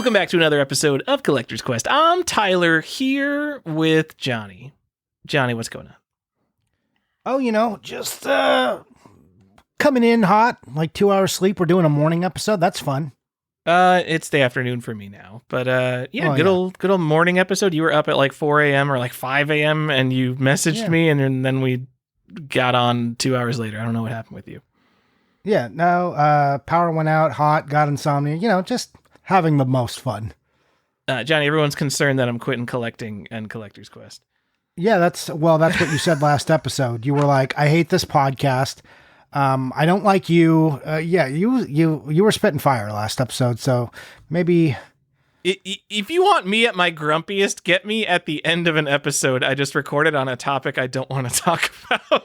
Welcome back to another episode of Collector's Quest. I'm Tyler here with Johnny. Johnny, what's going on? Oh, just coming in hot, like 2 hours sleep. We're doing a morning episode. That's fun. It's the afternoon for me now, but good old morning episode. You were up at like 4 a.m. or like 5 a.m. and you messaged me, and then we got on 2 hours later. I don't know what happened with you. Yeah, no, power went out, hot, got insomnia. Just having the most fun. Johnny, everyone's concerned that I'm quitting collecting and Collector's Quest. Yeah, that's what you said last episode. You were like, I hate this podcast. I don't like you. You were spitting fire last episode, so maybe... If you want me at my grumpiest, get me at the end of an episode I just recorded on a topic I don't want to talk about.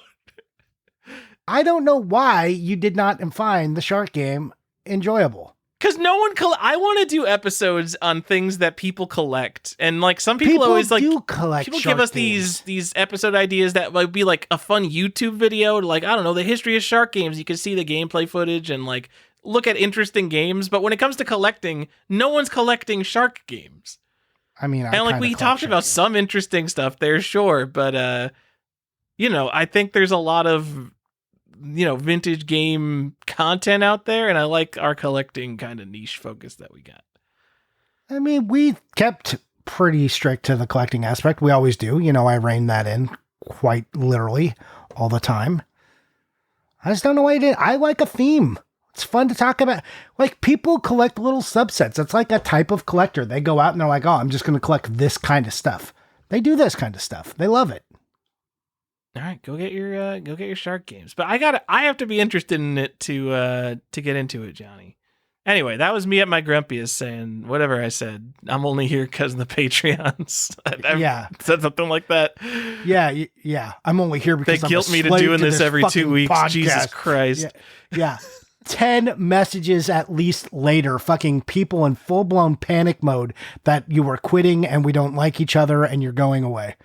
I don't know why you did not find the shark game enjoyable. Because no one I want to do episodes on things that people collect, and like some people always like collect. People give us these episode ideas that would be like a fun YouTube video, like I don't know, the history of shark games. You can see the gameplay footage and like look at interesting games. But when it comes to collecting, no one's collecting shark games. I mean, and like we talked about some interesting stuff there, sure, but I think there's a lot of vintage game content out there, and I like our collecting kind of niche focus that we got. I mean, we kept pretty strict to the collecting aspect. We always do. I rein that in quite literally all the time. I just don't know why I did. I like a theme. It's fun to talk about. Like, people collect little subsets. It's like a type of collector. They go out and they're like, oh, I'm just going to collect this kind of stuff. They do this kind of stuff. They love it. All right, go get your shark games. But I have to be interested in it to get into it, Johnny. Anyway, that was me at my grumpiest saying whatever I said. I'm only here because of the Patreons. I said something like that. Yeah. I'm only here because they guilt me to doing this every 2 weeks. Podcast. Jesus Christ. Yeah. 10 messages at least later, fucking people in full-blown panic mode that you were quitting and we don't like each other and you're going away.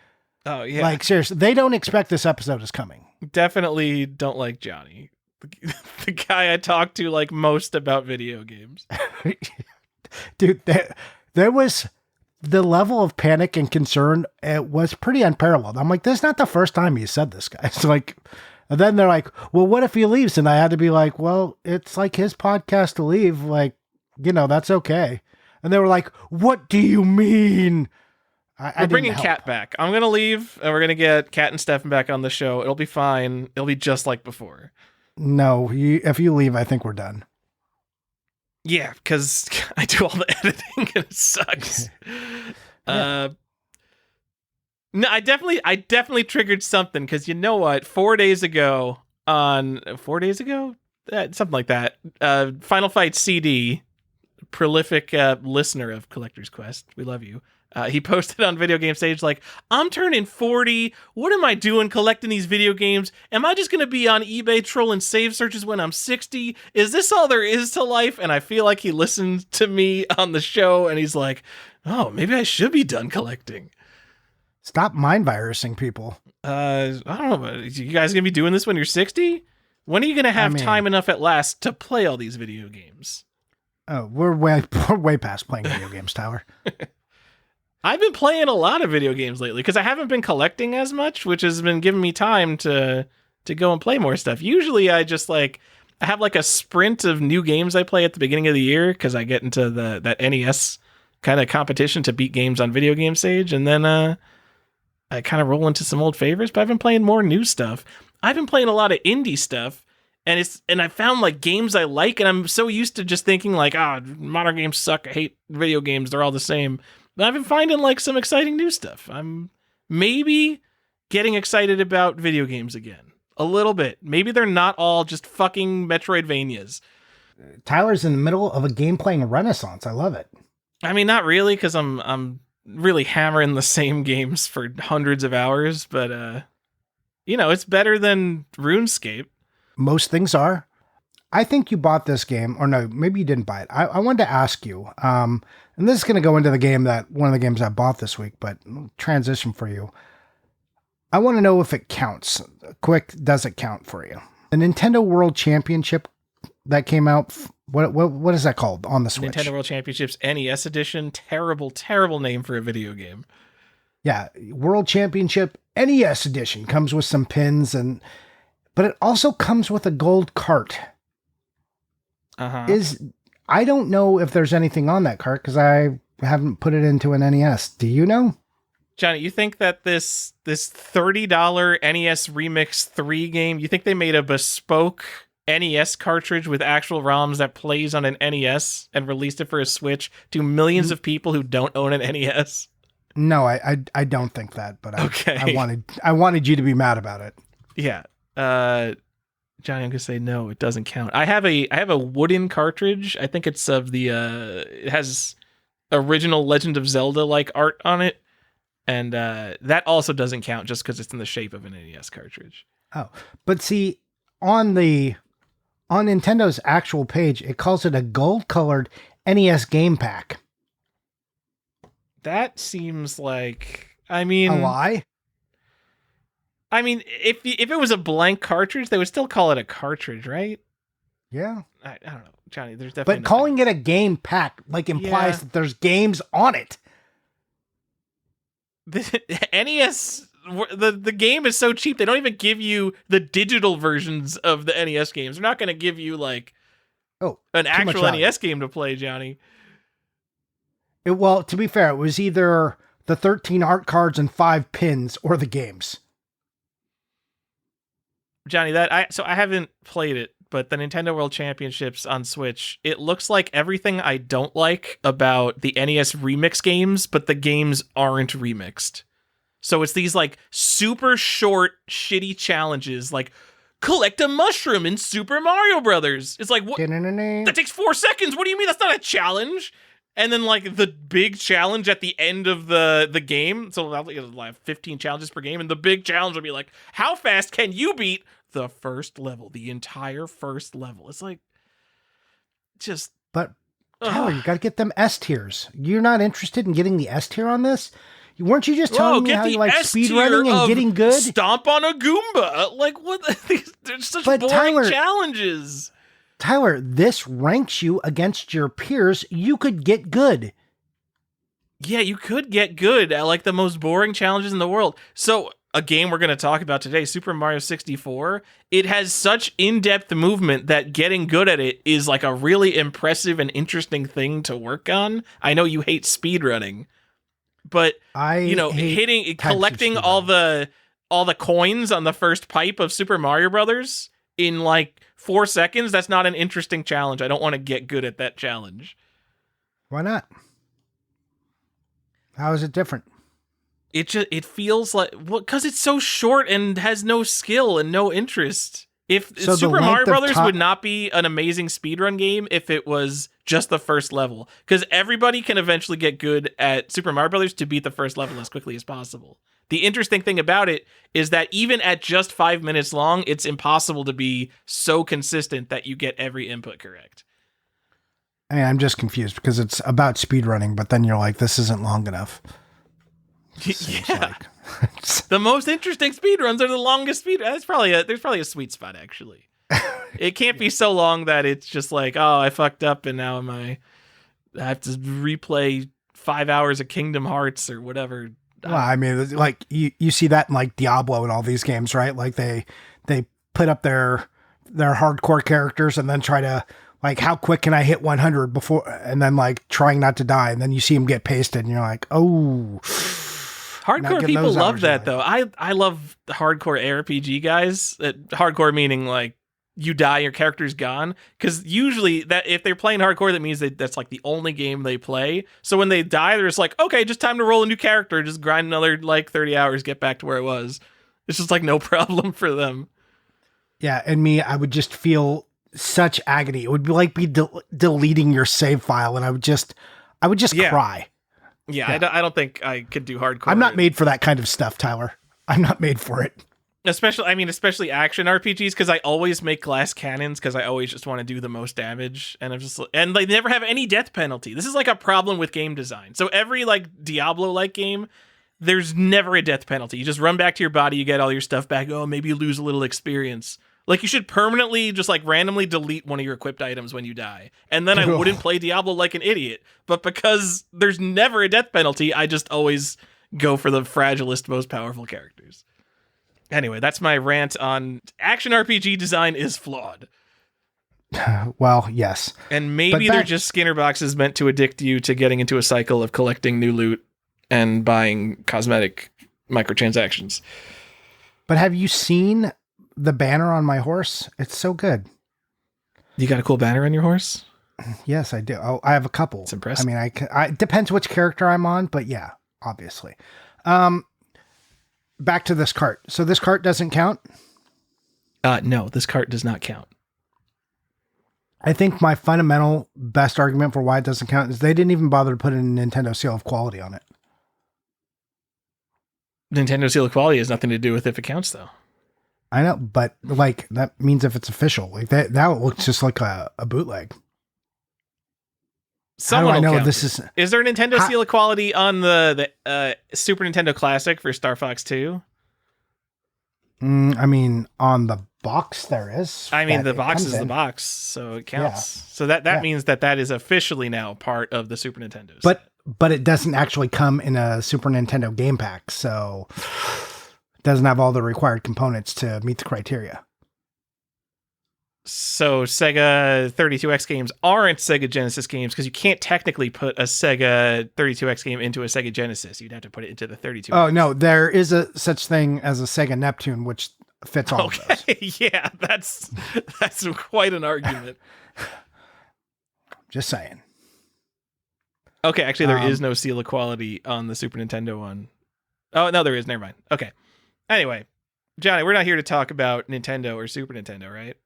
Oh, yeah. Like, seriously, they don't expect this episode is coming. Definitely don't like Johnny. The guy I talk to like most about video games. Dude, there was the level of panic and concern. It was pretty unparalleled. I'm like, this is not the first time you said this, guys. Like, and then they're like, well, what if he leaves? And I had to be like, well, it's like his podcast to leave. Like, that's okay. And they were like, what do you mean? We're bringing Kat back. I'm going to leave, and we're going to get Kat and Stefan back on the show. It'll be fine. It'll be just like before. No, if you leave, I think we're done. Yeah, because I do all the editing, and it sucks. Yeah. No, I definitely triggered something, because you know what? 4 days ago, something like that, Final Fight CD, prolific listener of Collector's Quest, we love you. He posted on Video Game Stage like, I'm turning 40. What am I doing collecting these video games? Am I just going to be on eBay trolling save searches when I'm 60? Is this all there is to life? And I feel like he listened to me on the show and he's like, oh, maybe I should be done collecting. Stop mind virusing people. I don't know. You guys going to be doing this when you're 60? When are you going to have time enough at last to play all these video games? Oh, we're way past playing video games, Tyler. I've been playing a lot of video games lately because I haven't been collecting as much, which has been giving me time to go and play more stuff. Usually I just I have like a sprint of new games I play at the beginning of the year because I get into that NES kind of competition to beat games on Video Game Stage, and then I kind of roll into some old favorites, but I've been playing more new stuff. I've been playing a lot of indie stuff, and I found like games I like, and I'm so used to just thinking like, modern games suck, I hate video games, they're all the same. But I've been finding like some exciting new stuff. I'm maybe getting excited about video games again. A little bit. Maybe they're not all just fucking Metroidvanias. Tyler's in the middle of a game playing renaissance. I love it. I mean, not really, because I'm really hammering the same games for hundreds of hours, but it's better than RuneScape. Most things are. I think you bought this game, or no, maybe you didn't buy it. I wanted to ask you, and this is going to go into one of the games I bought this week, but transition for you. I want to know if it counts. Quick, does it count for you? The Nintendo World Championship that came out What is that called on the Switch? Nintendo World Championships NES Edition. Terrible, terrible name for a video game. Yeah, World Championship NES Edition comes with some pins, but it also comes with a gold cart. I don't know if there's anything on that cart because I haven't put it into an NES. Do you know? Johnny, you think that this $30 NES Remix 3 game, you think they made a bespoke NES cartridge with actual ROMs that plays on an NES and released it for a Switch to millions of people who don't own an NES? No, I don't think that, but okay. I wanted you to be mad about it. Yeah. Johnny, I'm gonna say no, it doesn't count. I have a wooden cartridge. I think it's of the it has original Legend of Zelda like art on it. And that also doesn't count just because it's in the shape of an NES cartridge. Oh, but see, on Nintendo's actual page, it calls it a gold-colored NES game pack. That seems like, a lie. I mean, if it was a blank cartridge, they would still call it a cartridge, right? Yeah. I don't know, Johnny. There's definitely. But calling it a game pack implies that there's games on it. The NES, the game is so cheap, they don't even give you the digital versions of the NES games. They're not going to give you an actual NES game to play, Johnny. Well, to be fair, it was either the 13 art cards and 5 pins or the games. Johnny, I haven't played it, but the Nintendo World Championships on Switch, it looks like everything I don't like about the NES Remix games, but the games aren't remixed. So it's these super short, shitty challenges, like collect a mushroom in Super Mario Brothers. It's like, what? That takes 4 seconds. What do you mean? That's not a challenge. And then the big challenge at the end of the game. So I'll have 15 challenges per game. And the big challenge will be like, how fast can you beat the first level, the entire first level? It's but Tyler, you got to get them S tiers. You're not interested in getting the S tier on this? Weren't you just telling me how you like speedrunning and getting good? Stomp on a Goomba. What? They're such boring challenges. Tyler, this ranks you against your peers. You could get good. Yeah, you could get good at the most boring challenges in the world. So a game we're going to talk about today, Super Mario 64, it has such in-depth movement that getting good at it is a really impressive and interesting thing to work on. I know you hate speedrunning, but collecting all the coins on the first pipe of Super Mario Brothers in 4 seconds, that's not an interesting challenge. I don't want to get good at that challenge. Why not? How is it different? It feels because it's so short and has no skill and no interest. If Super Mario Brothers would not be an amazing speedrun game if it was just the first level, because everybody can eventually get good at Super Mario Brothers to beat the first level as quickly as possible. The interesting thing about it is that even at just 5 minutes long, it's impossible to be so consistent that you get every input correct. I'm just confused because it's about speedrunning, but then you're like, this isn't long enough. Yeah. The most interesting speedruns are the longest speed. There's probably a sweet spot, actually. It can't be so long that it's just I fucked up and now I have to replay 5 hours of Kingdom Hearts or whatever. Well, I mean, you see that in Diablo and all these games, right? They put up their hardcore characters and then try to how quick can I hit 100 before, and then trying not to die, and then you see them get pasted, and you're like, oh. Hardcore people love that though. I love the hardcore ARPG guys. Hardcore meaning you die, your character's gone. Because usually that if they're playing hardcore, that means that's the only game they play. So when they die, they're just okay, just time to roll a new character, just grind another 30 hours, get back to where it was. It's just no problem for them. Yeah, and me, I would just feel such agony. It would be deleting your save file, and I would just cry. Yeah. I don't think I could do hardcore. I'm not made for that kind of stuff, Tyler. I'm not made for it. Especially action RPGs, because I always make glass cannons because I always just want to do the most damage, and they never have any death penalty. This is a problem with game design. So every Diablo game, there's never a death penalty. You just run back to your body, you get all your stuff back. Oh, maybe you lose a little experience. Like, you should permanently just, like, randomly delete one of your equipped items when you die. And then I wouldn't play Diablo like an idiot. But because there's never a death penalty, I just always go for the fragilest, most powerful characters. Anyway, that's my rant on action RPG design is flawed. Well, yes. And maybe they're just Skinner boxes meant to addict you to getting into a cycle of collecting new loot and buying cosmetic microtransactions. But have you seen the banner on my horse? It's so good. You got a cool banner on your horse? Yes, I do. Oh, I have a couple. It's impressive. I mean, it depends which character I'm on, but yeah, obviously. Back to this cart. So this cart doesn't count? No, this cart does not count. I think my fundamental best argument for why it doesn't count is they didn't even bother to put a Nintendo seal of quality on it. Nintendo seal of quality has nothing to do with if it counts, though. I know, but like that means if it's official, like that looks just like a bootleg. Someone How do I know count this it. Is there a Nintendo seal of quality on the Super Nintendo Classic for Star Fox 2? I mean, on the box there is. I mean, the box is the box, so it counts. Yeah. So that means that is officially now part of the Super Nintendo set. But it doesn't actually come in a Super Nintendo game pack, so it doesn't have all the required components to meet the criteria. So Sega 32X games aren't Sega Genesis games because you can't technically put a Sega 32X game into a Sega Genesis. You'd have to put it into the 32X. Oh, no, there is a such thing as a Sega Neptune, which fits all of those. Yeah, that's quite an argument. Just saying. Okay, actually, there is no seal of quality on the Super Nintendo one. Oh, no, there is. Never mind. Okay. Anyway, Johnny, we're not here to talk about Nintendo or Super Nintendo, right?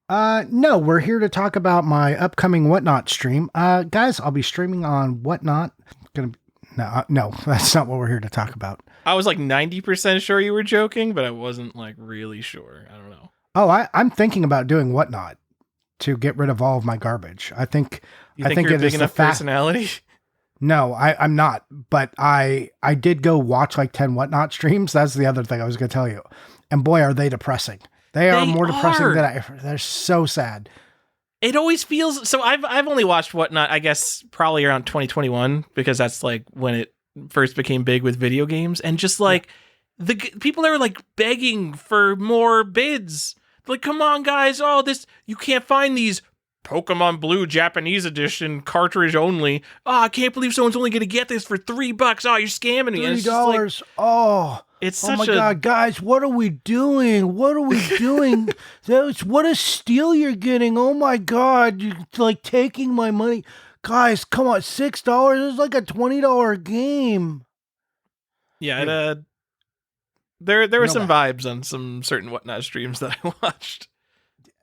No, we're here to talk about my upcoming Whatnot stream. Guys, I'll be streaming on Whatnot. No, that's not what we're here to talk about. I was like 90% sure you were joking, but I wasn't like really sure. I don't know. Oh, I'm thinking about doing Whatnot to get rid of all of my garbage. I think you're a big enough personality. No, I'm not. But I did go watch like 10 Whatnot streams. That's the other thing I was going to tell you. And boy, are they depressing. They are more depressing than they're so sad. It always feels so. I've only watched Whatnot, I guess, probably around 2021 because that's like when it first became big with video games, and just like the people that were like begging for more bids. Like, come on, guys! Oh, you can't find these Pokemon Blue Japanese edition cartridge only. Oh, I can't believe someone's only going to get this for $3. Oh, you're scamming me. $3. Oh. It's oh my God, guys, what are we doing? What are we doing? What a steal you're getting. Oh my God, you're like taking my money. Guys, come on, $6 is like a $20 game. Yeah, there were some vibes on some certain Whatnot streams that I watched.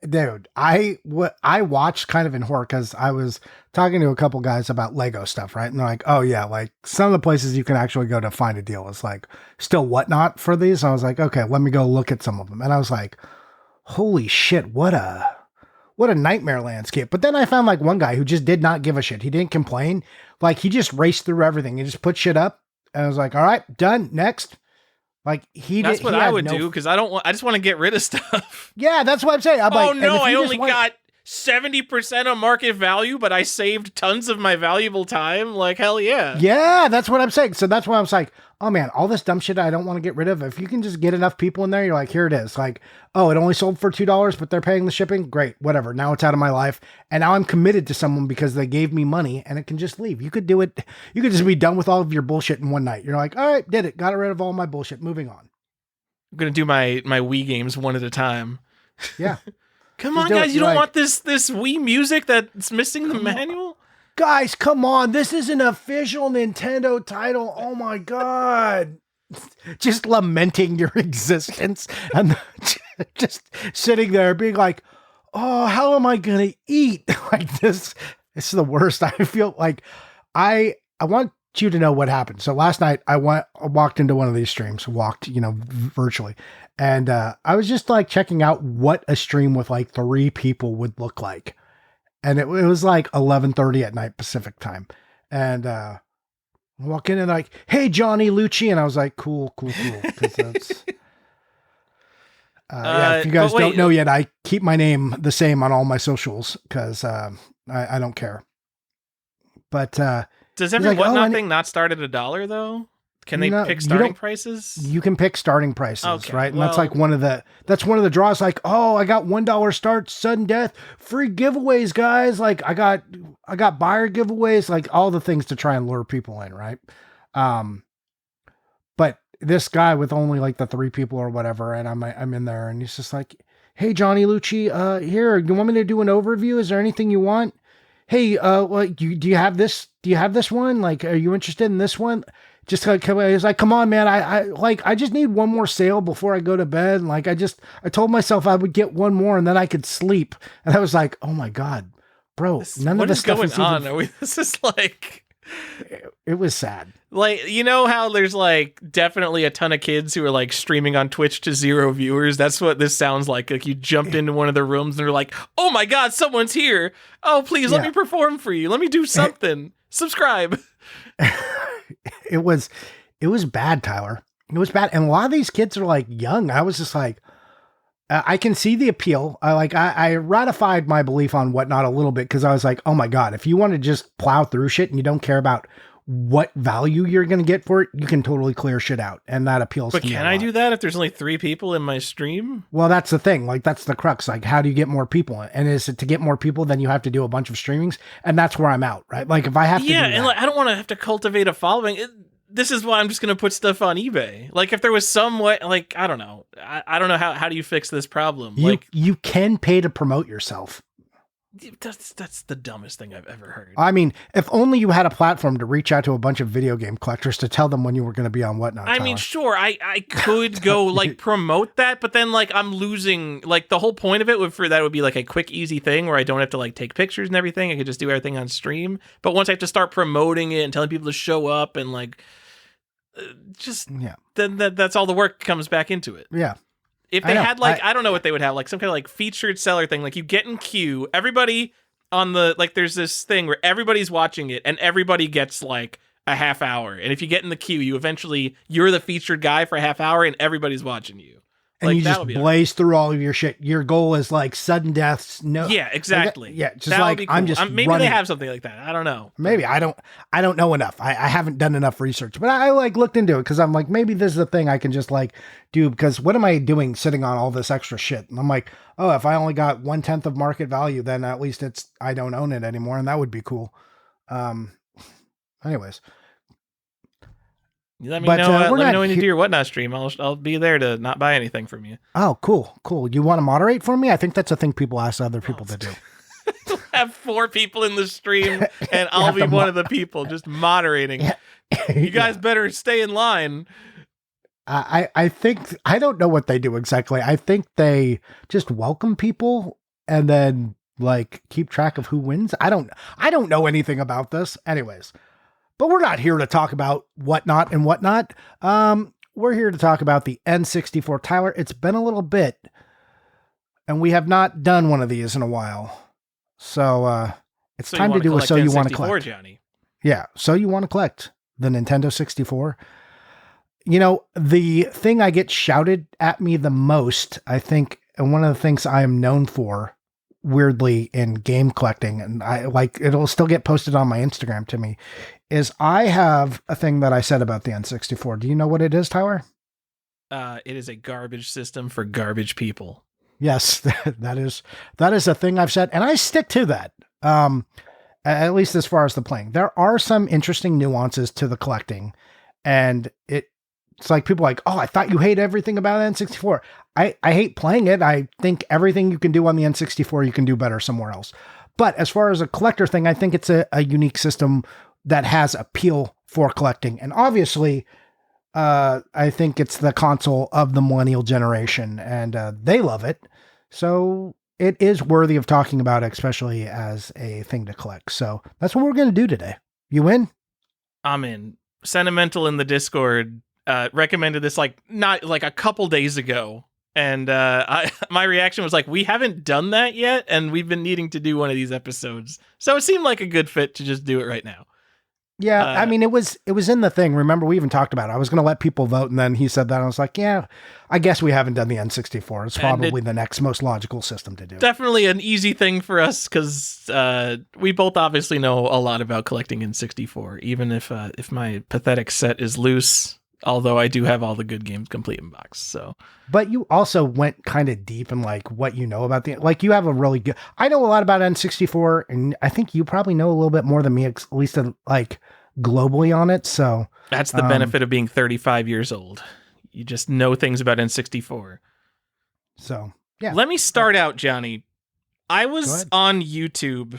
Dude, I watched kind of in horror because I was talking to a couple guys about Lego stuff, right? And they're like, oh yeah, like some of the places you can actually go to find a deal is like still Whatnot for these. And I was like, okay, let me go look at some of them. And I was like, holy shit, what a nightmare landscape. But then I found like one guy who just did not give a shit. He didn't complain. Like he just raced through everything. He just put shit up. And I was like, all right, done, next. Like that's what I would do because I just want to get rid of stuff. Yeah, that's what I'm saying. I only got 70% on market value, but I saved tons of my valuable time. Like, hell yeah. Yeah, that's what I'm saying. So that's why I was like, oh man, all this dumb shit I don't want to get rid of. If you can just get enough people in there, you're like, here it is. Like, oh, it only sold for $2, but they're paying the shipping. Great, whatever. Now it's out of my life. And now I'm committed to someone because they gave me money and it can just leave. You could do it. You could just be done with all of your bullshit in one night. You're like, all right, did it. Got rid of all my bullshit. Moving on. I'm going to do my Wii games one at a time. Yeah. Come on, guys. You don't want this Wii music that's missing the manual? Guys, come on. This is an official Nintendo title. Oh my God. Just lamenting your existence and just sitting there being like, oh, how am I going to eat? Like this. It's the worst. I feel like I want you to know what happened. So last night I walked into one of these streams, virtually. And I was just like checking out what a stream with like 3 people would look like. And it was like 11:30 at night Pacific time. And I walk in and like, hey, Johnny Lucci. And I was like, cool. Cause that's... If you guys but wait, don't know yet, I keep my name the same on all my socials because I don't care. But does every whatnot thing not start at $1 though? Can they pick starting prices? You can pick starting prices, okay, right? And that's like one of the draws. Like, oh, I got $1 start, sudden death, free giveaways, guys. Like, I got buyer giveaways, like all the things to try and lure people in, right? But this guy with only like the 3 people or whatever, and I'm in there, and he's just like, "Hey, Johnny Lucci, here, you want me to do an overview? Is there anything you want? Hey, do you have this? Do you have this one? Like, are you interested in this one?" Just like, he's like, "Come on, man. I just need one more sale before I go to bed. And like, I told myself I would get one more and then I could sleep." And I was like, "Oh my God, bro, none of this stuff is going on. This is like, it was sad. Like, you know how there's like definitely a ton of kids who are like streaming on Twitch to 0 viewers. That's what this sounds like. Like you jumped into one of the rooms and they're like, "Oh my God, someone's here. Oh, please let me perform for you. Let me do something. Subscribe." It was bad, Tyler. It was bad. And a lot of these kids are like young. I was just like, I can see the appeal. I ratified my belief on Whatnot a little bit because I was like, oh my God, if you want to just plow through shit and you don't care about what value you're going to get for it, you can totally clear shit out. And that appeals to me. But can I do that if there's only 3 people in my stream? Well, that's the thing. Like, that's the crux. Like, how do you get more people? And is it to get more people, then you have to do a bunch of streamings? And that's where I'm out, right? Like, if I have to and like, I don't want to have to cultivate a following. This is why I'm just going to put stuff on eBay. Like, if there was some way, like, I don't know. I don't know how do you fix this problem? You can pay to promote yourself. That's the dumbest thing I've ever heard. I mean, if only you had a platform to reach out to a bunch of video game collectors to tell them when you were going to be on Whatnot. I mean, sure, I could go like promote that, but then like I'm losing, like the whole point of it would be like a quick, easy thing where I don't have to like take pictures and everything. I could just do everything on stream. But once I have to start promoting it and telling people to show up and like, then that's all the work comes back into it. Yeah. If they had like, I don't know what they would have, like some kind of like featured seller thing, like you get in queue, everybody on the, like there's this thing where everybody's watching it and everybody gets like a half hour. And if you get in the queue, you're the featured guy for a half hour and everybody's watching you. And like, you just blaze through all of your shit. Your goal is like sudden deaths. No. Yeah, exactly. Just that like, would be cool. I'm just maybe running. they have something like that. I don't know. Maybe I don't know enough. I haven't done enough research, but I like looked into it because I'm like, maybe this is a thing I can just like do, because what am I doing sitting on all this extra shit? And I'm like, oh, if I only got 1/10 of market value, then at least I don't own it anymore. And that would be cool. Anyways. Let me know when you do your Whatnot stream. I'll be there to not buy anything from you. Oh, cool. You want to moderate for me? I think that's a thing people ask other people to do. Have 4 people in the stream, and I'll be one of the people just moderating. You guys better stay in line. I think, I don't know what they do exactly. I think they just welcome people and then like keep track of who wins. I don't know anything about this. Anyways. But we're not here to talk about Whatnot and whatnot. We're here to talk about the N64. Tyler, it's been a little bit, and we have not done one of these in a while. So it's time to do a So You Want to Collect. Johnny. Yeah, So You Want to Collect, the Nintendo 64. You know, the thing I get shouted at me the most, I think, and one of the things I am known for, weirdly, in game collecting, and I like it'll still get posted on my Instagram to me, is I have a thing that I said about the N64. Do you know what it is, Tyler? It is a garbage system for garbage people. Yes, that is a thing I've said, and I stick to that. At least as far as the playing. There are some interesting nuances to the collecting, and it's like people are like, oh, I thought you hate everything about N64. I hate playing it. I think everything you can do on the N64, you can do better somewhere else. But as far as a collector thing, I think it's a unique system that has appeal for collecting. And obviously, I think it's the console of the millennial generation, and they love it. So it is worthy of talking about, especially as a thing to collect. So that's what we're going to do today. You in? I'm in. Sentimental in the Discord recommended this not a couple days ago. And my reaction was like, we haven't done that yet, and we've been needing to do one of these episodes. So it seemed like a good fit to just do it right now. Yeah, I mean, it was in the thing. Remember, we even talked about it. I was going to let people vote, and then he said that. I was like, yeah, I guess we haven't done the N64. It's probably the next most logical system to do. Definitely an easy thing for us because we both obviously know a lot about collecting N64, even if my pathetic set is loose. Although I do have all the good games complete in box, so. But you also went kind of deep in like what you know about you have a really good. I know a lot about N64, and I think you probably know a little bit more than me, at least like globally on it. So that's the benefit of being 35 years old. You just know things about N64. So yeah. Let me start out, Johnny. I was on YouTube.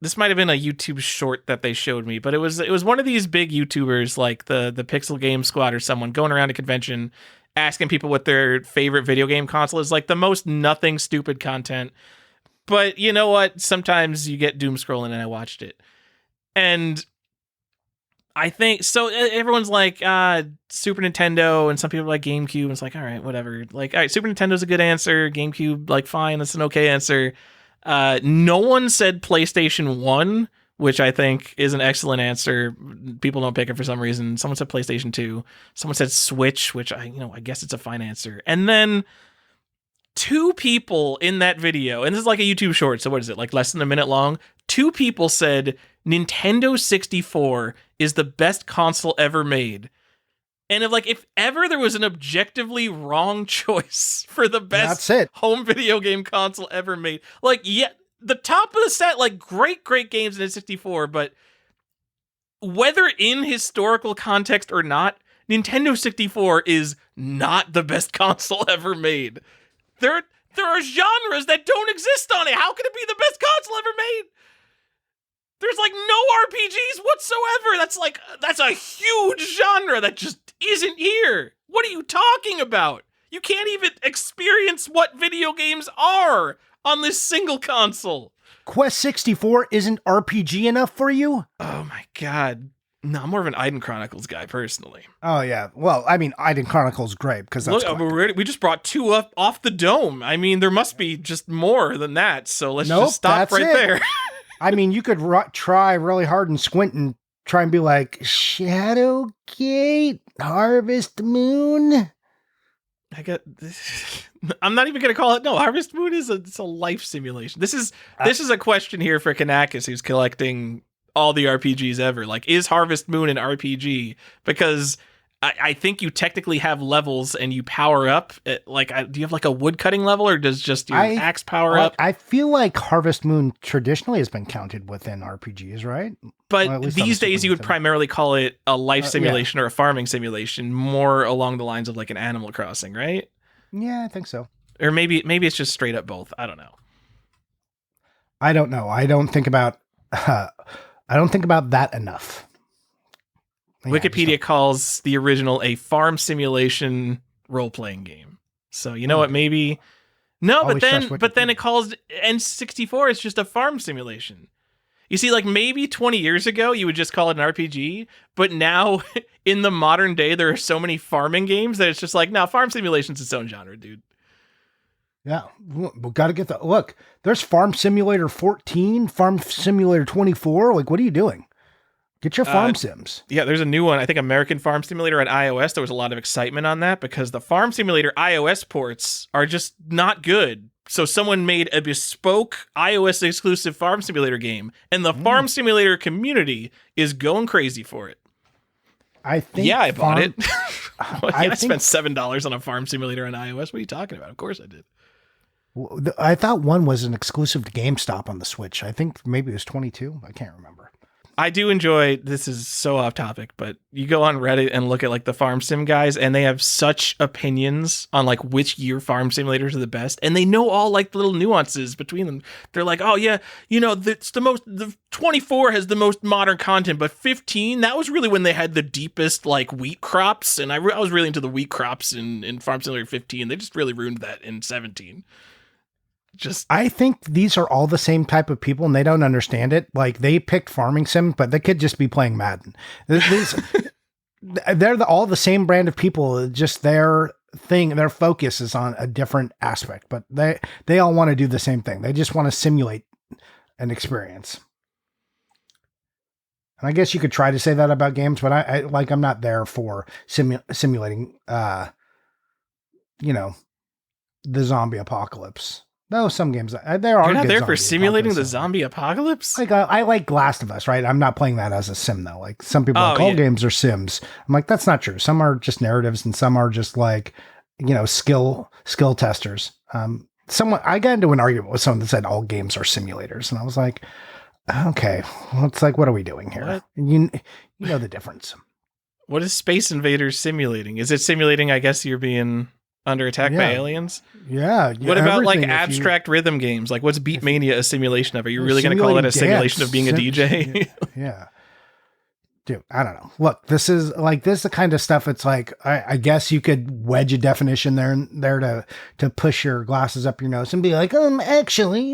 This might have been a YouTube short that they showed me, but it was one of these big YouTubers like the Pixel Game Squad or someone going around a convention asking people what their favorite video game console is, like the most nothing stupid content. But you know what? Sometimes you get doom scrolling, and I watched it. And I think so everyone's like Super Nintendo, and some people are like GameCube, and it's like, all right, whatever. Like, all right, Super Nintendo's a good answer, GameCube, like fine, that's an okay answer. No one said PlayStation 1, which I think is an excellent answer. People don't pick it for some reason. Someone said PlayStation 2. Someone said Switch, which I guess it's a fine answer. And then two people in that video, and this is like a YouTube short, so what is it, like less than a minute long? Two people said Nintendo 64 is the best console ever made. And if ever there was an objectively wrong choice for the best home video game console ever made, the top of the set, great games in N64, but whether in historical context or not, Nintendo 64 is not the best console ever made. There are genres that don't exist on it. How can it be the best console ever made? There's no RPGs whatsoever. That's a huge genre that just isn't here. What are you talking about? You can't even experience what video games are on this single console. Quest 64 isn't RPG enough for you? Oh my god. No, I'm more of an Iden Chronicles guy, personally. Oh, yeah. Well, I mean, Iden Chronicles is great, because that's we just brought two up off the dome. I mean, there must be just more than that, so let's just stop right there. I mean, you could try really hard and squint and try and be like, Shadowgate, Harvest Moon. I'm not even going to call it. No, Harvest Moon it's a life simulation. This is a question here for Kanakis, who's collecting all the RPGs ever. Is Harvest Moon an RPG? Because I think you technically have levels and you power up. Do you have a wood cutting level, or does just your axe power up? I feel like Harvest Moon traditionally has been counted within RPGs, right? But these days you would primarily call it a life simulation or a farming simulation, more along the lines of an Animal Crossing, right? Yeah, I think so. Or maybe it's just straight up both. I don't know. I don't know. I don't think about that enough. Yeah, Wikipedia calls the original a farm simulation role-playing game. So you know what? Maybe no, but then it calls N64 is just a farm simulation. You see, maybe 20 years ago you would just call it an RPG, but now in the modern day there are so many farming games that it's just no, farm simulation's its own genre, dude. Yeah, we got to get that. Look, there's Farm Simulator 14, Farm Simulator 24. What are you doing? Get your farm sims. Yeah, there's a new one. I think American Farm Simulator on iOS. There was a lot of excitement on that because the Farm Simulator iOS ports are just not good. So someone made a bespoke iOS exclusive Farm Simulator game, and the Farm Simulator community is going crazy for it. I think. Yeah, I bought it. I spent $7 on a Farm Simulator on iOS. What are you talking about? Of course I did. I thought one was an exclusive to GameStop on the Switch. I think maybe it was 22. I can't remember. I do enjoy, this is so off topic, but you go on Reddit and look at the farm sim guys, and they have such opinions on which year farm simulators are the best, and they know all the little nuances between them. They're like, oh yeah, it's the 24 has the most modern content, but 15, that was really when they had the deepest wheat crops, and I was really into the wheat crops in Farm Simulator 15. They just really ruined that in 17. I think these are all the same type of people, and they don't understand it. They picked farming sim, but they could just be playing Madden. They're all the same brand of people. Just their focus is on a different aspect, but they all want to do the same thing. They just want to simulate an experience. And I guess you could try to say that about games, but I'm not there for simulating, the zombie apocalypse. Though some games, there are. You're not good there for zombie simulating the apocalypse. zombie apocalypse? Like I like Last of Us, right? I'm not playing that as a sim though. Like some people are like, all games are sims. I'm like, that's not true. Some are just narratives, and some are just like, skill testers. I got into an argument with someone that said all games are simulators, and I was like, okay, well, it's like, what are we doing here? What? You know the difference. What is Space Invaders simulating? Is it simulating, I guess, you're being under attack by aliens? Yeah. What about like abstract rhythm games? Like what's Beatmania a simulation of? Are you really going to call it a simulation of being a DJ? Yeah. Dude, I don't know. Look, this is the kind of stuff. It's like, I guess you could wedge a definition there to push your glasses up your nose and be like, actually,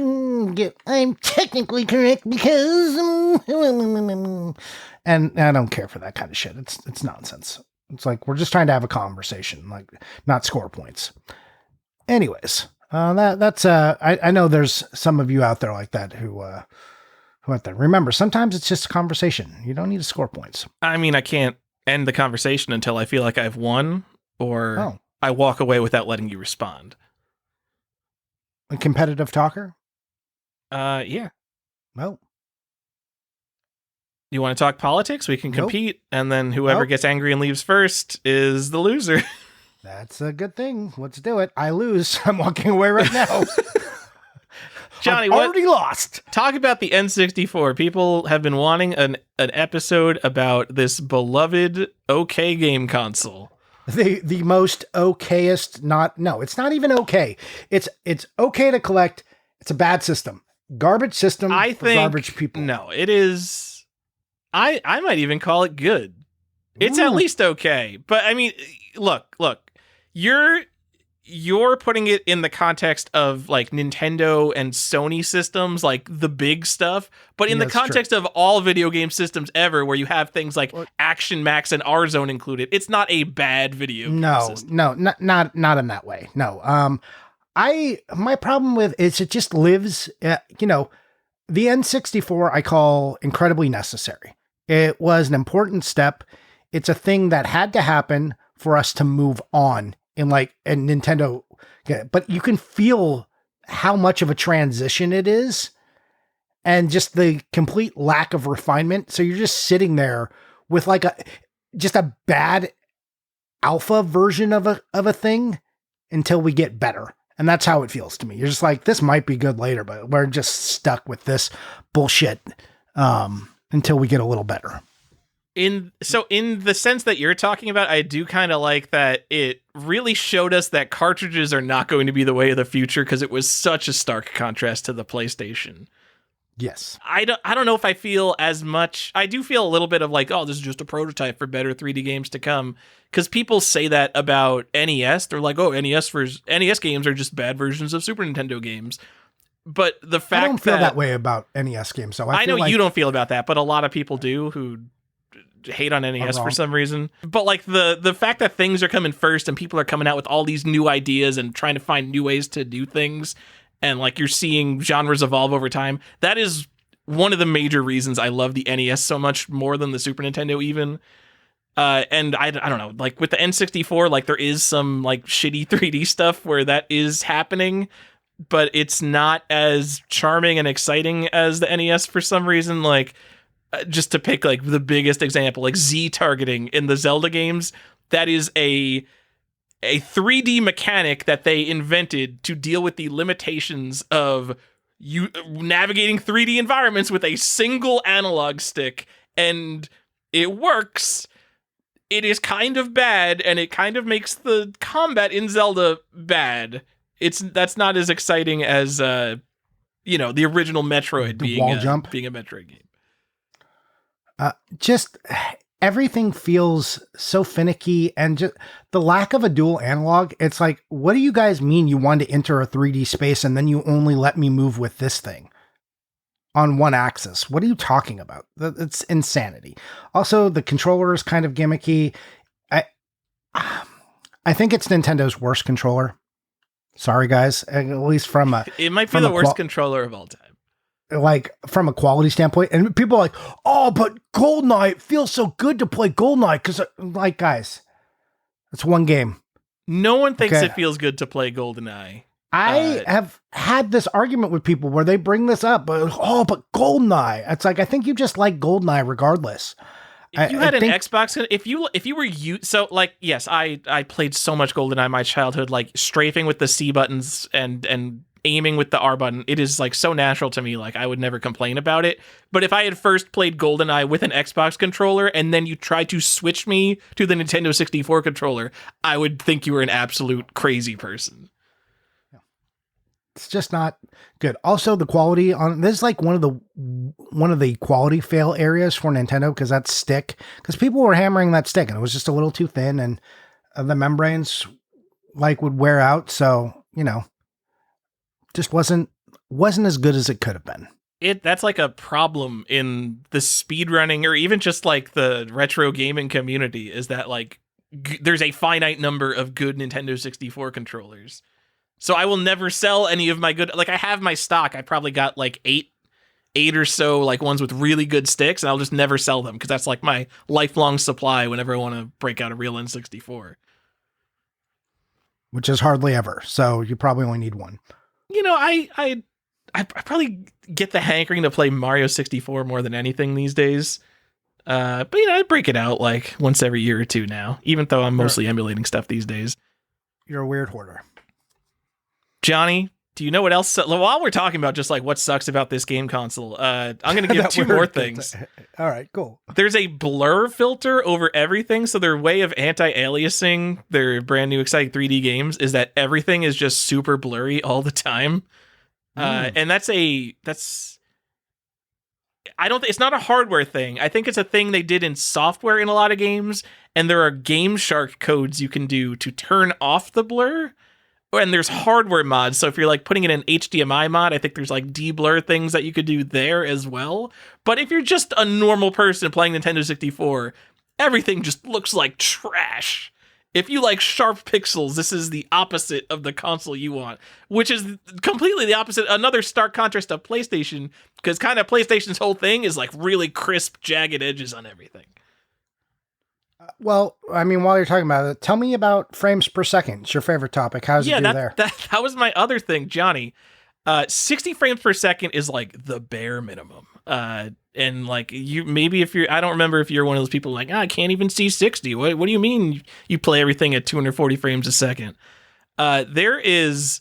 I'm technically correct because, and I don't care for that kind of shit. It's nonsense. It's like, we're just trying to have a conversation, like not score points. Anyways, I know there's some of you out there like that who out there. Remember, sometimes it's just a conversation. You don't need to score points. I mean, I can't end the conversation until I feel like I've won or I walk away without letting you respond. A competitive talker? Yeah. Well, you want to talk politics? We can Nope. compete, and then whoever Nope. gets angry and leaves first is the loser. that's a good thing. Let's do it. I lose. I'm walking away right now. Johnny, I've what? already lost. Talk about the N64. People have been wanting an episode about this beloved OK game console. The most okayest, it's not even okay. It's okay to collect. It's a bad system. Garbage system I for think garbage people. No, it is. I might even call it good. It's at Ooh. least okay. But I mean, look. You're putting it in the context of like Nintendo and Sony systems, like the big stuff, but in the That's true. context of all video game systems ever, where you have things like Action Max and R-Zone included, it's not a bad video game system. No, not in that way. No. My problem with it just lives, the N64 I call incredibly necessary. It was an important step. It's a thing that had to happen for us to move on in Nintendo, but you can feel how much of a transition it is and just the complete lack of refinement. So you're just sitting there with just a bad alpha version of a thing until we get better. And that's how it feels to me. You're just like, this might be good later, but we're just stuck with this bullshit until we get a little better. In the sense that you're talking about, I do kind of like that it really showed us that cartridges are not going to be the way of the future, because it was such a stark contrast to the PlayStation. Yes. I don't know if I feel as much. I do feel a little bit of like, oh, this is just a prototype for better 3D games to come, because people say that about NES. They're like, oh, NES games are just bad versions of Super Nintendo games. But the fact I don't feel that way about NES games. So I know you don't feel about that, but a lot of people do who hate on NES for some reason. But like the fact that things are coming first and people are coming out with all these new ideas and trying to find new ways to do things, and like you're seeing genres evolve over time, that is one of the major reasons I love the NES so much more than the Super Nintendo even. And I don't know, like with the N64, like there is some like shitty 3D stuff where that is happening, but it's not as charming and exciting as the NES for some reason. Like, just to pick like the biggest example, like Z targeting in the Zelda games, that is a 3D mechanic that they invented to deal with the limitations of you navigating 3D environments with a single analog stick, and it works. It is kind of bad, and it kind of makes the combat in Zelda bad. That's not as exciting as the original Metroid being a Metroid game. Just everything feels so finicky, and just the lack of a dual analog. It's like, what do you guys mean you want to enter a 3D space and then you only let me move with this thing on one axis? What are you talking about? It's insanity. Also, the controller is kind of gimmicky. I think it's Nintendo's worst controller. Sorry, guys. At least from it might be the worst controller of all time. like from a quality standpoint. And people are like, oh, but GoldenEye, it feels so good to play GoldenEye because, like, guys, it's one game. No one thinks it feels good to play GoldenEye. I have had this argument with people where they bring this up, but GoldenEye. It's like, I think you just like GoldenEye regardless. If you had an Xbox, if you were so like, yes, I played so much GoldenEye in my childhood, like strafing with the C buttons and aiming with the R button. It is like so natural to me, like I would never complain about it. But if I had first played GoldenEye with an Xbox controller and then you tried to switch me to the Nintendo 64 controller, I would think you were an absolute crazy person. It's just not good. Also, the quality on this is like one of the quality fail areas for Nintendo, because that stick, because people were hammering that stick and it was just a little too thin and the membranes like would wear out. So, just wasn't as good as it could have been. That's like a problem in the speedrunning or even just like the retro gaming community, is that like there's a finite number of good Nintendo 64 controllers. So I will never sell any of my good, like I have my stock. I probably got like eight or so like ones with really good sticks, and I'll just never sell them because that's like my lifelong supply whenever I want to break out a real N64. Which is hardly ever. So you probably only need one. I probably get the hankering to play Mario 64 more than anything these days. But I break it out like once every year or two now, even though I'm mostly emulating stuff these days. You're a weird hoarder. Johnny, do you know what else? While we're talking about just like what sucks about this game console, I'm going to give two more things. All right, cool. There's a blur filter over everything. So their way of anti-aliasing their brand new exciting 3D games is that everything is just super blurry all the time. And it's not a hardware thing. I think it's a thing they did in software in a lot of games. And there are Game Shark codes you can do to turn off the blur. And there's hardware mods. So if you're like putting in an HDMI mod, I think there's like de-blur things that you could do there as well. But if you're just a normal person playing Nintendo 64, everything just looks like trash. If you like sharp pixels, this is the opposite of the console you want, which is completely the opposite. Another stark contrast to PlayStation, because kind of PlayStation's whole thing is like really crisp, jagged edges on everything. Well, I mean, while you're talking about it, tell me about frames per second. It's your favorite topic. How's it do there? That was my other thing, Johnny. 60 frames per second is like the bare minimum. And like I don't remember if you're one of those people like, I can't even see 60. What do you mean you play everything at 240 frames a second? There is,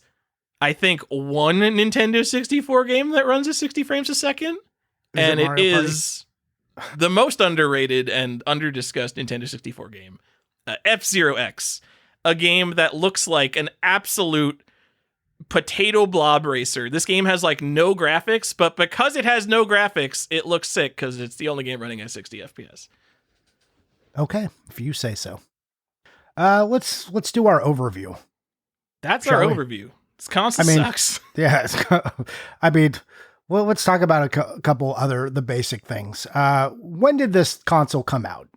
I think, one Nintendo 64 game that runs at 60 frames a second. And it is the most underrated and underdiscussed Nintendo 64 game, F-Zero X, a game that looks like an absolute potato blob racer. This game has like no graphics, but because it has no graphics, it looks sick because it's the only game running at 60 FPS. Okay, if you say so. Let's do our overview. That's our overview. This console sucks. Yeah, well, let's talk about a couple the basic things. When did this console come out?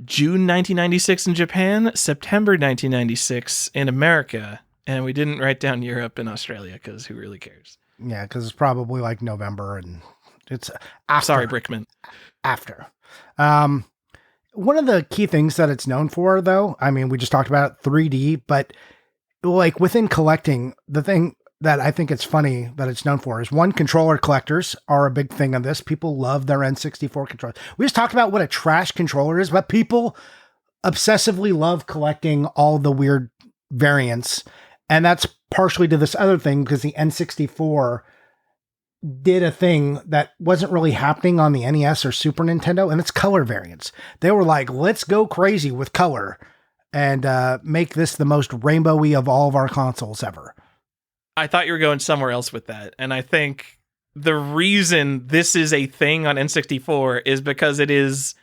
June 1996 in Japan, September 1996 in America. And we didn't write down Europe and Australia because who really cares? Yeah, because it's probably like November and it's after. Sorry, Brickman. After. One of the key things that it's known for, though, I mean, we just talked about it, 3D, but like within collecting, the thing that I think it's funny that it's known for is controller collectors are a big thing on this. People love their N64 controllers. We just talked about what a trash controller is, but people obsessively love collecting all the weird variants. And that's partially to this other thing because the N64 did a thing that wasn't really happening on the NES or Super Nintendo, and it's color variants. They were like, let's go crazy with color and make this the most rainbowy of all of our consoles ever. I thought you were going somewhere else with that. And I think the reason this is a thing on N64 is because it is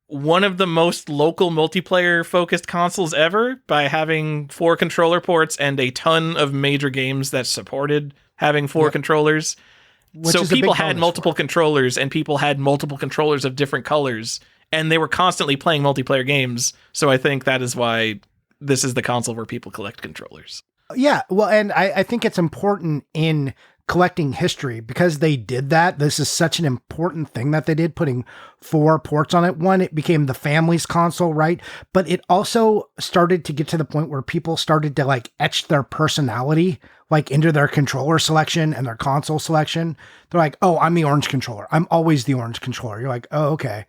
one of the most local multiplayer focused consoles ever by having 4 controller ports and a ton of major games that supported having 4 controllers. So people had multiple controllers and people had multiple controllers of different colors and they were constantly playing multiplayer games. So I think that is why this is the console where people collect controllers. Yeah, well, and I think it's important in collecting history, because they did that. This is such an important thing that they did, putting 4 ports on it. One, it became the family's console, right? But it also started to get to the point where people started to like etch their personality like into their controller selection and their console selection. They're like, oh, I'm the orange controller. I'm always the orange controller. You're like, oh, okay.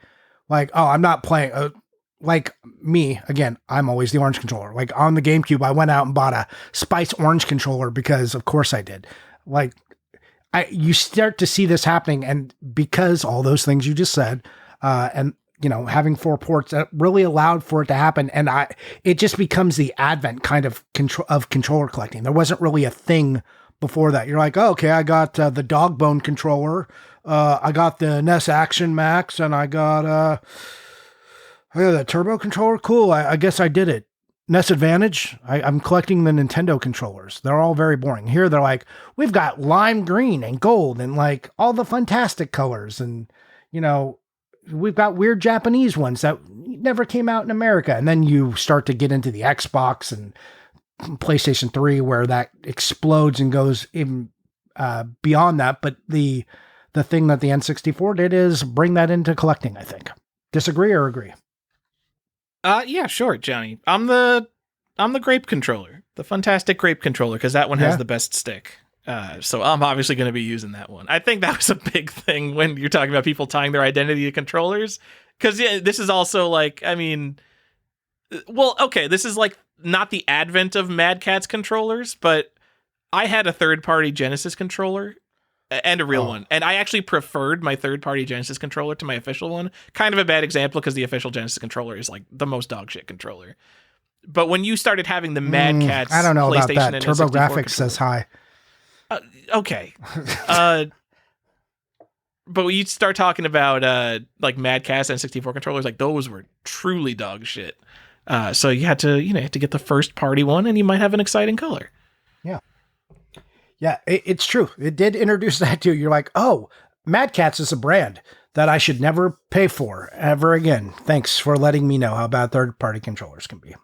Like, oh, I'm not playing. Like me, again, I'm always the orange controller. Like on the GameCube, I went out and bought a Spice orange controller because of course I did. Like you start to see this happening, and because all those things you just said, and you know, having 4 ports that really allowed for it to happen. And it just becomes the advent kind of controller collecting. There wasn't really a thing before that. You're like, oh, okay, I got the Dogbone controller. I got the NES Action Max, and I got the Turbo controller. Cool. I guess I did it. NES Advantage. I'm collecting the Nintendo controllers. They're all very boring. Here they're like, we've got lime green and gold and like all the fantastic colors. And, you know, we've got weird Japanese ones that never came out in America. And then you start to get into the Xbox and PlayStation 3 where that explodes and goes even beyond that. But the thing that the N64 did is bring that into collecting, I think. Disagree or agree? Yeah, sure, Johnny. I'm the grape controller, the fantastic grape controller, because that one has the best stick. So I'm obviously going to be using that one. I think that was a big thing when you're talking about people tying their identity to controllers. Because yeah, this is also like, I mean, well, okay, this is like not the advent of Mad Catz controllers, but I had a third-party Genesis controller and a real one. And I actually preferred my third-party Genesis controller to my official one. Kind of a bad example because the official Genesis controller is like the most dog shit controller. But when you started having the Mad Catz, I don't know about PlayStation that. and TurboGrafx says hi. Okay. But when you start talking about like Mad Catz and 64 controllers, like those were truly dog shit. So you had to get the first party one, and you might have an exciting color. Yeah, it's true. It did introduce that too. You're like, oh, Mad Catz is a brand that I should never pay for ever again. Thanks for letting me know how bad third-party controllers can be.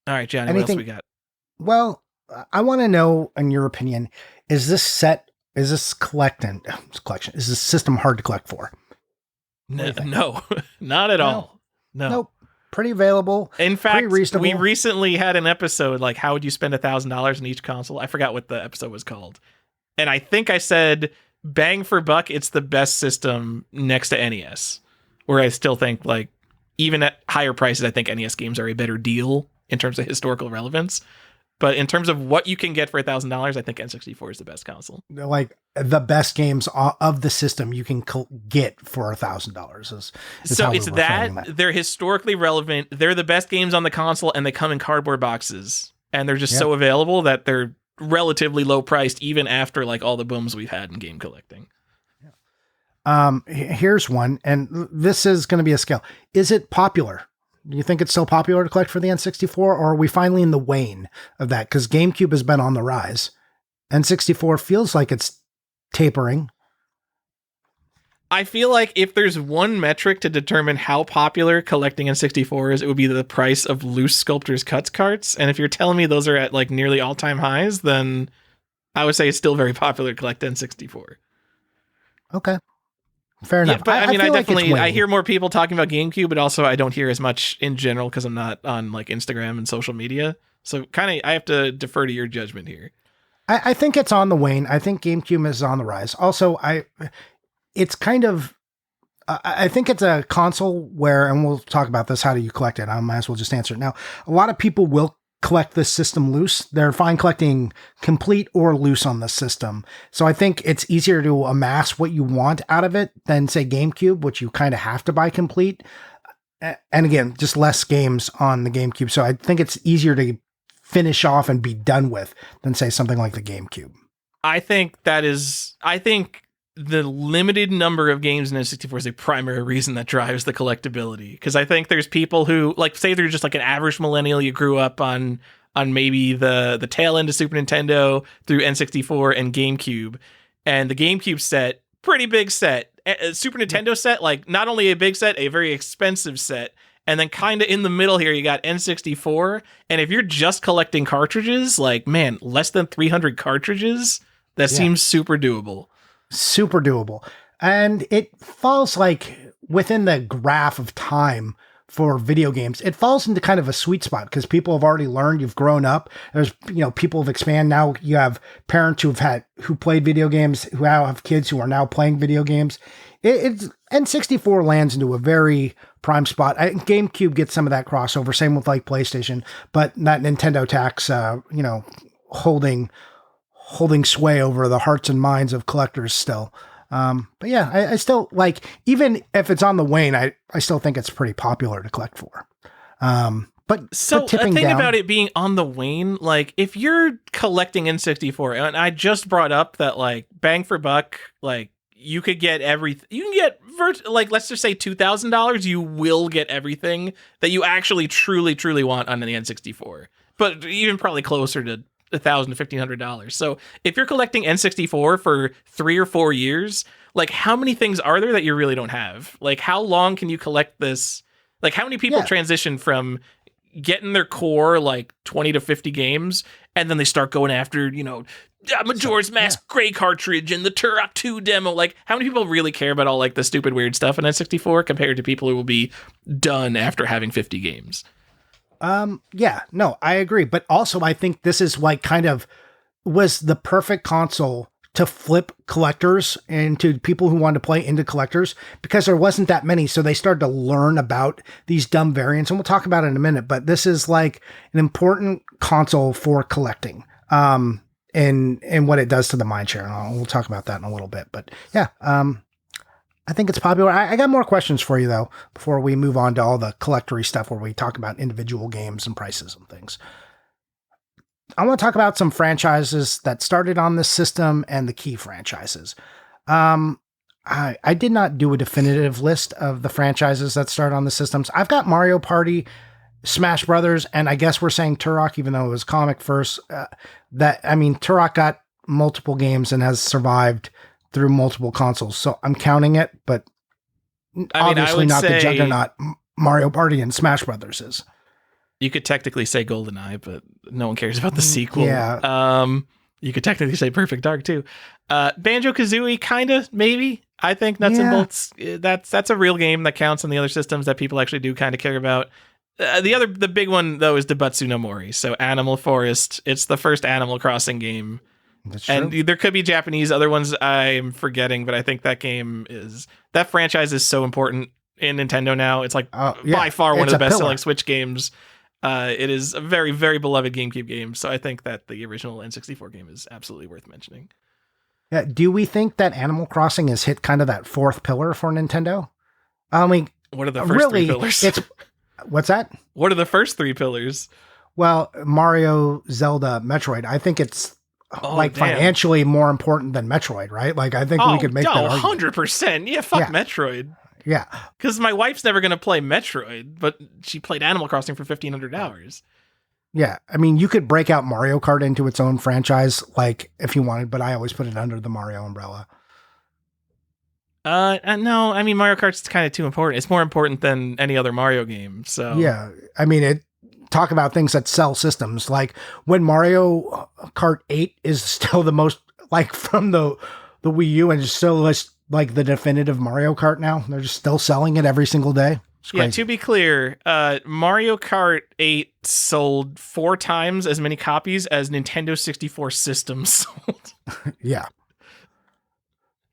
All right, Johnny, what else we got? Well, I want to know, in your opinion, is this collection, is this system hard to collect for? No, not at all. No. Nope. Pretty available. In fact, reasonable. We recently had an episode like, how would you spend $1,000 in each console? I forgot what the episode was called. And I think I said, bang for buck, it's the best system next to NES. Where I still think, like, even at higher prices, I think NES games are a better deal in terms of historical relevance. But in terms of what you can get for $1,000, I think N64 is the best console. Like the best games of the system you can get for $1,000 so it's that they're historically relevant. They're the best games on the console, and they come in cardboard boxes, and they're just so available that they're relatively low priced, even after like all the booms we've had in game collecting. Here's one, and this is going to be a scale. Is it popular? Do you think it's still popular to collect for the N64, or are we finally in the wane of that? Because GameCube has been on the rise. N64 feels like it's tapering. I feel like if there's one metric to determine how popular collecting N64 is, it would be the price of loose Sculptor's Cuts carts. And if you're telling me those are at like nearly all-time highs, then I would say it's still very popular to collect N64. Okay. Fair enough. Yeah, but I mean, I definitely like I hear more people talking about GameCube, but also I don't hear as much in general because I'm not on like Instagram and social media. So kind of I have to defer to your judgment here. I think it's on the wane. I think GameCube is on the rise. Also, it's kind of I think it's a console where, and we'll talk about this. How do you collect it? I might as well just answer it now. A lot of people will collect this system loose. They're fine collecting complete or loose on the system. So I think it's easier to amass what you want out of it than say GameCube, which you kind of have to buy complete. And again, just less games on the GameCube. So I think it's easier to finish off and be done with than say something like the GameCube. I think the limited number of games in N64 is a primary reason that drives the collectability. Because I think there's people who, like, say they're just like an average millennial, you grew up on maybe the tail end of Super Nintendo through N64 and GameCube. And the GameCube set, pretty big set. Super Nintendo set, like, not only a big set, a very expensive set. And then kind of in the middle here, you got N64. And if you're just collecting cartridges, like, man, less than 300 cartridges, that seems super doable. Super doable. And it falls like within the graph of time for video games. It falls into kind of a sweet spot because people have already learned, you've grown up. There's, people have expanded. Now you have parents who played video games, who now have kids who are now playing video games. It's N64 lands into a very prime spot. GameCube gets some of that crossover, same with like PlayStation, but that Nintendo tax, holding sway over the hearts and minds of collectors still. But yeah, I still like, even if it's on the wane, I still think it's pretty popular to collect for. But the thing down, about it being on the wane, like if you're collecting N64, and I just brought up that like bang for buck, like you could get everything. You can get like, let's just say $2,000. You will get everything that you actually truly want on the N64, but even probably closer to $1,000 to $1,500. So if you're collecting N64 for 3 or 4 years, like how many things are there that you really don't have? Like how long can you collect this? Like how many people transition from getting their core like 20 to 50 games and then they start going after, Majora's Mask Gray cartridge and the Turok 2 demo? Like how many people really care about all like the stupid weird stuff in N64 compared to people who will be done after having 50 games? I agree. But also I think this is like was the perfect console to flip collectors into people who wanted to play into collectors because there wasn't that many. So they started to learn about these dumb variants, and we'll talk about it in a minute, but this is like an important console for collecting, and what it does to the mind share. And we'll talk about that in a little bit, but yeah, I think it's popular. I got more questions for you, though, before we move on to all the collectory stuff where we talk about individual games and prices and things. I want to talk about some franchises that started on this system and the key franchises. I did not do a definitive list of the franchises that start on the systems. I've got Mario Party, Smash Brothers, and I guess we're saying Turok, even though it was comic first. Turok got multiple games and has survived through multiple consoles, so I'm counting it, but obviously not the juggernaut Mario Party and Smash Brothers is. You could technically say GoldenEye, but no one cares about the sequel. Yeah. You could technically say Perfect Dark too. Banjo-Kazooie, kinda, maybe. I think Nuts and Bolts, that's a real game that counts on the other systems that people actually do kind of care about. The big one though is Debatsu no Mori. So Animal Forest. It's the first Animal Crossing game. That's true. And there could be Japanese other ones I'm forgetting, but I think that franchise is so important in Nintendo now. It's like by far one of the best selling Switch games. It is a very, very beloved GameCube game. So I think that the original N64 game is absolutely worth mentioning. Yeah. Do we think that Animal Crossing has hit kind of that fourth pillar for Nintendo? What are the first three pillars? What's that? What are the first three pillars? Well, Mario, Zelda, Metroid. I think it's financially more important than Metroid, right? Like I think we could make that argument. 100%. Yeah, fuck Metroid. Yeah. Because my wife's never going to play Metroid, but she played Animal Crossing for 1,500 hours. Yeah. I mean, you could break out Mario Kart into its own franchise, like if you wanted, but I always put it under the Mario umbrella. No, I mean, Mario Kart's kind of too important. It's more important than any other Mario game. So yeah. I mean, talk about things that sell systems. Like when Mario Kart 8 is still the most, like from the Wii U, and it's still like the definitive Mario Kart now. They're just still selling it every single day. Yeah, to be clear, Mario Kart 8 sold 4 times as many copies as Nintendo 64 systems sold. Yeah.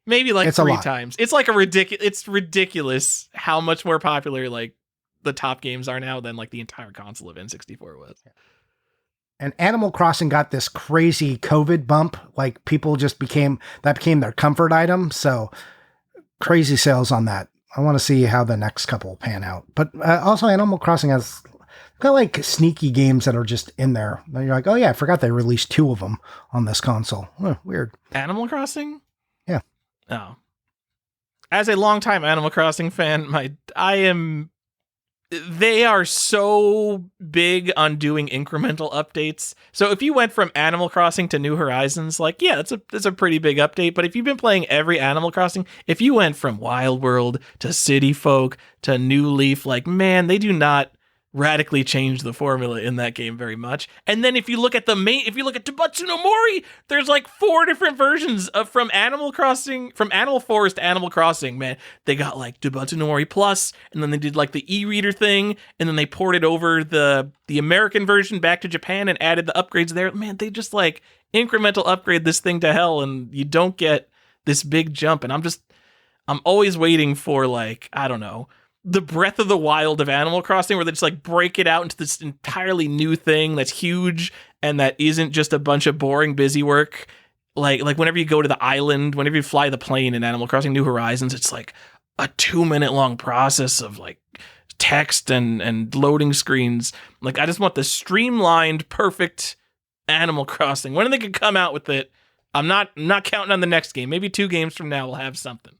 Maybe like 3 times. It's like it's ridiculous how much more popular like the top games are now than like the entire console of N64 was. And Animal Crossing got this crazy COVID bump. Like people just became their comfort item. So crazy sales on that. I want to see how the next couple pan out. But also Animal Crossing has got like sneaky games that are just in there. And you're like, oh yeah, I forgot they released 2 of them on this console. Weird. Animal Crossing? Yeah. Oh. As a longtime Animal Crossing fan, I am they are so big on doing incremental updates. So if you went from Animal Crossing to New Horizons, like, yeah, that's a pretty big update. But if you've been playing every Animal Crossing, if you went from Wild World to City Folk to New Leaf, like, man, they do not radically change the formula in that game very much. And then if you look at Tabatsu no Mori, there's like 4 different versions of from Animal Forest to Animal Crossing, man. They got like Tabatsu no Mori Plus, and then they did like the e-reader thing, and then they ported over the American version back to Japan and added the upgrades there. Man, they just like incremental upgrade this thing to hell, and you don't get this big jump. And I'm always waiting for, like, I don't know, the Breath of the Wild of Animal Crossing, where they just like break it out into this entirely new thing that's huge and that isn't just a bunch of boring busy work. Like whenever you go to the island, whenever you fly the plane in Animal Crossing New Horizons, it's like a 2-minute long process of like text and loading screens. Like, I just want the streamlined, perfect Animal Crossing. When they can come out with it, I'm not counting on the next game. Maybe 2 games from now we'll have something.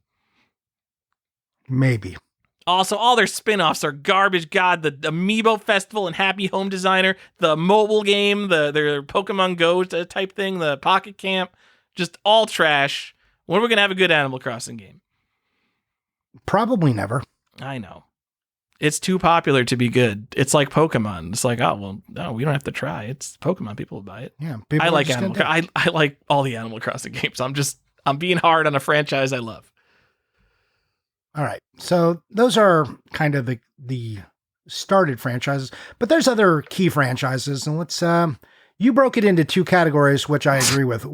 Maybe. Also, all their spin-offs are garbage. God, the Amiibo Festival and Happy Home Designer, the mobile game, their Pokemon Go type thing, the Pocket Camp, just all trash. When are we going to have a good Animal Crossing game? Probably never. I know. It's too popular to be good. It's like Pokemon. It's like, oh, well, no, we don't have to try. It's Pokemon. People will buy it. Yeah. I like I like all the Animal Crossing games. I'm being hard on a franchise I love. All right. So those are kind of the started franchises, but there's other key franchises, and let's you broke it into 2 categories, which I agree with.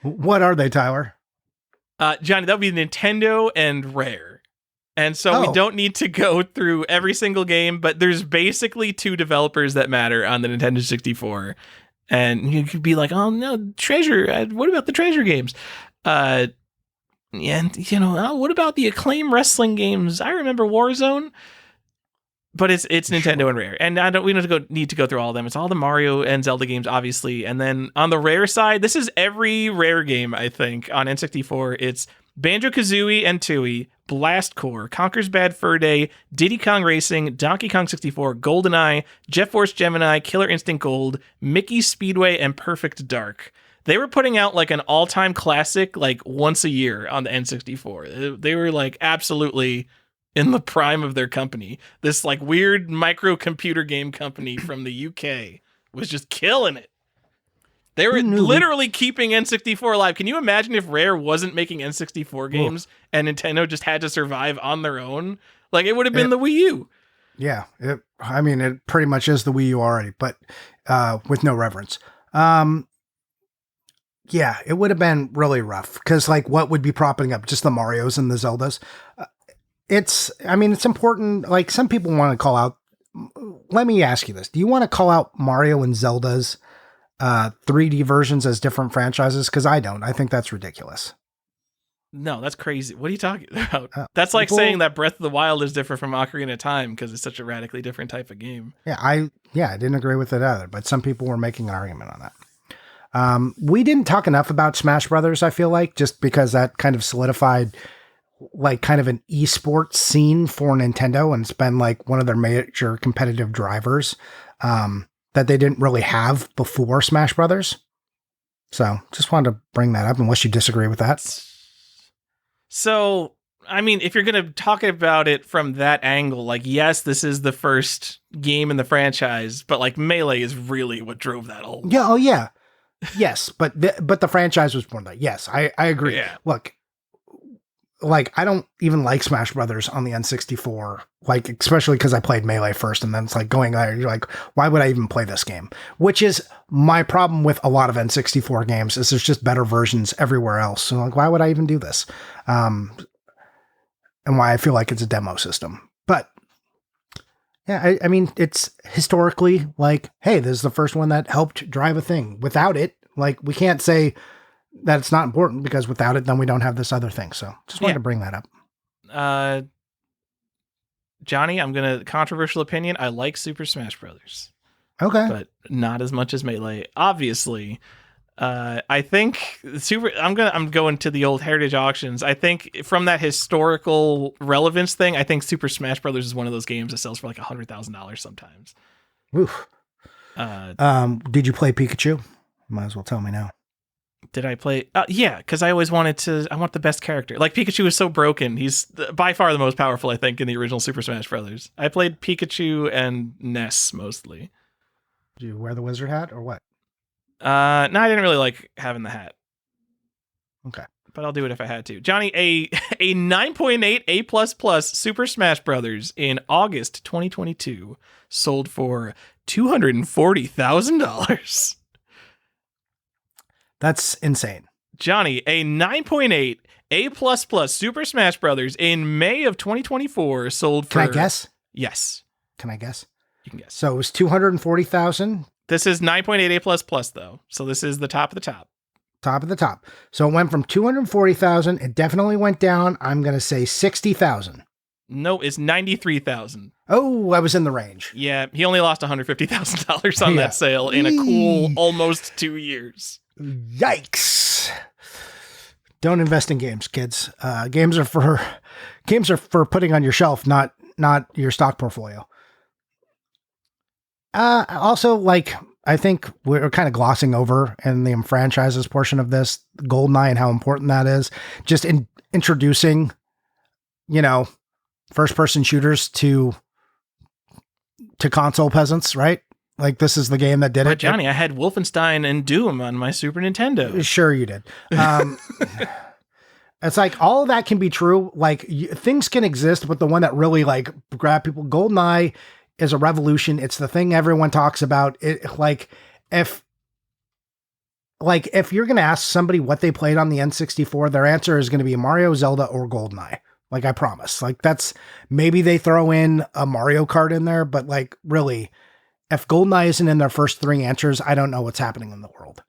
What are they, Tyler? Johnny, that would be Nintendo and Rare. And so we don't need to go through every single game, but there's basically 2 developers that matter on the Nintendo 64. And you could be like, oh no, Treasure. What about the Treasure games? And, you know, what about the Acclaim wrestling games? I remember Warzone, but it's Nintendo and Rare. And we don't need to go through all of them. It's all the Mario and Zelda games, obviously. And then on the Rare side, this is every Rare game, I think, on N64. It's Banjo-Kazooie and Tooie, Blast Corps, Conker's Bad Fur Day, Diddy Kong Racing, Donkey Kong 64, GoldenEye, Jet Force Gemini, Killer Instinct Gold, Mickey Speedway, and Perfect Dark. They were putting out like an all-time classic like once a year on the N64. They were like absolutely in the prime of their company. This like weird microcomputer game company from the UK was just killing it. They were literally keeping N64 alive. Can you imagine if Rare wasn't making N64 games and Nintendo just had to survive on their own? Like, it would have been the Wii U. Yeah. It pretty much is the Wii U already, but with no reverence. Yeah, it would have been really rough because, like, what would be propping up just the Marios and the Zeldas? It's important. Like, some people want to call out. Let me ask you this: do you want to call out Mario and Zelda's 3D versions as different franchises? Because I don't. I think that's ridiculous. No, that's crazy. What are you talking about? That's like saying that Breath of the Wild is different from Ocarina of Time because it's such a radically different type of game. Yeah, I didn't agree with it either, but some people were making an argument on that. We didn't talk enough about Smash Brothers, I feel like, just because that kind of solidified like kind of an esports scene for Nintendo, and it's been like one of their major competitive drivers that they didn't really have before Smash Brothers. So just wanted to bring that up, unless you disagree with that. So, I mean, if you're going to talk about it from that angle, like, yes, this is the first game in the franchise, but like Melee is really what drove that whole. Yeah. Oh yeah. Yes, but the franchise was born that. Yes, I agree. Yeah. Look, like, I don't even like Smash Brothers on the N64, like, especially because I played Melee first, and then it's like going there, you're like, why would I even play this game? Which is my problem with a lot of N64 games, is there's just better versions everywhere else. So like, why would I even do this? And why I feel like it's a demo system. But yeah, I mean, it's historically like, hey, this is the first one that helped drive a thing. Without it, like, we can't say that it's not important, because without it, then we don't have this other thing. So just wanted to bring that up. Johnny, I'm going to controversial opinion. I like Super Smash Brothers. Okay. But not as much as Melee. Obviously, I think I'm going to the old Heritage auctions. I think from that historical relevance thing, I think Super Smash Brothers is one of those games that sells for like $100,000 sometimes. Oof. Did you play Pikachu? Might as well tell me now. Did I play? Yeah, because I always wanted to. I want the best character. Like Pikachu is so broken. He's by far the most powerful, I think, in the original Super Smash Brothers. I played Pikachu and Ness mostly. Did you wear the wizard hat or what? No, I didn't really like having the hat. Okay, but I'll do it if I had to. Johnny, a 9.8 A++ Super Smash Brothers in August 2022 sold for $240,000. That's insane. Johnny, a 9.8 A++ Super Smash Brothers in May of 2024 sold for... Can I guess? Yes. Can I guess? You can guess. So it was 240,000. This is 9.8 A++ though. So this is the top of the top. Top of the top. So it went from 240,000. It definitely went down. I'm going to say 60,000. No, it's 93,000. Oh, I was in the range. Yeah, he only lost $150,000 on that sale in a cool almost 2 years. Yikes. Don't invest in games, kids. Games are for putting on your shelf, not your stock portfolio. Also, like, I think we're kind of glossing over in the franchises portion of this, GoldenEye and how important that is. Just in introducing, first-person shooters to console peasants, right? Like, this is the game that did it. Johnny, I had Wolfenstein and Doom on my Super Nintendo. Sure you did. It's like all of that can be true. Like, things can exist, but the one that really, like, grabbed people, GoldenEye is a revolution. It's the thing everyone talks about. It if you're going to ask somebody what they played on the N64, their answer is going to be Mario, Zelda, or GoldenEye. Like, I promise. Like, that's, maybe they throw in a Mario Kart in there, but like, really, if GoldenEye isn't in their first three answers, I don't know what's happening in the world.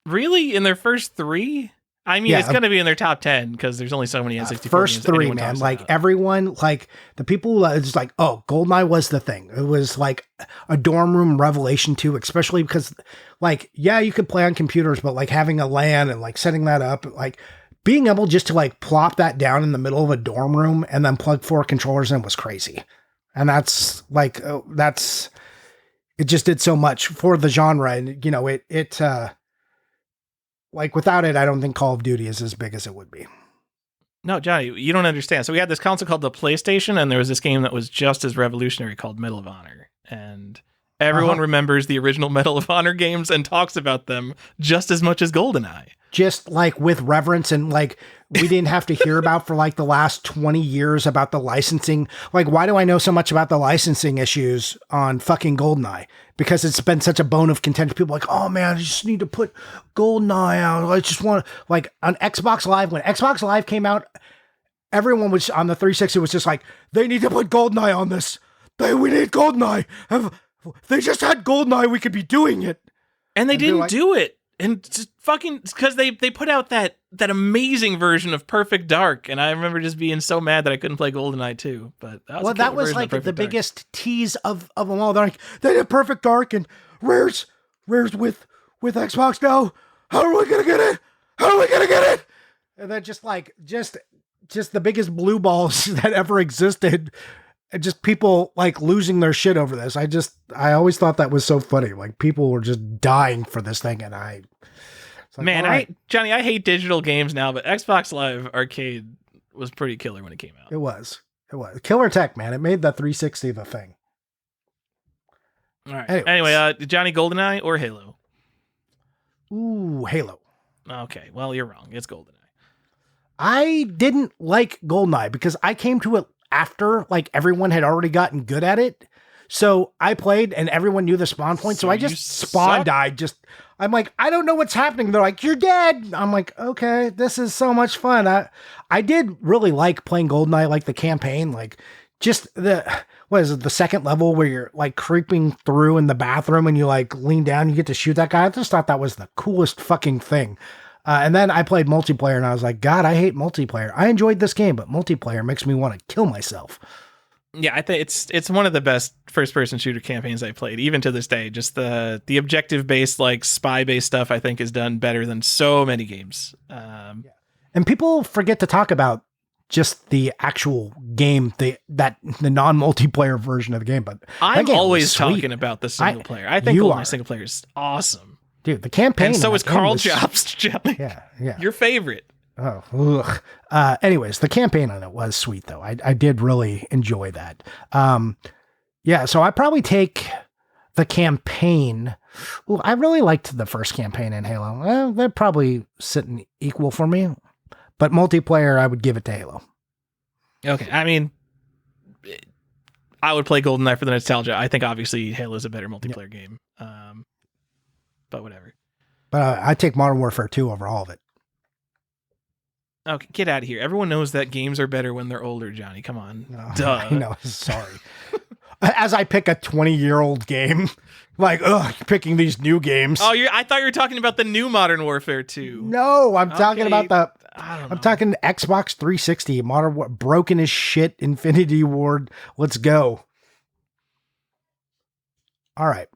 Really? In their first three? I mean, it's going to be in their top 10 because there's only so many N64 first three, man. Like, everyone, like, the people, it's like, oh, GoldenEye was the thing. It was like a dorm room revelation too, especially because, like, yeah, you could play on computers, but like having a LAN and like setting that up, like being able just to like plop that down in the middle of a dorm room and then plug 4 controllers in was crazy. And that's like, it just did so much for the genre. And, like, without it, I don't think Call of Duty is as big as it would be. No, Johnny, you don't understand. So we had this console called the PlayStation, and there was this game that was just as revolutionary called Medal of Honor. And everyone remembers the original Medal of Honor games and talks about them just as much as GoldenEye. Just like with reverence, and like we didn't have to hear about for like the last 20 years about the licensing. Like, why do I know so much about the licensing issues on fucking GoldenEye? Because it's been such a bone of contention. People are like, oh man, I just need to put GoldenEye out. I just want to, like, on Xbox Live, when Xbox Live came out, everyone was on the 360 was just like, they need to put GoldenEye on this. We need GoldenEye. They just had GoldenEye, we could be doing it. And they didn't do it. And just fucking, because they put out that amazing version of Perfect Dark, and I remember just being so mad that I couldn't play GoldenEye 2. But that was like the biggest tease of them all. They're like, they did Perfect Dark, and Rare's with Xbox now. How are we gonna get it? And then just the biggest blue balls that ever existed. And just people like losing their shit over this. I always thought that was so funny. Like, people were just dying for this thing. And Johnny, I hate digital games now, but Xbox Live Arcade was pretty killer when it came out. It was killer tech, man. It made the 360 the thing. All right. Anyway, Johnny, GoldenEye or Halo? Ooh, Halo. Okay. Well, you're wrong. It's GoldenEye. I didn't like GoldenEye because I came to it after, like, everyone had already gotten good at it. So I played and everyone knew the spawn point. So I just spawned. I'm like, I don't know what's happening. They're like, you're dead. I'm like, okay, this is so much fun. I did really like playing GoldenEye, like the campaign, like just the second level where you're like creeping through in the bathroom and you like lean down, you get to shoot that guy. I just thought that was the coolest fucking thing. And then I played multiplayer and I was like, God, I hate multiplayer. I enjoyed this game, but multiplayer makes me want to kill myself. Yeah, I think it's one of the best first person shooter campaigns I played, even to this day. Just the objective based, like spy based stuff, I think is done better than so many games. And people forget to talk about just the actual game, the non multiplayer version of the game. But I'm always talking about the single player. I think my single player is awesome, dude. The campaign, and so is Carl Jobst, Jelly. Yeah. Your favorite. Oh, anyways, the campaign on it was sweet though. I did really enjoy that. So I probably take the campaign. Ooh, I really liked the first campaign in Halo. They're probably sitting equal for me, but multiplayer, I would give it to Halo. Okay. I mean, I would play GoldenEye for the nostalgia. I think obviously Halo is a better multiplayer game. But whatever. But I take Modern Warfare 2 over all of it. Okay, get out of here. Everyone knows that games are better when they're older, Johnny. Come on. Duh. No, sorry. As I pick a 20-year-old game, like, picking these new games. Oh, I thought you were talking about the new Modern Warfare 2. No, I'm talking about I'm talking Xbox 360, broken as shit, Infinity Ward. Let's go. All right.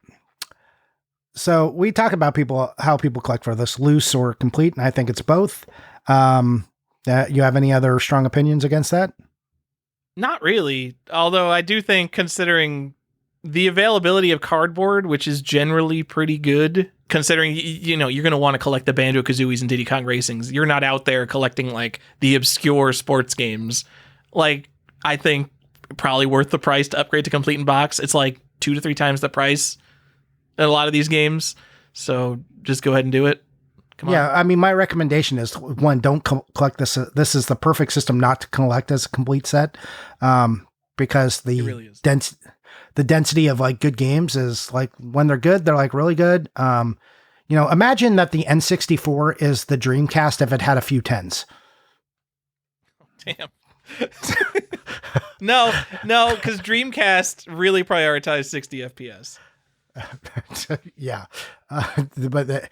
So we talk about how people collect for this, loose or complete, and I think it's both. You have any other strong opinions against that? Not really. Although I do think, considering the availability of cardboard, which is generally pretty good, considering, you're going to want to collect the Banjo-Kazooies and Diddy Kong Racings. You're not out there collecting like the obscure sports games. Like, I think probably worth the price to upgrade to Complete in Box. It's like 2 to 3 times the price in a lot of these games. So just go ahead and do it. Yeah, I mean, my recommendation is, one, don't collect this. This is the perfect system not to collect as a complete set, because the density of like good games is like, when they're good, they're like really good. Imagine that the N64 is the Dreamcast if it had a few 10s. Damn. No, because Dreamcast really prioritized 60 FPS. Yeah, but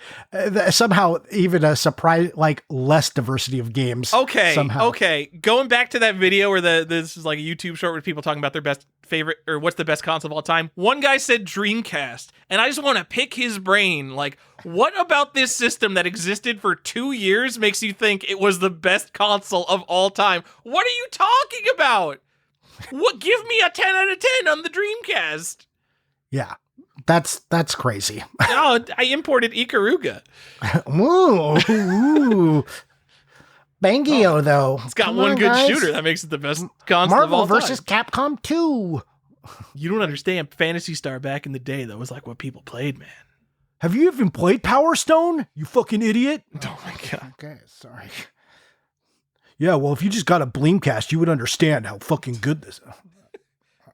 somehow even a surprise, like less diversity of games. Okay. Going back to that video where this is like a YouTube short with people talking about their best favorite or what's the best console of all time. One guy said Dreamcast, and I just want to pick his brain. Like, what about this system that existed for 2 years makes you think it was the best console of all time? What are you talking about? What? Give me a 10 out of 10 on the Dreamcast. Yeah. That's crazy. No, I imported Ikaruga. Ooh. Bangio, though. It's got one good shooter. That makes it the best console of all time. Marvel versus Capcom 2. You don't understand. Phantasy Star back in the day, that was like what people played, man. Have you even played Power Stone? You fucking idiot. Oh my God. Okay, sorry. Yeah, well, if you just got a Bleamcast, you would understand how fucking good this is.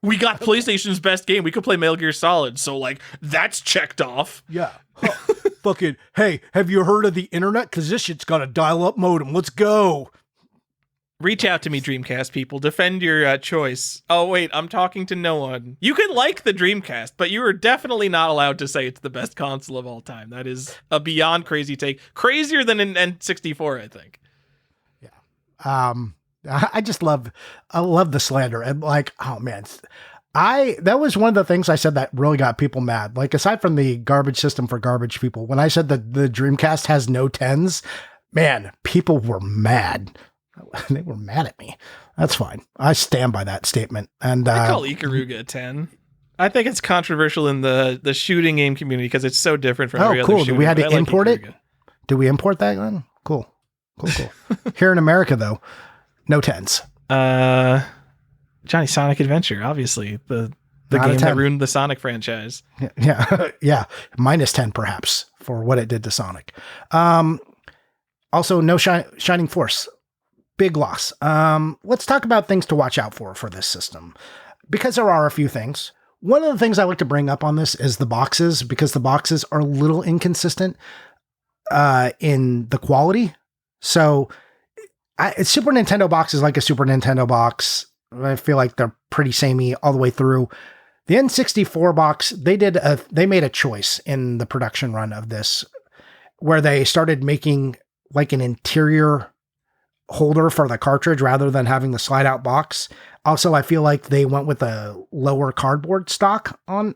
We got PlayStation's best game. We could play Metal Gear Solid, so like that's checked off. Yeah. Fucking, hey, have you heard of the internet? Because this shit's got a dial-up modem. Let's go. Reach out to me, Dreamcast people. Defend your choice. Oh, wait, I'm talking to no one. You can like the Dreamcast, but you are definitely not allowed to say it's the best console of all time. That is a beyond crazy take. Crazier than an N64, I think. Yeah. I love the slander, and like, oh man, that was one of the things I said that really got people mad. Like, aside from the garbage system for garbage people, when I said that the Dreamcast has no 10s, man, people were mad. They were mad at me. That's fine. I stand by that statement. And I call Ikaruga a 10. I think it's controversial in the shooting game community because it's so different from every other shooter. Cool. We had to import it? Did we import that one? Cool. Here in America, though, no 10s. Johnny, Sonic Adventure, obviously. The game that ruined the Sonic franchise. Yeah. Yeah. Minus 10, perhaps, for what it did to Sonic. Also, no Shining Force. Big loss. Let's talk about things to watch out for this system, because there are a few things. One of the things I like to bring up on this is the boxes, because the boxes are a little inconsistent in the quality. So Super Nintendo box is like a Super Nintendo box. I feel like they're pretty samey all the way through. The N64 box, they made a choice in the production run of this, where they started making like an interior holder for the cartridge rather than having the slide out box. Also, I feel like they went with a lower cardboard stock on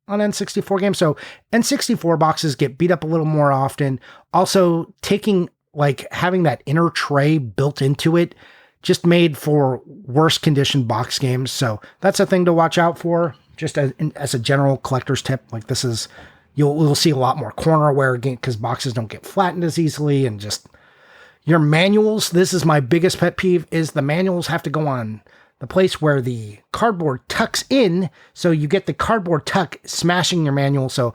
N64 games. So N64 boxes get beat up a little more often. Also, having that inner tray built into it just made for worse conditioned box games. So that's a thing to watch out for. Just as a general collector's tip, like this is, you'll see a lot more corner wear because boxes don't get flattened as easily, and just your manuals. This is my biggest pet peeve: is the manuals have to go on the place where the cardboard tucks in, so you get the cardboard tuck smashing your manual. So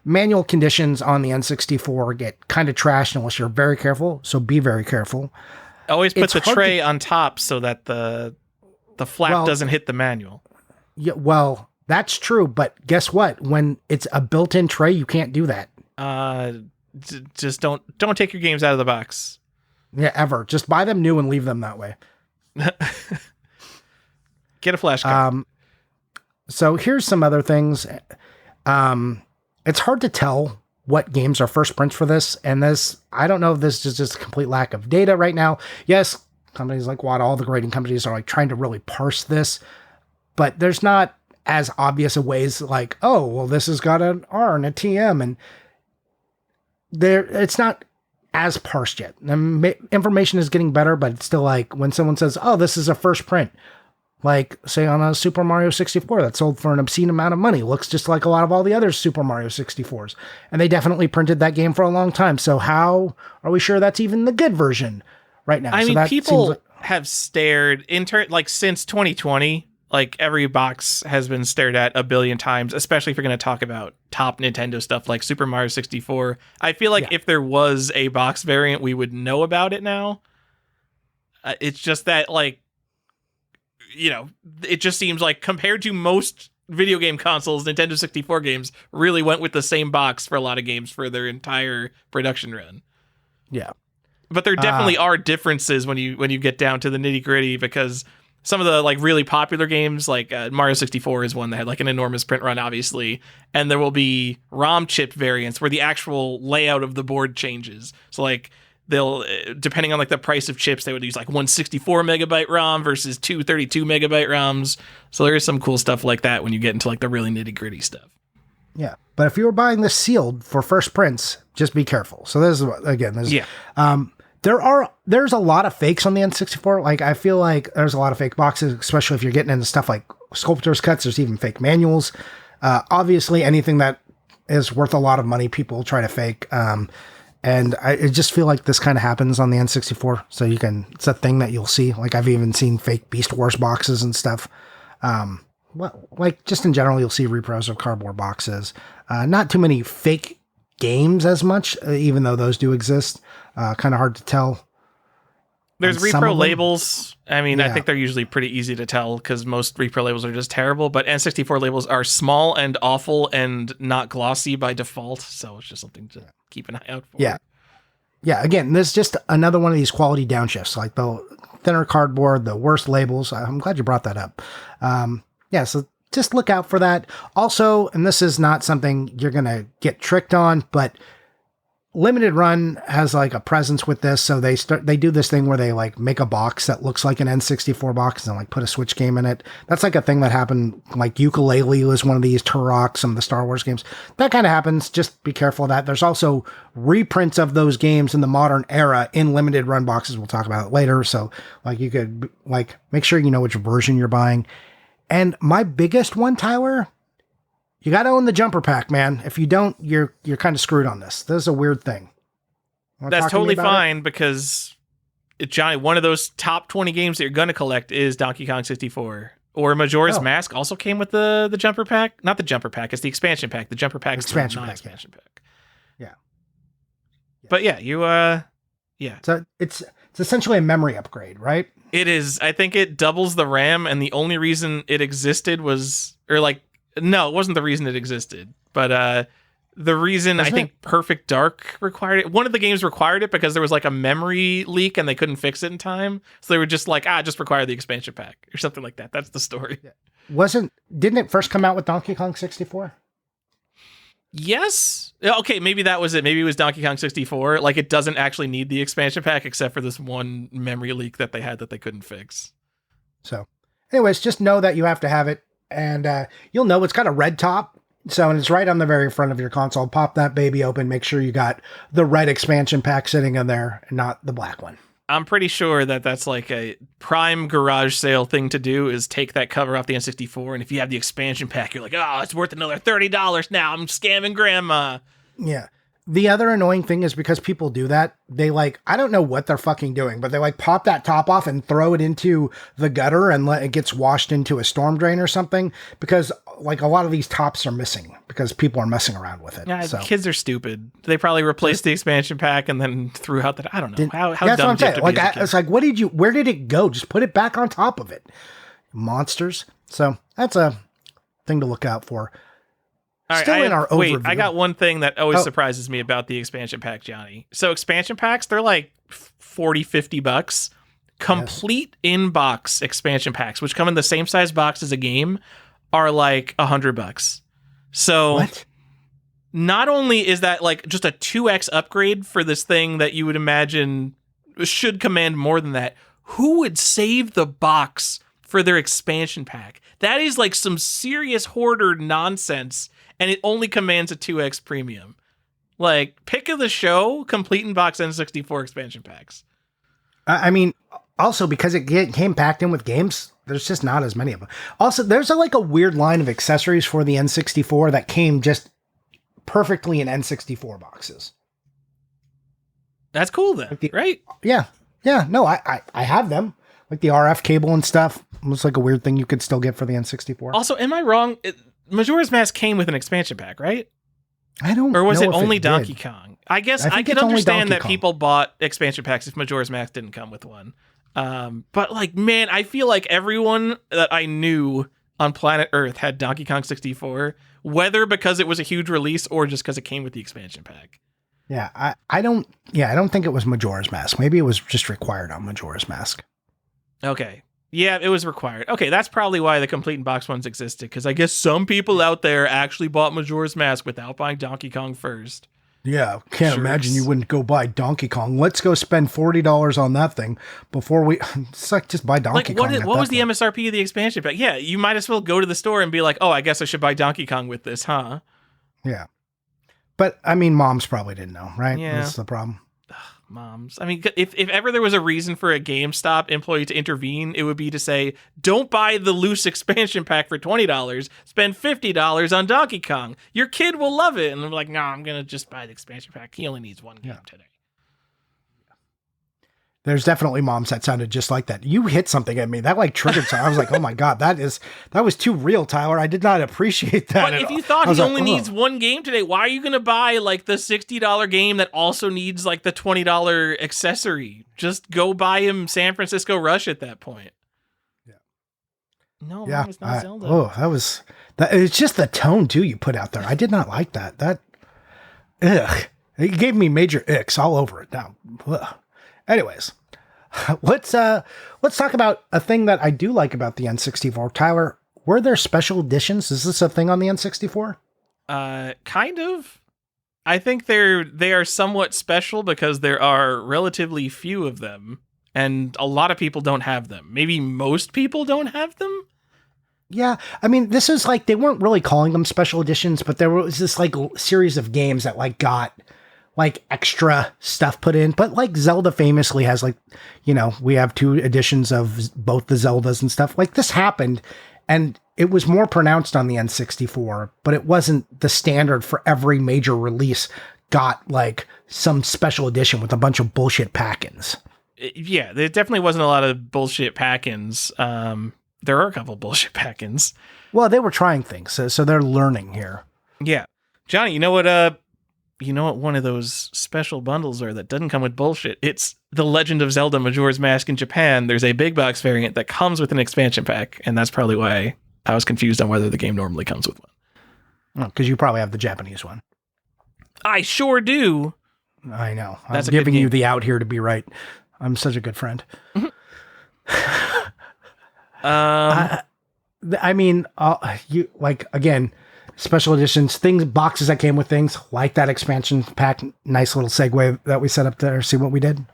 manual conditions on the N64 get kind of trashed unless you're very careful. So be very careful. Always put the tray on top so that the flap doesn't hit the manual. Yeah, well, that's true, but guess what? When it's a built-in tray, you can't do that. Just don't take your games out of the box. Yeah, ever. Just buy them new and leave them that way. Get a flash card. So here's some other things. It's hard to tell what games are first prints for this, and I don't know if this is just a complete lack of data right now. Yes, companies like WATA, all the grading companies are like trying to really parse this, but there's not as obvious a ways like, oh, well, this has got an R and a TM, and it's not as parsed yet. Information is getting better, but it's still like when someone says, oh, this is a first print, like say on a Super Mario 64 that sold for an obscene amount of money, looks just like a lot of all the other Super Mario 64s. And they definitely printed that game for a long time. So how are we sure that's even the good version right now? I mean, people have stared since 2020, like every box has been stared at a billion times, especially if you're going to talk about top Nintendo stuff like Super Mario 64. I feel like if there was a box variant, we would know about it now. It's just that, like, it just seems like compared to most video game consoles, Nintendo 64 games really went with the same box for a lot of games for their entire production run. Yeah. But there definitely are differences when you get down to the nitty gritty, because some of the like really popular games like Mario 64 is one that had like an enormous print run, obviously. And there will be ROM chip variants where the actual layout of the board changes. So like, they'll, depending on like the price of chips, they would use like 164 megabyte ROM versus 232 megabyte ROMs. So there is some cool stuff like that when you get into like the really nitty gritty stuff. Yeah. But if you were buying this sealed for first prints, just be careful. So there's there's a lot of fakes on the N64. Like I feel like there's a lot of fake boxes, especially if you're getting into stuff like sculptor's cuts. There's even fake manuals. Obviously anything that is worth a lot of money, people try to fake. And I just feel like this kind of happens on the N64. So it's a thing that you'll see. Like I've even seen fake Beast Wars boxes and stuff. Like just in general, you'll see repros of cardboard boxes. Not too many fake games as much, even though those do exist. Kind of hard to tell. There's repro labels. I mean, I think they're usually pretty easy to tell because most repro labels are just terrible. But N64 labels are small and awful and not glossy by default. So it's just something to keep an eye out for. Yeah. Yeah. Again, this is just another one of these quality downshifts, like the thinner cardboard, the worst labels. I'm glad you brought that up. So just look out for that. Also, and this is not something you're going to get tricked on, but Limited Run has like a presence with this. So they do this thing where they like make a box that looks like an N64 box and like put a Switch game in it. That's like a thing that happened. Like Yooka-Laylee was one of these, Turok, some of the Star Wars games. That kind of happens. Just be careful of that. There's also reprints of those games in the modern era in Limited Run boxes. We'll talk about it later. So like you could like make sure you know which version you're buying. And my biggest one, Tyler, you got to own the jumper pack, man. If you don't, you're kind of screwed on this. This is a weird thing. That's totally fine because, Johnny, one of those top 20 games that you're going to collect is Donkey Kong 64. Or Majora's Mask also came with the jumper pack. Not the jumper pack, it's the expansion pack. The jumper pack is the non-expansion pack. Yeah. But yeah. So it's essentially a memory upgrade, right? It is. I think it doubles the RAM, and the only reason it existed was, no, it wasn't the reason it existed, but the reason I think Perfect Dark required it. One of the games required it because there was like a memory leak and they couldn't fix it in time. So they were just like, just require the expansion pack or something like that. That's the story. Didn't it first come out with Donkey Kong 64? Yes. Okay, maybe that was it. Maybe it was Donkey Kong 64. Like, it doesn't actually need the expansion pack except for this one memory leak that they had that they couldn't fix. So, anyways, just know that you have to have it, and you'll know it's got a red top. So, and it's right on the very front of your console. Pop that baby open. Make sure you got the red expansion pack sitting in there, and not the black one. I'm pretty sure that that's like a prime garage sale thing to do, is take that cover off the N64, and if you have the expansion pack, you're like, oh, it's worth another $30 now. I'm scamming grandma. Yeah. The other annoying thing is because people do that, they like, I don't know what they're fucking doing, but they like pop that top off and throw it into the gutter and let it gets washed into a storm drain or something, because like a lot of these tops are missing because people are messing around with it. Yeah, so. Kids are stupid. They probably replaced the expansion pack and then threw out that. I don't know. How that's dumb what I'm do you have saying. to be Like, as a kid? it's like, where did it go? Just put it back on top of it. Monsters. So that's a thing to look out for. All right, Still in our wait, overview. I got one thing that always surprises me about the expansion pack, Johnny. So expansion packs, they're like 40, 50 bucks. Complete in-box expansion packs, which come in the same size box as a game, are like $100. So What? not only is that like just a 2x upgrade for this thing that you would imagine should command more than that, who would save the box for their expansion pack? That is like some serious hoarder nonsense, and it only commands a 2x premium. Like, pick of the show, complete in box N64 expansion packs. I mean, also because it came packed in with games, there's just not as many of them. Also, there's like a weird line of accessories for the N64 that came just perfectly in N64 boxes. That's cool then, right? Yeah. Yeah. No, I have them. Like the RF cable and stuff. It was like a weird thing you could still get for the N64. Also, am I wrong? Majora's Mask came with an expansion pack, right? I don't know. Or was it if only did. Donkey Kong? I guess I think could it's only understand Donkey that Kong. people bought expansion packs if Majora's Mask didn't come with one. But like, man, I feel like everyone that I knew on planet Earth had Donkey Kong 64, whether because it was a huge release or just because it came with the expansion pack. Yeah, I don't think it was Majora's Mask. Maybe it was just required on Majora's Mask. Okay. Yeah, it was required. Okay, that's probably why the complete in box ones existed, because I guess some people out there actually bought Majora's Mask without buying Donkey Kong first. Yeah, can't Jerks. imagine you wouldn't go buy Donkey Kong. Let's go spend $40 on that thing before we. It's like just buy Donkey Kong. What was the MSRP of the expansion pack? Yeah, you might as well go to the store and be like, oh, I guess I should buy Donkey Kong with this, huh? Yeah, but I mean, moms probably didn't know, right? Yeah. That's the problem. Moms. I mean, if ever there was a reason for a GameStop employee to intervene, it would be to say, don't buy the loose expansion pack for $20. Spend $50 on Donkey Kong. Your kid will love it. And they're like, no, I'm going to just buy the expansion pack. He only needs one game today. There's definitely moms that sounded just like that. You hit something at me that like triggered something. I was like, oh my God, that was too real, Tyler. I did not appreciate that. But at if all. you thought I was he like, only needs one game today, why are you going to buy like the $60 game that also needs like the $20 accessory? Just go buy him San Francisco Rush at that point. Yeah. No, yeah, it's not Zelda. It's just the tone too you put out there. I did not like that. Ugh. It gave me major icks all over it now. Ugh. Anyways, let's talk about a thing that I do like about the N64. Tyler, were there special editions? Is this a thing on the N64? Kind of. I think they are somewhat special because there are relatively few of them, and a lot of people don't have them. Maybe most people don't have them. Yeah, I mean, this is like, they weren't really calling them special editions, but there was this like series of games that like got like extra stuff put in. But like Zelda famously has like, you know, we have 2 editions of both the Zeldas and stuff. Like this happened, and it was more pronounced on the N64, but it wasn't the standard for every major release got like some special edition with a bunch of bullshit pack-ins. Yeah, there definitely wasn't a lot of bullshit pack-ins. There are a couple bullshit pack-ins. Well, they were trying things, so they're learning here. Yeah. Johnny, you know what one of those special bundles are that doesn't come with bullshit? It's The Legend of Zelda Majora's Mask in Japan. There's a big box variant that comes with an expansion pack, and that's probably why I was confused on whether the game normally comes with one. Because you probably have the Japanese one. I sure do. I know. That's I'm a good giving you game. the out here to be right. I'm such a good friend. Um, I mean, you like, again, special editions, things, boxes that came with things like that expansion pack. Nice little segue that we set up there. See what we did.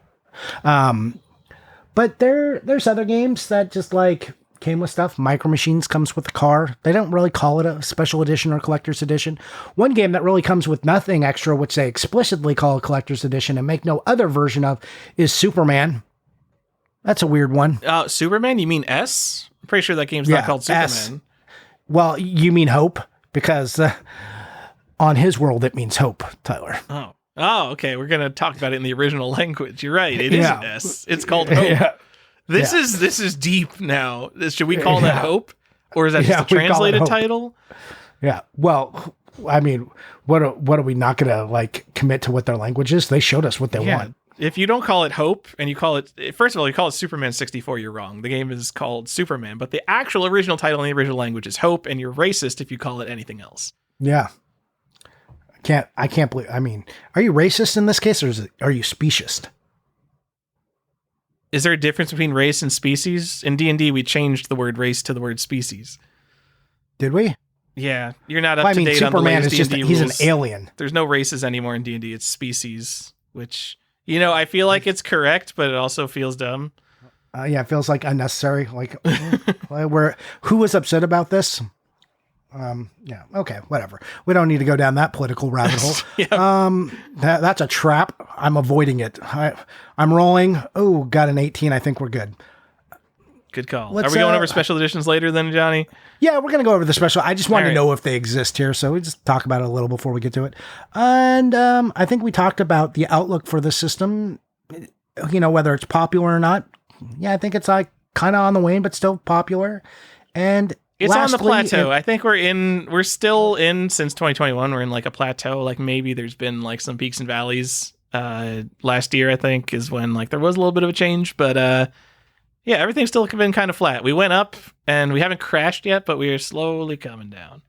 But there's other games that just like came with stuff. Micro Machines comes with a car. They don't really call it a special edition or collector's edition. One game that really comes with nothing extra, which they explicitly call a collector's edition and make no other version of, is Superman. That's a weird one. Superman? You mean S? I'm pretty sure that game's not called Superman. S. Well, you mean Hope, because on his world it means hope, Tyler. Oh, okay. We're gonna talk about it in the original language. You're right. It is an S. It's called Hope. Yeah. This is deep now. Should we call that Hope, or is that just a translated title? Yeah. Well, I mean, what are we not gonna like commit to what their language is? They showed us what they want. If you don't call it Hope and you call it, first of all, you call it Superman 64, you're wrong. The game is called Superman, but the actual original title in the original language is Hope, and you're racist if you call it anything else. Yeah. I can't believe, I mean, are you racist in this case, or are you speciest? Is there a difference between race and species? In D&D, we changed the word race to the word species. Did we? Yeah. You're not up to date on the latest D&D rules. He's an alien. There's no races anymore in D&D. It's species, which... I feel like it's correct, but it also feels dumb. Yeah, it feels like unnecessary. Like, who was upset about this? Yeah, okay, whatever. We don't need to go down that political rabbit hole. That's a trap. I'm avoiding it. I'm rolling. Oh, got an 18. I think we're good. Good call. Are we going over special editions later then, Johnny? Yeah, we're going to go over the special. I just want to know if they exist here, so we just talk about it a little before we get to it. And I think we talked about the outlook for the system, whether it's popular or not. Yeah, I think it's like kind of on the wane, but still popular. And it's on the plateau. I think we're still in, since 2021, we're in like a plateau. Like maybe there's been like some peaks and valleys. Last year, I think, is when like there was a little bit of a change, but yeah, everything's still been kind of flat. We went up and we haven't crashed yet, but we are slowly coming down.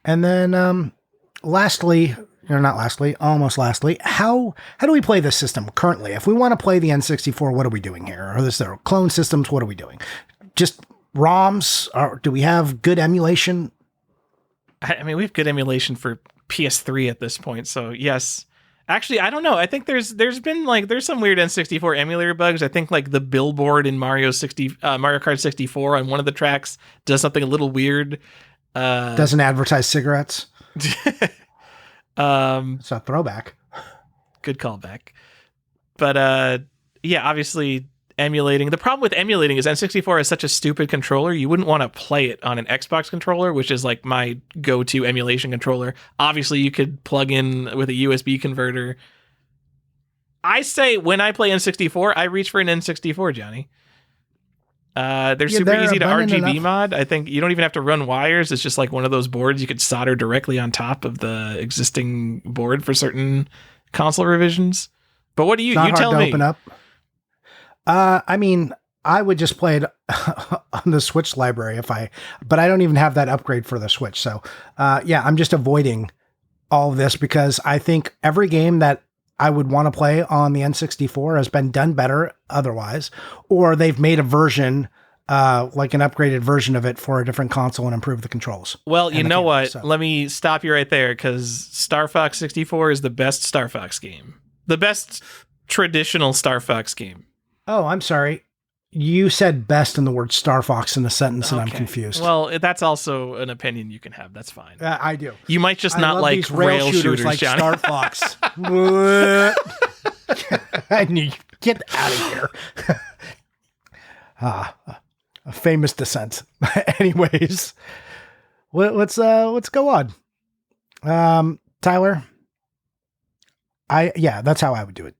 And then almost lastly, how do we play this system currently? If we want to play the N64, what are we doing here? Or is there clone systems? What are we doing? Just ROMs? Or do we have good emulation? I mean, we have good emulation for PS3 at this point, so yes. Actually, I don't know. I think there's been like there's some weird N64 emulator bugs. I think like the billboard in Mario Kart 64 on one of the tracks does something a little weird. Doesn't advertise cigarettes. It's a throwback. Good callback. But yeah, obviously emulating. The problem with emulating is N64 is such a stupid controller. You wouldn't want to play it on an Xbox controller, which is like my go-to emulation controller. Obviously, you could plug in with a USB converter. I say when I play N64, I reach for an N64, Johnny. They're super easy to RGB mod. I think you don't even have to run wires. It's just like one of those boards you could solder directly on top of the existing board for certain console revisions. But what do you tell me? Open up. I mean, I would just play it on the Switch library but I don't even have that upgrade for the Switch. So, yeah, I'm just avoiding all of this because I think every game that I would want to play on the N64 has been done better otherwise, or they've made a version, like an upgraded version of it for a different console and improve the controls. Well, you know what? So. Let me stop you right there because Star Fox 64 is the best Star Fox game. The best traditional Star Fox game. Oh, I'm sorry. You said best in the word Star Fox in a sentence, and I'm confused. Well, that's also an opinion you can have. That's fine. I do. You might just not like these rail shooters like Johnny. Star Fox. I need get out of here. A famous descent. Anyways, let's go on. Tyler. That's how I would do it.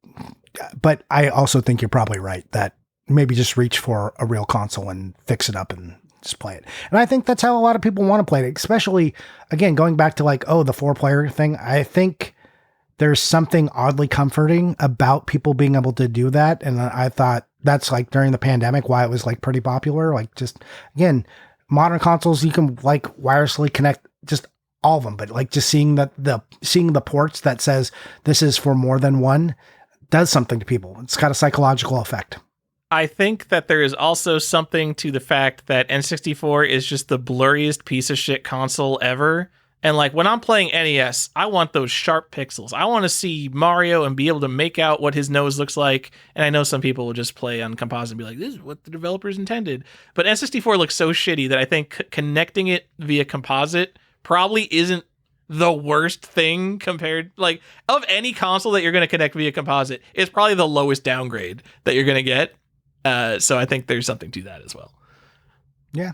But I also think you're probably right that maybe just reach for a real console and fix it up and just play it. And I think that's how a lot of people want to play it, especially, again, going back to like, the 4-player thing. I think there's something oddly comforting about people being able to do that. And I thought that's like during the pandemic, why it was like pretty popular. Like just, again, modern consoles, you can like wirelessly connect just all of them, but like just seeing the ports that says this is for more than one does something to people. It's got a psychological effect. I think that there is also something to the fact that N64 is just the blurriest piece of shit console ever. And like when I'm playing NES, I want those sharp pixels. I want to see Mario and be able to make out what his nose looks like. And I know some people will just play on composite and be like, this is what the developers intended. But N64 looks so shitty that I think connecting it via composite probably isn't the worst thing compared, like, of any console that you're going to connect via composite. It's probably the lowest downgrade that you're going to get. So I think there's something to that as well. Yeah.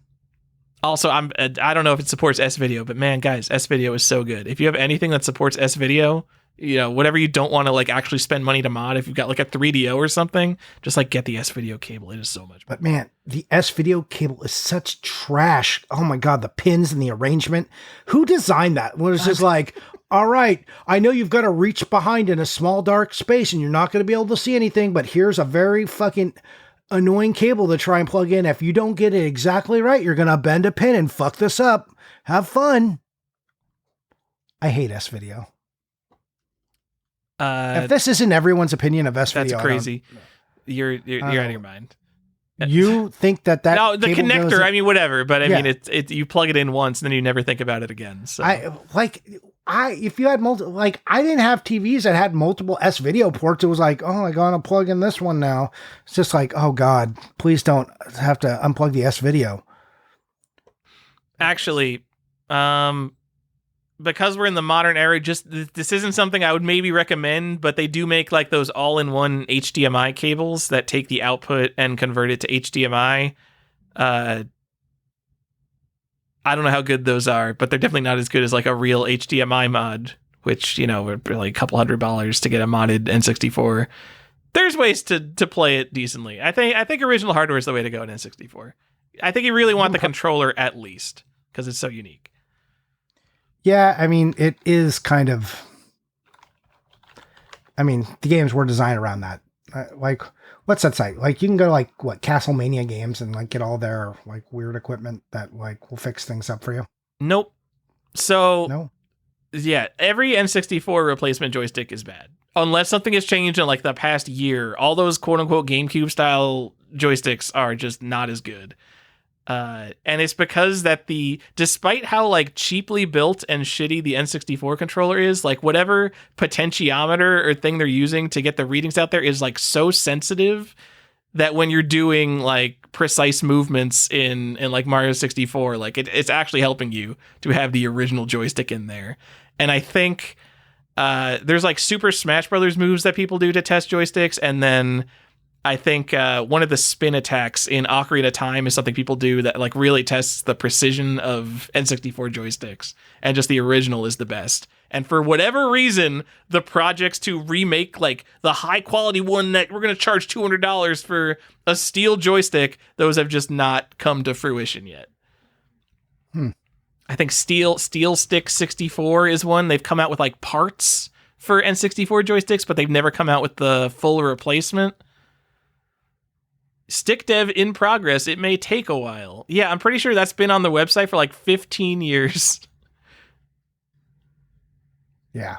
Also, I don't know if it supports S-Video, but man, guys, S-Video is so good. If you have anything that supports S-Video, you know, whatever you don't want to like actually spend money to mod, if you've got like a 3DO or something, just like get the S-Video cable. It is so much better. But man, the S-Video cable is such trash. Oh my God, the pins and the arrangement. Who designed that? Well, it's just like, all right, I know you've got to reach behind in a small dark space and you're not going to be able to see anything, but here's a very fucking annoying cable to try and plug in. If you don't get it exactly right, you're going to bend a pin and fuck this up. Have fun. I hate S-Video. If this isn't everyone's opinion of S-Video, that's crazy. You're out of your mind. You think that no, the cable connector, I mean, whatever, but I Yeah. mean, it's you plug it in once and then you never think about it again. So if you had multiple, like I didn't have TVs that had multiple S-Video ports. It was like, oh, I gotta plug in this one now. It's just like, oh God, please don't have to unplug the S-Video. actually, because we're in the modern era, just this isn't something I would maybe recommend, but they do make like those all-in-one HDMI cables that take the output and convert it to HDMI. I don't know how good those are, but they're definitely not as good as like a real HDMI mod, which, you know, would be like a couple $100 to get a modded N64. There's ways to play it decently. I think original hardware is the way to go in N64. I think you really want the controller at least because it's so unique. Yeah, I mean, it is kind of. I mean, the games were designed around that. Like, what's that site? Like, you can go to like Castlemania games and like get all their like weird equipment that like will fix things up for you. Nope. So No. Yeah, every N64 replacement joystick is bad. Unless something has changed in like the past year, all those quote unquote GameCube style joysticks are just not as good. And it's because that despite how like cheaply built and shitty the N64 controller is, like whatever potentiometer or thing they're using to get the readings out there is like so sensitive that when you're doing like precise movements in like Mario 64, like it's actually helping you to have the original joystick in there. And I think there's like Super Smash Brothers moves that people do to test joysticks, and then I think one of the spin attacks in Ocarina of Time is something people do that like really tests the precision of N64 joysticks, and just the original is the best. And for whatever reason, the projects to remake like the high quality one that we're going to charge $200 for a steel joystick, those have just not come to fruition yet. I think Steel Stick 64 is one. They've come out with like parts for N64 joysticks, but they've never come out with the full replacement. Stick dev in progress. It may take a while. Yeah, I'm pretty sure that's been on the website for like 15 years. Yeah.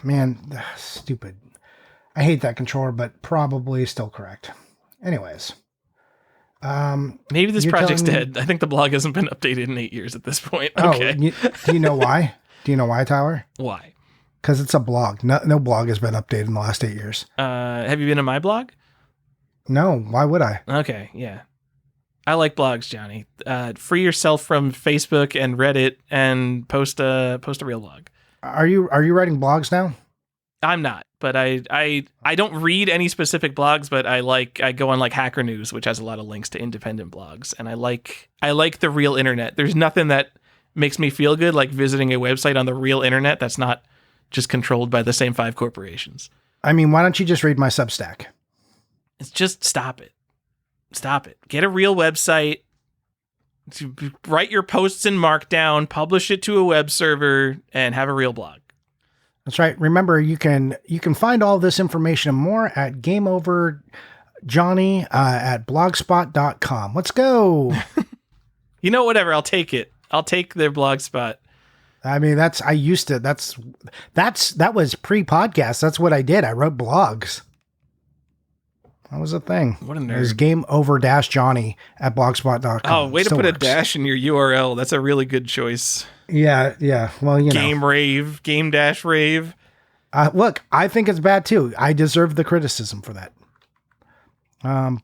Man, stupid. I hate that controller, but probably still correct. Anyways. Maybe this you're project's telling me- dead. I think the blog hasn't been updated in 8 years at this point. Okay. Do you know why? Do you know why, Tyler? Why? Because it's a blog. No blog has been updated in the last 8 years. Have you been in my blog? No, why would I? Okay, yeah. I like blogs, Johnny. Free yourself from Facebook and Reddit and post a real blog. Are you writing blogs now? I'm not, but I don't read any specific blogs, but I go on like Hacker News, which has a lot of links to independent blogs, and I like the real internet. There's nothing that makes me feel good like visiting a website on the real internet that's not just controlled by the same 5 corporations. I mean, why don't you just read my Substack? It's just stop it. Stop it. Get a real website. Write your posts in Markdown, publish it to a web server, and have a real blog. That's right. Remember, you can find all this information and more at Game Over Johnny at blogspot.com. Let's go. You know, whatever. I'll take it. I'll take their Blogspot. I mean, that was pre-podcast. That's what I did. I wrote blogs. That was a thing. What a nerd. It was game over Johnny at blogspot.com. Oh, way to Still put works. a dash in your URL. That's a really good choice. Yeah. Well, Game rave, game dash rave. Look, I think it's bad too. I deserve the criticism for that.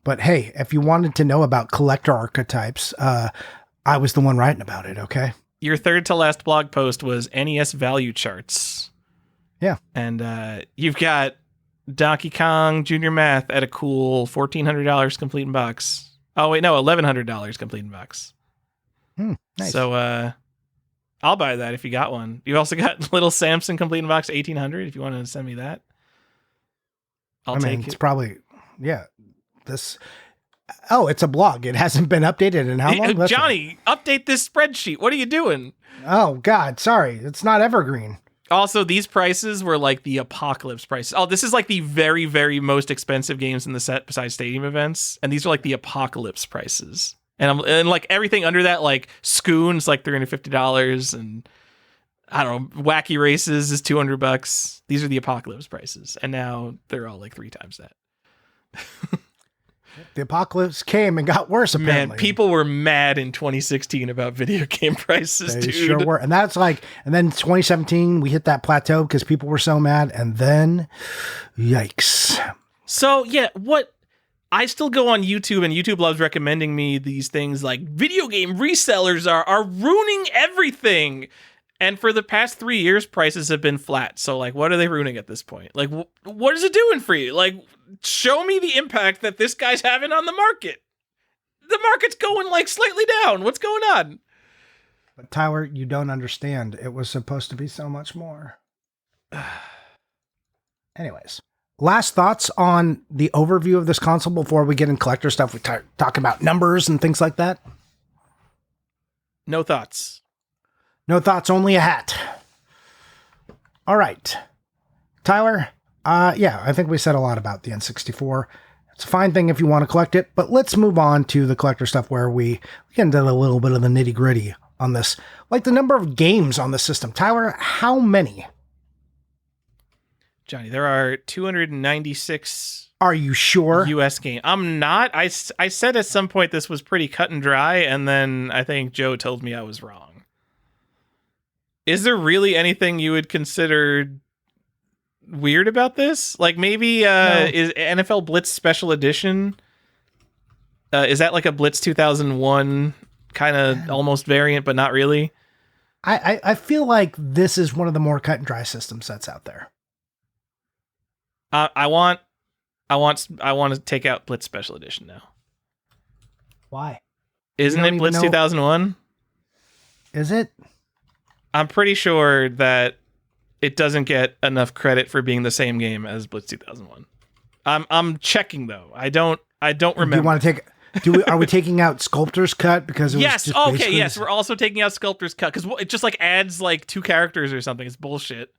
But hey, if you wanted to know about collector archetypes, I was the one writing about it. Okay. Your third to last blog post was NES value charts. Yeah. And you've got Donkey Kong Junior Math at a cool $1,400 complete in box. Oh, wait, no, $1,100 complete in box. Nice. So I'll buy that if you got one. You've also got Little Samson complete in box 1,800 if you want to send me that. I'll take it's it. probably, this. Oh, it's a blog. It hasn't been updated in how long? That's Johnny, update this spreadsheet. What are you doing? Oh, God. Sorry. It's not evergreen. Also, these prices were like the apocalypse prices. Oh, this is like the very, very most expensive games in the set besides stadium events. And these are like the apocalypse prices. And like everything under that, like Scoon's like $350. And I don't know, Wacky Races is $200. These are the apocalypse prices. And now they're all like 3 times that. The apocalypse came and got worse, apparently. Man, people were mad in 2016 about video game prices, They dude. sure were. And that's like, and then 2017, we hit that plateau because people were so mad. And then, yikes. So, yeah, I still go on YouTube, and YouTube loves recommending me these things like video game resellers are ruining everything. And for the past 3 years, prices have been flat. So, like, what are they ruining at this point? Like, what is it doing for you? Like, show me the impact that this guy's having on the market. The market's going, like, slightly down. What's going on? But Tyler, you don't understand. It was supposed to be so much more. Anyways, last thoughts on the overview of this console before we get in collector stuff. We talk about numbers and things like that. No thoughts. No thoughts, only a hat. All right. Tyler, I think we said a lot about the N64. It's a fine thing if you want to collect it, but let's move on to the collector stuff where we get into a little bit of the nitty gritty on this. Like the number of games on the system. Tyler, how many? Johnny, there are 296 Are you sure? US game. I'm not. I said at some point this was pretty cut and dry, and then I think Joe told me I was wrong. Is there really anything you would consider weird about this? Like maybe No. Is NFL Blitz Special Edition? Is that like a Blitz 2001 kind of almost variant, but not really? I feel like this is one of the more cut and dry system sets out there. I want to take out Blitz Special Edition now. Why? Isn't don't it even Blitz know- 2001? Is it? I'm pretty sure that it doesn't get enough credit for being the same game as Blitz 2001. I'm checking though. I don't remember. Do you want to take? Are we taking out Sculptor's Cut because it was Yes. just Okay. basically- Yes. We're also taking out Sculptor's Cut because it just like adds like 2 characters or something. It's bullshit.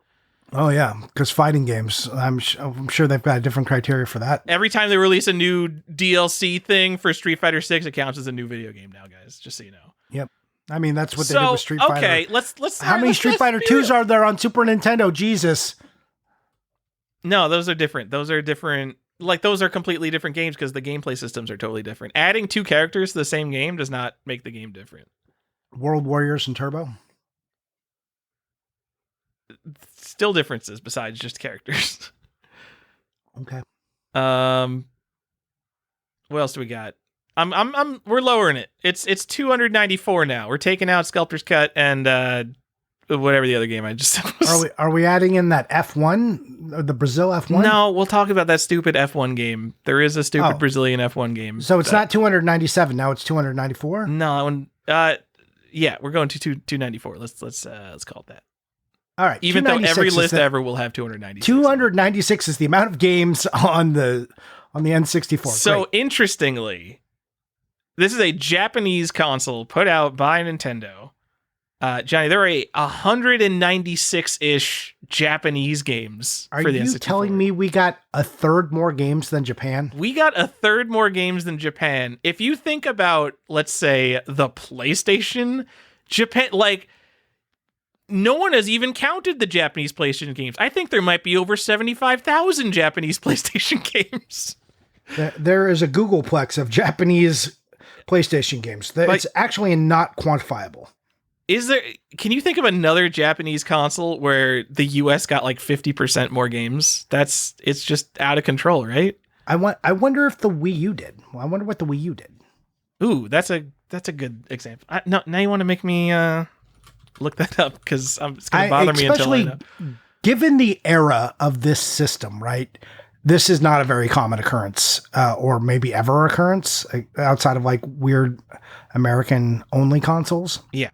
Oh yeah, because fighting games, I'm sure they've got a different criteria for that. Every time they release a new DLC thing for Street Fighter 6, it counts as a new video game now, guys. Just so you know. Yep. I mean, that's what they did with Street Fighter. Okay. Let's. How many Street Fighter 2s are there on Super Nintendo? Jesus. No, those are different. Those are different. Like those are completely different games because the gameplay systems are totally different. Adding 2 characters to the same game does not make the game different. World Warriors and Turbo. Still differences besides just characters. Okay. What else do we got? We're lowering it. It's 294 now. We're taking out Sculptor's Cut and whatever the other game I just said was. Are we adding in that F1 or the Brazil F1? No, we'll talk about that stupid F1 game. There is a stupid Oh. Brazilian F1 game. So it's not 297 now. It's 294. No, that one. Yeah, we're going to 294. Let's call it that. All right. Even though 296 every is list the- ever will have 296. 296 is the amount of games on the N64. So Great. interestingly, this is a Japanese console put out by Nintendo. Johnny, there are 196-ish Japanese games Are for the you N64. telling me we got a third more games than Japan? We got a third more games than Japan. If you think about, let's say, the PlayStation, Japan, like, no one has even counted the Japanese PlayStation games. I think there might be over 75,000 Japanese PlayStation games. There is a Googleplex of Japanese PlayStation games. It's actually not quantifiable. Can you think of another Japanese console where the US got like 50% more games? It's just out of control, right? I wonder if the Wii U did. I wonder what the Wii U did. Ooh, that's a good example. Now you want to make me look that up because it's going to bother me until I know. Given the era of this system, right? This is not a very common occurrence, or maybe ever occurrence outside of like weird American only consoles. Yeah.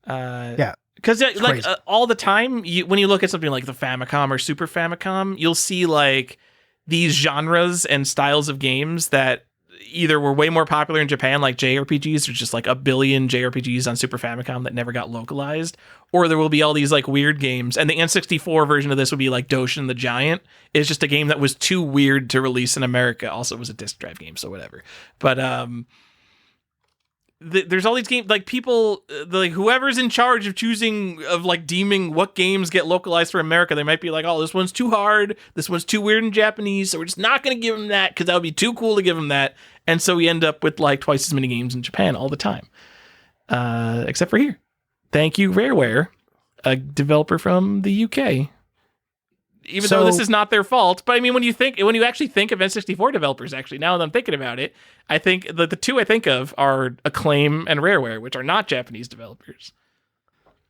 Yeah. Because like all the time, when you look at something like the Famicom or Super Famicom, you'll see like these genres and styles of games that either were way more popular in Japan, like JRPGs. There's just like a billion JRPGs on Super Famicom that never got localized, or there will be all these like weird games. And the N64 version of this would be like Doshin the Giant. It's just a game that was too weird to release in America. Also, it was a disc drive game, so whatever. But there's all these games, like people, like whoever's in charge of deeming what games get localized for America, they might be like, oh, this one's too hard, this one's too weird in Japanese, so we're just not going to give them that because that would be too cool to give them that. And so we end up with like twice as many games in Japan all the time, except for here. Thank you, Rareware, a developer from the UK. Even though this is not their fault, but I mean, when you actually think of N64 developers, actually, now that I'm thinking about it, I think the two I think of are Acclaim and Rareware, which are not Japanese developers.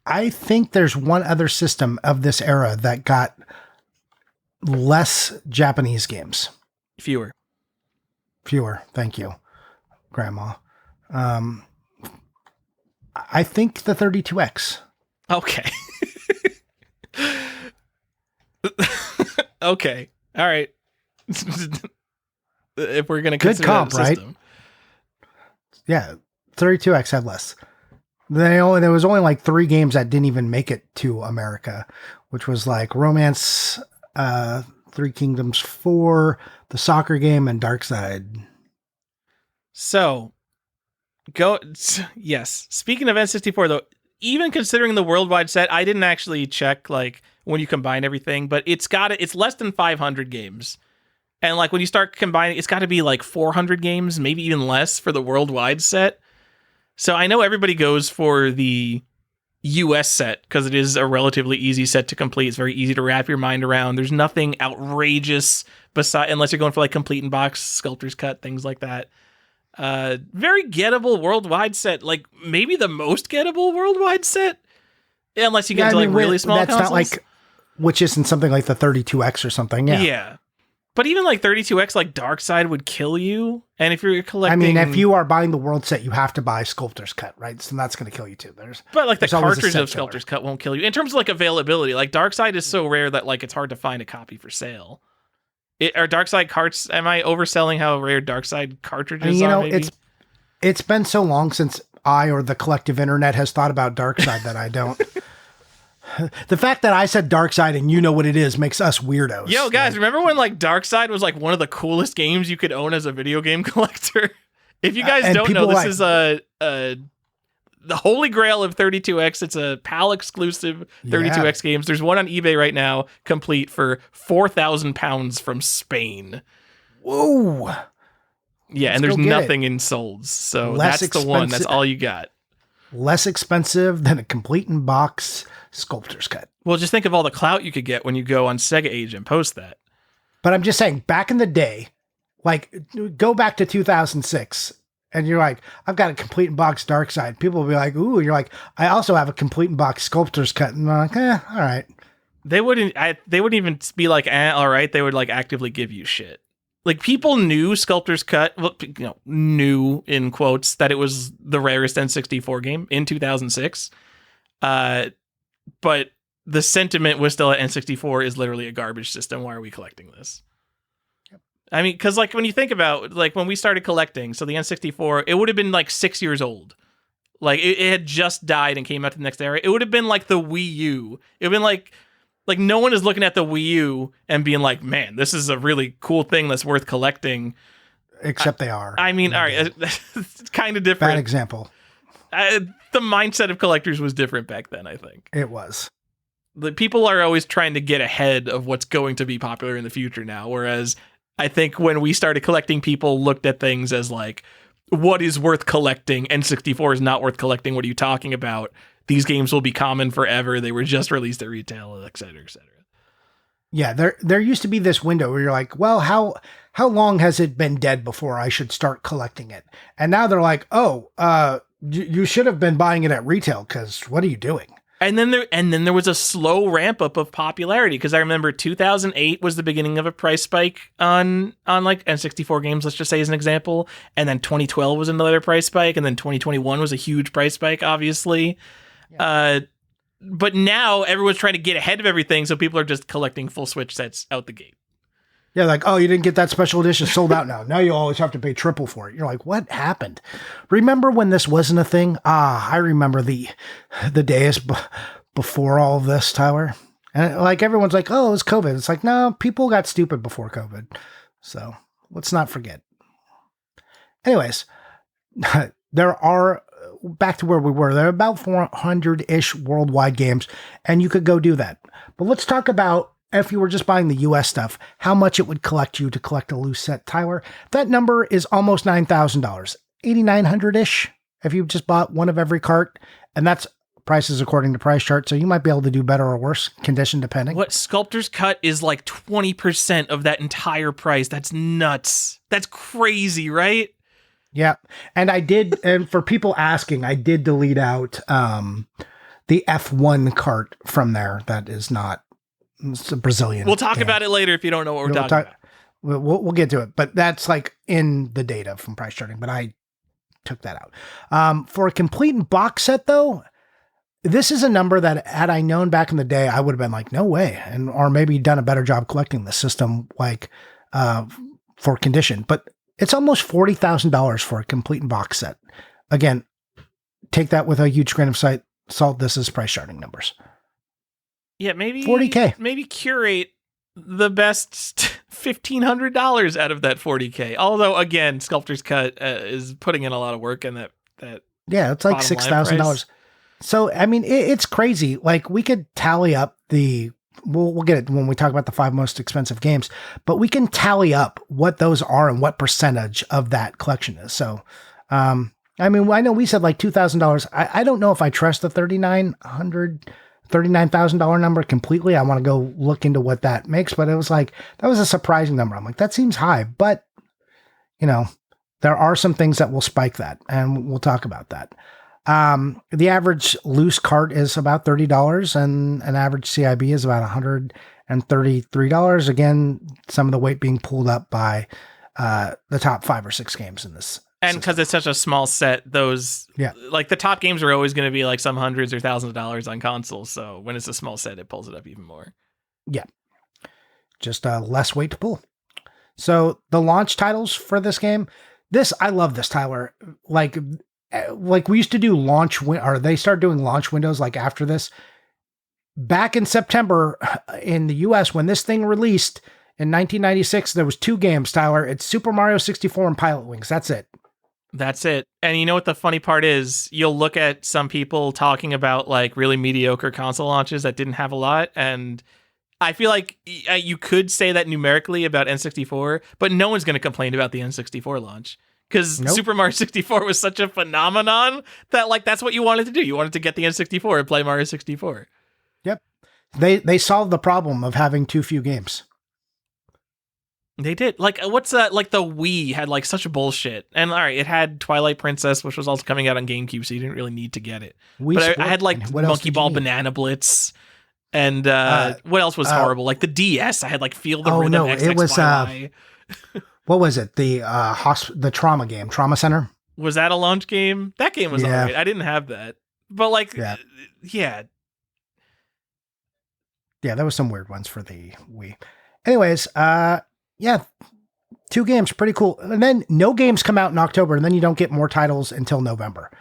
I think there's one other system of this era that got less Japanese games. Fewer. Thank you, Grandma. I think the 32X. Okay. Okay. All right. If we're going to consider comp, that a system. Right? Yeah. 32X had less. There was only like 3 games that didn't even make it to America, which was like Romance, Three Kingdoms 4, the soccer game, and Darkside. So, yes. Speaking of N64, though, even considering the worldwide set, I didn't actually check like when you combine everything, but it's less than 500 games. And like when you start combining, it's got to be like 400 games, maybe even less for the worldwide set. So I know everybody goes for the US set because it is a relatively easy set to complete. It's very easy to wrap your mind around. There's nothing outrageous unless you're going for like complete in box, Sculptor's Cut, things like that. Very gettable worldwide set, like maybe the most gettable worldwide set, unless you get into like really small that's consoles. Not like, which isn't something like the 32X or something. Yeah. But even like 32X, like Darkside would kill you. And if you're collecting, I mean, if you are buying the world set, you have to buy Sculptor's Cut, right? So that's going to kill you too. But like the cartridge of Sculptor's Cut won't kill you. In terms of like availability, like Darkside is so rare that like it's hard to find a copy for sale. Are Darkside carts? Am I overselling how rare Darkside cartridges are? Maybe? It's been so long since I or the collective internet has thought about Darkside that I don't. The fact that I said Darkside and you know what it is makes us weirdos. Yo, guys, remember when like Darkside was like one of the coolest games you could own as a video game collector? If you guys don't know, this is the holy grail of 32X. It's a PAL exclusive 32X games. There's one on eBay right now, complete for £4,000 from Spain. Whoa. Yeah, and there's nothing in solds. So that's the one. That's all you got. Less expensive than a complete in box Sculptor's Cut. Well, just think of all the clout you could get when you go on Sega Age and post that. But I'm just saying, back in the day, like go back to 2006, and you're like, I've got a complete in box Darkside. People will be like, ooh, and you're like, I also have a complete in box Sculptor's Cut. And I'm like, all right. They wouldn't even be like, all right. They would like actively give you shit. Like people knew Sculptor's Cut, knew in quotes that it was the rarest N64 game in 2006. But the sentiment was still that N64 is literally a garbage system. Why are we collecting this? Yep. I mean, because like when you think about like when we started collecting, so the N64, it would have been like 6 years old. Like it had just died and came out to the next era. It would have been like the Wii U. It would have been like no one is looking at the Wii U and being like, man, this is a really cool thing that's worth collecting. Except they are. I mean, all right, it's kind of different. Bad example. The mindset of collectors was different back then, I think. It was. The people are always trying to get ahead of what's going to be popular in the future now, whereas I think when we started collecting, people looked at things as like, what is worth collecting? N64 is not worth collecting. What are you talking about? These games will be common forever. They were just released at retail, et cetera, et cetera. Yeah, there used to be this window where you're like, well, how long has it been dead before I should start collecting it? And now they're like, oh, you should have been buying it at retail because what are you doing? And then there was a slow ramp up of popularity, because I remember 2008 was the beginning of a price spike on like N64 games, let's just say as an example, and then 2012 was another price spike, and then 2021 was a huge price spike, obviously. Yeah. But now everyone's trying to get ahead of everything, so people are just collecting full Switch sets out the gate. Yeah, like, oh, you didn't get that special edition, sold out now. Now you always have to pay triple for it. You're like, what happened? Remember when this wasn't a thing? I remember the days before all of this, Tyler. And like everyone's like, oh, it was COVID. It's like, no, people got stupid before COVID. So let's not forget. Anyways, there are, back to where we were, there are about 400-ish worldwide games, and you could go do that. But let's talk about, if you were just buying the US stuff, how much it would collect you to collect a loose set, Tyler. That number is almost $9,000, $8,900-ish if you just bought one of every cart, and that's prices according to Price Chart, so you might be able to do better or worse, condition depending. What, Sculptor's Cut is like 20% of that entire price. That's nuts. That's crazy, right? Yeah, and I did, and for people asking, I did delete out the F1 cart from there. That is not, it's a Brazilian. We'll talk game. about it later if you don't know what we're talking about. We'll get to it, but that's like in the data from Price Charting, but I took that out. For a complete box set, though, this is a number that had I known back in the day, I would have been like, no way, and or maybe done a better job collecting the system, like for condition. But it's almost $40,000 for a complete box set. Again, take that with a huge grain of salt. This is Price Charting numbers. Yeah, maybe $40K. Maybe curate the best $1,500 out of that $40K. Although, again, Sculptor's Cut is putting in a lot of work, and that yeah, it's like $6,000. So I mean, it's crazy. Like we could tally up the. We'll get it when we talk about the 5 most expensive games, but we can tally up what those are and what percentage of that collection is. So, I mean, I know we said like $2,000. I don't know if I trust the $39,000 number completely. I want to go look into what that makes, but it was like, that was a surprising number. I'm like, that seems high, but you know, there are some things that will spike that, and we'll talk about that. The average loose cart is about $30, and an average CIB is about $133. Again, some of the weight being pulled up by the top 5 or 6 games in this. And because it's such a small set, those, like the top games are always going to be like some hundreds or thousands of dollars on consoles. So when it's a small set, it pulls it up even more. Yeah. Just less weight to pull. So the launch titles for this game, I love this, Tyler. Like we used to do or they started doing launch windows like after this. Back in September in the US, when this thing released in 1996, there was 2 games, Tyler. It's Super Mario 64 and Pilot Wings. That's it. That's it. And you know what the funny part is? You'll look at some people talking about like really mediocre console launches that didn't have a lot, and I feel like you could say that numerically about N64, but no one's going to complain about the N64 launch. Because Super Mario 64 was such a phenomenon that, like, that's what you wanted to do. You wanted to get the N64 and play Mario 64. Yep. They solved the problem of having too few games. They did. Like, what's that? Like, the Wii had, like, such a bullshit. And, all right, it had Twilight Princess, which was also coming out on GameCube, so you didn't really need to get it. But I had, like, Monkey Ball Banana Blitz. And what else was horrible? Like, the DS, I had, like, Feel the Rhythm XXYY. It was... What was it? The trauma game, Trauma Center? Was that a launch game? That game was all right. I didn't have that. But like, yeah. Yeah, there was some weird ones for the Wii. Anyways, 2 games, pretty cool. And then no games come out in October, and then you don't get more titles until November.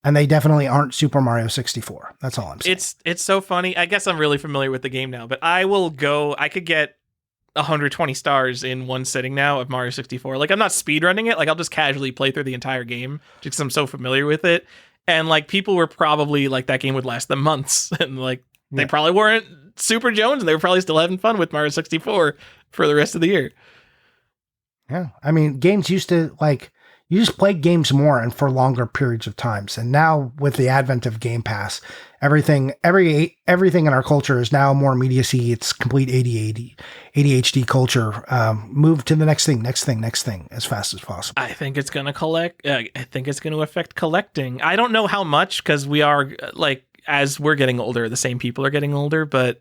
And they definitely aren't Super Mario 64. That's all I'm saying. It's so funny. I guess I'm really familiar with the game now, but I could get 120 stars in one sitting now of Mario 64. Like, I'm not speedrunning it. Like, I'll just casually play through the entire game just because I'm so familiar with it. And like, people were probably like, that game would last them months. And like, they probably weren't Super Jones, and they were probably still having fun with Mario 64 for the rest of the year. Yeah. I mean, games used to like, you just played games more and for longer periods of times. And now with the advent of Game Pass, everything in our culture is now more immediacy. It's complete ADHD culture. Move to the next thing as fast as possible. I think it's going to I think it's going to affect collecting. I don't know how much, because we are like, as we're getting older, the same people are getting older, but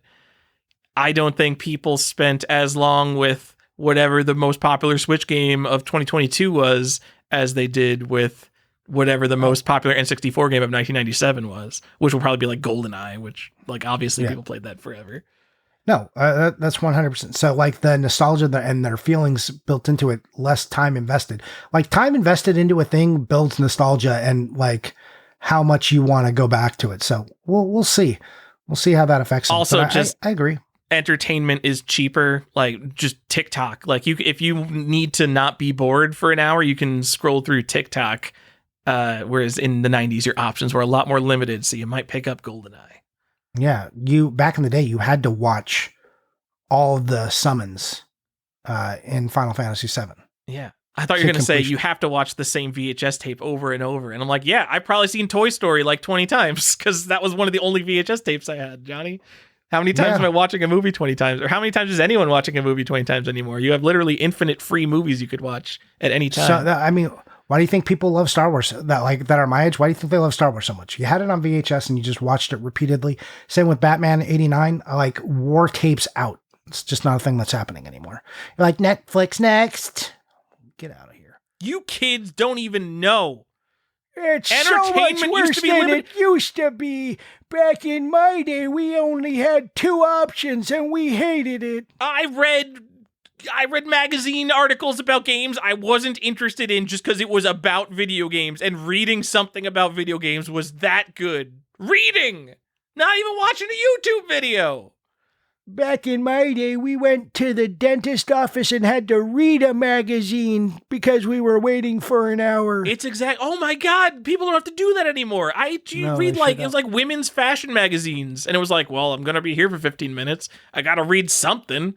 I don't think people spent as long with whatever the most popular Switch game of 2022 was as they did with whatever the most popular N64 game of 1997 was, which will probably be like GoldenEye, which like obviously people played that forever. No, that's 100%. So like the nostalgia and their feelings built into it, less time invested. Like time invested into a thing builds nostalgia and like how much you want to go back to it. So we'll see. We'll see how that affects it. Also, I agree. Entertainment is cheaper, like just TikTok. Like if you need to not be bored for an hour, you can scroll through TikTok. Whereas in the 90s, your options were a lot more limited, so you might pick up GoldenEye. Yeah, back in the day, you had to watch all of the summons in Final Fantasy VII. Yeah. I thought you were going to say you have to watch the same VHS tape over and over. And I'm like, yeah, I've probably seen Toy Story like 20 times because that was one of the only VHS tapes I had, Johnny. How many times am I watching a movie 20 times? Or how many times is anyone watching a movie 20 times anymore? You have literally infinite free movies you could watch at any time. So, I mean, why do you think people love Star Wars that are my age? Why do you think they love Star Wars so much? You had it on VHS and you just watched it repeatedly. Same with Batman 89, like war tapes out. It's just not a thing that's happening anymore. You're like, Netflix next. Get out of here. You kids don't even know. It's entertainment so much worse than it used to be. Back in my day, we only had 2 options and we hated it. I read magazine articles about games I wasn't interested in just because it was about video games, and reading something about video games was that good. Reading! Not even watching a YouTube video! Back in my day, we went to the dentist office and had to read a magazine because we were waiting for an hour. Oh my God, people don't have to do that anymore. Read like, it was like women's fashion magazines. And it was like, well, I'm going to be here for 15 minutes. I got to read something.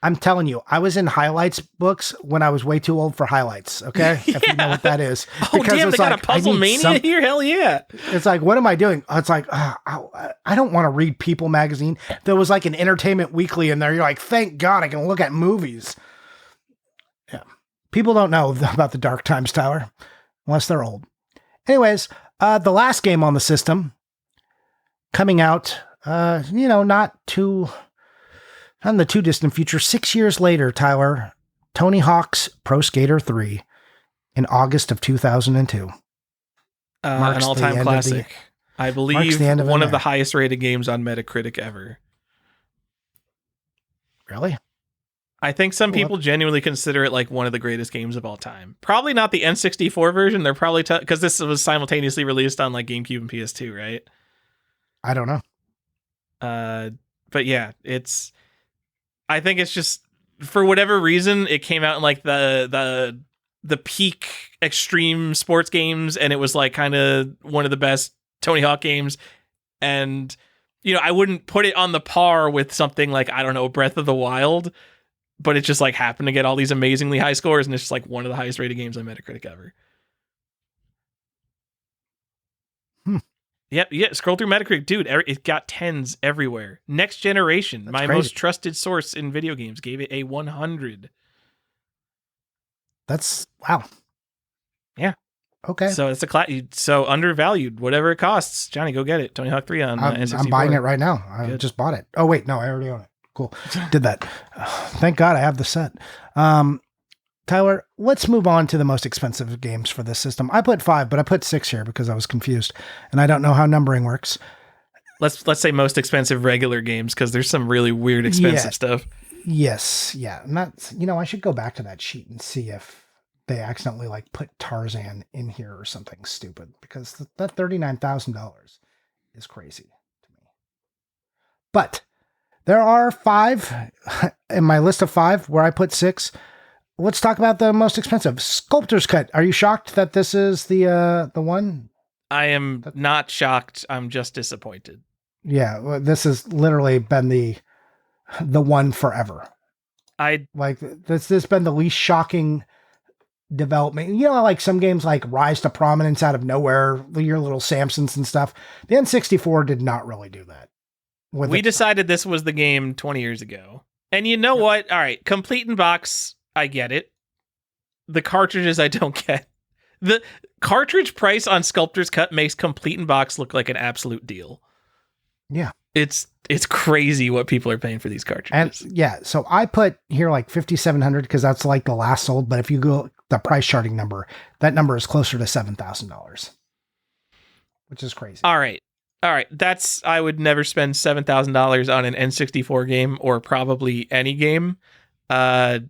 I'm telling you, I was in highlights books when I was way too old for highlights. Okay. Yeah. If you know what that is. Oh, damn, they got a Puzzle Mania here? Hell yeah. It's like, what am I doing? It's like, I don't want to read People magazine. There was like an Entertainment Weekly in there. You're like, thank God I can look at movies. Yeah. People don't know about the dark times, Tyler, unless they're old. Anyways, the last game on the system coming out, not in the too distant future, 6 years later, Tyler, Tony Hawk's Pro Skater 3 in August of 2002. An all-time classic. I believe one of the highest rated games on Metacritic ever. Really? I think some people genuinely consider it like one of the greatest games of all time. Probably not the N64 version. They're probably because this was simultaneously released on like GameCube and PS2, right? I don't know. But yeah, I think it's just, for whatever reason, it came out in like the peak extreme sports games, and it was like kind of one of the best Tony Hawk games. And I wouldn't put it on the par with something like, I don't know, Breath of the Wild, but it just like happened to get all these amazingly high scores, and it's just like one of the highest rated games on Metacritic ever. Yep. Yeah. Scroll through Metacritic, dude. It got 10s everywhere. Next Generation, That's my crazy. Most trusted source in video games, gave it a 100. That's wow. Yeah. Okay. So it's so undervalued. Whatever it costs, Johnny, go get it. Tony Hawk 3 on N64. I'm buying it right now. I just bought it. Oh wait, no, I already own it. Cool. Did that. Thank God I have the set. Tyler, let's move on to the most expensive games for this system. I put 5, but I put 6 here because I was confused, and I don't know how numbering works. Let's say most expensive regular games, because there's some really weird expensive stuff. Yes, yeah. And that's, I should go back to that sheet and see if they accidentally like put Tarzan in here or something stupid, because that $39,000 is crazy to me. But there are 5 in my list of 5 where I put 6. Let's talk about the most expensive. Sculptor's Cut. Are you shocked that this is the one? I am not shocked. I'm just disappointed. Yeah, well, this has literally been the one forever. Like this has been the least shocking development. You know, like some games like rise to prominence out of nowhere, your little Samsons and stuff. The N64 did not really do that. We decided this was the game 20 years ago. And you know what? All right, complete in box, I get it. The cartridges I don't get. The cartridge price on Sculptor's Cut makes complete in box look like an absolute deal. Yeah. It's crazy what people are paying for these cartridges. And yeah, so I put here like 5,700 because that's like the last sold. But if you go the price charting number, that number is closer to $7,000, which is crazy. All right. That's, I would never spend $7,000 on an N64 game or probably any game. At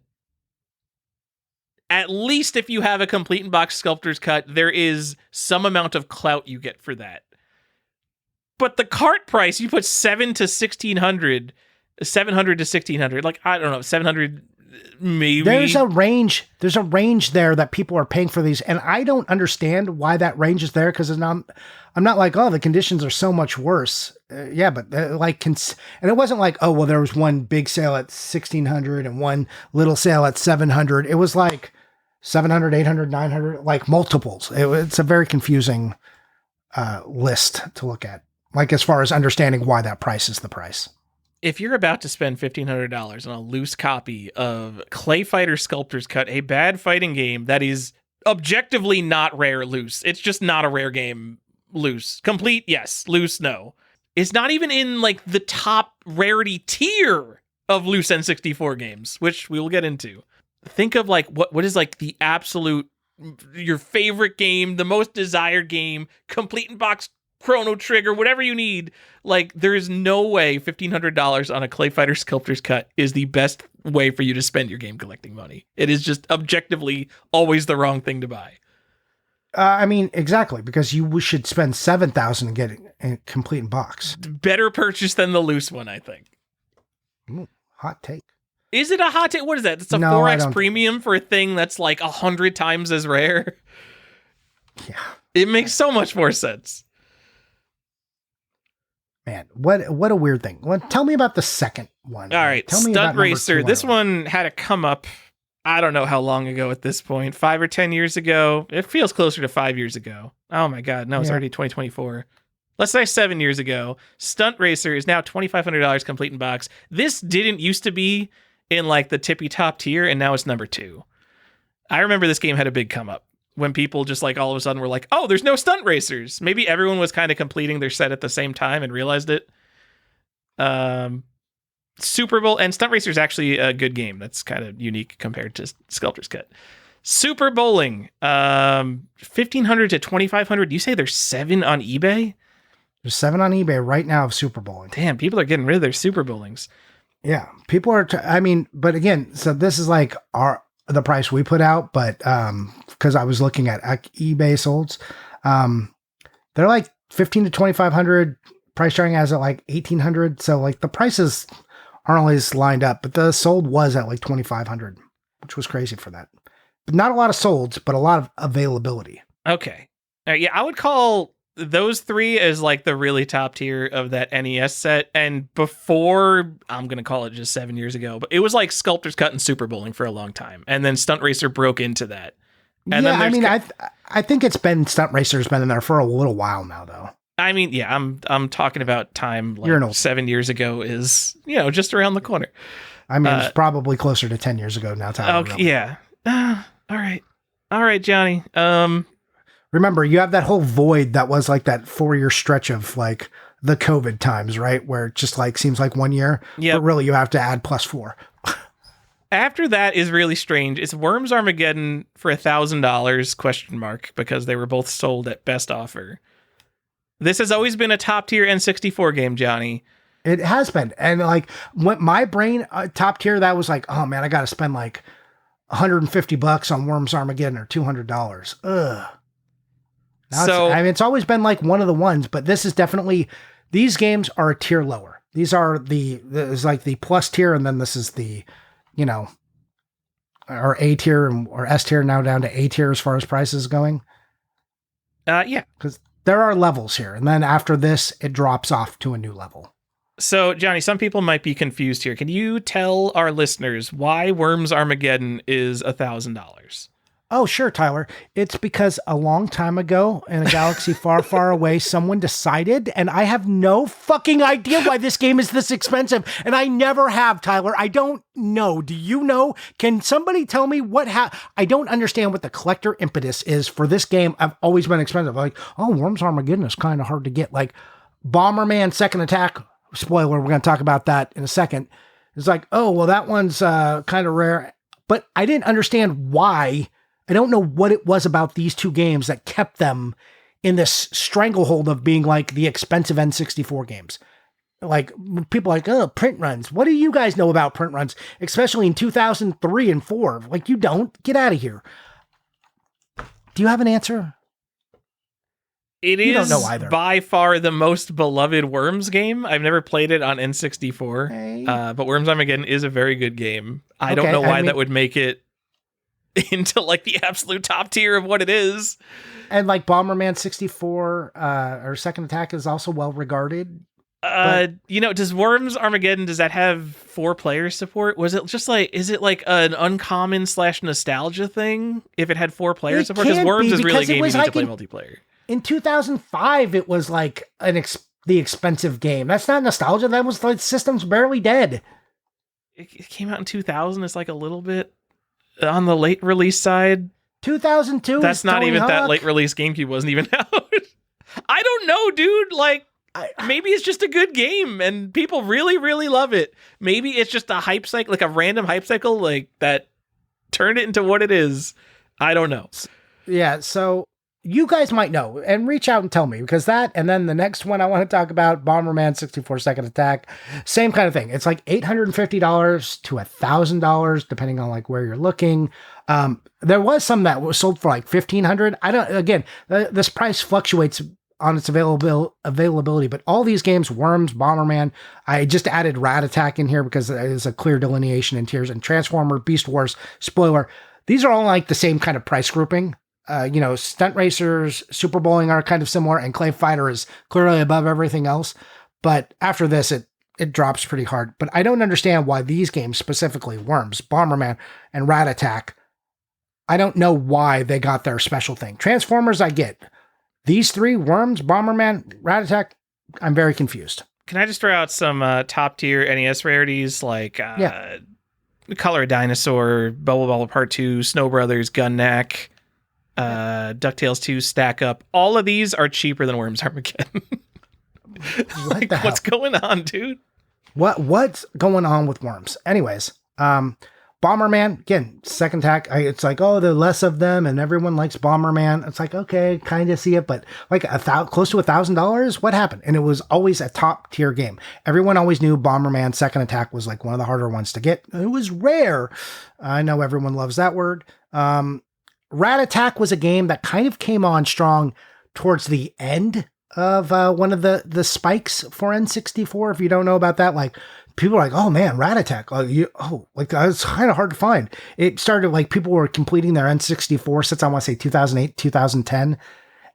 least if you have a complete in box Sculptor's Cut, there is some amount of clout you get for that. But the cart price, you put $700 to $1,600. Like, I don't know, 700 maybe. There's a range there that people are paying for these, and I don't understand why that range is there, because I'm not like, oh, the conditions are so much worse. Yeah, but and it wasn't like, oh, well, there was one big sale at $1,600 and one little sale at $700. It was like $700, $800, $900, like multiples. It's a very confusing list to look at. Like, as far as understanding why that price is the price. If you're about to spend $1,500 on a loose copy of Clay Fighter Sculptor's Cut, a bad fighting game that is objectively not rare loose. It's just not a rare game loose. Complete, yes. Loose, no. It's not even in like the top rarity tier of loose N64 games, which we will get into. Think of like what is like the absolute, your favorite game, the most desired game, complete in box Chrono Trigger, whatever you need. Like, there is no way $1,500 on a Clay Fighter Sculptor's Cut is the best way for you to spend your game collecting money. It is just objectively always the wrong thing to buy. I mean, exactly, because you should spend $7,000 and get it in complete in box. Better purchase than the loose one, I think. Hot take. Is it a hot take? What is that? It's a 4X premium for a thing that's like 100 times as rare. Yeah. It makes so much more sense. Man, what a weird thing. Well, tell me about the second one. All right, tell me Stunt Racer. This one had a come up, I don't know how long ago at this point, 5 or 10 years ago. It feels closer to 5 years ago. Oh my God, no, it's already 2024. Let's say 7 years ago. Stunt Racer is now $2,500 complete in box. This didn't used to be in like the tippy top tier, and now it's number 2. I remember this game had a big come up when people just like all of a sudden were like, oh, there's no Stunt Racers. Maybe everyone was kind of completing their set at the same time and realized it. Super Bowl, and Stunt Racer is actually a good game. That's kind of unique compared to Sculptor's Cut. Super Bowling, 1,500 to 2,500. You say there's 7 on eBay? There's 7 on eBay right now of Super Bowling. Damn, people are getting rid of their Super Bowlings. Yeah, people are. But again, so this is like the price we put out, but because I was looking at eBay solds, they're like 1,500 to 2,500. Price starting as at like 1,800. So like the prices aren't always lined up, but the sold was at like 2,500, which was crazy for that. But not a lot of solds, but a lot of availability. Okay, yeah, I would call those 3 as like the really top tier of that NES set. And before, I'm going to call it just 7 years ago, but it was like Sculptor's Cut and Super Bowling for a long time. And then Stunt Racer broke into that. And yeah, I mean, I think it's been Stunt Racer's been in there for a little while now, though. I mean, yeah, I'm talking about time like 7 years ago is, just around the corner. I mean, it's probably closer to 10 years ago now. Okay, yeah. All right, Johnny. Remember, you have that whole void that was like that 4-year stretch of like the COVID times, right? Where it just like seems like 1 year, but really you have to add +4. After that is really strange. It's Worms Armageddon for $1,000 ? Because they were both sold at best offer. This has always been a top tier N64 game, Johnny. It has been, and like what my brain top tier that was like, oh man, I got to spend like $150 on Worms Armageddon or $200. Ugh. Now it's always been like one of the ones, but this is definitely, these games are a tier lower. These are there's like the plus tier, and then this is the, or A tier or S tier, now down to A tier as far as prices going. Yeah. Because there are levels here, and then after this, it drops off to a new level. So, Johnny, some people might be confused here. Can you tell our listeners why Worms Armageddon is $1,000? Oh, sure, Tyler. It's because a long time ago in a galaxy far, far away, someone decided, and I have no fucking idea why this game is this expensive. And I never have, Tyler. I don't know. Do you know? Can somebody tell me what I don't understand what the collector impetus is for this game. I've always been expensive. Like, oh, Worms Armageddon is kind of hard to get. Like, Bomberman Second Attack, spoiler, we're going to talk about that in a second. It's like, oh, well, that one's kind of rare. But I didn't understand why. I don't know what it was about these two games that kept them in this stranglehold of being like the expensive N64 games. Like, people are like, oh, print runs. What do you guys know about print runs? Especially in 2003 and 4. Like, you don't. Get out of here. Do you have an answer? It you is don't know either. By far the most beloved Worms game. I've never played it on N64, Hey. But Worms Armageddon is a very good game. I don't know why that would make it into like the absolute top tier of what it is. And like Bomberman 64 or Second Attack is also well regarded. Does Worms Armageddon, does that have 4-player support? Was it just like, is it like an uncommon / nostalgia thing if it had 4-player support? Because Worms is really a game you need to play multiplayer. In 2005, it was like the expensive game. That's not nostalgia. That was like system's barely dead. It came out in 2000. It's like a little bit on the late release side. 2002. That's not even Hawk. that late release. GameCube wasn't even out. I don't know, dude. Like, maybe it's just a good game and people really, really love it. Maybe it's just a hype cycle, like a random hype cycle, like that turned it into what it is. I don't know. Yeah. So you guys might know and reach out and tell me, because that, and then the next one I want to talk about, Bomberman 64 Second Attack, same kind of thing. It's like $850 to $1,000, depending on like where you're looking. There was some that was sold for like $1,500. This price fluctuates on its availability, but all these games, Worms, Bomberman, I just added Rat Attack in here because it is a clear delineation in tiers, and Transformer, Beast Wars, spoiler. These are all like the same kind of price grouping. Stunt Racers, Super Bowling are kind of similar, and Clay Fighter is clearly above everything else. But after this, it drops pretty hard. But I don't understand why these games, specifically Worms, Bomberman, and Rat Attack, I don't know why they got their special thing. Transformers, I get. These three, Worms, Bomberman, Rat Attack, I'm very confused. Can I just throw out some top tier NES rarities like Color a Dinosaur, Bubble Bobble Part 2, Snow Brothers, Gun Knack, DuckTales 2, Stack Up. All of these are cheaper than Worms Armageddon. What the hell? What's going on, dude? What's going on with Worms? Anyways, Bomberman, again, Second Attack, it's like, oh, there are less of them and everyone likes Bomberman. It's like, okay, kind of see it, but like close to $1,000? What happened? And it was always a top tier game. Everyone always knew Bomberman Second Attack was like one of the harder ones to get. It was rare. I know everyone loves that word. Rat Attack was a game that kind of came on strong towards the end of one of the spikes for N64. If you don't know about that, like people are like, oh man, Rat Attack. It's kind of hard to find. It started like people were completing their N64 since I want to say 2008, 2010,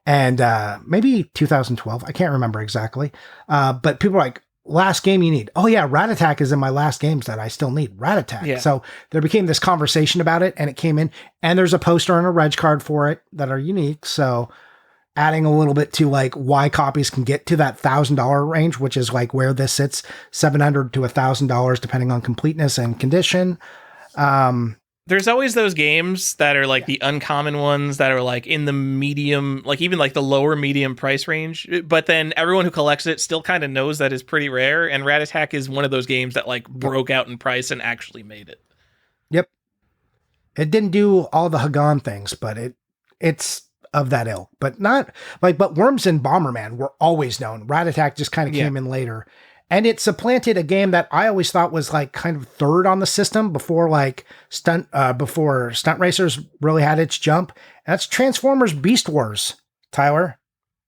and maybe 2012. I can't remember exactly. But people are like, last game you need. Oh yeah, Rat Attack is in my last games that I still need. Rat Attack. Yeah. So there became this conversation about it, and it came in, and there's a poster and a reg card for it that are unique. So adding a little bit to like why copies can get to that $1,000 range, which is like where this sits, $700 to $1,000 depending on completeness and condition. There's always those games that are like the uncommon ones that are like in the medium, like even like the lower medium price range. But then everyone who collects it still kind of knows that it's pretty rare. And Rat Attack is one of those games that like broke out in price and actually made it. Yep. It didn't do all the Hagan things, but it's of that ilk. But not like, but Worms and Bomberman were always known. Rat Attack just kind of came in later. And it supplanted a game that I always thought was like kind of third on the system before like Stunt Racers really had its jump. And that's Transformers Beast Wars, Tyler.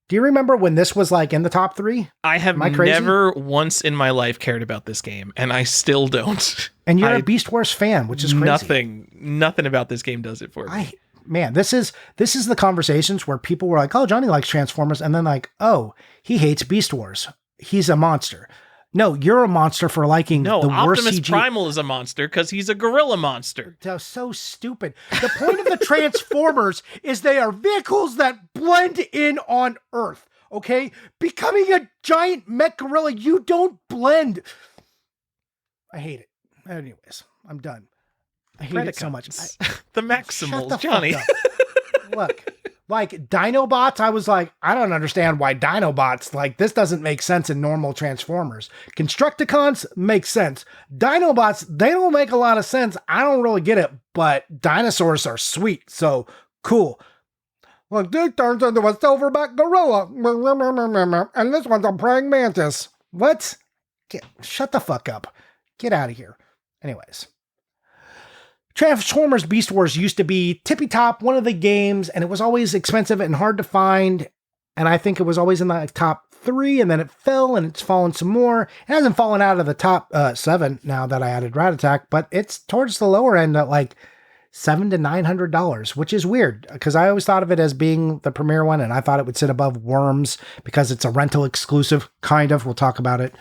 Do you remember when this was like in the top 3? I have never once in my life cared about this game, and I still don't. And you're a Beast Wars fan, which is crazy. Nothing about this game does it for me. Man, this is the conversations where people were like, oh, Johnny likes Transformers. And then like, oh, he hates Beast Wars. He's a monster. No, you're a monster for liking No, the worst Optimus CG. Primal is a monster because he's a gorilla monster. That was so stupid. The point of the Transformers is they are vehicles that blend in on Earth, okay? Becoming a giant mech gorilla, you don't blend. I hate it. Anyways, I'm done. I hate it so much. The Maximals, Shut the Johnny. fuck up. Look, like Dinobots, I was like, I don't understand why Dinobots, like this doesn't make sense in normal Transformers. Constructicons make sense. Dinobots, they don't make a lot of sense. I don't really get it, but dinosaurs are sweet, so cool. Look, this turns into a silverback gorilla, and this one's a praying mantis. What? Shut the fuck up. Get out of here. Anyways. Transformers Beast Wars used to be tippy top, one of the games, and it was always expensive and hard to find. And I think it was always in the top 3, and then it fell, and it's fallen some more. It hasn't fallen out of the top 7 now that I added Rat Attack, but it's towards the lower end at like $700 to $900, which is weird because I always thought of it as being the premier one, and I thought it would sit above Worms because it's a rental exclusive, kind of. We'll talk about it.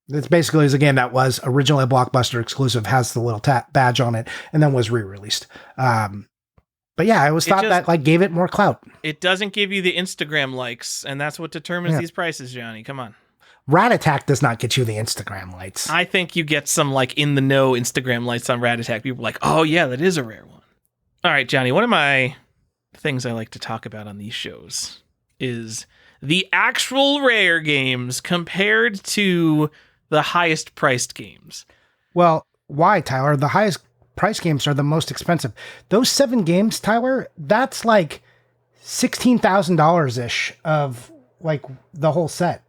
It's basically is a game that was originally a Blockbuster exclusive, has the little badge on it, and then was re-released. But yeah, I always thought that like gave it more clout. It doesn't give you the Instagram likes, and that's what determines these prices, Johnny. Come on. Rat Attack does not get you the Instagram lights. I think you get some like in the know Instagram lights on Rat Attack. People are like, oh yeah, that is a rare one. All right, Johnny, one of my things I like to talk about on these shows is the actual rare games compared to the highest priced games. Well, why, Tyler? The highest price games are the most expensive. Those 7 games, Tyler, that's like $16,000-ish of like the whole set.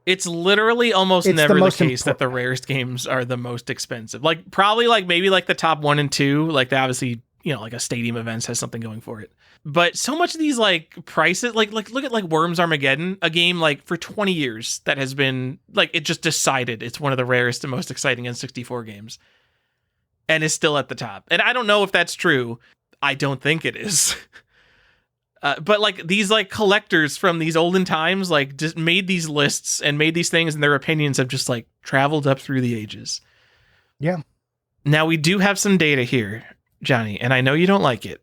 It's literally almost never the case that the rarest games are the most expensive. Like probably like maybe like the top 1 and 2, like they obviously, you know, like a Stadium Events has something going for it. But so much of these like prices, like look at like Worms Armageddon, a game like for 20 years that has been like, it just decided it's one of the rarest and most exciting N64 games and is still at the top. And I don't know if that's true. I don't think it is. But like these like collectors from these olden times, like just made these lists and made these things, and their opinions have just like traveled up through the ages. Yeah. Now we do have some data here, Johnny, and I know you don't like it.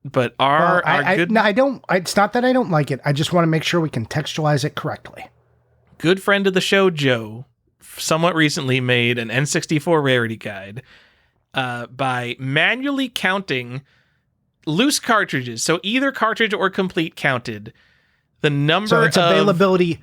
But I don't. It's not that I don't like it. I just want to make sure we contextualize it correctly. Good friend of the show, Joe, somewhat recently made an N64 rarity guide by manually counting loose cartridges. So either cartridge or complete counted. The number. So it's availability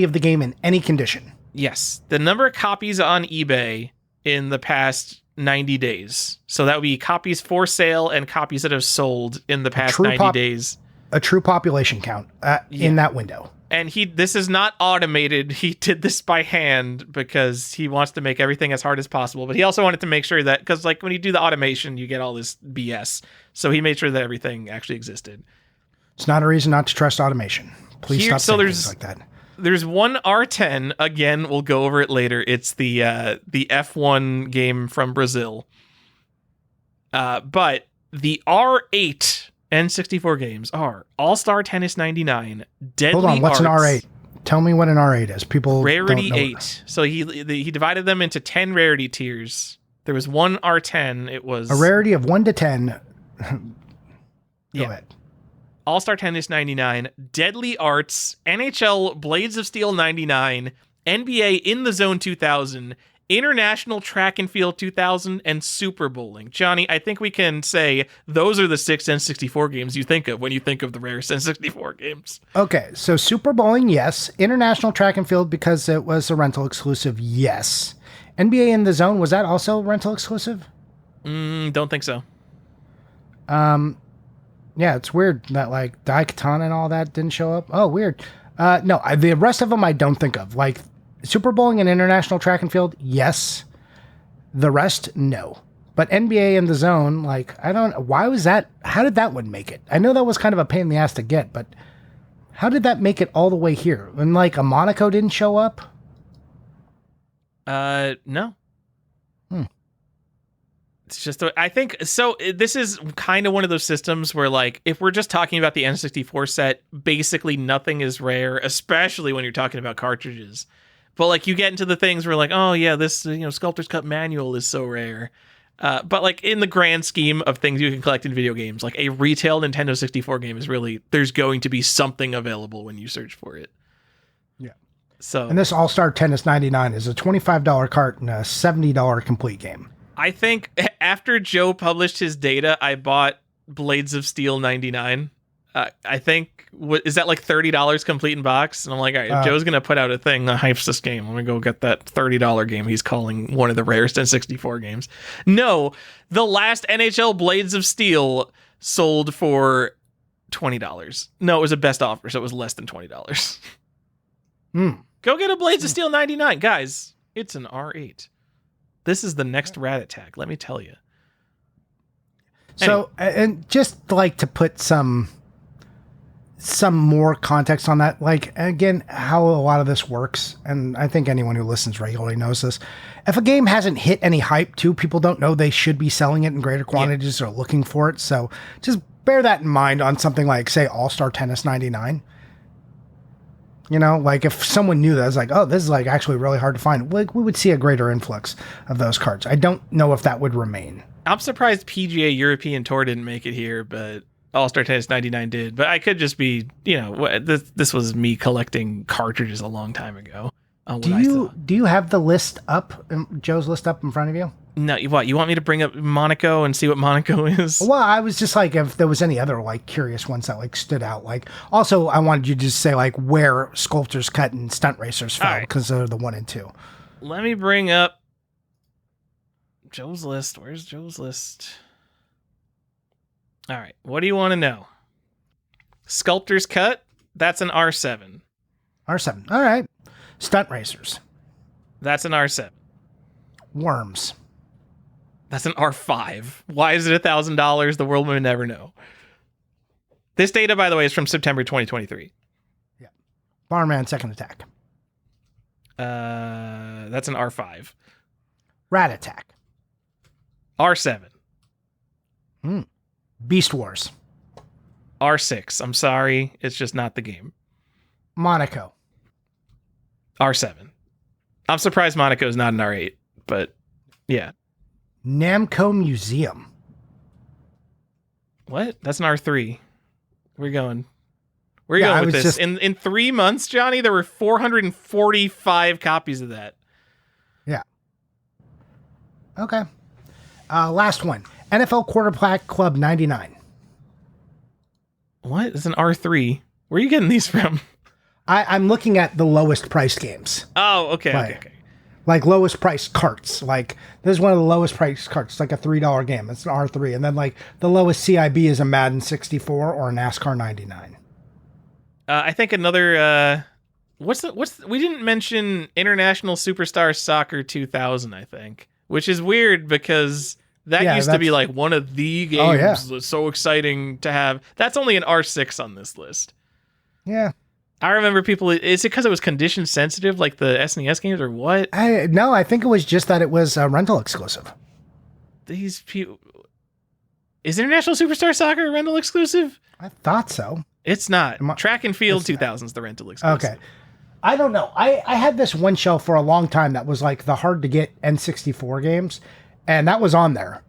of the game in any condition. Yes, the number of copies on eBay in the past 90 days. So that would be copies for sale and copies that have sold in the past 90 days. A true population count in that window. And this is not automated. He did this by hand because he wants to make everything as hard as possible. But he also wanted to make sure that, because like when you do the automation, you get all this BS. So he made sure that everything actually existed. It's not a reason not to trust automation. Please stop saying things like that. There's one R10. Again, we'll go over it later. It's the F1 game from Brazil. But the R8 N64 games are All-Star Tennis 99, Deadly Hold on, what's Arts, an R8? Tell me what an R8 is. People Rarity don't know 8. So he divided them into 10 rarity tiers. There was one R10. It was a rarity of 1 to 10. Go ahead. All-Star Tennis 99, Deadly Arts, NHL Blades of Steel 99, NBA In the Zone 2000, International Track and Field 2000, and Super Bowling. Johnny, I think we can say those are the 6 N64 games you think of when you think of the rarest N64 games. Okay, so Super Bowling, yes. International Track and Field, because it was a rental exclusive, yes. NBA In the Zone, was that also rental exclusive? Don't think so. Yeah, it's weird that like Daikatana and all that didn't show up. Oh, weird. No, the rest of them I don't think of. Like Super Bowling and International Track and Field, yes. The rest, no. But NBA In the Zone, like, I don't. Why was that? How did that one make it? I know that was kind of a pain in the ass to get, but how did that make it all the way here? And like a Monaco didn't show up? No. It's just, I think, so this is kind of one of those systems where, like, if we're just talking about the N64 set, basically nothing is rare, especially when you're talking about cartridges. But like you get into the things where like, oh yeah, this Sculptor's Cut manual is so rare. But like in the grand scheme of things you can collect in video games, like a retail Nintendo 64 game is really, there's going to be something available when you search for it. Yeah. So, and this All-Star Tennis 99 is a $25 cart and a $70 complete game. I think after Joe published his data, I bought Blades of Steel 99. I think, is that like $30 complete in box? And I'm like, all right, if Joe's going to put out a thing that hypes this game, I'm going to go get that $30 game he's calling one of the rarest N64 games. No, the last NHL Blades of Steel sold for $20. No, it was a best offer, so it was less than $20. Go get a Blades of Steel 99. Guys, it's an R8. This is the next Rat Attack, let me tell you. So, and just like to put some more context on that, like, again, how a lot of this works, and I think anyone who listens regularly knows this. If a game hasn't hit any hype, too, people don't know they should be selling it in greater quantities or looking for it. So just bear that in mind on something like, say, All-Star Tennis 99. You know, like if someone knew that, it's like, oh, this is like actually really hard to find, like we would see a greater influx of those cards. I don't know if that would remain. I'm surprised PGA European Tour didn't make it here, but All-Star Tennis 99 did. But I could just be, this was me collecting cartridges a long time ago. Do you have the list up, Joe's list up in front of you? No, you want me to bring up Monaco and see what Monaco is? Well, I was just like, if there was any other like curious ones that like stood out. Like, also, I wanted you to just say like where Sculptor's Cut and Stunt Racers fell, because they're the 1 and 2. Let me bring up Joe's list. Where's Joe's list? All right, what do you want to know? Sculptor's Cut, that's an R7. R7, all right. Stunt Racers. That's an R7. Worms. That's an R5. Why is it $1,000? The world may never know. This data, by the way, is from September 2023. Yeah. Barman Second Attack. That's an R5. Rat Attack. R7. Beast Wars. R6. I'm sorry. It's just not the game. Monaco. R7. I'm surprised Monaco is not an R8, but yeah. Namco Museum. What? That's an R3. Where are you going? Where are you going with this? In 3 months, Johnny, there were 445 copies of that. Yeah. Okay. Last one. NFL Quarterback Club 99. What? It's an R3. Where are you getting these from? I'm looking at the lowest priced games. Oh, okay. Like lowest priced carts. Like this is one of the lowest priced carts. It's like a $3 game. It's an R3. And then like the lowest CIB is a Madden 64 or a NASCAR 99. I think another we didn't mention International Superstar Soccer 2000, I think, which is weird because that used to be like one of the games that's so exciting to have. That's only an R6 on this list. Yeah. I remember people, is it because it was condition sensitive, like the SNES games, or what? No, I think it was just that it was rental exclusive. These people... Is International Superstar Soccer a rental exclusive? I thought so. It's not. Track and Field 2000 is the rental exclusive. Okay. I don't know. I had this one shelf for a long time that was like the hard to get N64 games, and that was on there.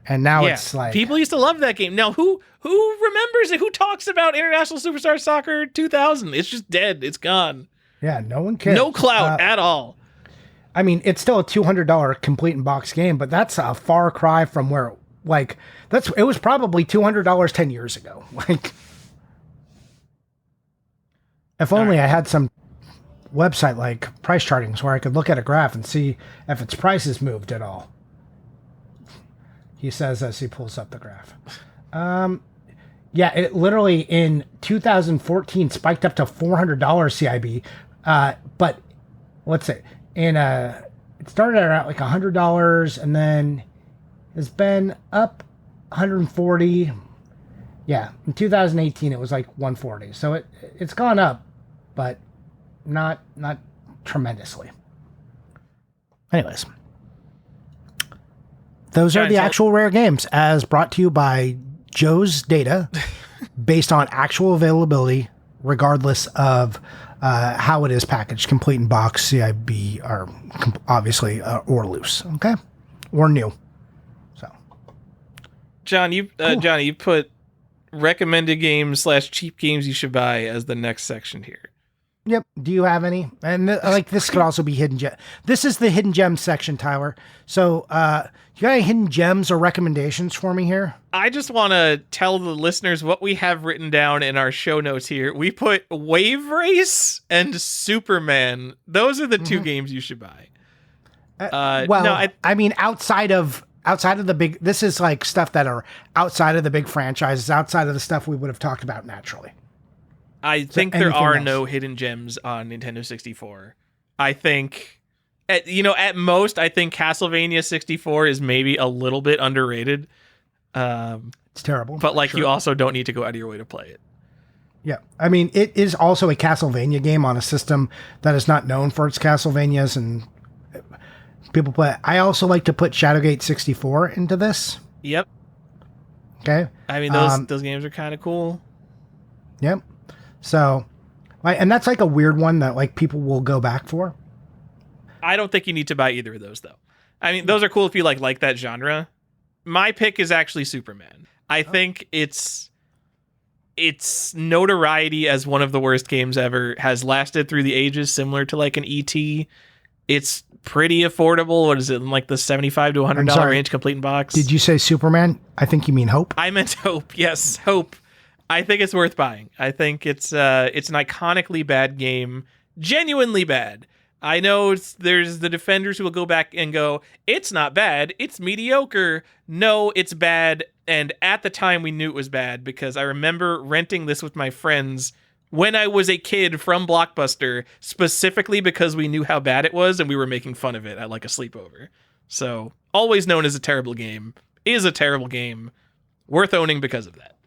And now it's like... People used to love that game. Now, who remembers it? Who talks about International Superstar Soccer 2000? It's just dead. It's gone. Yeah, no one cares. No clout at all. I mean, it's still a $200 complete in box game, but that's a far cry from where, like, it was probably $200 10 years ago. Like, if only I had some website like price chartings where I could look at a graph and see if its price has moved at all. He says as he pulls up the graph. Yeah, it literally in 2014 spiked up to $400 CIB. But let's say it started at like $100 and then has been up 140. Yeah, in 2018 it was like 140. So it's gone up, but not tremendously. Anyways. Those are the actual rare games as brought to you by Joe's data based on actual availability, regardless of how it is packaged, complete in box, CIB, are obviously or loose, okay, or new. So, John, Johnny, you put recommended games / cheap games you should buy as the next section here. Yep. Do you have any? And this could also be hidden gem. This is the hidden gems section, Tyler. So, you got any hidden gems or recommendations for me here? I just want to tell the listeners what we have written down in our show notes here. We put Wave Race and Superman. Those are the two games you should buy. I mean, outside of the big, this is like stuff that are outside of the big franchises, outside of the stuff we would have talked about naturally. I think there are no hidden gems on Nintendo 64. I think, at most, I think Castlevania 64 is maybe a little bit underrated. It's terrible. But you also don't need to go out of your way to play it. Yeah. I mean, it is also a Castlevania game on a system that is not known for its Castlevanias, and people play. I also like to put Shadowgate 64 into this. Yep. Okay. I mean, those games are kind of cool. Yep. So, and that's like a weird one that like people will go back for. I don't think you need to buy either of those, though. I mean, those are cool if you like that genre. My pick is actually Superman. I think its notoriety as one of the worst games ever has lasted through the ages, similar to like an E.T. It's pretty affordable. What is it, in like the $75 to $100 range, complete in box? Did you say Superman? I think you mean Hope. I meant Hope. Yes, Hope. I think it's worth buying. I think it's an iconically bad game, genuinely bad. I know there's the defenders who will go back and go, it's not bad, it's mediocre. No, it's bad. And at the time we knew it was bad because I remember renting this with my friends when I was a kid from Blockbuster, specifically because we knew how bad it was and we were making fun of it at like a sleepover. So, always known as a terrible game, is a terrible game, worth owning because of that.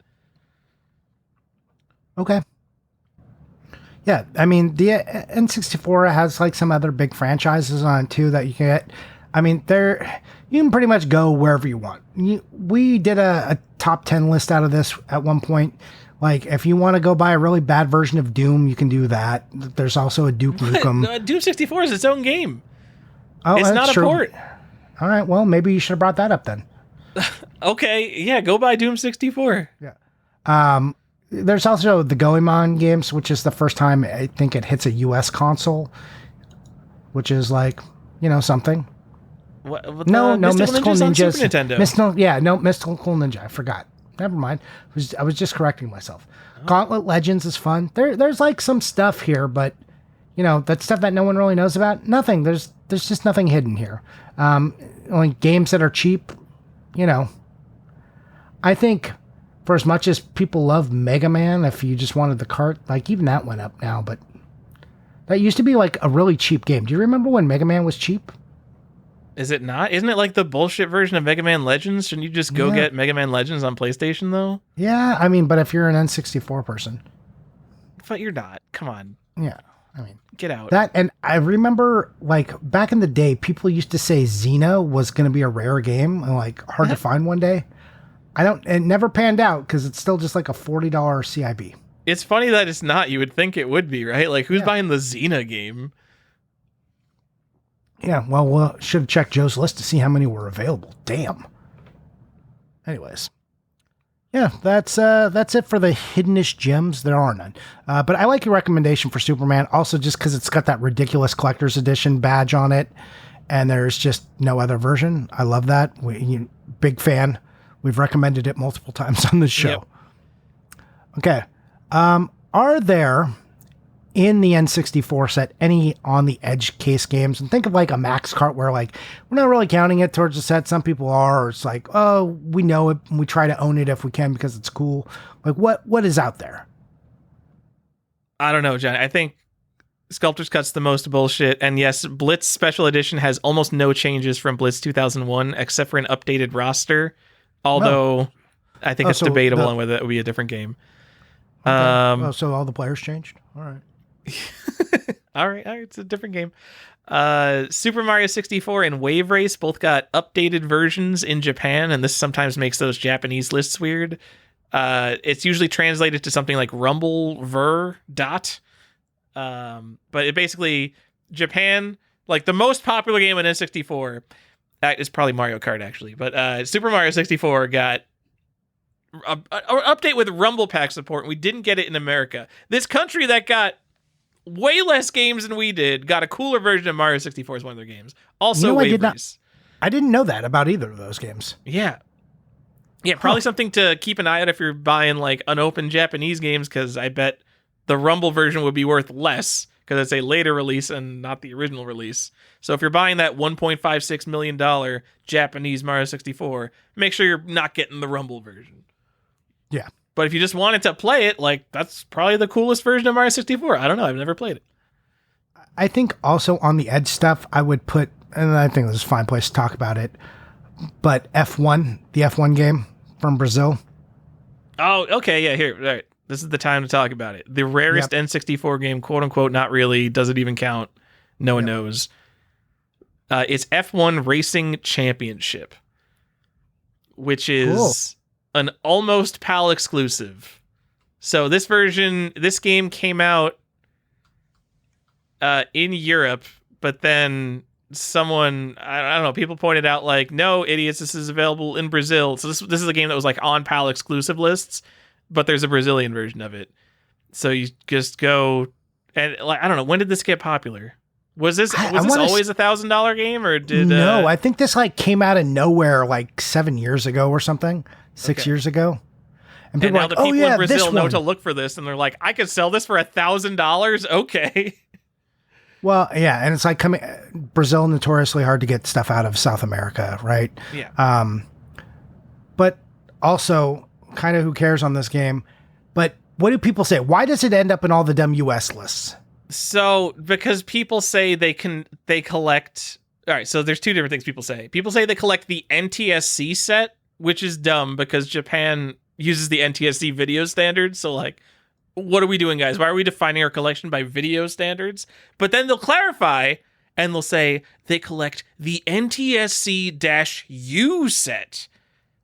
Okay. Yeah, I mean, the N64 has like some other big franchises on it too that you can get. I mean, you can pretty much go wherever you want. We did a top 10 list out of this at one point. Like, if you want to go buy a really bad version of Doom, you can do that. There's also a Duke Nukem. Doom 64 is its own game. Oh, it's not a port. All right, well, maybe you should have brought that up then. Okay, yeah, go buy Doom 64. Yeah. There's also the Goemon games, which is the first time I think it hits a US console, which is like, something. No, Mystical Ninjas. Super Nintendo. Mystical Ninja. I forgot. Never mind. I was just correcting myself. Oh. Gauntlet Legends is fun. There's like some stuff here, but that stuff that no one really knows about. Nothing. There's just nothing hidden here. Only games that are cheap. I think. For as much as people love Mega Man, if you just wanted the cart, like even that went up now, but that used to be like a really cheap game. Do you remember when Mega Man was cheap? Is it not? Isn't it like the bullshit version of Mega Man Legends? Shouldn't you just go get Mega Man Legends on PlayStation though? Yeah, I mean, but if you're an N64 person. But you're not. Come on. Yeah, I mean. Get out. That, and I remember like back in the day, people used to say Xena was going to be a rare game and like hard to find one day. It never panned out because it's still just like a $40 CIB. It's funny that it's not. You would think it would be, right? Like, who's buying the Xena game? Yeah, well, we should have checked Joe's list to see how many were available. Damn. Anyways. Yeah, that's it for the hiddenish gems. There are none. But I like your recommendation for Superman, also just because it's got that ridiculous collector's edition badge on it, and there's just no other version. I love that. Big fan. We've recommended it multiple times on this show. Yep. Okay. Are there, in the N64 set, any on-the-edge case games? And think of like a Max Cart where like, we're not really counting it towards the set. Some people are. Or it's like, oh, we know it and we try to own it if we can because it's cool. Like what is out there? I don't know, John. I think Sculptor's Cut's the most bullshit. And yes, Blitz Special Edition has almost no changes from Blitz 2001 except for an updated roster. Although I think it's debatable on whether it would be a different game. Okay. So all the players changed? All right. All right. It's a different game. Super Mario 64 and Wave Race both got updated versions in Japan, and this sometimes makes those Japanese lists weird. It's usually translated to something like Rumble Ver Dot. But it basically Japan, like the most popular game on N64, that is probably Mario Kart actually, but Super Mario 64 got an update with Rumble Pack support, and we didn't get it in America. This country that got way less games than we did got a cooler version of Mario 64 as one of their games. Also, Wave Race. I didn't know that about either of those games. Yeah. Yeah, probably something to keep an eye out if you're buying like unopened Japanese games, because I bet the Rumble version would be worth less because it's a later release and not the original release. So if you're buying that $1.56 million Japanese Mario 64, make sure you're not getting the Rumble version. Yeah. But if you just wanted to play it, like, that's probably the coolest version of Mario 64. I don't know. I've never played it. I think also on the Edge stuff, I would put, and I think this is a fine place to talk about it, but F1, the F1 game from Brazil. Oh, okay. Yeah, here. All right. This is the time to talk about it. The rarest N64 game, quote unquote, not really, doesn't even count. No one knows. It's F1 Racing Championship, which is an almost PAL exclusive. So this game came out in Europe, but then someone, I don't know, people pointed out like, no, idiots, this is available in Brazil. So this is a game that was like on PAL exclusive lists, but there's a Brazilian version of it. So you just go and like, I don't know, when did this get popular? Was this always $1,000 game, or did no? I think this like came out of nowhere like 7 years ago or something, 6 years ago. And now the people in Brazil know to look for this, and they're like, I could sell this for $1,000. Okay. Well, yeah, and it's like Brazil notoriously hard to get stuff out of South America, right? Yeah. But also, kind of who cares on this game? But what do people say? Why does it end up in all the dumb US lists? So, because people say they collect. All right, so there's two different things people say. People say they collect the NTSC set, which is dumb because Japan uses the NTSC video standards. So, like, what are we doing, guys? Why are we defining our collection by video standards? But then they'll clarify and they'll say they collect the NTSC-U set.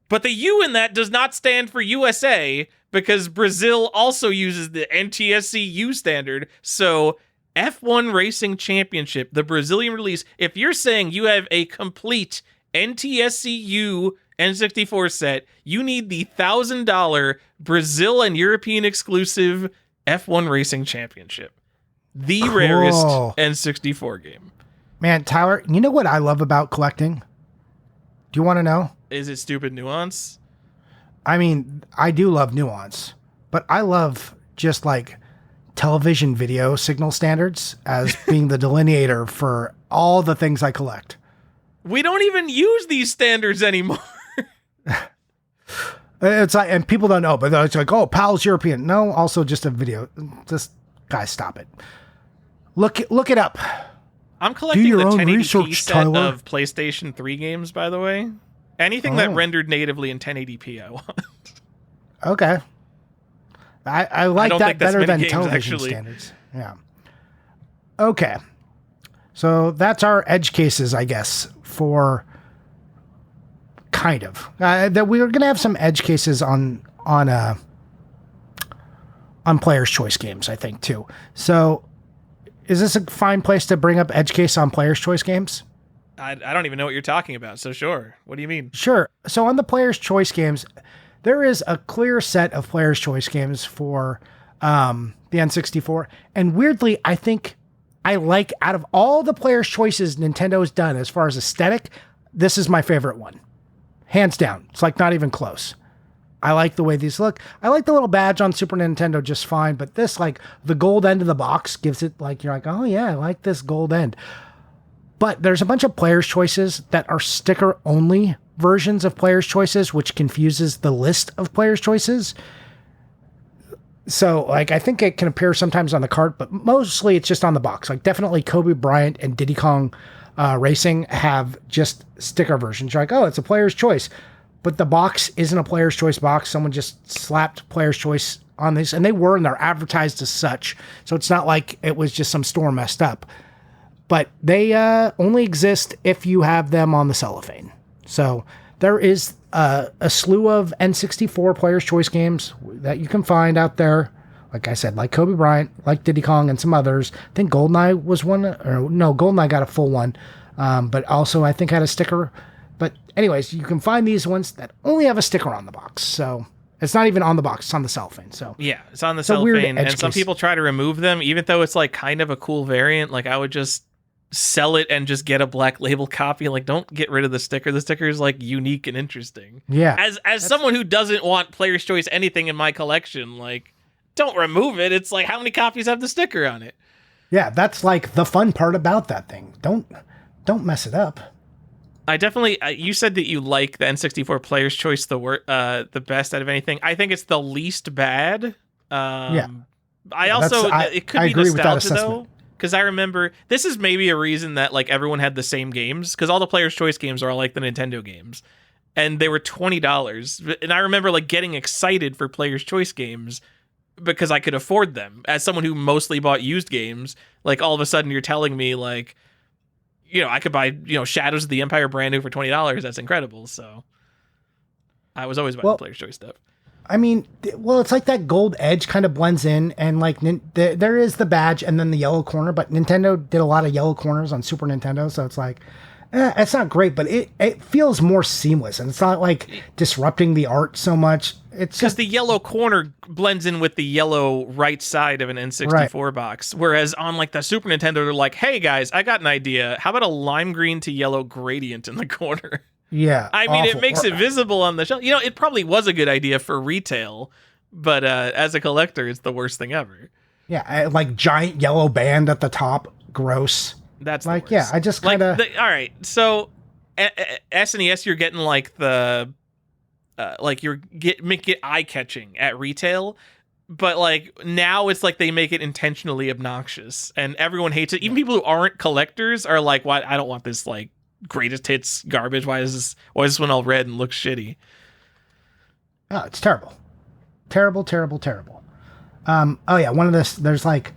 But the U in that does not stand for USA because Brazil also uses the NTSC-U standard. So F1 Racing Championship, the Brazilian release, if you're saying you have a complete NTSC-U N64 set, you need the $1,000 Brazil and European exclusive F1 Racing Championship. The rarest N64 game. Man, Tyler, you know what I love about collecting? Do you want to know? Is it stupid nuance? I mean, I do love nuance, but I love just like television video signal standards as being the delineator for all the things I collect. We don't even use these standards anymore. It's like, and people don't know, but it's like, oh, PAL's European. No, also just a video. Just, guys, stop it. Look it up. I'm collecting the 1080p set of PlayStation 3 games, by the way. Anything that rendered natively in 1080p, I want. Okay. I like that better than television standards. Yeah. Okay. So that's our edge cases, I guess, for kind of. That we were going to have some edge cases on Player's Choice games, I think, too. So is this a fine place to bring up edge case on Player's Choice games? I don't even know what you're talking about, so sure. What do you mean? Sure. So on the Player's Choice games, there is a clear set of Player's Choice games for the N64. And weirdly, I think I like, out of all the Player's Choices Nintendo's done as far as aesthetic, this is my favorite one. Hands down. It's like not even close. I like the way these look. I like the little badge on Super Nintendo just fine, but this, like, the gold end of the box gives it, like, you're like, oh yeah, I like this gold end. But there's a bunch of Player's Choices that are sticker-only versions of Player's Choices, which confuses the list of Player's Choices. So, like, I think it can appear sometimes on the cart, but mostly it's just on the box. Like, definitely Kobe Bryant and Diddy Kong Racing have just sticker versions. You're like, oh, it's a Player's Choice. But the box isn't a Player's Choice box. Someone just slapped Player's Choice on this, and they were, and they're advertised as such. So it's not like it was just some store messed up. But they only exist if you have them on the cellophane. So there is a slew of N64 Player's Choice games that you can find out there Like I said, like Kobe Bryant, like Diddy Kong, and some others. I think GoldenEye was one, or no, GoldenEye got a full one, but also I think had a sticker. But anyways, you can find these ones that only have a sticker on the box. So it's not even on the box; it's on the cellophane. So yeah, it's on the cellophane, and some people try to remove them, even though it's like kind of a cool variant. Like I would just sell it and just get a Black Label copy. Like, don't get rid of the sticker. The sticker is like unique and interesting. Yeah. As someone who doesn't want Player's Choice anything in my collection, like, don't remove it. It's like, how many copies have the sticker on it? Yeah, that's like the fun part about that thing. Don't mess it up. I definitely. You said that you like the N64 Player's Choice the best out of anything. I think it's the least bad. Yeah. I also it could be nostalgia though, because I remember this is maybe a reason that like everyone had the same games, because all the Player's Choice games are all like the Nintendo games, and they were $20. And I remember like getting excited for Player's Choice games because I could afford them. As someone who mostly bought used games, like all of a sudden you're telling me like, you know, I could buy, you know, Shadows of the Empire brand new for $20. That's incredible. So I was always buying Player's Choice stuff. I mean, well, it's like that gold edge kind of blends in, and like there is the badge and then the yellow corner, but Nintendo did a lot of yellow corners on Super Nintendo, so it's like, it's not great, but it feels more seamless, and it's not like disrupting the art so much. It's because the yellow corner blends in with the yellow right side of an N64 box, whereas on like the Super Nintendo, they're like, hey guys, I got an idea. How about a lime green to yellow gradient in the corner? Yeah. I mean, it makes it visible on the shelf. You know, it probably was a good idea for retail, but as a collector, it's the worst thing ever. Yeah, like giant yellow band at the top. Gross. That's like, yeah, I just kind of... Like, all right, so SNES, you're getting like the... like you're make it eye-catching at retail, but like now it's like they make it intentionally obnoxious, and everyone hates it. Even people who aren't collectors are like, why? I don't want this like greatest hits garbage. Why is this one all red and looks shitty? Oh, it's terrible. Terrible. Oh yeah, one of this, there's like,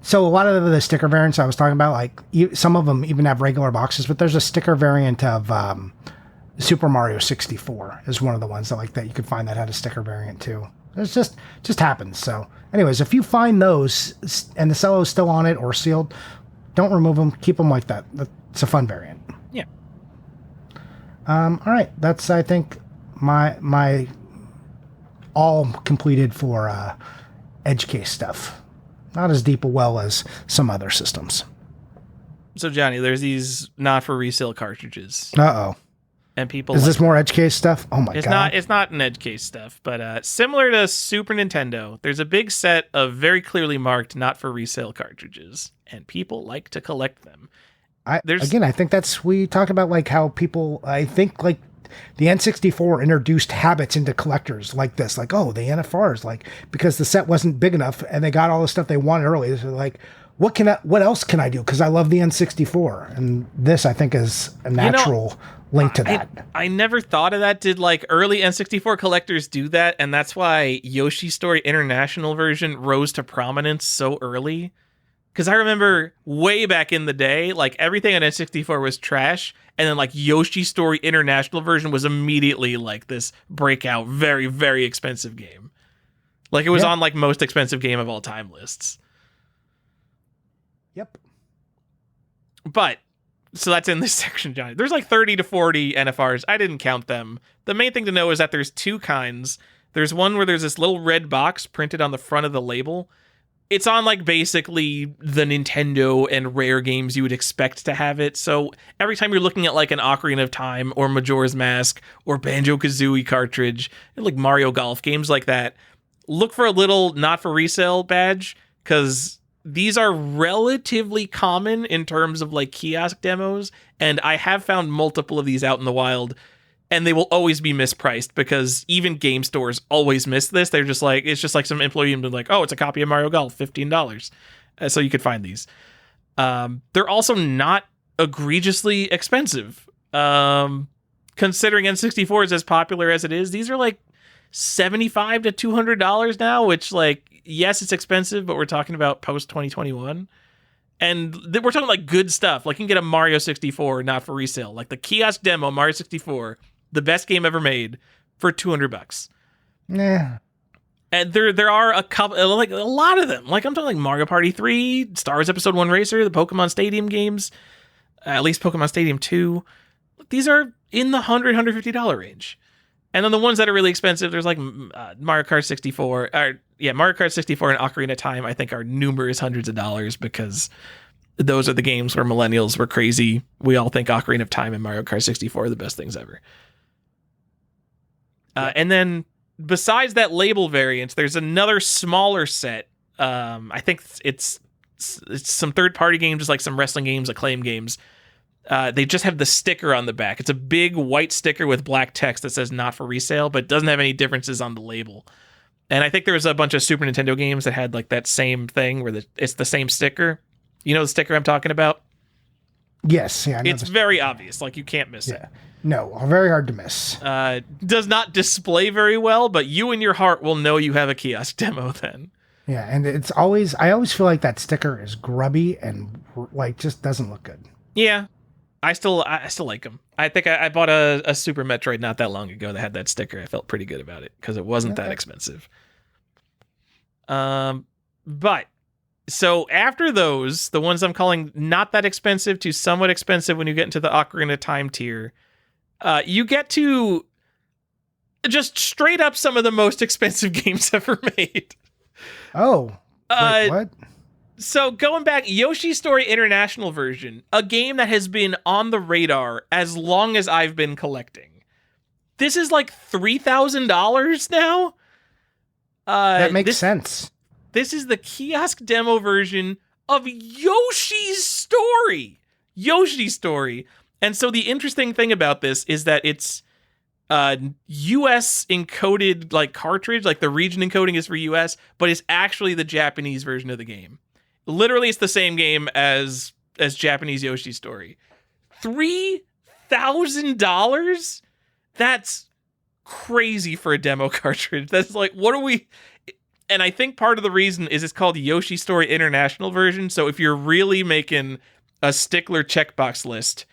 so a lot of the sticker variants I was talking about, like some of them even have regular boxes, but there's a sticker variant of Super Mario 64 is one of the ones that you could find that had a sticker variant too. It's just happens. So anyways, if you find those and the cello is still on it or sealed, don't remove them. Keep them like that. It's a fun variant. Yeah. All right. That's, I think, my all completed for edge case stuff. Not as deep a well as some other systems. So Johnny, there's these not for resale cartridges. Uh-oh. And people is this more edge case stuff? Oh my god! It's not an edge case stuff, but similar to Super Nintendo, there's a big set of very clearly marked not for resale cartridges, and people like to collect them. I think we talk about like how people. I think like the N64 introduced habits into collectors like this, like the NFRs, like because the set wasn't big enough and they got all the stuff they wanted early. So like, what else can I do? Because I love the N64, and this I think is a natural link to that. I never thought of that. Did like early N64 collectors do that? And that's why Yoshi's Story International version rose to prominence so early. Because I remember way back in the day, like everything on N64 was trash. And then like Yoshi's Story International version was immediately like this breakout, very, very expensive game. Like it was on like most expensive game of all time lists. Yep. But so that's in this section, Johnny. There's like 30 to 40 NFRs. I didn't count them. The main thing to know is that there's two kinds. There's one where there's this little red box printed on the front of the label. It's on like basically the Nintendo and Rare games you would expect to have it. So every time you're looking at like an Ocarina of Time or Majora's Mask or Banjo-Kazooie cartridge, and like Mario Golf games like that, look for a little not for resale badge, because these are relatively common in terms of like kiosk demos, and I have found multiple of these out in the wild, and they will always be mispriced because even game stores always miss this. They're just like, it's just like some employee been like, oh, it's a copy of Mario Golf, $15. So you could find these. They're also not egregiously expensive. Considering N64 is as popular as it is, these are like $75 to $200 now, which like, yes, it's expensive, but we're talking about post 2021. And we're talking like good stuff. Like you can get a Mario 64 not for resale. Like the kiosk demo Mario 64, the best game ever made, for $200. Yeah. And there are a couple, like a lot of them. Like I'm talking like Mario Party 3, Star Wars Episode 1 Racer, the Pokemon Stadium games, at least Pokemon Stadium 2. These are in the $100-$150 range. And then the ones that are really expensive, there's like Mario Kart 64, Mario Kart 64 and Ocarina of Time, I think are numerous hundreds of dollars because those are the games where millennials were crazy. We all think Ocarina of Time and Mario Kart 64 are the best things ever. And then besides that label variant, there's another smaller set. I think it's some third-party games, just like some wrestling games, Acclaim games. They just have the sticker on the back. It's a big white sticker with black text that says not for resale, but doesn't have any differences on the label. And I think there was a bunch of Super Nintendo games that had like that same thing where it's the same sticker. You know the sticker I'm talking about? Yes. Yeah, it's very obvious. Like you can't miss it. No, very hard to miss. Does not display very well, but you in your heart will know you have a kiosk demo then. Yeah, and I always feel like that sticker is grubby and like just doesn't look good. Yeah. I still like them. I think I bought a Super Metroid not that long ago that had that sticker. I felt pretty good about it because it wasn't that expensive. But so after those, the ones I'm calling not that expensive to somewhat expensive when you get into the Ocarina of Time tier, you get to just straight up some of the most expensive games ever made. Oh, wait, what? So going back, Yoshi's Story International version, a game that has been on the radar as long as I've been collecting. This is like $3,000 now. That makes sense. This is the kiosk demo version of Yoshi's Story. Yoshi's Story. And so the interesting thing about this is that it's US encoded like cartridge, like the region encoding is for US, but it's actually the Japanese version of the game. Literally, it's the same game as Japanese Yoshi Story. $3,000? That's crazy for a demo cartridge. That's like, what are we... And I think part of the reason is it's called Yoshi Story International version, so if you're really making a stickler checkbox list,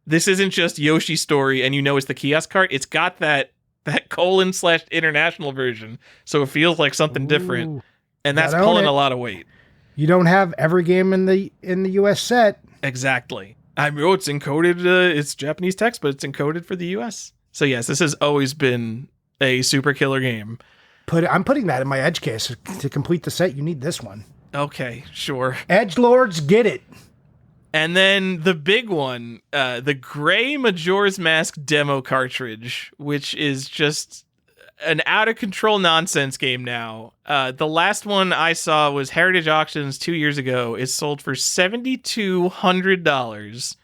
this isn't just Yoshi Story and you know it's the kiosk cart. It's got that :/international version, so it feels like something different, and that's pulling a lot of weight. You don't have every game in the US set. Exactly. I mean, it's encoded. It's Japanese text, but it's encoded for the US. So yes, this has always been a super killer game. I'm putting that in my Edge case. To complete the set, you need this one. Okay, sure. Edgelords, get it. And then the big one, the Gray Majora's Mask demo cartridge, which is just an out-of-control nonsense game now. The last one I saw was Heritage Auctions 2 years ago. It sold for $7,200.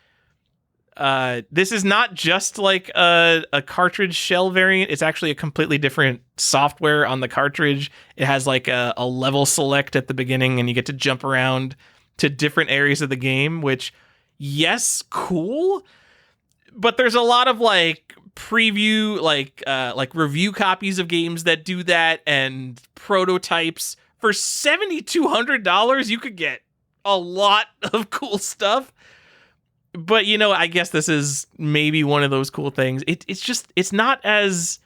This is not just like a cartridge shell variant. It's actually a completely different software on the cartridge. It has like a level select at the beginning, and you get to jump around to different areas of the game, which, yes, cool. But there's a lot of like preview, like review copies of games that do that, and prototypes. For $7,200, you could get a lot of cool stuff. But, you know, I guess this is maybe one of those cool things. It's not as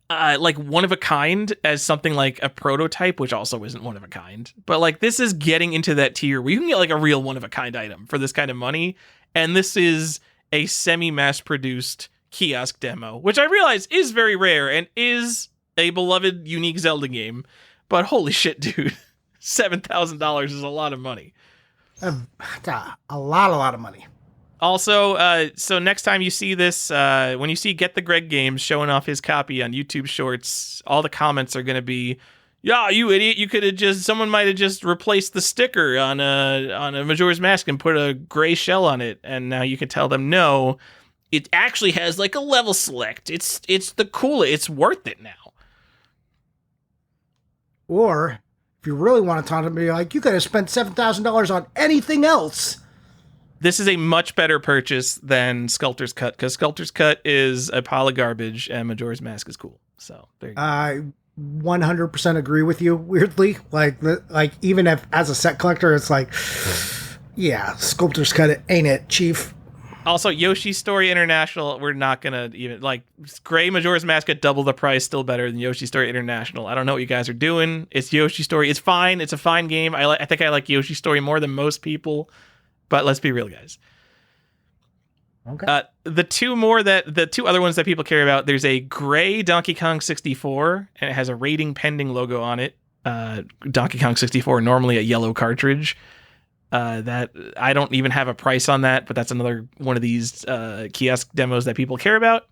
like one of a kind as something like a prototype, which also isn't one of a kind. But like this is getting into that tier where you can get like a real one of a kind item for this kind of money. And this is a semi-mass produced kiosk demo, which I realize is very rare and is a beloved unique Zelda game. But holy shit, dude, $7,000 is a lot of money. A lot of money. Also, so next time you see this, when you see Get the Greg Games showing off his copy on YouTube Shorts, all the comments are going to be, "Yeah, you idiot! You could have someone might have just replaced the sticker on a Majora's Mask and put a gray shell on it." And now you can tell them, no, it actually has like a level select. It's the coolest. It's worth it now. Or if you really want to talk to me, like, you could have spent $7,000 on anything else. This is a much better purchase than Sculptor's Cut, because Sculptor's Cut is a pile of garbage and Majora's Mask is cool. So there you go. I 100% agree with you. Weirdly, like even if as a set collector, it's like, yeah, Sculptor's Cut, ain't it, Chief? Also, Yoshi's Story International, we're not gonna even like Gray Majora's Mask at double the price, still better than Yoshi's Story International. I don't know what you guys are doing. It's Yoshi's Story. It's fine. It's a fine game. I think I like Yoshi's Story more than most people, but let's be real, guys. Okay. The two other ones that people care about. There's a gray Donkey Kong 64, and it has a rating pending logo on it. Donkey Kong 64, normally a yellow cartridge. That I don't even have a price on that, but that's another one of these kiosk demos that people care about.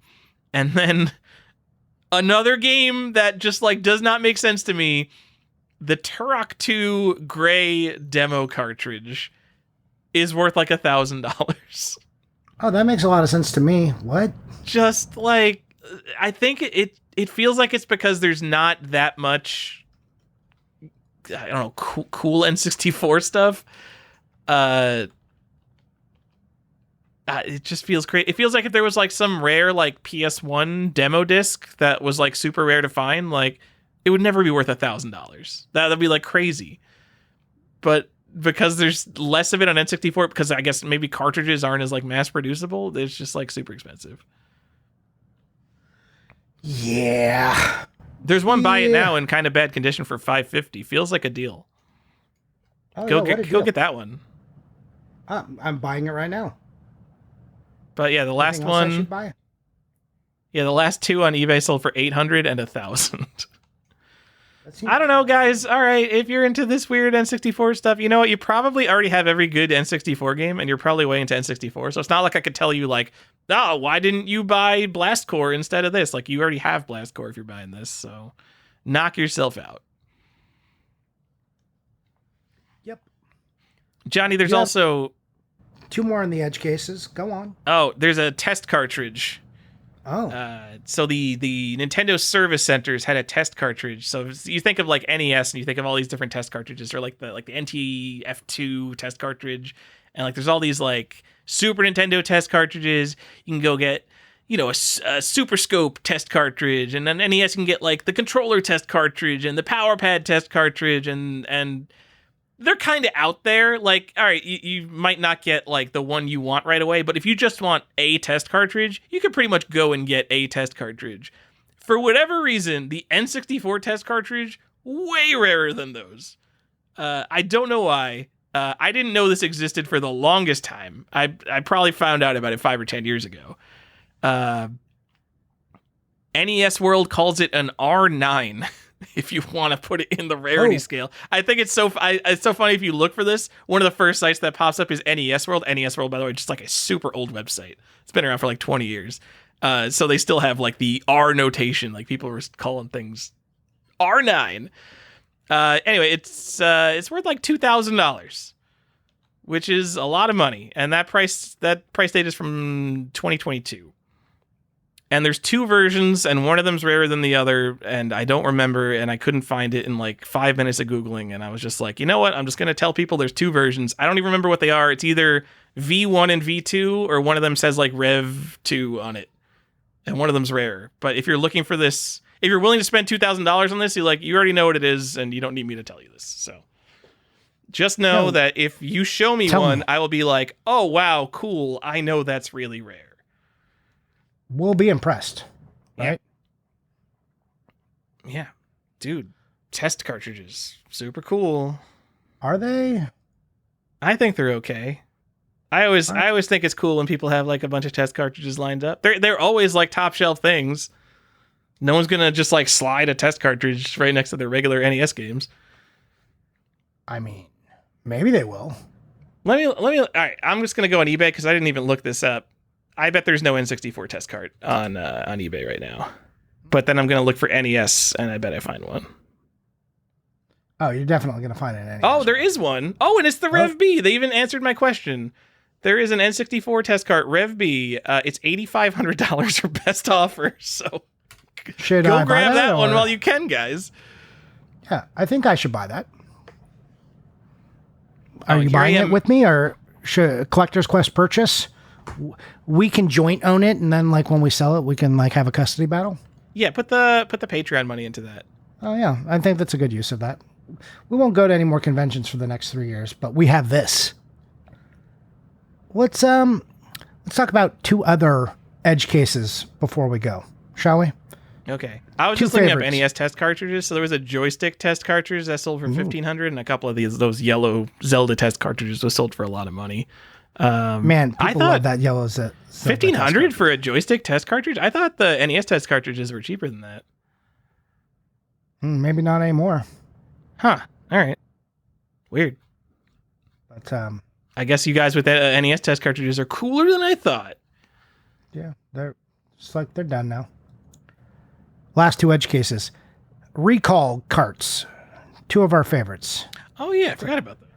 And then another game that just like does not make sense to me, the Turok 2 gray demo cartridge is worth like $1,000. Oh, that makes a lot of sense to me. What? Just like, I think it feels like it's because there's not that much, I don't know, cool N64 stuff. It just feels great. It feels like if there was like some rare like PS1 demo disc that was like super rare to find, like it would never be worth $1,000. That'd be like crazy. But because there's less of it on N64, because I guess maybe cartridges aren't as like mass producible, it's just like super expensive. Yeah. There's one buy it now in kind of bad condition for $550. Feels like a deal. Oh, Go get that one. I'm buying it right now. But yeah, the last one. I should buy? Yeah, the last two on eBay sold for $800 and $1,000. I don't know, guys. All right, if you're into this weird N64 stuff, you know what? You probably already have every good N64 game, and you're probably way into N64. So it's not like I could tell you, like, oh, why didn't you buy Blast Corps instead of this? Like, you already have Blast Corps if you're buying this. So knock yourself out. Yep. Johnny, there's also... two more in the edge cases. Go on. Oh, there's a test cartridge. Oh. So the Nintendo Service Centers had a test cartridge. So you think of like NES and you think of all these different test cartridges, or like the NTF2 test cartridge, and like there's all these like Super Nintendo test cartridges. You can go get, you know, a Super Scope test cartridge, and then NES can get like the controller test cartridge and the Power Pad test cartridge, and they're kind of out there. Like, all right, you might not get like the one you want right away, but if you just want a test cartridge, you can pretty much go and get a test cartridge. For whatever reason, the N64 test cartridge, way rarer than those. I don't know why. I didn't know this existed for the longest time. I probably found out about it 5 or 10 years ago. NES World calls it an R9. If you want to put it in the rarity scale. I think it's so funny if you look for this. One of the first sites that pops up is NES World. NES World, by the way, just like a super old website. It's been around for like 20 years. So they still have like the R notation. Like people were calling things R9. Anyway, it's worth like $2,000, which is a lot of money. And that price date is from 2022. And there's two versions, and one of them's rarer than the other, and I don't remember, and I couldn't find it in like 5 minutes of Googling, and I was just like, you know what? I'm just going to tell people there's two versions. I don't even remember what they are. It's either V1 and V2, or one of them says like Rev 2 on it, and one of them's rare. But if you're looking for this, if you're willing to spend $2,000 on this, you already know what it is, and you don't need me to tell you this. So just know that if you show me one, I will be like, oh, wow, cool. I know that's really rare. We'll be impressed, right? Yeah. Dude, test cartridges. Super cool. Are they? I think they're okay. I always think it's cool when people have like a bunch of test cartridges lined up. They're always like top shelf things. No one's going to just like slide a test cartridge right next to their regular NES games. I mean, maybe they will. Let me all right, I'm just going to go on eBay cuz I didn't even look this up. I bet there's no N64 test cart on eBay right now. But then I'm going to look for NES, and I bet I find one. Oh, you're definitely going to find an NES. Oh, there is one. Oh, and it's the Rev B. They even answered my question. There is an N64 test cart, Rev B. It's $8,500 for best offer. So go grab that one while you can, guys. Yeah, I think I should buy that. Are you buying it with me, or should Collector's Quest purchase? We can joint own it, and then like when we sell it, we can like have a custody battle. Yeah, put the Patreon money into that. Oh yeah, I think that's a good use of that. We won't go to any more conventions for the next 3 years, but we have this. Let's Let's talk about 2 other edge cases before we go, shall we? Okay. I was 2 just looking favorites. up NES test cartridges. So there was a joystick test cartridge that sold for $1,500, and a couple of those yellow Zelda test cartridges was sold for a lot of money. Man, people I thought love that yellow Zelda test $1,500 for a joystick test cartridge? I thought the NES test cartridges were cheaper than that. Maybe not anymore. Huh. All right. Weird. But I guess you guys with the NES test cartridges are cooler than I thought. yeah, they're done now. Last 2 edge cases. Recall carts. 2 of our favorites. Oh, yeah. I forgot about those.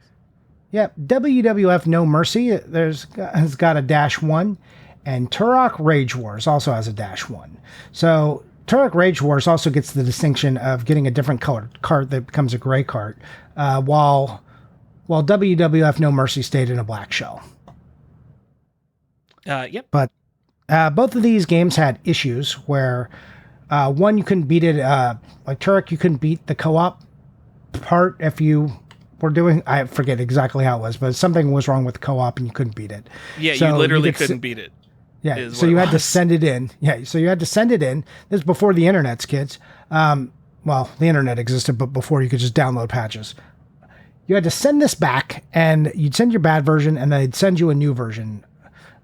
Yep, WWF No Mercy has got a -1, and Turok Rage Wars also has a -1. So Turok Rage Wars also gets the distinction of getting a different colored cart that becomes a gray cart, while WWF No Mercy stayed in a black shell. Yep. But both of these games had issues where one, you couldn't beat it, like Turok, you couldn't beat the co-op part if you were doing, I forget exactly how it was, but something was wrong with the co-op and you couldn't beat it. Yeah, So you literally could couldn't beat it. Yeah, so you had to send it in. Yeah, so you had to send it in. This is before the internet's kids. Well, the internet existed, but before you could just download patches. You had to send this back, and you'd send your bad version, and they'd send you a new version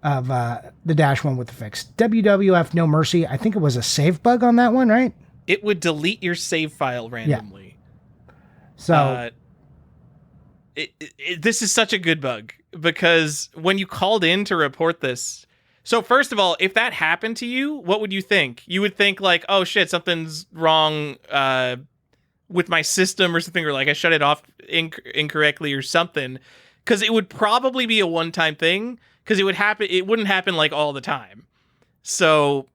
of the -1 with the fix. WWF No Mercy, I think it was a save bug on that one, right? It would delete your save file randomly. So this is such a good bug, because when you called in to report this, so first of all, if that happened to you, what would you think? You would think like, oh shit, something's wrong with my system or something, or like I shut it off incorrectly or something, because it would probably be a one-time thing, because it wouldn't happen like all the time. So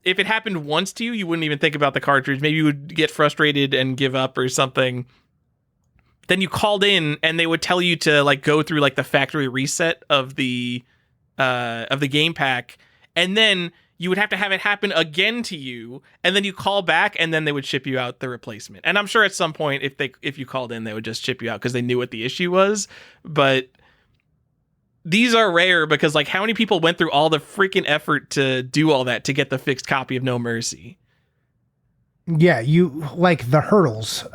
if it happened once to you, you wouldn't even think about the cartridge. Maybe you would get frustrated and give up or something. Then you called in and they would tell you to like go through like the factory reset of the game pack, and then you would have to have it happen again to you, and then you call back, and then they would ship you out the replacement. And I'm sure at some point if you called in, they would just ship you out because they knew what the issue was. But these are rare, because like how many people went through all the freaking effort to do all that to get the fixed copy of No Mercy? yeah, you like the hurdles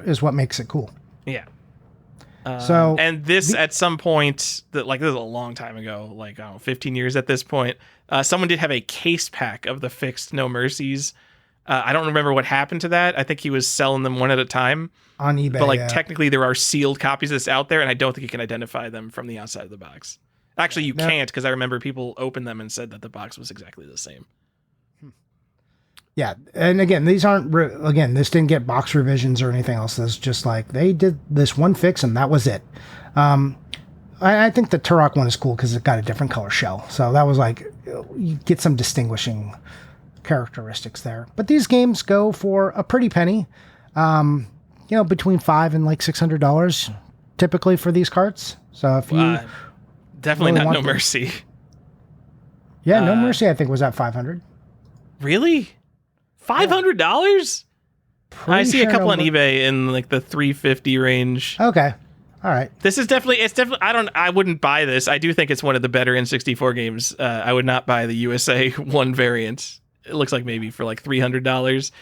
is what makes it cool. Yeah. And this at some point, this is a long time ago, like I don't know, 15 years at this point, someone did have a case pack of the fixed No Mercies. I don't remember what happened to that. I think he was selling them one at a time on eBay, but technically there are sealed copies of this out there, and I don't think you can identify them from the outside of the box. Actually, you can't, because I remember people opened them and said that the box was exactly the same. Yeah, and again, these aren't this didn't get box revisions or anything else. This is just like they did this one fix and that was it. I think the Turok one is cool because it got a different color shell, so that was like you get some distinguishing characteristics there. But these games go for a pretty penny, between $500 and like $600 typically for these carts. So if you definitely really not No Mercy. Yeah, No Mercy I think was at $500. Really? $500? I see a couple on eBay in like the $350 range. Okay. All right. It's definitely, I wouldn't buy this. I do think it's one of the better N64 games. I would not buy the USA 1 variant. It looks like maybe for like $300.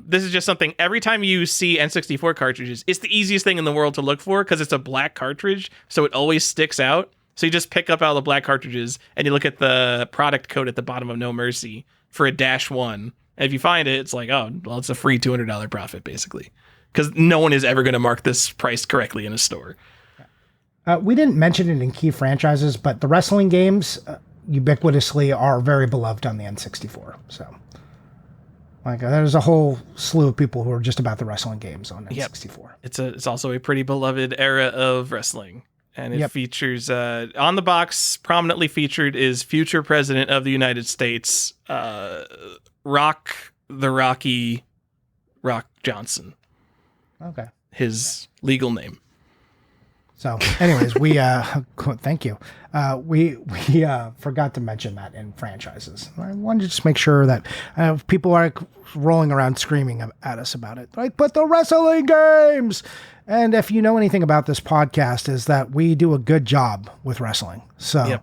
This is just something, every time you see N64 cartridges, it's the easiest thing in the world to look for because it's a black cartridge, so it always sticks out. So you just pick up all the black cartridges and you look at the product code at the bottom of No Mercy for a -1. And if you find it, it's like, oh, well, it's a free $200 profit, basically. Because no one is ever going to mark this price correctly in a store. We didn't mention it in key franchises, but the wrestling games ubiquitously are very beloved on the N64. So, there's a whole slew of people who are just about the wrestling games on N64. It's also a pretty beloved era of wrestling. And it features, on the box, prominently featured is future president of the United States, Rock Johnson. Okay. His legal name. So anyways, we, thank you. We forgot to mention that in franchises. I wanted to just make sure that people are rolling around screaming at us about it. Like, but the wrestling games. And if you know anything about this podcast, is that we do a good job with wrestling. So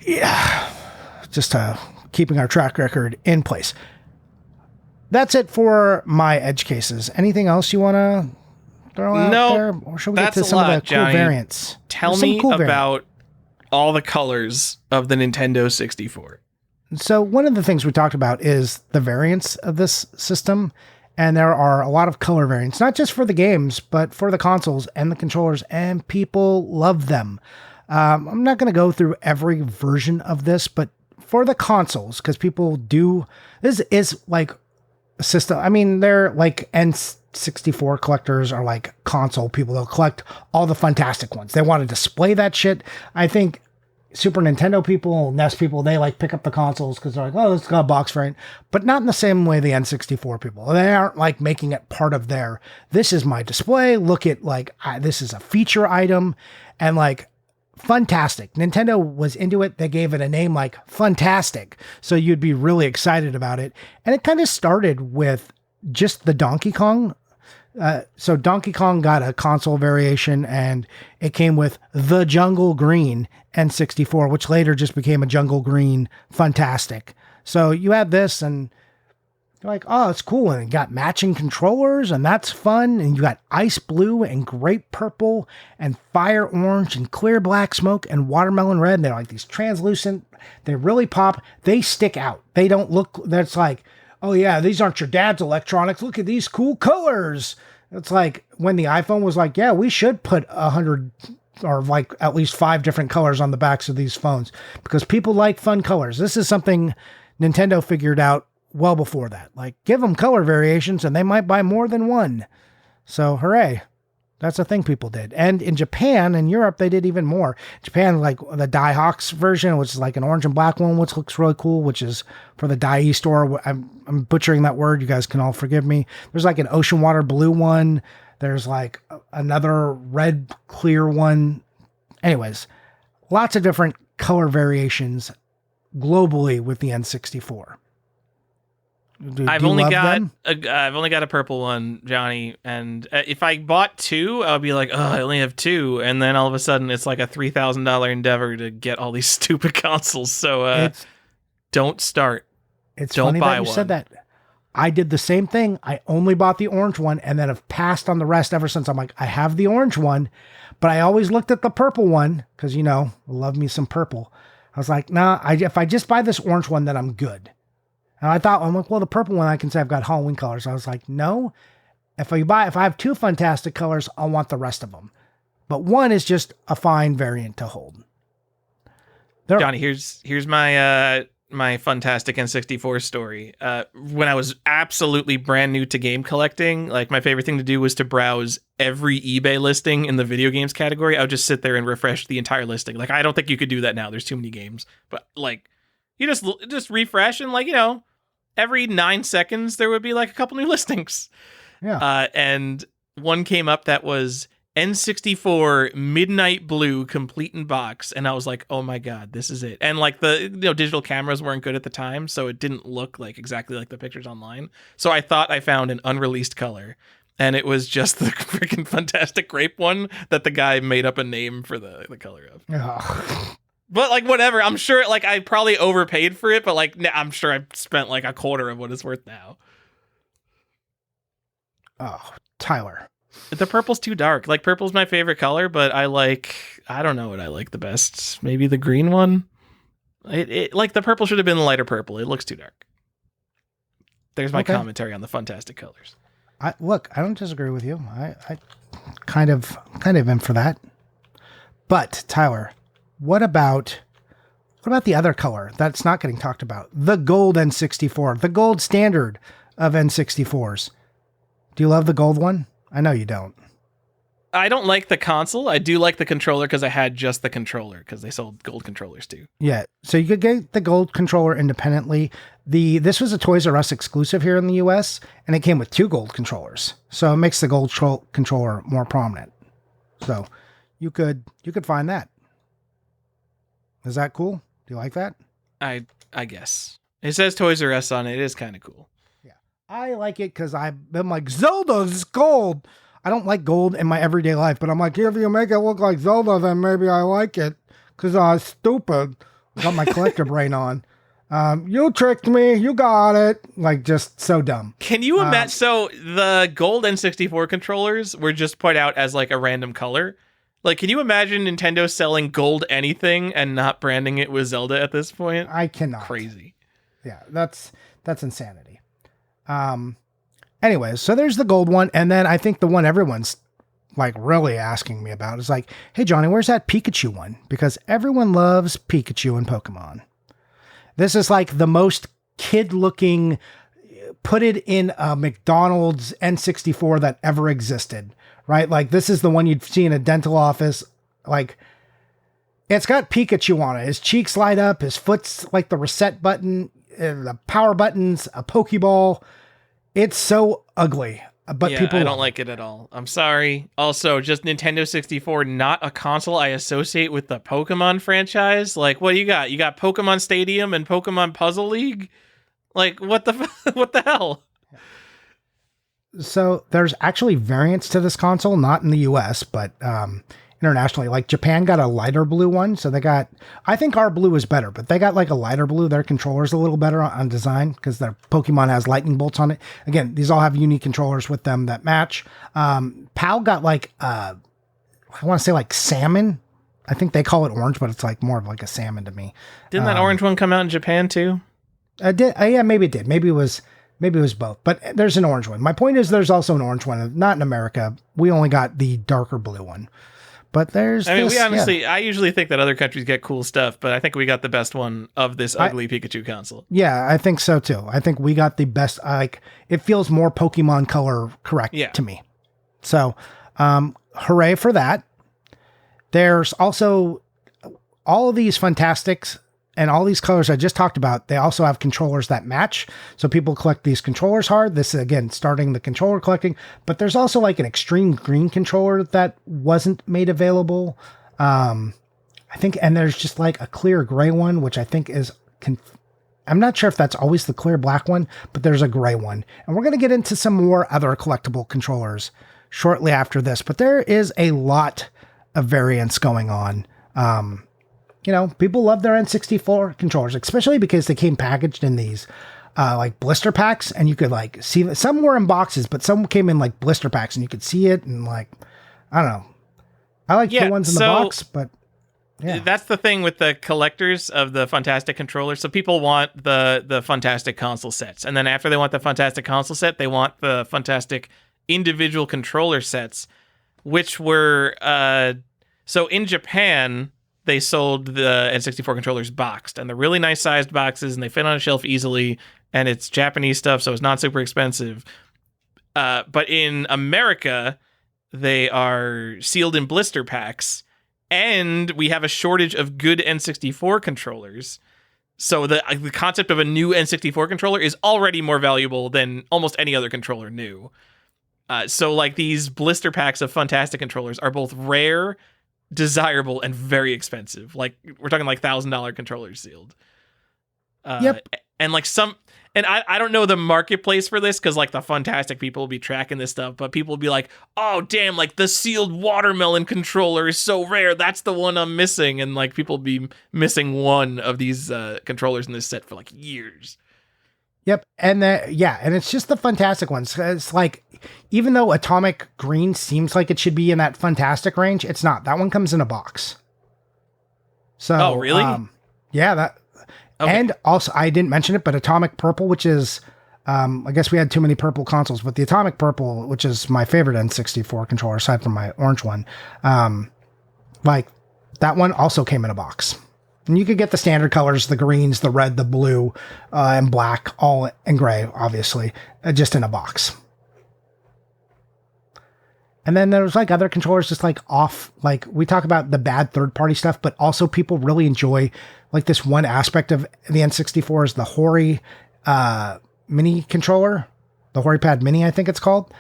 Yeah, just keeping our track record in place. That's it for my edge cases. Anything else you want to throw out there? Or should we get to some of the cool Johnny. variants? Tell me about all the colors of the Nintendo 64. So one of the things we talked about is the variants of this system. And there are a lot of color variants, not just for the games, but for the consoles and the controllers, and people love them. I'm not going to go through every version of this, but for the consoles, because people do, this is like a system. I mean, they're like N64 collectors are like console people. They'll collect all the fantastic ones. They want to display that shit. I think Super Nintendo people, NES people, they like pick up the consoles because they're like, oh, it's got a box variant, but not in the same way the N64 people. They aren't like making it part of their, this is my display. Look at like, this is a feature item, and like Funtastic. Nintendo was into it. They gave it a name like Funtastic. So you'd be really excited about it. And it kind of started with just the Donkey Kong. So Donkey Kong got a console variation, and it came with the Jungle Green N64, which later just became a Jungle Green Funtastic. So you have this, and you're like, oh, it's cool. And it got matching controllers, and that's fun. And you got ice blue and grape purple and fire orange and clear black smoke and watermelon red. And they're like these translucent, they really pop. They stick out. They don't look, that's like, oh yeah, these aren't your dad's electronics. Look at these cool colors. It's like when the iPhone was like, yeah, we should put 100 or like at least 5 different colors on the backs of these phones because people like fun colors. This is something Nintendo figured out well before that. Like, give them color variations and they might buy more than one. So hooray. That's a thing people did. And in Japan and Europe, they did even more. Japan, like the Daihawks version, which is like an orange and black one, which looks really cool, which is for the Dai store. I'm butchering that word. You guys can all forgive me. There's like an ocean water blue one. There's like another red clear one. Anyways, lots of different color variations globally with the N64. I've only got a purple one, Johnny, and if I bought 2, I would be like, oh, I only have 2, and then all of a sudden it's like a $3,000 endeavor to get all these stupid consoles. So don't start. Don't funny buy that you said that. I did the same thing. I only bought the orange one and then have passed on the rest ever since. I'm like, I have the orange one, but I always looked at the purple one because, you know, I love me some purple. I was like, nah, if I just buy this orange one, then I'm good. And I thought, I'm like, well, the purple one, I can say I've got Halloween colors. I was like, no, if I have 2 fantastic colors, I'll want the rest of them. But one is just a fine variant to hold. Johnny, here's my my Funtastic N64 story. When I was absolutely brand new to game collecting, like my favorite thing to do was to browse every eBay listing in the video games category. I would just sit there and refresh the entire listing. Like, I don't think you could do that now. There's too many games. But like, you just refresh, and like, you know, every 9 seconds there would be like a couple new listings. Yeah. And one came up that was N64 Midnight Blue complete in box, and I was like, oh my god, this is it. And like the digital cameras weren't good at the time, so it didn't look like exactly like the pictures online. So I thought I found an unreleased color, and it was just the freaking Fantastic Grape one that the guy made up a name for the color of. Oh. But like, whatever, I'm sure like I probably overpaid for it, but like I'm sure I spent like a quarter of what it's worth now. Oh, Tyler. The purple's too dark. Like, purple's my favorite color, but I don't know what I like the best. Maybe the green one? It like, the purple should have been lighter purple. It looks too dark. There's my commentary on the Fantastic colors. I don't disagree with you. I kind of am for that. But, Tyler, what about the other color that's not getting talked about? The gold N64, the gold standard of N64s. Do you love the gold one? I know you don't. I don't like the console. I do like the controller because I had just the controller because they sold gold controllers too. Yeah, so you could get the gold controller independently. This was a Toys R Us exclusive here in the US, and it came with 2 gold controllers. So it makes the gold controller more prominent. So you could find that. Is that cool? Do you like that? I guess. It says Toys R Us on it. It is kind of cool. I like it because I'm like, Zelda's gold. I don't like gold in my everyday life, but I'm like, if you make it look like Zelda, then maybe I like it because I'm stupid. got my collector brain on. You tricked me. You got it. Like, just so dumb. Can you imagine? So the gold N64 controllers were just put out as like a random color. Like, can you imagine Nintendo selling gold anything and not branding it with Zelda at this point? I cannot. Crazy. Yeah, that's insanity. Anyways, so there's the gold one. And then I think the one everyone's like really asking me about is like, hey, Johnny, where's that Pikachu one? Because everyone loves Pikachu in Pokemon. This is like the most kid looking, put it in a McDonald's N64 that ever existed, right? Like this is the one you'd see in a dental office. Like it's got Pikachu on it. His cheeks light up. His foot's like the reset button, the power buttons, a Pokeball. It's so ugly. But yeah, people I don't like it at all. I'm sorry. Also, just Nintendo 64, not a console I associate with the Pokemon franchise. Like, what do you got? You got Pokemon Stadium and Pokemon Puzzle League? Like, what the what the hell? So there's actually variants to this console, not in the US, but internationally. Like Japan got a lighter blue one. So they got, I think our blue is better, but they got like a lighter blue. Their controller's a little better on design because their Pokemon has lightning bolts on it. Again, these all have unique controllers with them that match. PAL got like, I want to say like salmon. I think they call it orange, but it's like more of like a salmon to me. Didn't that orange one come out in Japan too? Yeah, maybe it did. Maybe it was both, but there's an orange one. My point is there's also an orange one, not in America. We only got the darker blue one. But there's we honestly, I usually think that other countries get cool stuff, but I think we got the best one of this ugly Pikachu console. Yeah, I think so too. I think we got the best, like, it feels more Pokemon color correct to me. So, hooray for that. There's also all of these Fantastics and all these colors I just talked about. They also have controllers that match. So people collect these controllers hard. This is, again, starting the controller collecting. But there's also like an extreme green controller that wasn't made available. I think, and there's just like a clear gray one, which I think is, I'm not sure if that's always the clear black one, but there's a gray one. And we're going to get into some more other collectible controllers shortly after this. But there is a lot of variants going on. You know, people love their N64 controllers, especially because they came packaged in these like blister packs, and you could like see some were in boxes, but some came in like blister packs, and you could see it, and like, I don't know. I like the ones in the box, but yeah. That's the thing with the collectors of the Fantastic controllers. So people want the Fantastic console sets, and then after they want the Fantastic console set, they want the Fantastic individual controller sets, which were so in Japan, they sold the N64 controllers boxed, and they're really nice sized boxes, and they fit on a shelf easily, and it's Japanese stuff, so it's not super expensive. But in America, they are sealed in blister packs, and we have a shortage of good N64 controllers. So the concept of a new N64 controller is already more valuable than almost any other controller new. So like these blister packs of Fantastic controllers are both rare, desirable, and very expensive. Like we're talking like $1,000 controllers sealed. Yep. And like I don't know the marketplace for this, because like the Fantastic people will be tracking this stuff, but people will be like, oh damn, like the sealed watermelon controller is so rare, that's the one I'm missing. And like people be missing one of these controllers in this set for like years. Yep. And and it's just the Fantastic ones. It's like, even though Atomic Green seems like it should be in that Fantastic range, it's not. That one comes in a box. So, oh, really? Yeah. That. Okay. And also, I didn't mention it, but Atomic Purple, which is, I guess we had too many purple consoles, but the Atomic Purple, which is my favorite N64 controller, aside from my orange one, like that one also came in a box. And you could get the standard colors, the greens, the red, the blue, and black, all and gray, obviously, just in a box. And then there's like other controllers just like off, like we talk about the bad third-party stuff, but also people really enjoy like this one aspect of the N64 is the Hori mini controller, the HoriPad Mini, I think it's called,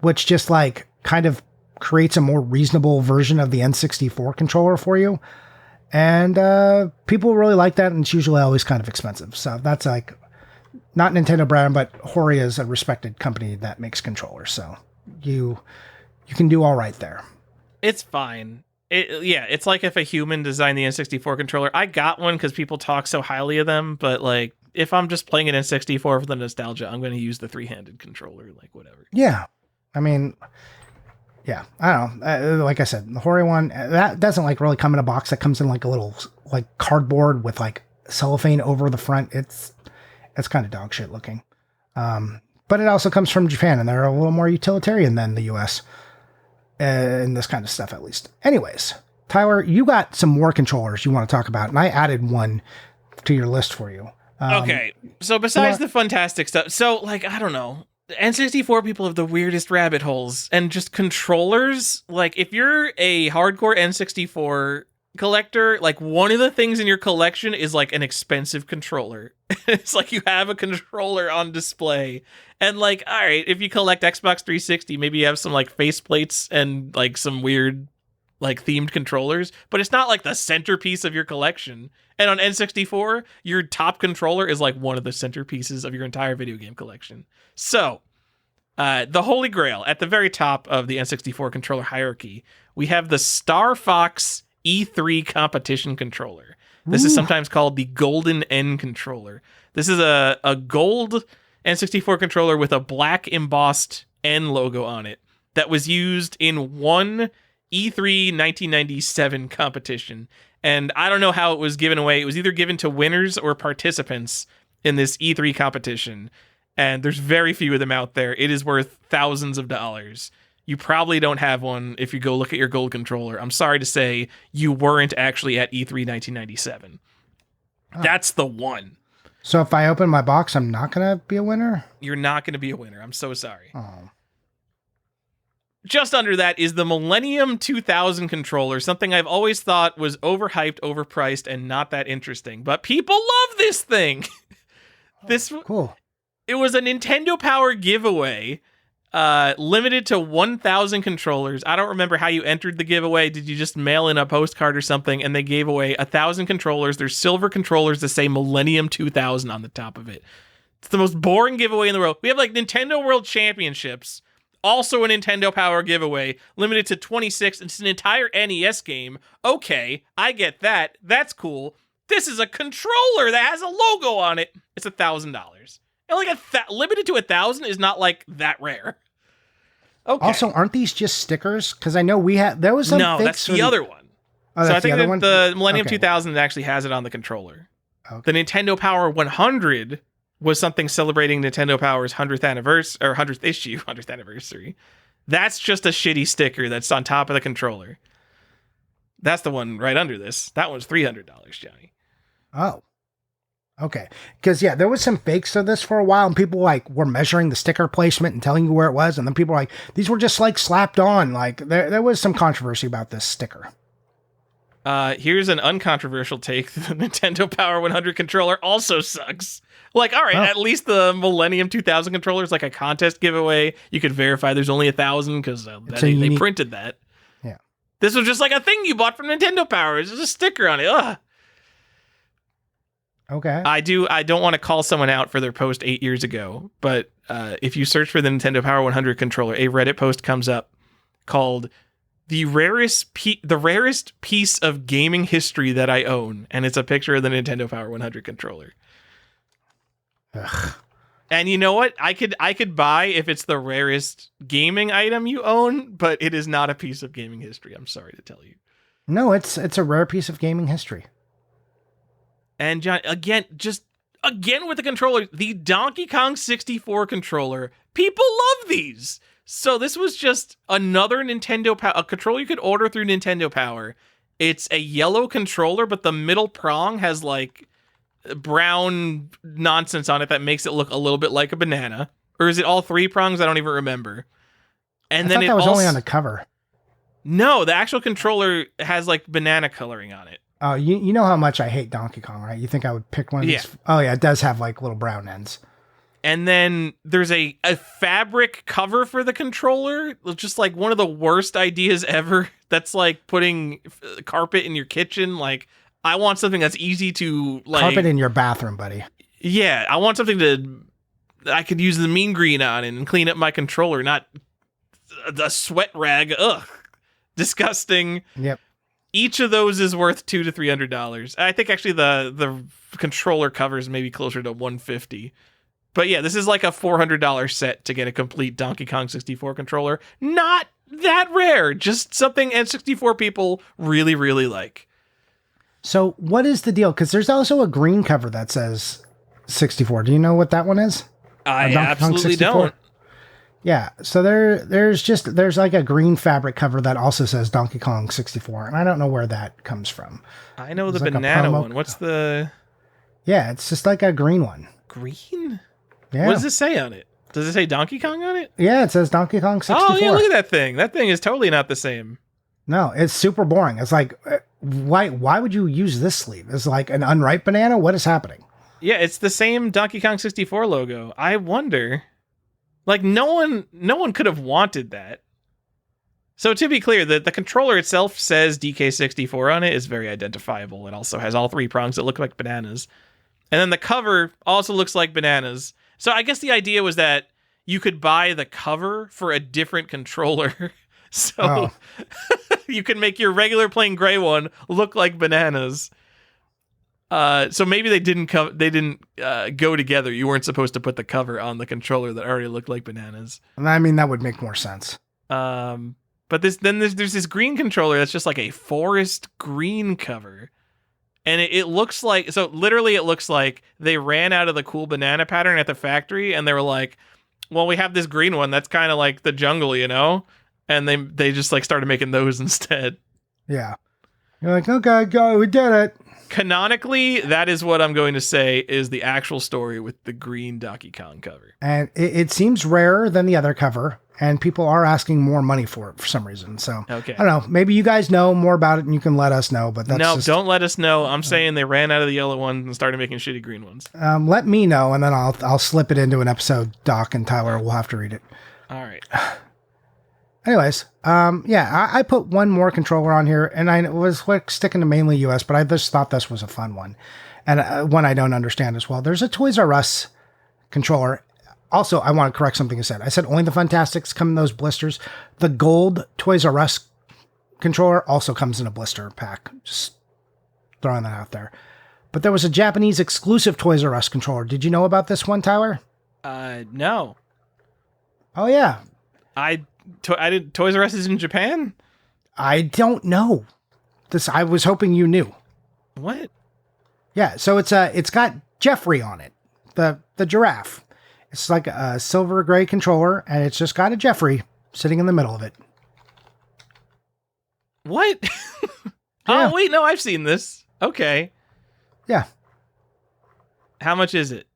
which just like kind of creates a more reasonable version of the N64 controller for you. And people really like that, and it's usually always kind of expensive. So that's like not Nintendo brand, but Hori is a respected company that makes controllers. So you can do all right there. It's fine. It's like if a human designed the N64 controller. I got one because people talk so highly of them, but like if I'm just playing an N64 for the nostalgia, I'm going to use the three-handed controller, like whatever. Yeah. I mean, yeah, I don't know. Like I said, the Hori one, that doesn't like really come in a box. That comes in like a little like cardboard with like cellophane over the front. It's kind of dog shit looking. But it also comes from Japan, and they're a little more utilitarian than the US in this kind of stuff, at least. Anyways, Tyler, you got some more controllers you want to talk about, and I added one to your list for you. Okay, so besides the fantastic stuff, so like, I don't know, N64 people have the weirdest rabbit holes, and just controllers, like if you're a hardcore N64 collector, like one of the things in your collection is like an expensive controller. It's like you have a controller on display, and like, all right, if you collect Xbox 360, maybe you have some like faceplates and like some weird like themed controllers, but it's not like the centerpiece of your collection. And on N64, your top controller is like one of the centerpieces of your entire video game collection. So, the Holy Grail at the very top of the N64 controller hierarchy, we have the Star Fox E3 competition controller. This is sometimes called the Golden N controller. This is a gold N64 controller with a black embossed N logo on it that was used in one E3 1997 competition. And I don't know how it was given away. It was either given to winners or participants in this E3 competition. And there's very few of them out there. It is worth thousands of dollars. You probably don't have one if you go look at your gold controller. I'm sorry to say you weren't actually at E3 1997. Oh. That's the one. So if I open my box, I'm not going to be a winner? You're not going to be a winner. I'm so sorry. Oh. Just under that is the Millennium 2000 controller, something I've always thought was overhyped, overpriced, and not that interesting. But people love this thing. Cool. It was a Nintendo Power giveaway, limited to 1,000 controllers. I don't remember how you entered the giveaway. Did you just mail in a postcard or something? And they gave away 1,000 controllers. They're silver controllers that say Millennium 2000 on the top of it. It's the most boring giveaway in the world. We have like Nintendo World Championships. Also a Nintendo Power giveaway, limited to 26. It's an entire NES game. Okay, I get that. That's cool. This is a controller that has a logo on it. It's $1,000. And like limited to 1,000 is not like that rare. Okay. Also, aren't these just stickers? Because I know there was some. No, that's the other one. Oh, so I think that the Millennium Okay. 2000 actually has it on the controller. Okay. The Nintendo Power 100 was something celebrating Nintendo Power's 100th anniversary or 100th issue, 100th anniversary. That's just a shitty sticker that's on top of the controller. That's the one right under this. That one's $300, Johnny. Oh. Okay. Because, yeah, there was some fakes of this for a while, and people, like, were measuring the sticker placement and telling you where it was, and then people were like, these were just, like, slapped on. Like, there was some controversy about this sticker. Here's an uncontroversial take. The Nintendo Power 100 controller also sucks. Like, all right, at least the Millennium 2000 controller is like a contest giveaway. You could verify there's only 1,000 because they printed that. Yeah. This was just like a thing you bought from Nintendo Power. It's just a sticker on it. Ugh. Okay. I don't want to call someone out for their post 8 years ago, but if you search for the Nintendo Power 100 controller, a Reddit post comes up called the rarest piece of gaming history that I own, and it's a picture of the Nintendo Power 100 controller. Ugh. And you know what? I could buy if it's the rarest gaming item you own, but it is not a piece of gaming history. I'm sorry to tell you. No, it's a rare piece of gaming history. And John, again with the controller, the Donkey Kong 64 controller. People love these. So this was just another Nintendo Power, a controller you could order through Nintendo Power. It's a yellow controller, but the middle prong has like brown nonsense on it that makes it look a little bit like a banana. Or is it all three prongs? I don't even remember. And I then thought that was only on the cover. No, the actual controller has like banana coloring on it. Oh, you know how much I hate Donkey Kong, right? You think I would pick one of these? Oh, yeah, it does have like little brown ends. And then there's a fabric cover for the controller, just like one of the worst ideas ever. That's like putting carpet in your kitchen. Like, I want something that's easy to like carpet in your bathroom, buddy. Yeah, I want something I could use the mean green on and clean up my controller, not the sweat rag. Ugh, disgusting. Yep. Each of those is worth $200 to $300. I think actually the controller covers maybe closer to $150. But yeah, this is like a $400 set to get a complete Donkey Kong 64 controller. Not that rare. Just something N64 people really, really like. So what is the deal? Because there's also a green cover that says 64. Do you know what that one is? I absolutely don't. Yeah, so there's like a green fabric cover that also says Donkey Kong 64, and I don't know where that comes from. I know the banana one. What's the... Yeah, it's just like a green one. Green? Yeah. What does it say on it? Does it say Donkey Kong on it? Yeah, it says Donkey Kong 64. Oh, yeah, look at that thing. That thing is totally not the same. No, it's super boring. It's like, why would you use this sleeve? It's like an unripe banana? What is happening? Yeah, it's the same Donkey Kong 64 logo. I wonder... Like, no one could have wanted that. So to be clear, the controller itself says DK64 on it. Is very identifiable. It also has all 3 prongs that look like bananas. And then the cover also looks like bananas. So I guess the idea was that you could buy the cover for a different controller. So you can make your regular plain gray one look like bananas. So maybe they didn't go together. You weren't supposed to put the cover on the controller that already looked like bananas. I mean, that would make more sense. But there's this green controller that's just like a forest green cover. And it looks like, so literally it looks like they ran out of the cool banana pattern at the factory and they were like, well, we have this green one that's kind of like the jungle, you know? And they just like started making those instead. Yeah. You're like, okay, go, we did it. Canonically, that is what I'm going to say is the actual story with the green Donkey Kong cover. And it seems rarer than the other cover, and people are asking more money for it for some reason. So, okay. I don't know. Maybe you guys know more about it and you can let us know. But don't let us know. I'm saying they ran out of the yellow ones and started making shitty green ones. Let me know, and then I'll slip it into an episode, Doc, and Tyler will have to read it. All right. Anyways, I put one more controller on here, and I was sticking to mainly US, but I just thought this was a fun one, and one I don't understand as well. There's a Toys R Us controller. Also, I want to correct something I said. I said only the Fantastics come in those blisters. The gold Toys R Us controller also comes in a blister pack. Just throwing that out there. But there was a Japanese exclusive Toys R Us controller. Did you know about this one, Tyler? No. Oh, yeah. Toys R Us is in Japan? I don't know. I was hoping you knew. What? Yeah, so it's got Jeffrey on it, the giraffe. It's like a silver gray controller, and it's just got a Jeffrey sitting in the middle of it. What? Yeah. Oh wait, no, I've seen this. Okay. Yeah. How much is it?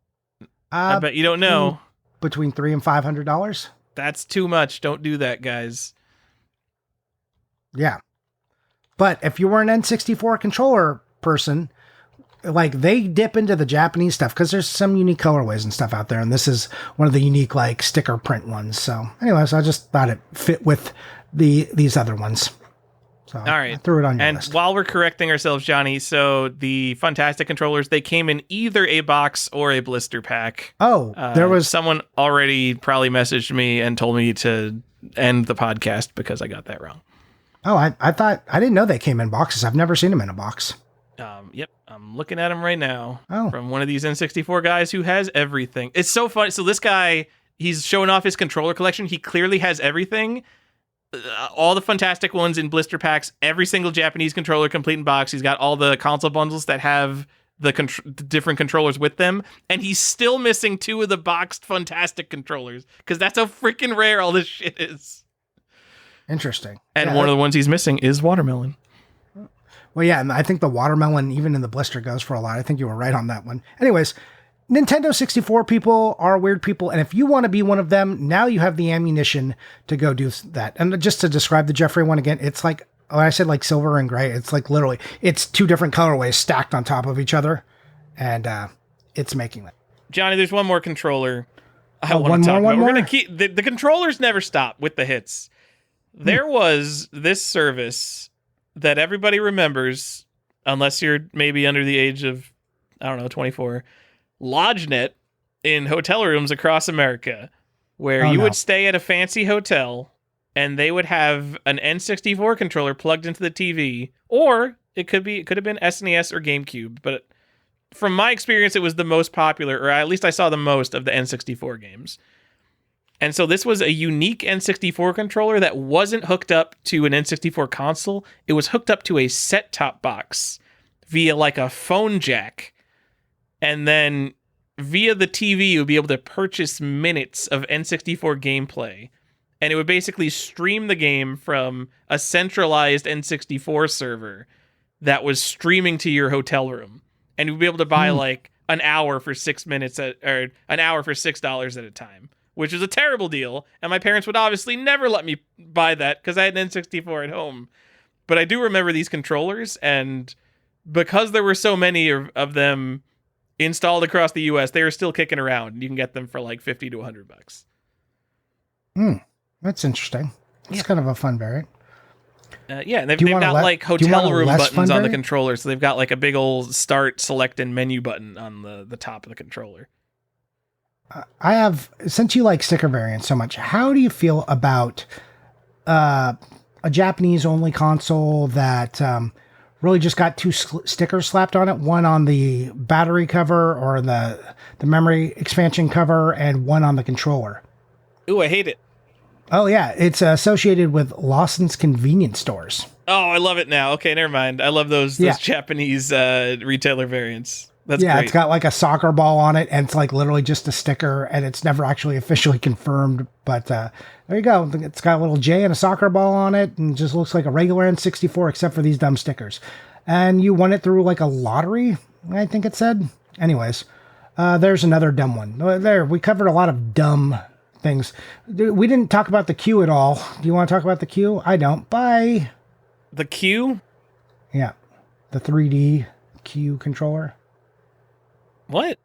I bet you don't know. Between $300 and $500. That's too much. Don't do that, guys. Yeah. But if you were an N64 controller person, like they dip into the Japanese stuff because there's some unique colorways and stuff out there. And this is one of the unique like sticker print ones. So anyways, I just thought it fit with these other ones. So all right. I threw it on your and list. While we're correcting ourselves, Johnny, so the Fantastic controllers, they came in either a box or a blister pack. Oh, there was someone already probably messaged me and told me to end the podcast because I got that wrong. Oh, I didn't know they came in boxes. I've never seen them in a box. Yep, I'm looking at them right now. Oh. From one of these N64 guys who has everything. It's so funny. So this guy, he's showing off his controller collection. He clearly has everything. All the Fantastic ones in blister packs, every single Japanese controller complete in box. He's got all the console bundles that have the different controllers with them, and he's still missing 2 of the boxed Fantastic controllers because that's how freaking rare all this shit is. Interesting. And one of the ones he's missing is Watermelon. Well, yeah, and I think the Watermelon, even in the blister, goes for a lot. I think you were right on that one. Anyways, Nintendo 64 people are weird people, and if you want to be one of them, now you have the ammunition to go do that. And just to describe the Jeffrey one again, it's like, I said like silver and gray. It's like literally, it's 2 different colorways stacked on top of each other, and it's making that. Johnny, there's one more controller I want to talk about. We're going to keep, the controllers never stop with the hits. There was this service that everybody remembers, unless you're maybe under the age of, 24, LodgeNet in hotel rooms across America, where you would stay at a fancy hotel and they would have an N64 controller plugged into the TV, or it could have been SNES or GameCube, but from my experience, it was the most popular, or at least I saw the most of the N64 games. And so this was a unique N64 controller that wasn't hooked up to an N64 console. It was hooked up to a set-top box via like a phone jack. And then via the TV, you would be able to purchase minutes of N64 gameplay. And it would basically stream the game from a centralized N64 server that was streaming to your hotel room. And you'd be able to buy like an hour for 6 minutes or an hour for $6 at a time, which is a terrible deal. And my parents would obviously never let me buy that because I had an N64 at home. But I do remember these controllers, and because there were so many of them installed across the US, they are still kicking around. You can get them for like $50 to $100. That's interesting. It's kind of a fun variant. And they've got like hotel room buttons on the controller, so they've got like a big old start, select, and menu button on the top of the controller. I have, since you like sticker variants so much, how do you feel about a Japanese-only console that really just got two stickers slapped on it, one on the battery cover or the memory expansion cover, and one on the controller? Ooh, I hate it. Oh, yeah. It's associated with Lawson's convenience stores. Oh, I love it now. Okay, never mind. I love those Japanese retailer variants. That's great. It's got like a soccer ball on it, and it's like literally just a sticker, and it's never actually officially confirmed. But there you go. It's got a little J and a soccer ball on it, and just looks like a regular N64, except for these dumb stickers. And you won it through like a lottery, I think it said. Anyways, there's another dumb one. There, we covered a lot of dumb things. We didn't talk about the Q at all. Do you want to talk about the Q? I don't. Bye. The Q? Yeah. The 3D Q controller. What?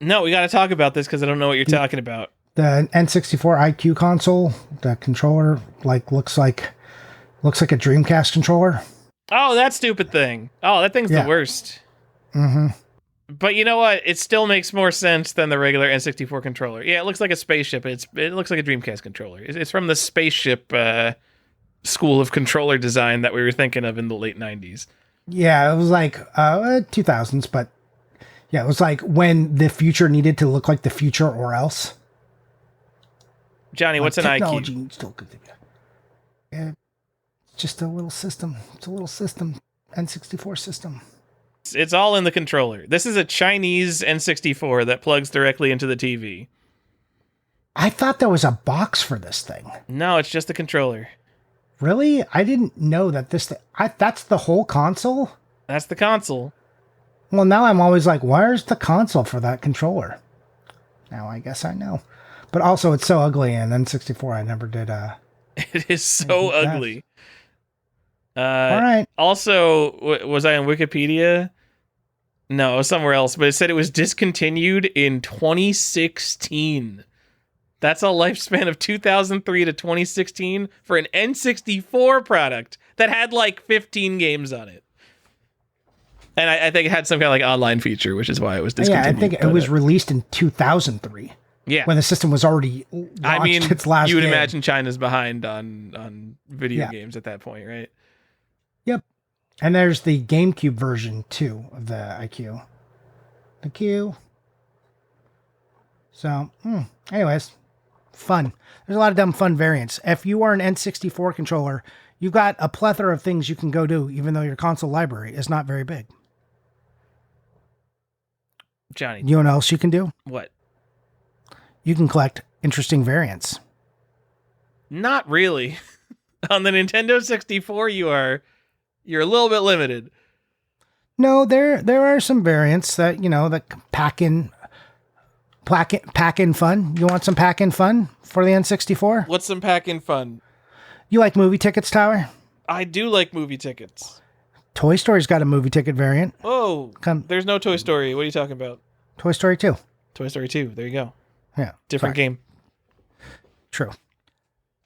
No, we got to talk about this because I don't know what you're talking about. The N64 IQ console, the controller, looks like a Dreamcast controller. Oh, that stupid thing. Oh, that thing's the worst. Mm-hmm. But you know what? It still makes more sense than the regular N64 controller. Yeah, it looks like a spaceship. It looks like a Dreamcast controller. It's from the spaceship school of controller design that we were thinking of in the late 90s. Yeah, it was like 2000s, but yeah, it was like when the future needed to look like the future or else. Johnny, what's an technology IQ? Needs to look like it's just a little system. It's a little system. N64 system. It's all in the controller. This is a Chinese N64 that plugs directly into the TV. I thought there was a box for this thing. No, it's just the controller. Really? I didn't know that that's the whole console? That's the console. Well, now I'm always like, where's the console for that controller? Now I guess I know. But also, it's so ugly, and N64 I never did. It is so ugly. All right. Also, was I on Wikipedia? No, it was somewhere else, but it said it was discontinued in 2016. That's a lifespan of 2003 to 2016 for an N64 product that had like 15 games on it. And I think it had some kind of like online feature, which is why it was discontinued. Yeah, I think it was released in 2003. Yeah, when the system was already launched its last you would game. imagine China's behind on video games at that point, right? Yep. And there's the GameCube version too of the IQ. The Q. So, anyways, fun. There's a lot of dumb fun variants. If you are an N64 controller, you've got a plethora of things you can go do, even though your console library is not very big. Johnny, you know what else you can do? What? You can collect interesting variants. Not really. On the Nintendo 64, you're a little bit limited. No, there are some variants that, that pack in fun. You want some pack in fun for the N64? What's some pack in fun? You like movie tickets, Tyler? I do like movie tickets. Toy Story's got a movie ticket variant. Oh, there's no Toy Story. What are you talking about? Toy Story 2. Toy Story 2. There you go. Yeah. Different game. True.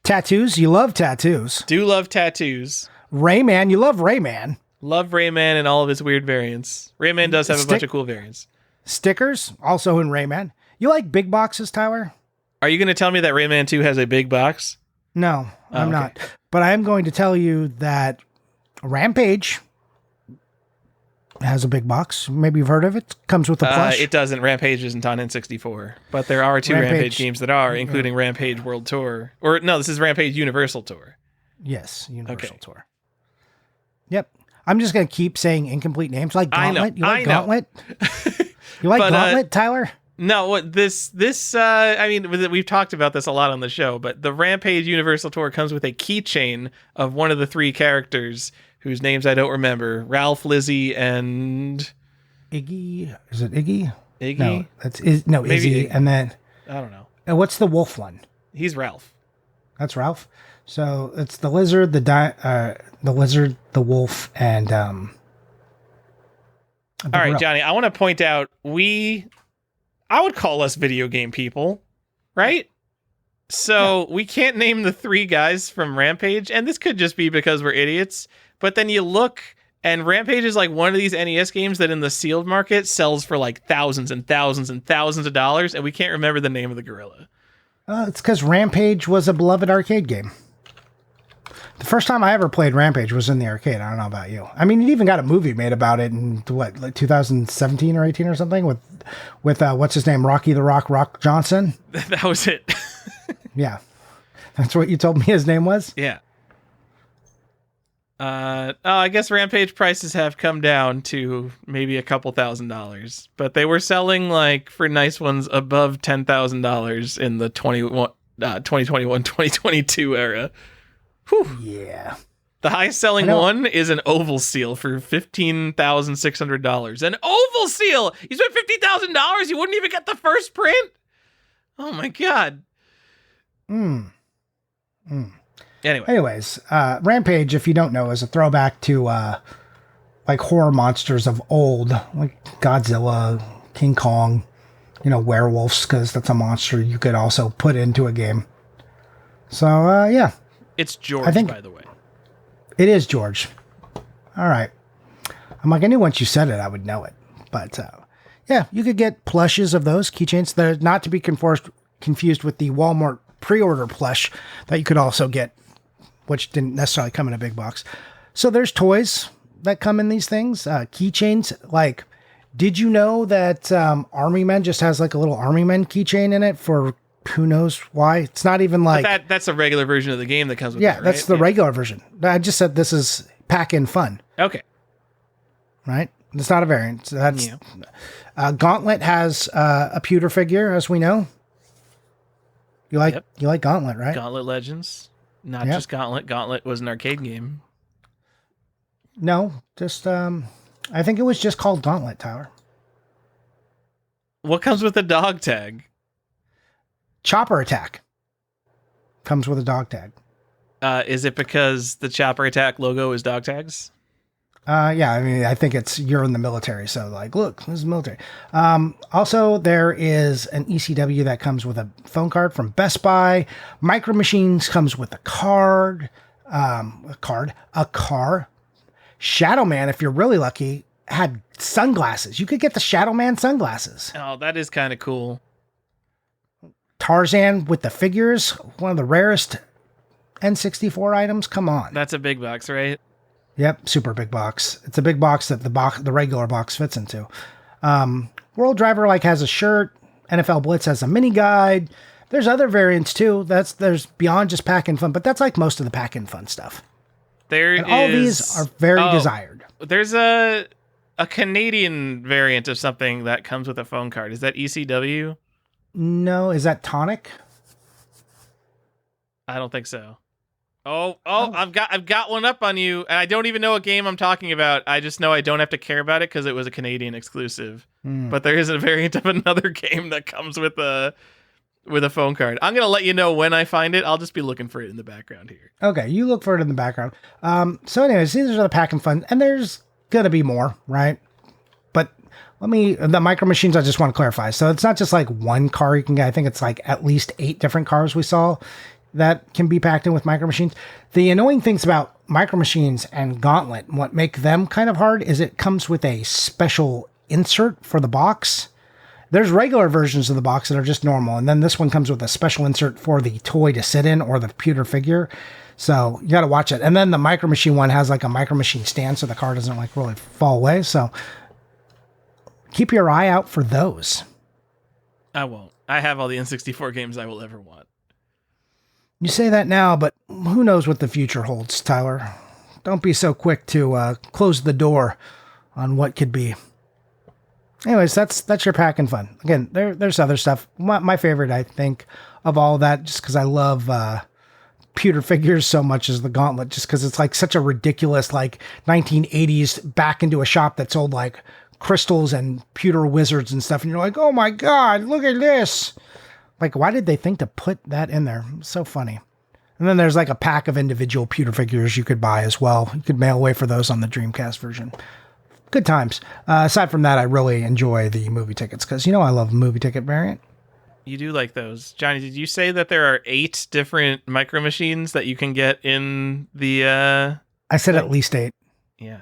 Tattoos. You love tattoos. Do love tattoos. Rayman. You love Rayman. Love Rayman and all of his weird variants. Rayman does have a bunch of cool variants. Stickers. Also in Rayman. You like big boxes, Tyler? Are you going to tell me that Rayman 2 has a big box? No, I'm okay. not. But I am going to tell you that Rampage has a big box. Maybe you've heard of it. Comes with a plush. It doesn't. Rampage isn't on N64, but there are two Rampage games that are, including Rampage World Tour. Or no, this is Rampage Universal Tour. Yes, Universal Tour. Yep. I'm just going to keep saying incomplete names like Gauntlet. You like Gauntlet? You like Gauntlet, Tyler? No, what this I mean, we've talked about this a lot on the show, but the Rampage Universal Tour comes with a keychain of one of the three characters whose names I don't remember. Ralph, Lizzie, and Iggy. Is it Iggy? Iggy? No, maybe Izzy. Iggy. And then I don't know. And what's the wolf one? He's Ralph. That's Ralph. So it's the lizard, the wolf, and all right, Johnny. I want to point out I would call us video game people, right? So we can't name the three guys from Rampage, and this could just be because we're idiots. But then you look, and Rampage is like one of these NES games that in the sealed market sells for like thousands and thousands and thousands of dollars, and we can't remember the name of the gorilla. It's because Rampage was a beloved arcade game. The first time I ever played Rampage was in the arcade. I don't know about you. I mean, it even got a movie made about it in like 2017 or 18 or something with what's his name, Rocky the Rock Johnson. That was it. Yeah, that's what you told me his name was. Yeah. I guess Rampage prices have come down to maybe a couple $1,000s, but they were selling like for nice ones above $10,000 in the 2021, 2022 era. Whew. Yeah. The highest selling one is an oval seal for $15,600. An oval seal! You spent $15,000, you wouldn't even get the first print? Oh my god. Anyways, Rampage, if you don't know, is a throwback to like horror monsters of old, like Godzilla, King Kong, werewolves, because that's a monster you could also put into a game. So, yeah. It's George, by the way. It is George. All right. I'm like, I knew once you said it, I would know it. But, yeah, you could get plushes of those keychains. They're not to be confused with the Walmart pre-order plush that you could also get, which didn't necessarily come in a big box. So there's toys that come in these things. Keychains, like, did you know that Army Men just has like a little Army Men keychain in it for who knows why? It's not even like... But that's a regular version of the game that comes with it, right? That's the regular version. I just said this is pack-in fun. Okay. Right? It's not a variant. That's Gauntlet has a pewter figure, as we know. You like Gauntlet, right? Gauntlet Legends. Not just Gauntlet. Gauntlet was an arcade game. No, just I think it was just called Gauntlet, Tyler. What comes with the dog tag? Chopper Attack comes with a dog tag. Is it because the Chopper Attack logo is dog tags? Yeah, I mean, I think you're in the military, so like, look, this is military. Also, there is an ECW that comes with a phone card from Best Buy. Micro Machines comes with a card, a car. Shadow Man, if you're really lucky, had sunglasses. You could get the Shadow Man sunglasses. Oh, that is kind of cool. Tarzan with the figures, one of the rarest N64 items. Come on. That's a big box, right? Yep, super big box. It's a big box that the regular box fits into. World Driver has a shirt. NFL Blitz has a mini guide. There's other variants too. There's beyond just pack and fun, but that's like most of the pack and fun stuff. All these are very desired. There's a Canadian variant of something that comes with a phone card. Is that ECW? No, is that Tonic? I don't think so. Oh, I've got one up on you, and I don't even know what game I'm talking about. I just know I don't have to care about it because it was a Canadian exclusive. But there is a variant of another game that comes with a phone card. I'm gonna let you know when I find it. I'll just be looking for it in the background here. Okay, you look for it in the background. So anyways, these are the pack and fun, and there's gonna be more, right? But the Micro Machines, I just want to clarify. So it's not just like one car you can get. I think it's like at least 8 different cars we saw that can be packed in with Micro Machines. The annoying things about Micro Machines and Gauntlet, and what make them kind of hard, is it comes with a special insert for the box. There's regular versions of the box that are just normal, and then this one comes with a special insert for the toy to sit in or the pewter figure. So you got to watch it. And then the Micro Machine one has like a Micro Machine stand, so the car doesn't like really fall away. So keep your eye out for those. I won't. I have all the N64 games I will ever want. You say that now, but who knows what the future holds, Tyler? Don't be so quick to close the door on what could be. Anyways, that's your pack and fun. Again, there's other stuff. My favorite, I think, of all that, just because I love pewter figures so much, is the Gauntlet, just because it's like such a ridiculous, like 1980s back into a shop that sold like crystals and pewter wizards and stuff, and you're like, oh my god, look at this. Like, why did they think to put that in there? So funny. And then there's like a pack of individual pewter figures you could buy as well. You could mail away for those on the Dreamcast version. Good times. Aside from that, I really enjoy the movie tickets because, I love movie ticket variant. You do like those. Johnny, did you say that there are 8 different Micro Machines that you can get in the... I said at least 8. Yeah.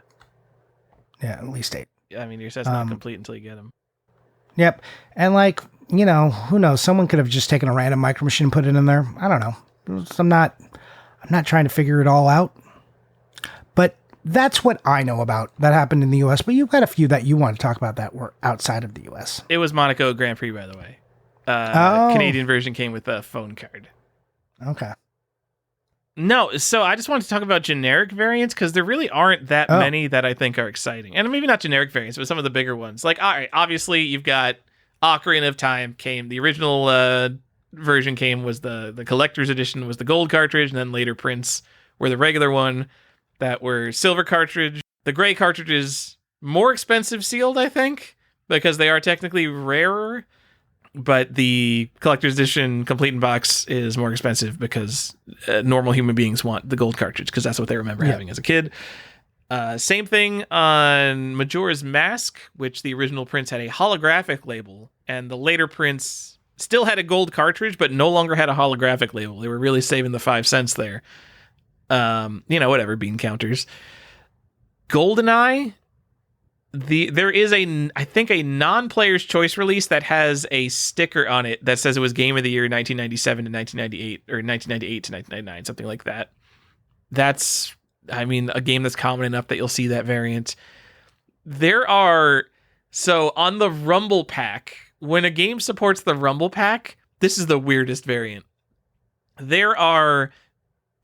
Yeah, at least 8. I mean, your set's not complete until you get them. Yep. And like, who knows? Someone could have just taken a random Micro Machine and put it in there. I don't know. I'm not trying to figure it all out. But that's what I know about that happened in the US. But you've got a few that you want to talk about that were outside of the US. It was Monaco Grand Prix, by the way. Canadian version came with a phone card. Okay. No, so I just wanted to talk about generic variants because there really aren't that many that I think are exciting. And maybe not generic variants, but some of the bigger ones. Like, all right, obviously you've got Ocarina of Time came. The original version came was the collector's edition was the gold cartridge, and then later prints were the regular one that were silver cartridge. The gray cartridge is more expensive sealed, I think, because they are technically rarer. But the collector's edition complete in box is more expensive because normal human beings want the gold cartridge because that's what they remember having as a kid. Same thing on Majora's Mask, which the original prints had a holographic label, and the later prints still had a gold cartridge, but no longer had a holographic label. They were really saving the 5 cents there. Whatever, bean counters. GoldenEye, there is I think a non-player's choice release that has a sticker on it that says it was Game of the Year 1997 to 1998 or 1998 to 1999, something like that. That's, a game that's common enough that you'll see that variant. So on the Rumble Pack, when a game supports the Rumble Pack, this is the weirdest variant. There are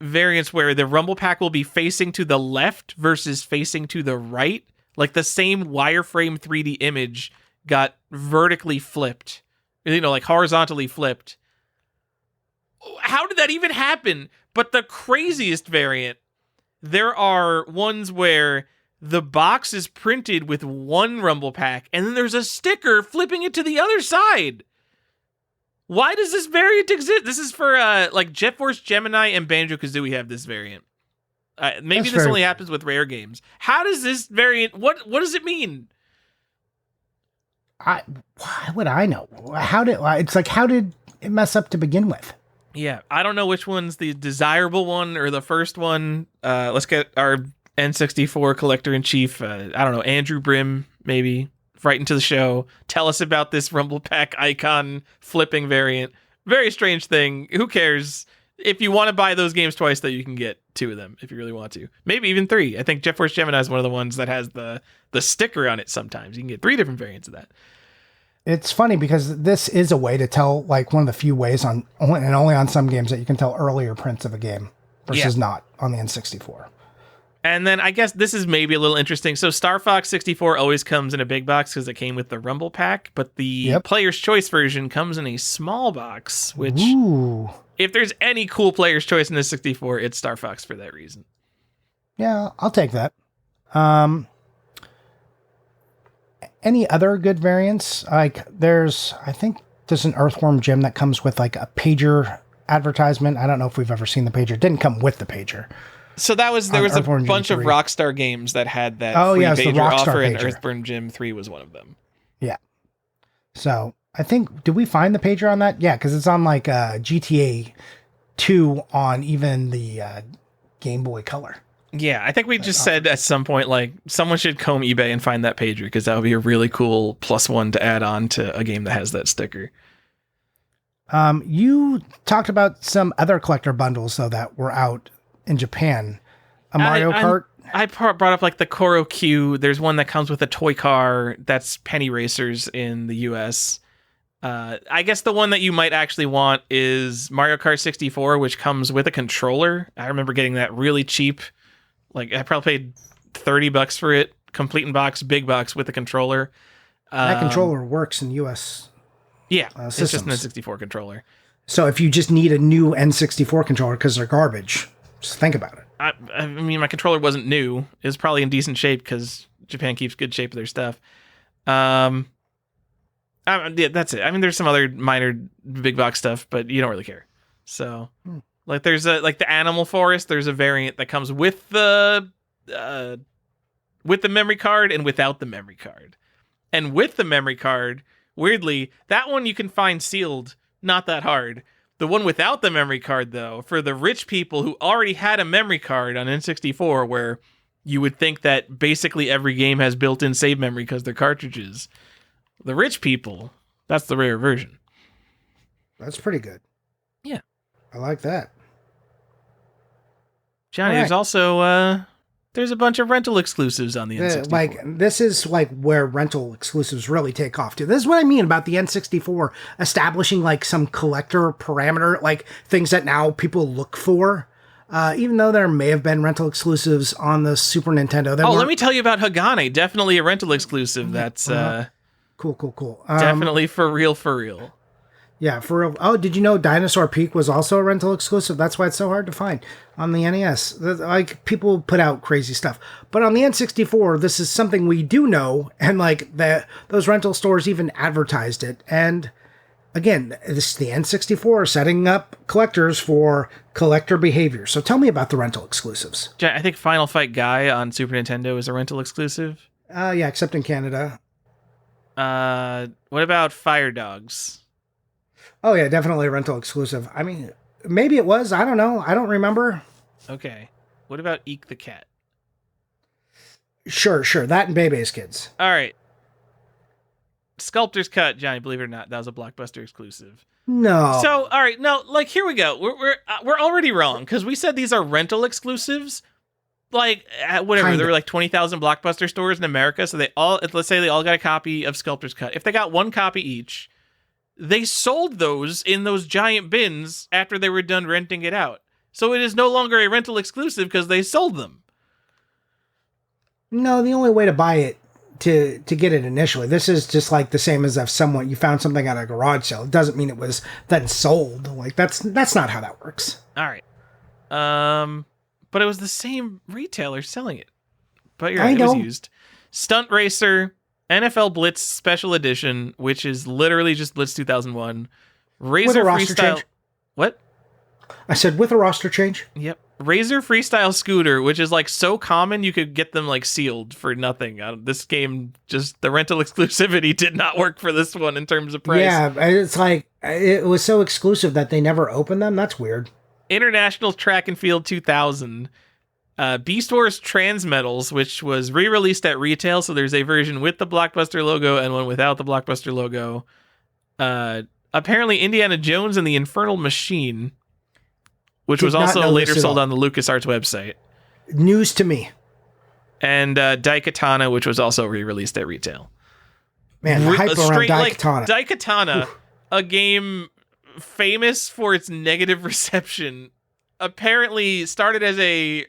variants where the Rumble Pack will be facing to the left versus facing to the right. Like the same wireframe 3D image got vertically flipped, like horizontally flipped. How did that even happen? But the craziest variant, there are ones where the box is printed with one Rumble Pack and then there's a sticker flipping it to the other side. Why does this variant exist? This is for Jet Force Gemini and Banjo-Kazooie have this variant. Maybe this only happens with rare games. How does this variant? What does it mean? Why would I know? How did it mess up to begin with? Yeah, I don't know which one's the desirable one or the first one. Let's get our N64 collector in chief. I don't know, Andrew Brim, maybe right into the show. Tell us about this Rumble Pack icon flipping variant. Very strange thing. Who cares? If you want to buy those games twice, though, you can get 2 of them if you really want to. Maybe even 3. I think Jet Force Gemini is one of the ones that has the sticker on it sometimes. You can get 3 different variants of that. It's funny because this is a way to tell, like, one of the few ways and only on some games that you can tell earlier prints of a game versus not on the N64. And then I guess this is maybe a little interesting. So Star Fox 64 always comes in a big box because it came with the Rumble Pack, but the Player's Choice version comes in a small box, which... Ooh. If there's any cool Player's Choice in the 64, it's Star Fox for that reason. Yeah, I'll take that. Any other good variants? Like I think there's an Earthworm Jim that comes with like a pager advertisement. I don't know if we've ever seen the pager. It didn't come with the pager. So there was a bunch of Rockstar games that had that free pager offer, and Earthworm Jim 3 was one of them. Yeah. So I think, did we find the pager on that? Yeah, because it's on like GTA 2 on even the Game Boy Color. Yeah, I think we just said at some point, like, someone should comb eBay and find that pager, because that would be a really cool +1 to add on to a game that has that sticker. You talked about some other collector bundles, though, that were out in Japan. A Mario Kart. I brought up, like, the Koro Q. There's one that comes with a toy car. That's Penny Racers in the US. I guess the one that you might actually want is Mario Kart 64, which comes with a controller. I remember getting that really cheap. Like, I probably paid $30 for it, complete in box, big box with a controller. That controller works in US. Yeah, it's just an N64 controller. So if you just need a new N64 controller because they're garbage, just think about it. I mean, my controller wasn't new. It was probably in decent shape because Japan keeps good shape of their stuff. Yeah, that's it. I mean, there's some other minor big box stuff, but you don't really care. So, like, there's the Animal Forest. There's a variant that comes with the memory card and without the memory card. And with the memory card, weirdly, that one you can find sealed, not that hard. The one without the memory card, though, for the rich people who already had a memory card on N64, where you would think that basically every game has built-in save memory because they're cartridges. The rich people, that's the rare version. That's pretty good. Yeah. I like that. Johnny, there's also there's a bunch of rental exclusives on the N64. Like, this is like where rental exclusives really take off too. This is what I mean about the N64 establishing like some collector parameter, like things that now people look for. Even though there may have been rental exclusives on the Super Nintendo. Let me tell you about Hagane. Definitely a rental exclusive. That's cool. Definitely for real. Yeah, for real. Oh, did you know Dinosaur Peak was also a rental exclusive? That's why it's so hard to find on the NES. Like, people put out crazy stuff. But on the N64, this is something we do know, and like those rental stores even advertised it. And again, this is the N64 setting up collectors for collector behavior. So tell me about the rental exclusives. I think Final Fight Guy on Super Nintendo is a rental exclusive. Yeah, except in Canada. What about Fire Dogs? Oh, yeah, definitely a rental exclusive. I mean, maybe it was. I don't know. I don't remember. Okay. What about Eek the Cat? Sure. That and Bebe's Kids. All right. Sculptor's Cut, Johnny, believe it or not, that was a Blockbuster exclusive. No. So, all right, no, like, here we go. We're already wrong, because we said these are rental exclusives. Like, whatever, Kinda. there were like 20,000 Blockbuster stores in America, so let's say they all got a copy of Sculptor's Cut. If they got one copy each, they sold those in those giant bins after they were done renting it out. So it is no longer a rental exclusive because they sold them. No, the only way to buy it, to get it initially, this is just like the same as if you found something at a garage sale. It doesn't mean it was then sold. Like, that's not how that works. All right. But it was the same retailer selling it. But you're right, it was used. Stunt Racer, NFL Blitz Special Edition, which is literally just Blitz 2001. Razor Freestyle. Change. What? I said with a roster change. Yep. Razor Freestyle Scooter, which is like so common you could get them like sealed for nothing. This game, just the rental exclusivity did not work for this one in terms of price. Yeah, it's like it was so exclusive that they never opened them. That's weird. International Track and Field 2000. Beast Wars Transmetals, which was re-released at retail, so there's a version with the Blockbuster logo and one without the Blockbuster logo. Apparently Indiana Jones and the Infernal Machine, which was also later sold on the LucasArts website. News to me. And Daikatana, which was also re-released at retail. Man, the hype around Daikatana. Like, Daikatana, a game famous for its negative reception, apparently started as a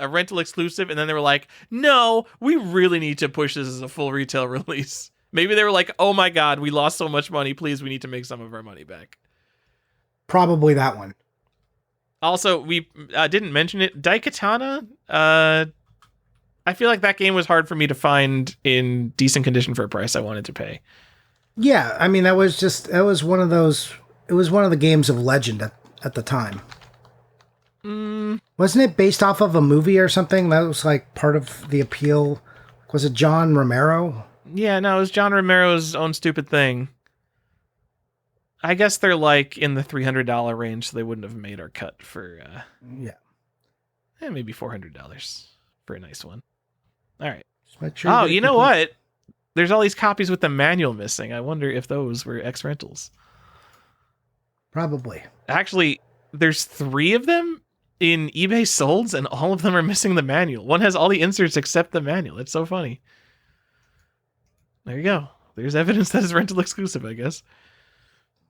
rental exclusive, and then they were like, no, we really need to push this as a full retail release. Maybe they were like, oh my god, we lost so much money, please, we need to make some of our money back. Probably that one. Also, we didn't mention it, Daikatana, I feel like that game was hard for me to find in decent condition for a price I wanted to pay. Yeah, I mean, it was one of the games of legend at the time. Wasn't it based off of a movie or something? That was like part of the appeal. Was it John Romero? Yeah, no, it was John Romero's own stupid thing. I guess they're like in the $300 range, so they wouldn't have made our cut for. Yeah. maybe $400 for a nice one. All right. Just make sure Oh, get it you know complete. what? There's all these copies with the manual missing. I wonder if those were X rentals. Probably. Actually, there's 3 of them in eBay solds, and all of them are missing the manual. One has all the inserts except the manual. It's so funny. There you go. There's evidence that it's rental exclusive, I guess.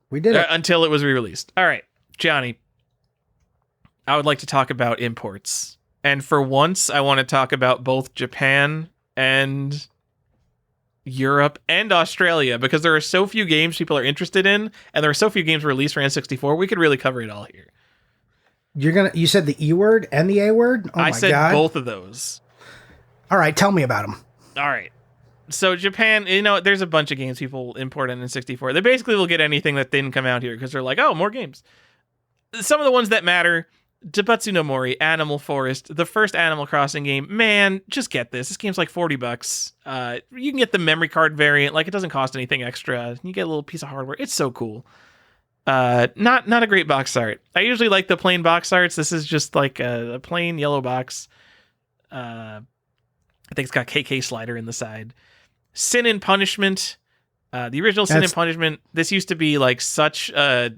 We did it. Until it was re-released. All right, Johnny. I would like to talk about imports. And for once, I want to talk about both Japan and Europe and Australia, because there are so few games people are interested in, and there are so few games released for N64. We could really cover it all here. You said the E word and the A word? Oh I my said God. both of those. All right, tell me about them. All right. So Japan, there's a bunch of games people import on N64. They basically will get anything that didn't come out here because they're like, oh, more games. Some of the ones that matter: Daibutsu no Mori, Animal Forest, the first Animal Crossing game. Man, just get this. This game's like $40. You can get the memory card variant. Like, it doesn't cost anything extra. You get a little piece of hardware. It's so cool. Not a great box art. I usually like the plain box arts. This is just like a plain yellow box. I think it's got KK slider in the side. Sin and Punishment. The original Sin and Punishment. This used to be like such a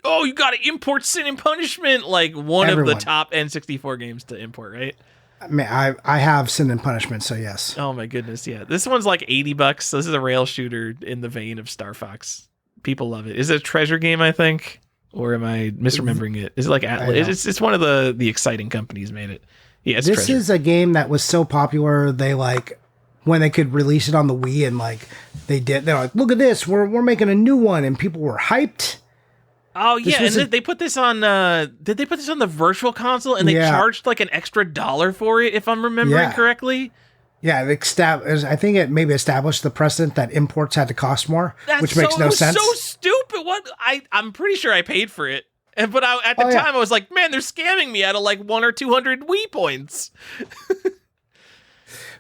oh, you got to import Sin and Punishment, like one of the top N64 games to import, right? I have Sin and Punishment, so yes. Oh my goodness, yeah. This one's like $80. So this is a rail shooter in the vein of Star Fox. People love it. Is it a treasure game, I think? Or am I misremembering it? Is it like Atlas? It's one of the exciting companies made it. Yeah, it's This treasure. is a game that was so popular, they like, when they could release it on the Wii, and like they're like, look at this, we're making a new one, and people were hyped. Oh yeah, and they put this on. Did they put this on the Virtual Console? And they charged like an extra $1 for it, if I'm remembering correctly. Yeah, I think it maybe established the precedent that imports had to cost more, which makes no sense. So stupid. What? I'm pretty sure I paid for it, but at the time I was like, man, they're scamming me out of like 100 or 200 Wii points.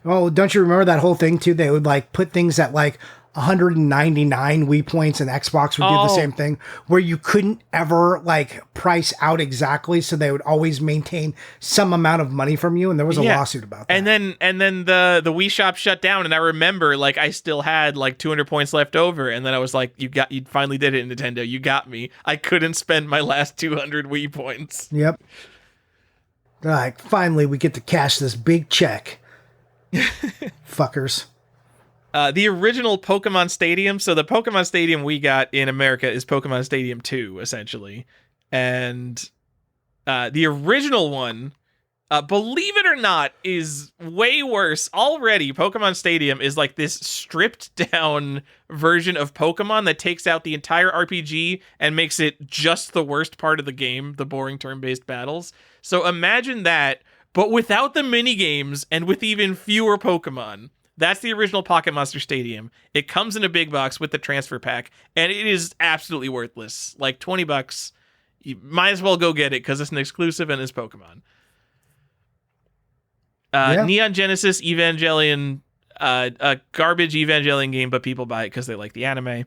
Well, don't you remember that whole thing too? They would like put things at like 199 Wii points, and Xbox would do the same thing, where you couldn't ever like price out exactly, so they would always maintain some amount of money from you, and there was a lawsuit about that. And then the Wii shop shut down, and I remember like I still had like 200 points left over, and then I was like, you finally did it, Nintendo, you got me. I couldn't spend my last 200 Wii points. Yep. They're like, finally we get to cash this big check. Fuckers. The original Pokemon Stadium. So the Pokemon Stadium we got in America is Pokemon Stadium 2, essentially. And the original one, believe it or not, is way worse. Already, Pokemon Stadium is like this stripped down version of Pokemon that takes out the entire RPG and makes it just the worst part of the game, the boring turn-based battles. So imagine that, but without the mini games and with even fewer Pokemon. That's the original Pocket Monster Stadium. It comes in a big box with the transfer pack, and it is absolutely worthless. Like $20, you might as well go get it because it's an exclusive and it's Pokemon. Neon Genesis Evangelion, a garbage Evangelion game, but people buy it because they like the anime.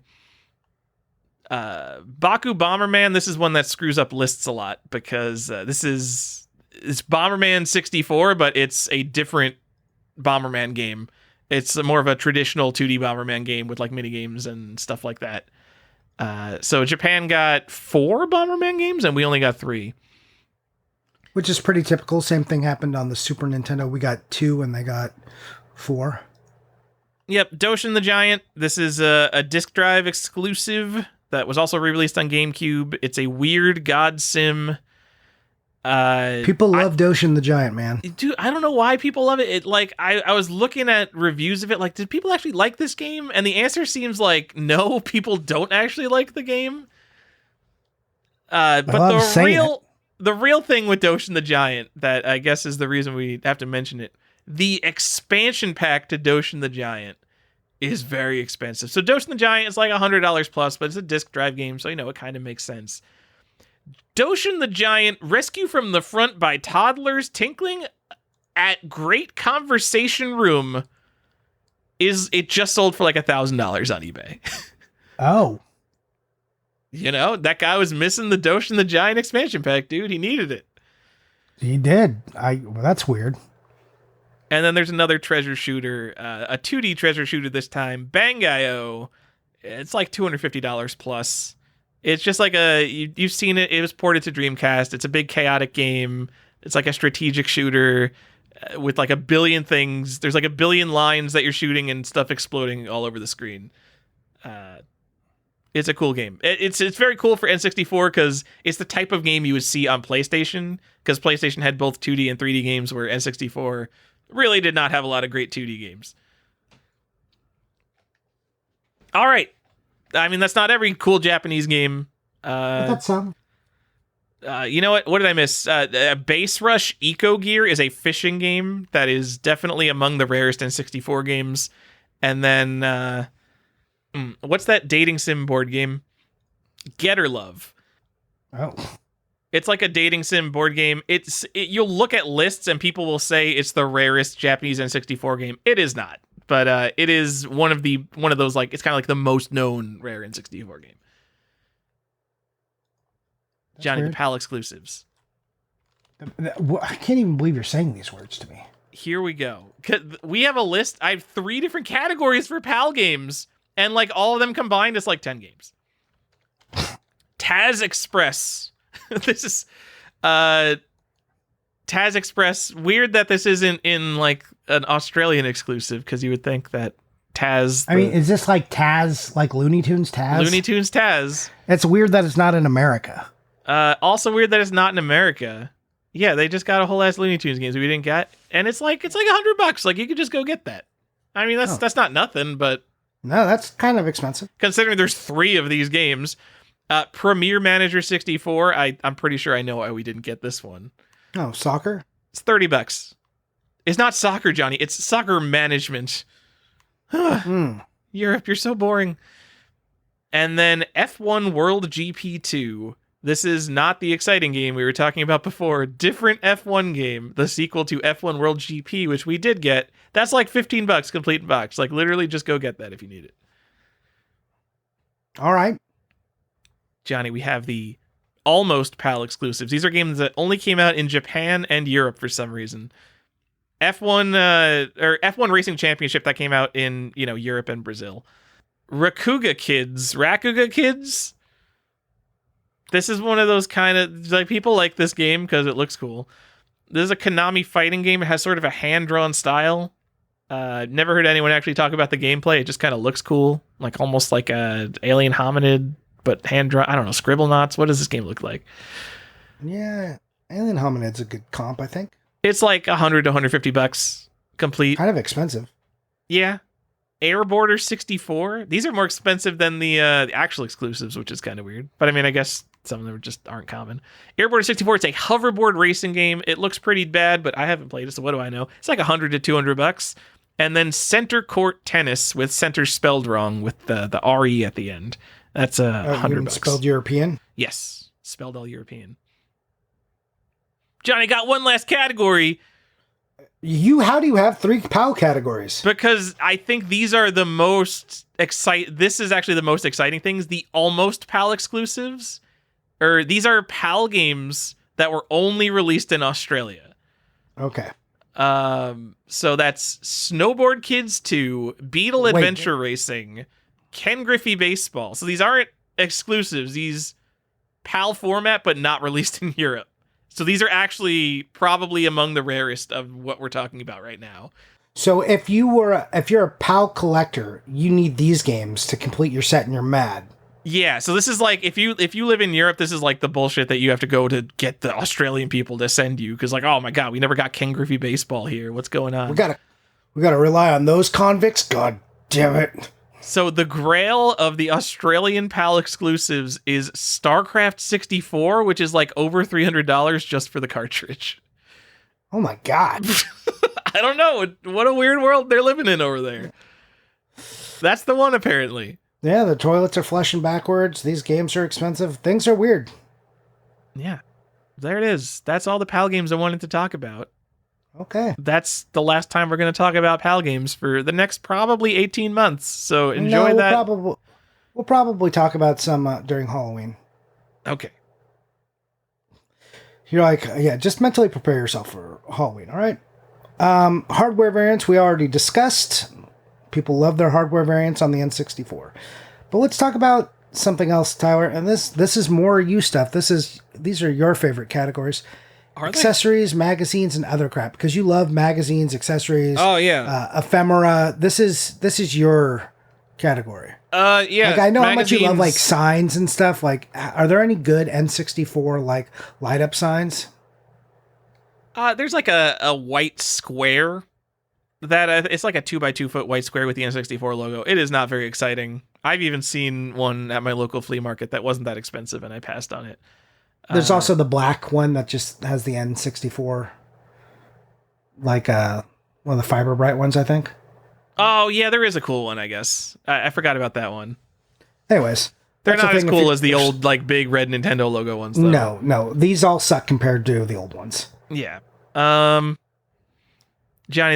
Baku Bomberman, this is one that screws up lists a lot because it's Bomberman 64, but it's a different Bomberman game. It's more of a traditional 2D Bomberman game with like mini games and stuff like that. So Japan got 4 Bomberman games and we only got 3. Which is pretty typical. Same thing happened on the Super Nintendo. We got 2 and they got 4. Yep, Doshin the Giant. This is a disc drive exclusive that was also re-released on GameCube. It's a weird god sim. People love Doshin the Giant, man. Dude, I don't know why people love it. I was looking at reviews of it, like, did people actually like this game? And the answer seems like no, people don't actually like the game. But the real thing with Doshin the Giant, that I guess is the reason we have to mention it, the expansion pack to Doshin the Giant is very expensive. So Doshin the Giant is like $100 plus, but it's a disc drive game, so it kind of makes sense. Doshin the Giant, Rescue from the Front by Toddlers Tinkling at Great Conversation Room, it just sold for like $1,000 on eBay. Oh. That guy was missing the Doshin the Giant expansion pack, dude. He needed it. He did. Well, that's weird. And then there's another treasure shooter, a 2D treasure shooter this time, Bangai-O. It's like $250 plus. It's just like you've seen it. It was ported to Dreamcast. It's a big chaotic game. It's like a strategic shooter with like a billion things. There's like a billion lines that you're shooting and stuff exploding all over the screen. It's a cool game. It's very cool for N64 because it's the type of game you would see on PlayStation, because PlayStation had both 2D and 3D games, where N64 really did not have a lot of great 2D games. All right. I mean, that's not every cool Japanese game. I thought so. You know what? What did I miss? Base Rush Eco Gear is a fishing game that is definitely among the rarest N64 games. And then, what's that dating sim board game? Getter Love. Oh. It's like a dating sim board game. You'll look at lists and people will say it's the rarest Japanese N64 game. It is not, but it is one of those, like, it's kind of like the most known rare N64 game. That's Johnny, weird. the PAL exclusives. I can't even believe you're saying these words to me. Here we go. We have a list. I have 3 different categories for PAL games, and like all of them combined, it's like 10 games. Taz Express. This is Taz Express. Weird that this isn't in like an Australian exclusive, because you would think that Taz. I mean, is this like Taz, like Looney Tunes Taz? Looney Tunes Taz. It's weird that it's not in America. Also weird that it's not in America. Yeah, they just got a whole ass Looney Tunes games we didn't get, and it's like $100. Like, you could just go get that. I mean, that's not nothing, but No, that's kind of expensive. considering there's 3 of these games. Premier Manager 64. I'm pretty sure I know why we didn't get this one. Oh, soccer? It's $30. It's not soccer, Johnny. It's soccer management. Europe, you're so boring. And then F1 World GP2. This is not the exciting game we were talking about before. Different F1 game, the sequel to F1 World GP, which we did get. That's like $15 complete box. Like, literally just go get that if you need it. All right. Johnny, we have the almost PAL exclusives. These are games that only came out in Japan and Europe for some reason. F1 Racing Championship, that came out in, Europe and Brazil. Rakuga Kids. This is one of those kind of, like, people like this game because it looks cool. This is a Konami fighting game. It has sort of a hand-drawn style. Never heard anyone actually talk about the gameplay. It just kind of looks cool, like almost like a Alien Hominid, but hand-drawn. I don't know, Scribblenauts. What does this game look like? Yeah, Alien Hominid's a good comp, I think. It's like $100 to $150 complete. Kind of expensive. Yeah. Airborder 64. These are more expensive than the actual exclusives, which is kind of weird. But I mean, I guess some of them just aren't common. Airborder 64, it's a hoverboard racing game. It looks pretty bad, but I haven't played it, so what do I know? It's like $100 to $200. And then Center Court Tennis, with center spelled wrong with the RE at the end. That's $100. Spelled European? Yes, spelled all European. Johnny, got one last category. How do you have 3 PAL categories? Because I think these are the most this is actually the most exciting things. The almost PAL exclusives, or these are PAL games that were only released in Australia. Okay. So that's Snowboard Kids 2, Beetle Adventure Racing, Ken Griffey Baseball. So these aren't exclusives. These PAL format, but not released in Europe. So these are actually probably among the rarest of what we're talking about right now. So if you're a PAL collector, you need these games to complete your set, and you're mad. Yeah, so this is like, if you live in Europe, this is like the bullshit that you have to go to get the Australian people to send you, because like, oh my god, we never got Ken Griffey Baseball here. What's going on? We gotta rely on those convicts. God damn it! So the grail of the Australian PAL exclusives is StarCraft 64, which is like over $300 just for the cartridge. Oh my god! I don't know. What a weird world they're living in over there. That's the one, apparently. Yeah, the toilets are flushing backwards. These games are expensive. Things are weird. Yeah, there it is. That's all the PAL games I wanted to talk about. Okay. That's the last time we're going to talk about PAL games for the next probably 18 months. So enjoy that. We'll probably talk about some during Halloween. Okay. You're like, yeah, just mentally prepare yourself for Halloween, all right? Hardware variants we already discussed. People love their hardware variants on the N64. But let's talk about something else, Tyler. And this is more you stuff. These are your favorite categories. Are accessories, magazines, and other crap. Because you love magazines, accessories. Oh yeah. Ephemera. This is your category. Yeah. Like I know how much you love like signs and stuff. Like, are there any good N64 like light up signs? There's like a white square that it's like a 2x2 foot white square with the N64 logo. It is not very exciting. I've even seen one at my local flea market that wasn't that expensive, and I passed on it. There's also the black one that just has the N64, like one of the Fiber Bright ones, I think. Oh yeah, there is a cool one. I guess I forgot about that one. Anyways, they're not as cool as the old like big red Nintendo logo ones, though. No, these all suck compared to the old ones. Yeah. Johnny,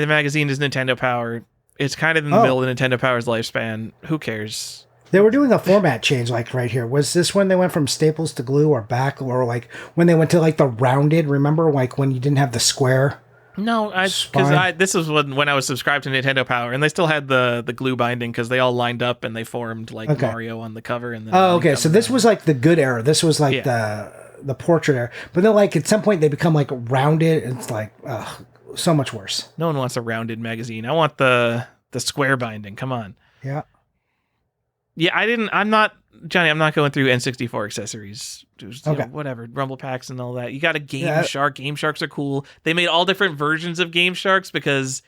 the magazine is Nintendo Power. It's kind of in the middle of Nintendo Power's lifespan. Who cares? They were doing a format change, like right here. Was this when they went from staples to glue, or back, or like when they went to like the rounded? Remember, like when you didn't have the square? No, because this was when I was subscribed to Nintendo Power, and they still had the glue binding because they all lined up and they formed like Mario on the cover. And then okay, so this was like the good era. This was like the portrait era. But then, like at some point, they become like rounded. And it's like so much worse. No one wants a rounded magazine. I want the square binding. Come on. Yeah. Yeah, I'm not going through N64 accessories. Just, okay. Whatever. Rumble packs and all that. You got a Game Shark. Game Sharks are cool. They made all different versions of Game Sharks because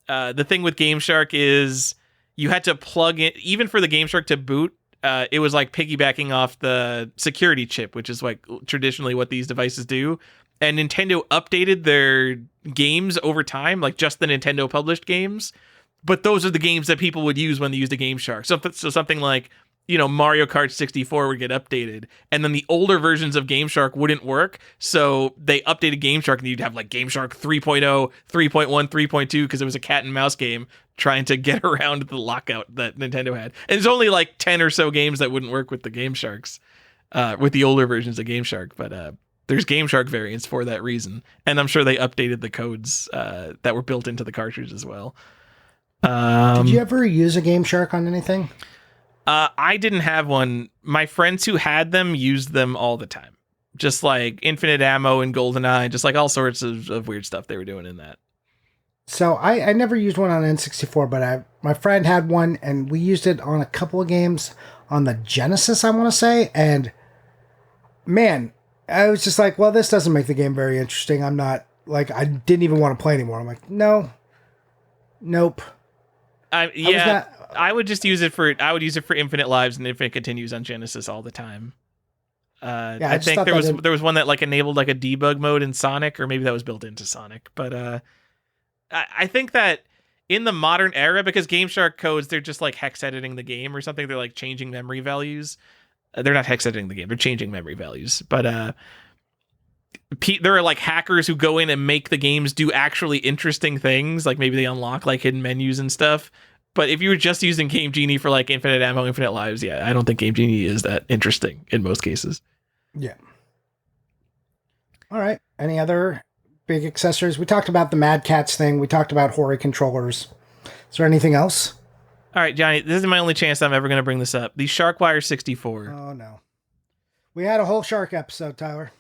the thing with Game Shark is you had to plug in, even for the Game Shark to boot, it was like piggybacking off the security chip, which is like traditionally what these devices do. And Nintendo updated their games over time, like just the Nintendo published games. But those are the games that people would use when they used a Game Shark. So something like, Mario Kart 64 would get updated, and then the older versions of Game Shark wouldn't work. So they updated Game Shark, and you'd have like Game Shark 3.0, 3.1, 3.2, because it was a cat and mouse game trying to get around the lockout that Nintendo had. And there's only like 10 or so games that wouldn't work with the Game Sharks, with the older versions of Game Shark. But there's Game Shark variants for that reason. And I'm sure they updated the codes that were built into the cartridge as well. Did you ever use a Game Shark on anything? I didn't have one. My friends who had them used them all the time. Just like Infinite Ammo and GoldenEye, just like all sorts of weird stuff they were doing in that. So I never used one on N64, but my friend had one, and we used it on a couple of games on the Genesis, I want to say. And man, I was just like, well, this doesn't make the game very interesting. I'm not, like, I didn't even want to play anymore. I'm like, nope. I would just use it for Infinite Lives and Infinite Continues on Genesis all the time. I think there was one that like enabled like a debug mode in Sonic, or maybe that was built into Sonic. But I think that in the modern era, because Game Shark codes, they're just like hex editing the game or something. They're like changing memory values. They're not hex editing the game. They're changing memory values. But there are like hackers who go in and make the games do actually interesting things. Like maybe they unlock like hidden menus and stuff. But if you were just using Game Genie for like Infinite Ammo, Infinite Lives, I don't think Game Genie is that interesting in most cases. Yeah. All right. Any other big accessories? We talked about the Mad Catz thing. We talked about Hori controllers. Is there anything else? All right, Johnny, this is my only chance I'm ever going to bring this up. The Sharkwire 64. Oh, no. We had a whole Shark episode, Tyler.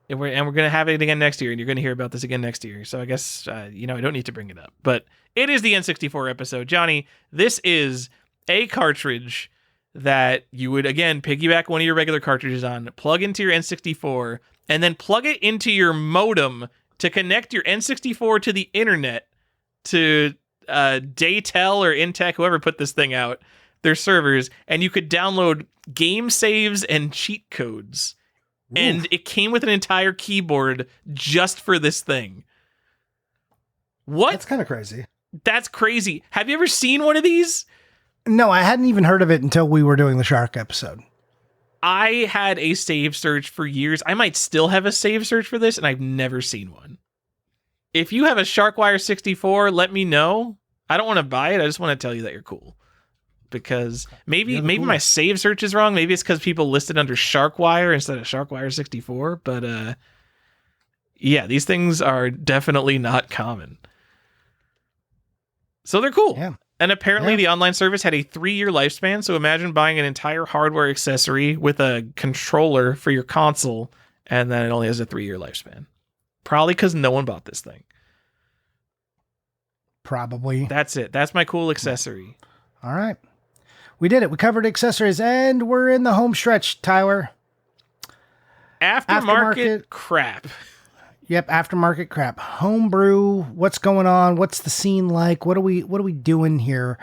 And we're going to have it again next year, and you're going to hear about this again next year. So I guess, I don't need to bring it up. But it is the N64 episode. Johnny, this is a cartridge that you would, again, piggyback one of your regular cartridges on, plug into your N64, and then plug it into your modem to connect your N64 to the internet to Daytel or Intech, whoever put this thing out, their servers, and you could download game saves and cheat codes. Ooh. And it came with an entire keyboard just for this thing. What? That's kind of crazy. That's crazy. Have you ever seen one of these? No, I hadn't even heard of it until we were doing the Shark episode. I had a save search for years. I might still have a save search for this, and I've never seen one. If you have a Sharkwire 64, let me know. I don't want to buy it. I just want to tell you that you're cool. Because maybe my save search is wrong. Maybe it's because people listed under Sharkwire instead of Sharkwire 64. But Yeah, these things are definitely not common. So they're cool. Yeah. And apparently the online service had a 3-year lifespan. So imagine buying an entire hardware accessory with a controller for your console, and then it only has a 3-year lifespan. Probably because no one bought this thing. Probably. That's it. That's my cool accessory. All right. We did it. We covered accessories, and we're in the home stretch, Tyler. Aftermarket crap. Yep, aftermarket crap. Homebrew, what's going on? What's the scene like? What are we doing here?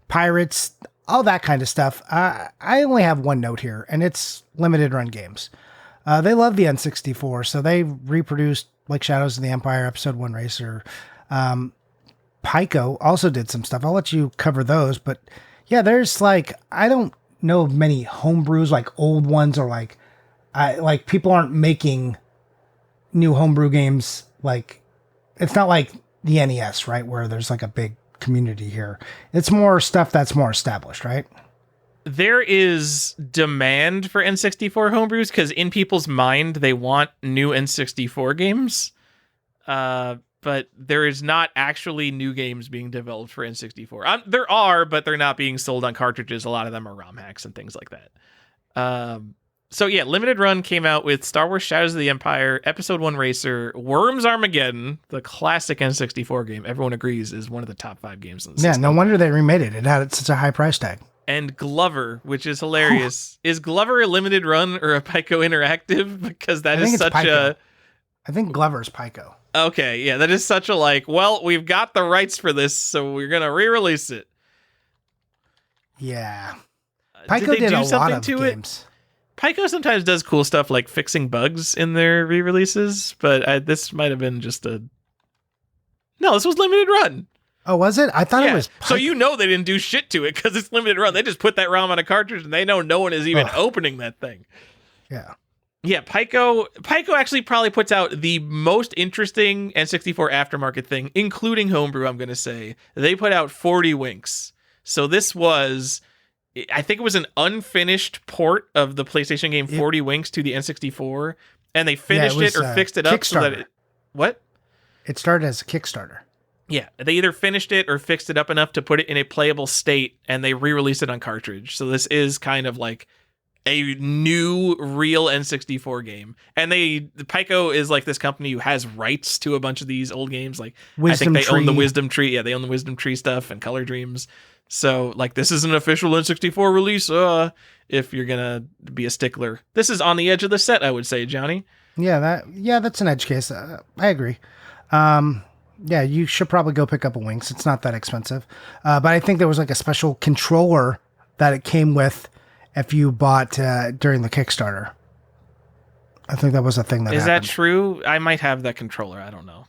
Pirates, all that kind of stuff. I only have one note here, and it's limited run games. They love the N64, so they reproduced like Shadows of the Empire, Episode 1 Racer. Pico also did some stuff. I'll let you cover those, but yeah, there's like, I don't know of many homebrews, like old ones, or like people aren't making new homebrew games. Like, it's not like the NES, right, where there's like a big community here. It's more stuff that's more established, right? There is demand for N64 homebrews because in people's mind they want new N64 games, but there is not actually new games being developed for N64. There are, but they're not being sold on cartridges. A lot of them are ROM hacks and things like that. So yeah, Limited Run came out with Star Wars Shadows of the Empire, Episode 1 Racer, Worms Armageddon, the classic N64 game. Everyone agrees is one of the top 5 games in the system. Yeah, no wonder they remade it. It had such a high price tag. And Glover, which is hilarious. Is Glover a Limited Run or a Pico Interactive? Because that is such Pico. I think Glover's Pico. Okay, yeah, that is such a like, well, we've got the rights for this, so we're going to re-release it. Yeah. Pico did a lot of games. Pico sometimes does cool stuff like fixing bugs in their re-releases, but this might have been just a... No, this was Limited Run. Oh, was it? I thought it was... So you know they didn't do shit to it because it's Limited Run. They just put that ROM on a cartridge and they know no one is even opening that thing. Yeah. Yeah, Pico actually probably puts out the most interesting N64 aftermarket thing, including homebrew, I'm going to say. They put out 40 Winks. So this was... I think it was an unfinished port of the PlayStation game 40 Winks to the N64, and they finished it or fixed it up so that it... What? It started as a Kickstarter. Yeah, they either finished it or fixed it up enough to put it in a playable state, and they re-released it on cartridge. So this is kind of like a new, real N64 game. And Pico is like this company who has rights to a bunch of these old games. Like, I think they own the Wisdom Tree. Yeah, they own the Wisdom Tree stuff and Color Dreams. So, like, this is an official N64 release, if you're gonna be a stickler. This is on the edge of the set, I would say, Johnny. Yeah, that's an edge case. I agree. Yeah, you should probably go pick up a Winx. It's not that expensive. But I think there was like a special controller that it came with if you bought during the Kickstarter. I think that was a thing that Is happened. that true? I might have that controller. I don't know.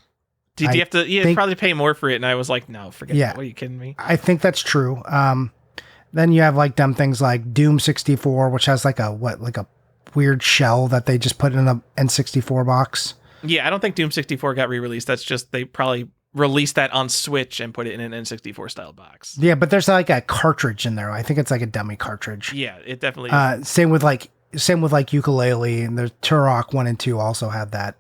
Did you have to? You probably pay more for it, and I was like, "No, forget that. What are you kidding me?" I think that's true. Then you have like dumb things like Doom 64, which has like a weird shell that they just put in a N64 box. Yeah, I don't think Doom 64 got re-released. That's just they probably released that on Switch and put it in an N64 style box. Yeah, but there's like a cartridge in there. I think it's like a dummy cartridge. Yeah, it definitely is. Same with like Yooka-Laylee, and the Turok 1 and 2 also had that.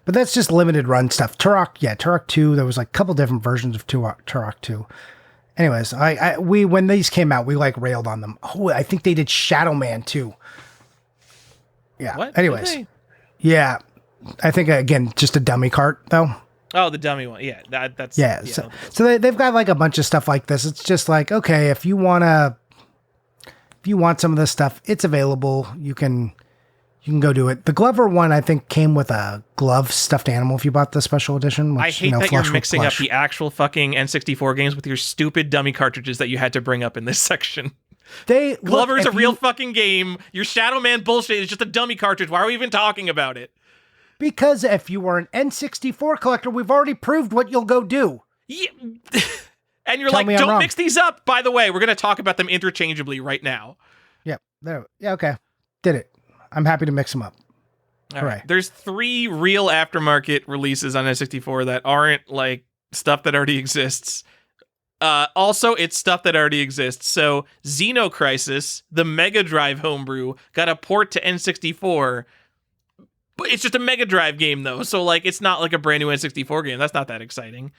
But that's just limited run stuff. Turok 2, there was like a couple different versions of Turok 2. Anyways, we when these came out, we like railed on them. Oh, I think they did Shadow Man too. Yeah. What? Anyways. Yeah. I think again, just a dummy cart though. Oh, the dummy one. Yeah. That's yeah. So they've got like a bunch of stuff like this. It's just like, okay, if you want some of this stuff, it's available. You can go do it. The Glover one, I think, came with a glove stuffed animal if you bought the special edition. Which, I hate that you're mixing up the actual fucking N64 games with your stupid dummy cartridges that you had to bring up in this section. Glover's a real fucking game. Your Shadow Man bullshit is just a dummy cartridge. Why are we even talking about it? Because if you were an N64 collector, we've already proved what you'll go do. Yeah. And you're like, don't mix these up. By the way, we're going to talk about them interchangeably right now. Yep. Yeah, okay. Did it. I'm happy to mix them up. All right. There's 3 real aftermarket releases on N64 that aren't like stuff that already exists. Also, it's stuff that already exists. So Xenocrisis, the Mega Drive homebrew, got a port to N64. But it's just a Mega Drive game, though. So, like, it's not like a brand new N64 game. That's not that exciting.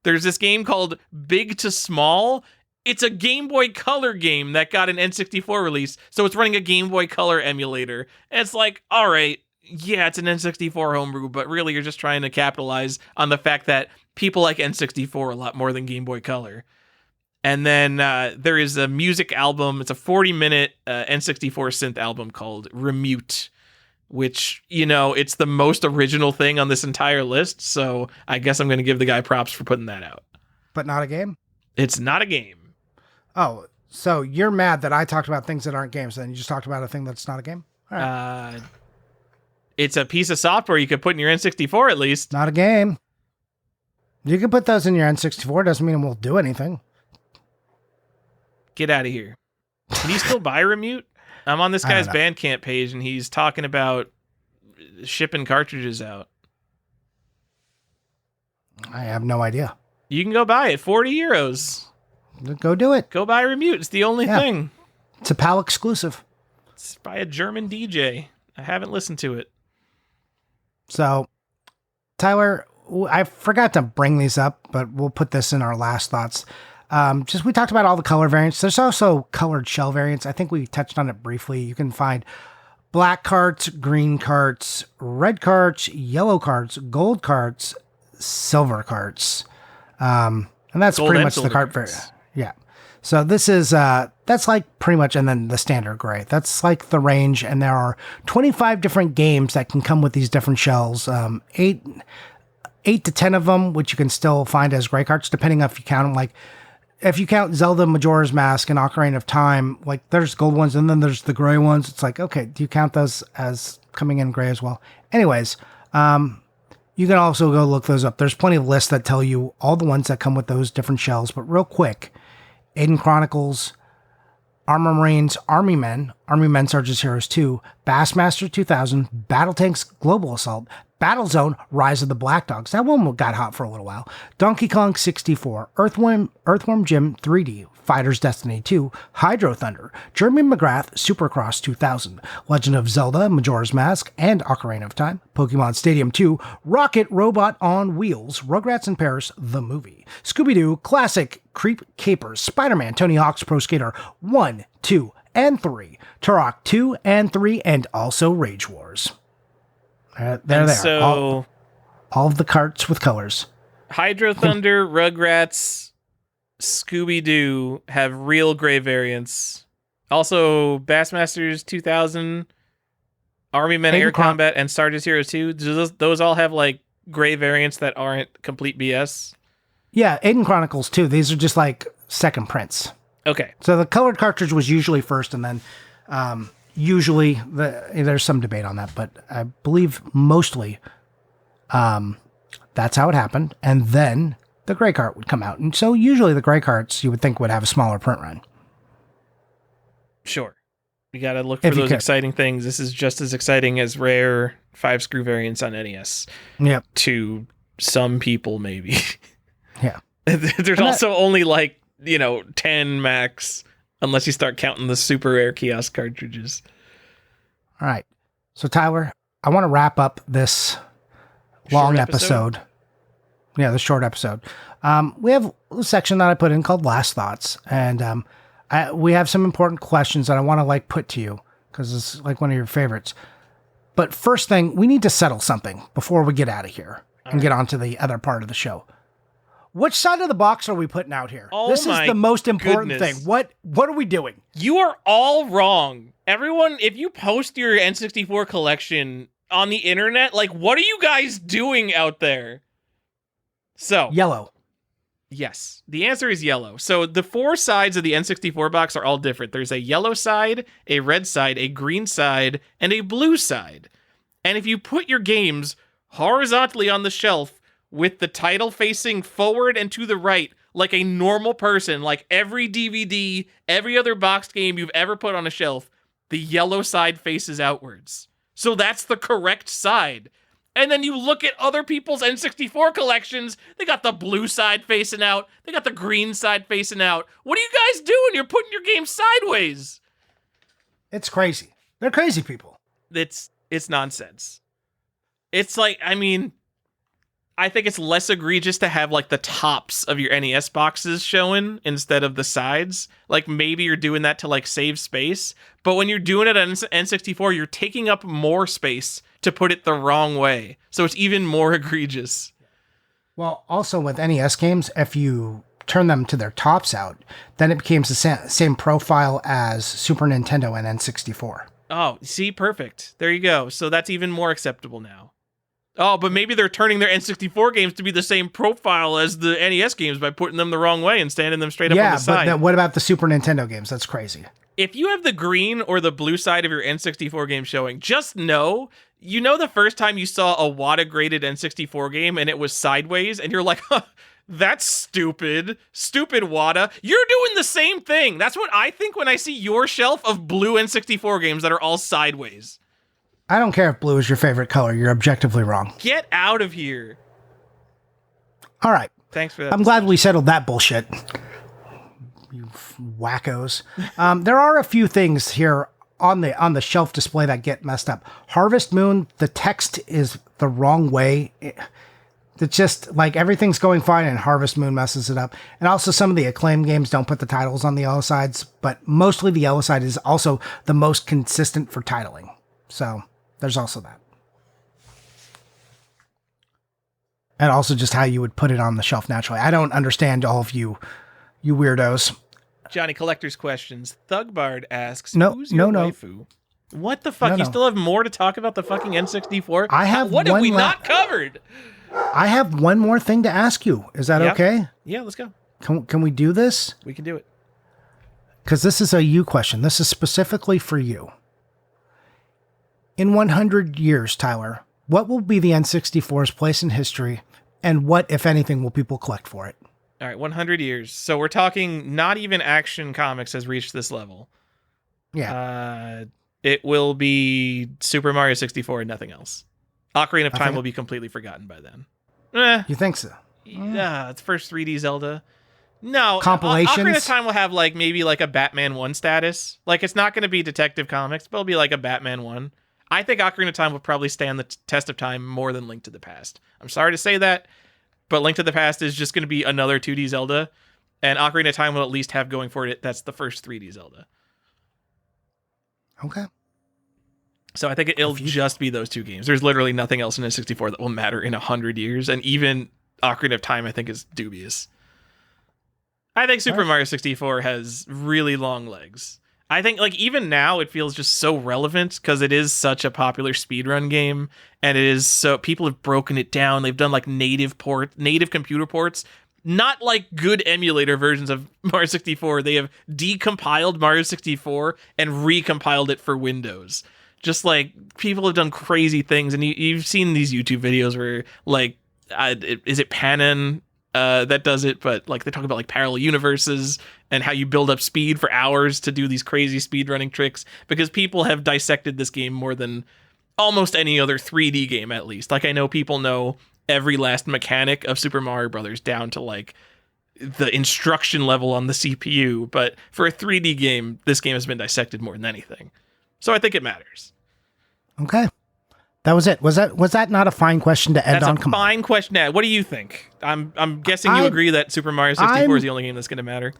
There's this game called Big to Small. It's a Game Boy Color game that got an N64 release. So it's running a Game Boy Color emulator. And it's like, all right, yeah, it's an N64 homebrew, but really you're just trying to capitalize on the fact that people like N64 a lot more than Game Boy Color. And then there is a music album. It's a 40-minute N64 synth album called Remute, which, you know, it's the most original thing on this entire list. So I guess I'm going to give the guy props for putting that out. But not a game? It's not a game. Oh, so you're mad that I talked about things that aren't games, then you just talked about a thing that's not a game? All right. It's a piece of software you could put in your N64 at least. Not a game. You can put those in your N64. Doesn't mean it won't do anything. Get out of here. Can you still buy Remute? I'm on this guy's Bandcamp page, and he's talking about shipping cartridges out. I have no idea. You can go buy it. 40 euros. Go do it. Go buy Remute. It's the only thing. It's a PAL exclusive. It's by a German DJ. I haven't listened to it. So, Tyler, I forgot to bring these up, but we'll put this in our last thoughts. We talked about all the color variants. There's also colored shell variants. I think we touched on it briefly. You can find black carts, green carts, red carts, yellow carts, gold carts, silver carts. And that's Gold pretty and much the silver cart carts. variant. Yeah. So this is, that's like pretty much, and then the standard gray. That's like the range. And there are 25 different games that can come with these different shells. 8 to 10 of them, which you can still find as gray carts, depending on if you count them. Like, if you count Zelda Majora's Mask and Ocarina of Time, like there's gold ones and then there's the gray ones. It's like, okay, do you count those as coming in gray as well? Anyways, you can also go look those up. There's plenty of lists that tell you all the ones that come with those different shells. But real quick, Aiden Chronicles, Armor Marines, Army Men Sarge's Heroes 2, Bassmaster 2000, Battle Tanks Global Assault, Battlezone, Rise of the Black Dogs. That one got hot for a little while. Donkey Kong 64, Earthworm Jim 3D, Fighter's Destiny 2, Hydro Thunder, Jeremy McGrath Supercross 2000, Legend of Zelda, Majora's Mask, and Ocarina of Time, Pokemon Stadium 2, Rocket Robot on Wheels, Rugrats in Paris, the movie, Scooby-Doo, Classic, Creep Capers, Spider-Man, Tony Hawk's Pro Skater 1, 2, and 3, Turok 2 and 3, and also Rage Wars. There they are. So, all of the carts with colors. Hydro Thunder, Rugrats, Scooby-Doo have real gray variants. Also, Bassmasters 2000, Army Men Air Combat, and Sarge's Heroes 2. Those all have like gray variants that aren't complete BS. Yeah, Aiden Chronicles too. These are just like second prints. Okay. So the colored cartridge was usually first, and then usually there's some debate on that, but I believe mostly that's how it happened. And then the gray cart would come out. And so usually the gray carts you would think would have a smaller print run. Sure. You got to look for those exciting things. This is just as exciting as rare 5-screw variants on NES. Yep. To some people, maybe. Yeah. There's also only like, 10 max, unless you start counting the super rare kiosk cartridges. All right. So, Tyler, I want to wrap up this long episode. Yeah, the short episode. We have a section that I put in called Last Thoughts. And we have some important questions that I want to put to you because it's like one of your favorites. But first thing, we need to settle something before we get out of here and get on to the other part of the show. Which side of the box are we putting out here? Oh, this is the most important goodness. thing. What are we doing? You are all wrong. Everyone, if you post your N64 collection on the internet, what are you guys doing out there? So, yellow. Yes, the answer is yellow. So the 4 sides of the N64 box are all different. There's a yellow side, a red side, a green side, and a blue side. And if you put your games horizontally on the shelf with the title facing forward and to the right, like a normal person, like every DVD, every other boxed game you've ever put on a shelf, the yellow side faces outwards. So that's the correct side. And then you look at other people's N64 collections, they got the blue side facing out, they got the green side facing out. What are you guys doing? You're putting your game sideways. It's crazy. They're crazy people. It's nonsense. It's like, I mean, I think it's less egregious to have like the tops of your NES boxes showing instead of the sides. Like maybe you're doing that to like save space, but when you're doing it on N64, you're taking up more space to put it the wrong way. So it's even more egregious. Well, also with NES games, if you turn them to their tops out, then it becomes the same profile as Super Nintendo and N64. Oh, see, perfect. There you go. So that's even more acceptable now. Oh, but maybe they're turning their N64 games to be the same profile as the NES games by putting them the wrong way and standing them straight up on the side. Yeah, but what about the Super Nintendo games? That's crazy. If you have the green or the blue side of your N64 game showing, just know, you know the first time you saw a WATA graded N64 game and it was sideways, and you're like, huh, that's stupid. Stupid WATA. You're doing the same thing. That's what I think when I see your shelf of blue N64 games that are all sideways. I don't care if blue is your favorite color. You're objectively wrong. Get out of here. All right. Thanks for that. I'm glad we settled that bullshit. You wackos. There are a few things here on the shelf display that get messed up. Harvest Moon, the text is the wrong way. It's just like everything's going fine and Harvest Moon messes it up. And also some of the Acclaim games don't put the titles on the yellow sides, but mostly the yellow side is also the most consistent for titling. So there's also that. And also just how you would put it on the shelf naturally. I don't understand all of you weirdos. Johnny Collector's questions. Thugbard asks, No, who's your no. waifu? What the fuck? No, you no. still have more to talk about the fucking N64? I have What have one we la- not covered? I have one more thing to ask you. Is that Yeah. okay? Yeah, let's go. Can we do this? We can do it. Because this is a you question. This is specifically for you. In 100 years, Tyler, what will be the N64's place in history, and what, if anything, will people collect for it? All right, 100 years. So we're talking not even Action Comics has reached this level. Yeah. It will be Super Mario 64 and nothing else. Ocarina of Time will be completely forgotten by then. You think so? Yeah, it's first 3D Zelda. No, Compilations? Ocarina of Time will have like maybe like a Batman 1 status. Like it's not going to be Detective Comics, but it'll be like a Batman 1. I think Ocarina of Time will probably stand the test of time more than Link to the Past. I'm sorry to say that, but Link to the Past is just going to be another 2D Zelda, and Ocarina of Time will at least have going for it that's the first 3D Zelda. Okay. So I think it'll just be those two games. There's literally nothing else in N64 that will matter in 100 years, and even Ocarina of Time I think is dubious. I think Super Mario 64 has really long legs. I think like even now it feels just so relevant because it is such a popular speedrun game, and it is so people have broken it down. They've done like native computer ports, not like good emulator versions of Mario 64. They have decompiled Mario 64 and recompiled it for Windows. Just like people have done crazy things, and you've seen these YouTube videos where like is it Panon that does it, but like they talk about like parallel universes and how you build up speed for hours to do these crazy speed running tricks, because people have dissected this game more than almost any other 3D game, at least. Like I know people know every last mechanic of Super Mario Brothers down to like the instruction level on the CPU, but for a 3D game, this game has been dissected more than anything. So I think it matters. Okay. That was it. Was that not a fine question to end on? That's a fine question. Now, what do you think? I'm guessing you agree that Super Mario 64 is the only game that's going to matter.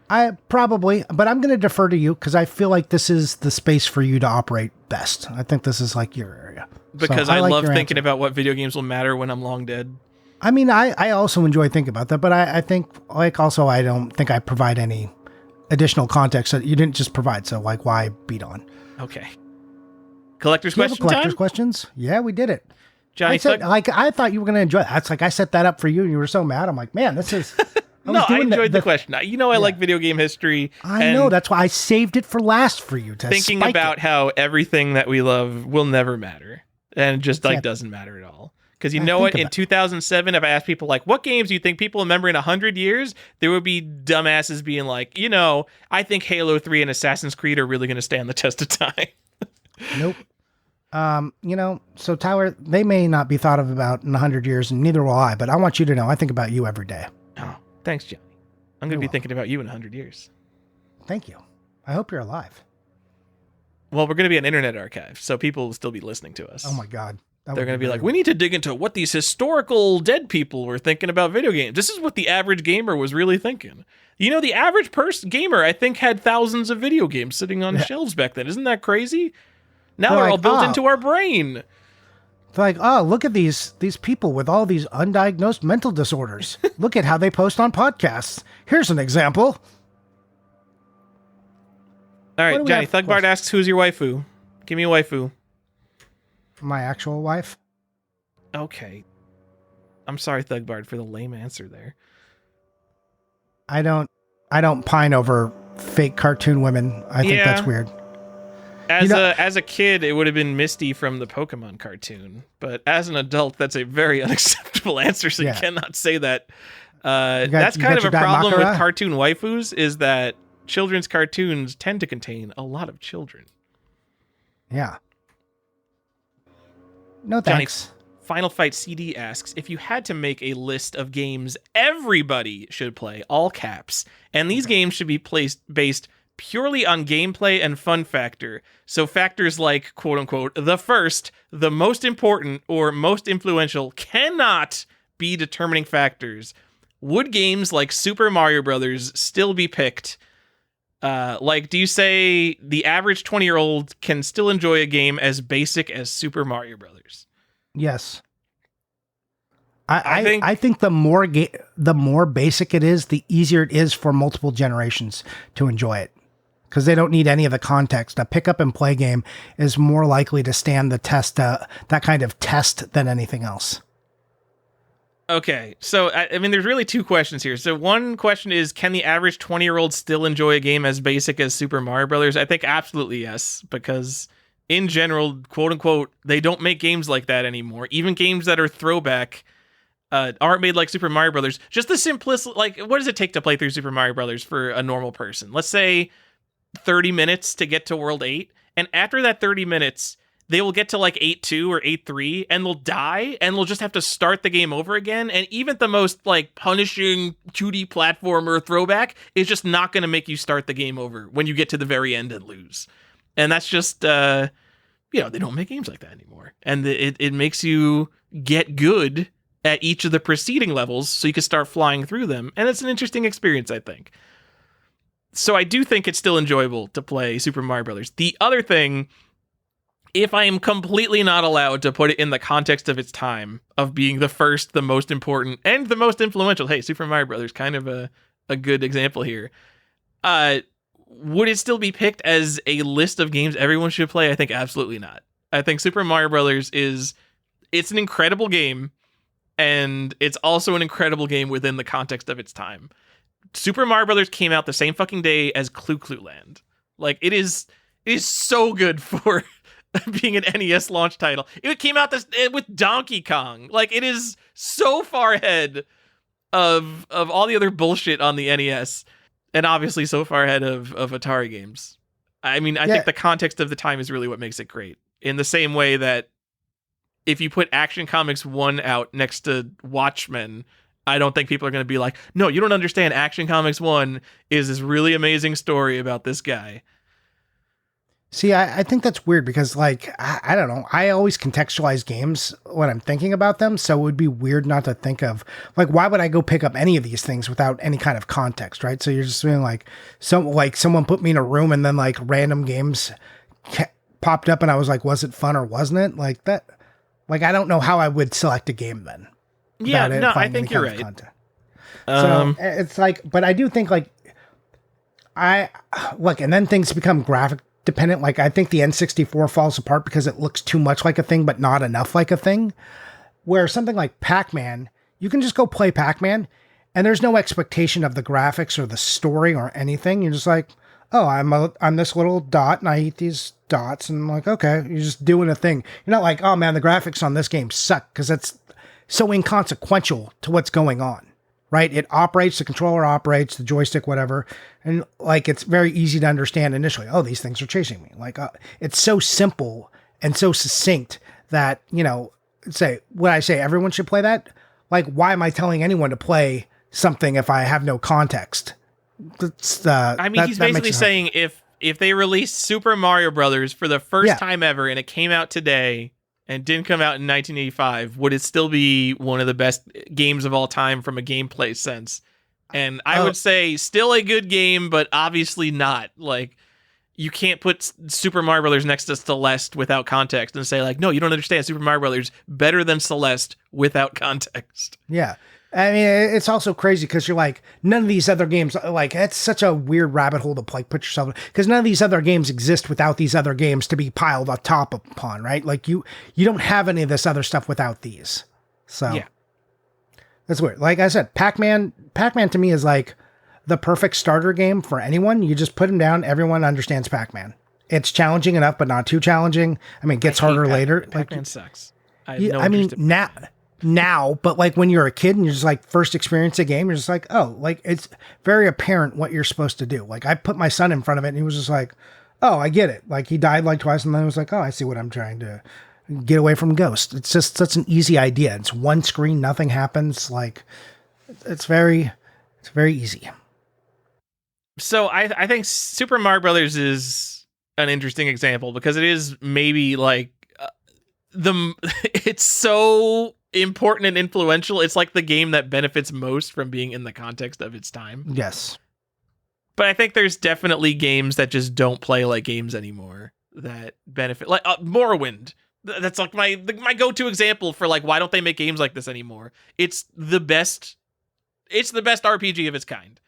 I probably, but I'm going to defer to you because I feel like this is the space for you to operate best. I think this is like your area. Because so I like love your thinking answer. about what video games will matter when I'm long dead. I mean, I also enjoy thinking about that, but I think like also I don't think I provide any additional context that you didn't just provide. So like, why beat on? Okay. Collector's Do you have a question collector's time? questions? Yeah, we did it. Johnny, I thought you were going to enjoy it. That's like I set that up for you, and you were so mad. I'm like, man, this is. I enjoyed the question. You know, I like video game history. I know. That's why I saved it for last for you. To thinking spike about it. how everything that we love will never matter, and just like doesn't matter at all. Because you know what? In 2007, if I asked people like, what games do you think people remember in 100 years? There would be dumbasses being like, you know, I think Halo 3 and Assassin's Creed are really going to stand the test of time. Nope. You know, so Tyler, they may not be thought of about in 100 years, and neither will I, but I want you to know I think about you every day. Oh, thanks, Johnny. I'm going to be thinking about you in 100 years. Thank you. I hope you're alive. Well, we're going to be an internet archive, so people will still be listening to us. Oh my God. They're going to be like, we need to dig into what these historical dead people were thinking about video games. This is what the average gamer was really thinking. You know, the average gamer, I think, had thousands of video games sitting on shelves back then. Isn't that crazy? Now they're all built into our brain. They're like, oh, look at these people with all these undiagnosed mental disorders. Look at how they post on podcasts. Here's an example. All right, Johnny, Thugbard asks, who's your waifu? Give me a waifu. My actual wife. Okay. I'm sorry, Thugbard, for the lame answer there. I don't pine over fake cartoon women. I think that's weird. As a kid, it would have been Misty from the Pokemon cartoon, but as an adult, that's a very unacceptable answer. So you cannot say that. That's kind of a problem with cartoon waifus, is that children's cartoons tend to contain a lot of children. Yeah. No thanks. Johnny, Final Fight CD asks, if you had to make a list of games everybody should play, all caps, and these games should be based purely on gameplay and fun factor, so factors like, quote unquote, the first, the most important, or most influential cannot be determining factors, would games like Super Mario Brothers still be picked? Do you say the average 20-year-old can still enjoy a game as basic as Super Mario Brothers? Yes. I think the more basic it is, the easier it is for multiple generations to enjoy it, because they don't need any of the context. A pick up and play game is more likely to stand the test, that kind of test, than anything else. Okay, so I mean, there's really two questions here. So one question is, can the average 20-year-old still enjoy a game as basic as Super Mario Brothers? I think absolutely yes, because in general, quote unquote, they don't make games like that anymore. Even games that are throwback aren't made like Super Mario Brothers. Just the simplicity, like, what does it take to play through Super Mario Brothers for a normal person? Let's say 30 minutes to get to World 8, and after that 30 minutes, they will get to like 8-2 or 8-3, and they'll die, and they'll just have to start the game over again. And even the most like punishing 2D platformer throwback is just not going to make you start the game over when you get to the very end and lose. And that's just, they don't make games like that anymore. And it makes you get good at each of the preceding levels so you can start flying through them. And it's an interesting experience, I think. So I do think it's still enjoyable to play Super Mario Brothers. The other thing, if I am completely not allowed to put it in the context of its time, of being the first, the most important, and the most influential, hey, Super Mario Brothers, kind of a good example here, would it still be picked as a list of games everyone should play? I think absolutely not. I think Super Mario Brothers it's an incredible game, and it's also an incredible game within the context of its time. Super Mario Brothers came out the same fucking day as Clu Clu Land. Like, it is so good for being an NES launch title. It came out with Donkey Kong. Like, it is so far ahead of all the other bullshit on the NES, and obviously so far ahead of Atari games. I mean, I think the context of the time is really what makes it great. In the same way that if you put Action Comics 1 out next to Watchmen, I don't think people are going to be like, no, you don't understand. Action Comics 1 is this really amazing story about this guy. See, I think that's weird because, like, I don't know. I always contextualize games when I'm thinking about them, so it would be weird not to think of, like, why would I go pick up any of these things without any kind of context, right? So you're just feeling like someone put me in a room and then, like, random games popped up and I was like, was it fun or wasn't it? Like, that, like, I don't know how I would select a game then. Yeah, no, I think you're right. So it's like, but I do think, like, and then things become graphic dependent. Like, I think the N64 falls apart because it looks too much like a thing, but not enough like a thing. Where something like Pac-Man, you can just go play Pac-Man, and there's no expectation of the graphics or the story or anything. You're just like, oh, I'm this little dot, and I eat these dots, and I'm like, okay, you're just doing a thing. You're not like, oh man, the graphics on this game suck, because it's so inconsequential to what's going on. Right? It operates, the controller operates, the joystick, whatever. And like, it's very easy to understand initially. Oh, these things are chasing me. Like, it's so simple and so succinct that, when I say everyone should play that, like, why am I telling anyone to play something if I have no context? He's basically saying if they released Super Mario Brothers for the first time ever and it came out today, and didn't come out in 1985, would it still be one of the best games of all time from a gameplay sense? And I would say still a good game, but obviously not. Like, you can't put Super Mario Brothers next to Celeste without context and say, like, no, you don't understand. Super Mario Brothers better than Celeste without context. Yeah. I mean, it's also crazy because you're like, none of these other games, like, that's such a weird rabbit hole to like put yourself in, because none of these other games exist without these other games to be piled on top upon, right? Like, you don't have any of this other stuff without these. So, yeah. That's weird. Like I said, Pac-Man to me is like the perfect starter game for anyone. You just put him down, everyone understands Pac-Man. It's challenging enough, but not too challenging. I mean, it gets harder later. Pac-Man sucks. I mean, now, but like when you're a kid and you're just like first experience a game, you're just like, oh, like it's very apparent what you're supposed to do. Like I put my son in front of it and he was just like, oh, I get it. Like he died like twice and then I was like, oh, I see what I'm trying to get away from Ghost. It's just such an easy idea. It's one screen, nothing happens. Like it's very easy. So I think Super Mario Brothers is an interesting example because it is maybe like it's so important and influential. It's like the game that benefits most from being in the context of its time. Yes. But I think there's definitely games that just don't play like games anymore that benefit, like Morrowind. That's like my go-to example for like, why don't they make games like this anymore? It's the best RPG of its kind.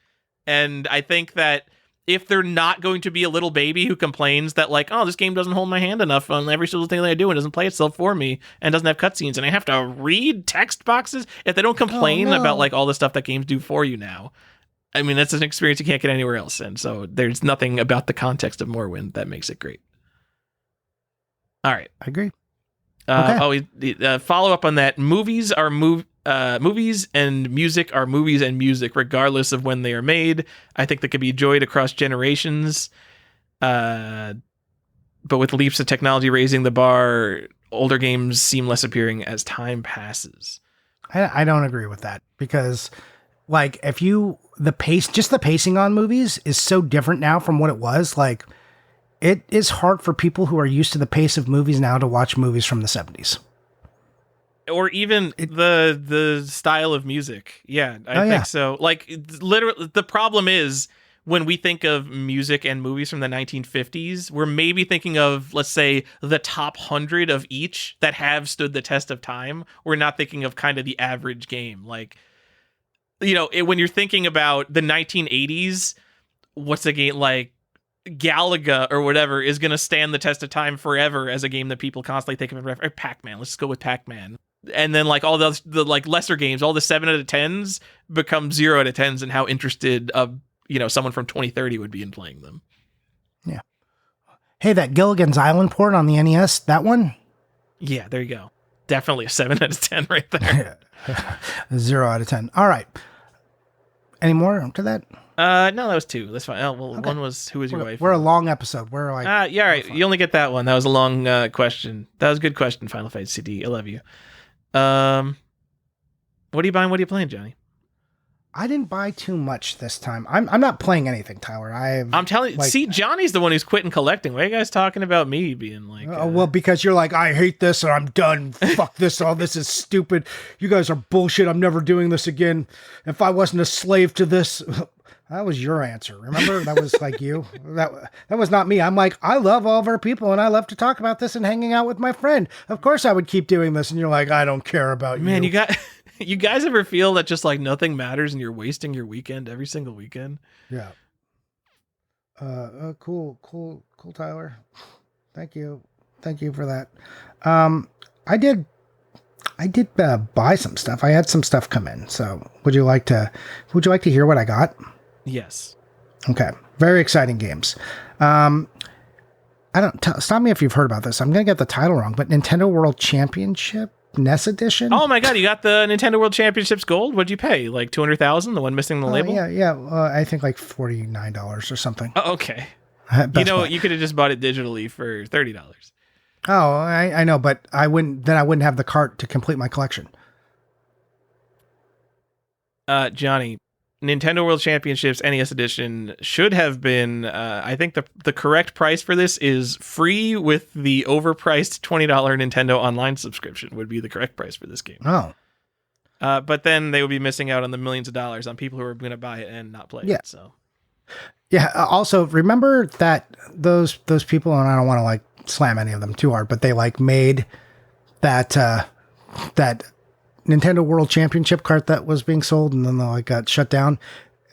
And I think that if they're not going to be a little baby who complains that like, oh, this game doesn't hold my hand enough on every single thing that I do and doesn't play itself for me and doesn't have cutscenes and I have to read text boxes, if they don't complain about like all the stuff that games do for you now, I mean, that's an experience you can't get anywhere else. And so there's nothing about the context of Morrowind that makes it great. All right. I agree. Follow up on that. Movies and music are movies and music, regardless of when they are made. I think that could be enjoyed across generations. But with leaps of technology raising the bar, older games seem less appealing as time passes. I don't agree with that because, like, the pacing on movies is so different now from what it was. Like, it is hard for people who are used to the pace of movies now to watch movies from the 70s. Or even the style of music. Yeah, I think so. Like, literally, the problem is when we think of music and movies from the 1950s, we're maybe thinking of, let's say, the top 100 of each that have stood the test of time. We're not thinking of kind of the average game. Like, you know, when you're thinking about the 1980s, what's a game like Galaga or whatever is going to stand the test of time forever as a game that people constantly think of. Pac-Man. Let's go with Pac-Man. And then like all the like lesser games, all the 7 out of 10s become 0 out of 10s and how interested someone from 2030 would be in playing them. Yeah. Hey, that Gilligan's Island port on the NES, that one? Yeah, there you go. Definitely a 7 out of 10 right there. 0 out of 10. All right. Any more after that? No, that was 2. That's fine. Oh, well, okay. One was Who Was Your Wife? We're a long episode. We're like, yeah, all right. You only get that one. That was a long question. That was a good question. Final Fantasy CD. I love you. What are you buying? What are you playing, Johnny? I didn't buy too much this time. I'm not playing anything, Tyler. I'm telling you. See, Johnny's the one who's quitting collecting. Why are you guys talking about me being like? Well, because you're like, I hate this and I'm done. Fuck this. All this is stupid. You guys are bullshit. I'm never doing this again. If I wasn't a slave to this. That was your answer. Remember? That was like you. That was not me. I'm like, I love all of our people and I love to talk about this and hanging out with my friend. Of course I would keep doing this. And you're like, I don't care about you. Man, you guys ever feel that just like nothing matters and you're wasting your weekend every single weekend? Yeah. Cool, Tyler. Thank you for that. I did buy some stuff. I had some stuff come in. So would you like to hear what I got? Yes. Okay. Very exciting games. Stop me if you've heard about this. I'm going to get the title wrong, but Nintendo World Championship NES Edition. Oh my God. You got the Nintendo World Championships Gold. What'd you pay? Like $200,000? The one missing the label? Yeah. I think like $49 or something. Oh, okay. You could have just bought it digitally for $30. Oh, I know, but I wouldn't have the cart to complete my collection. Johnny, Nintendo World Championships NES Edition should have been, I think the correct price for this is free with the overpriced $20 Nintendo Online subscription would be the correct price for this game. Oh. But then they would be missing out on the millions of dollars on people who are going to buy it and not play it. So. Yeah. Also, remember that those people, and I don't want to like slam any of them too hard, but they like made that Nintendo World Championship cart that was being sold, and then they like got shut down.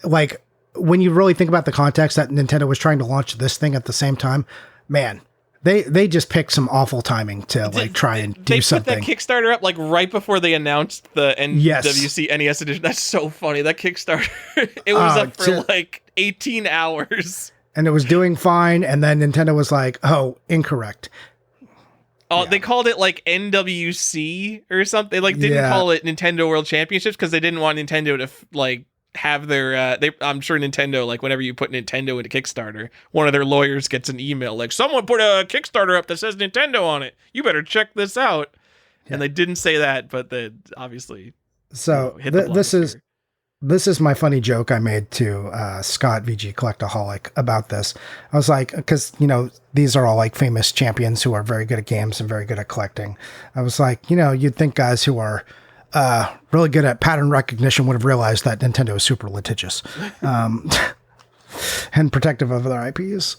Like when you really think about the context that Nintendo was trying to launch this thing at the same time, man, they just picked some awful timing to like try and do something. They put that Kickstarter up like right before they announced the NWC NES Edition. That's so funny. That Kickstarter, it was up for like 18 hours. And it was doing fine, and then Nintendo was like, oh, incorrect. Oh, yeah. They called it like NWC or something. Like didn't call it Nintendo World Championships because they didn't want Nintendo to like have their. I'm sure Nintendo, like whenever you put Nintendo into Kickstarter, one of their lawyers gets an email like someone put a Kickstarter up that says Nintendo on it. You better check this out. Yeah. And they didn't say that, but they obviously. So this is my funny joke I made to Scott VG Collectaholic about this. I was like, because, you know, these are all like famous champions who are very good at games and very good at collecting. I was like, you know, you'd think guys who are really good at pattern recognition would have realized that Nintendo is super litigious and protective of their IPs.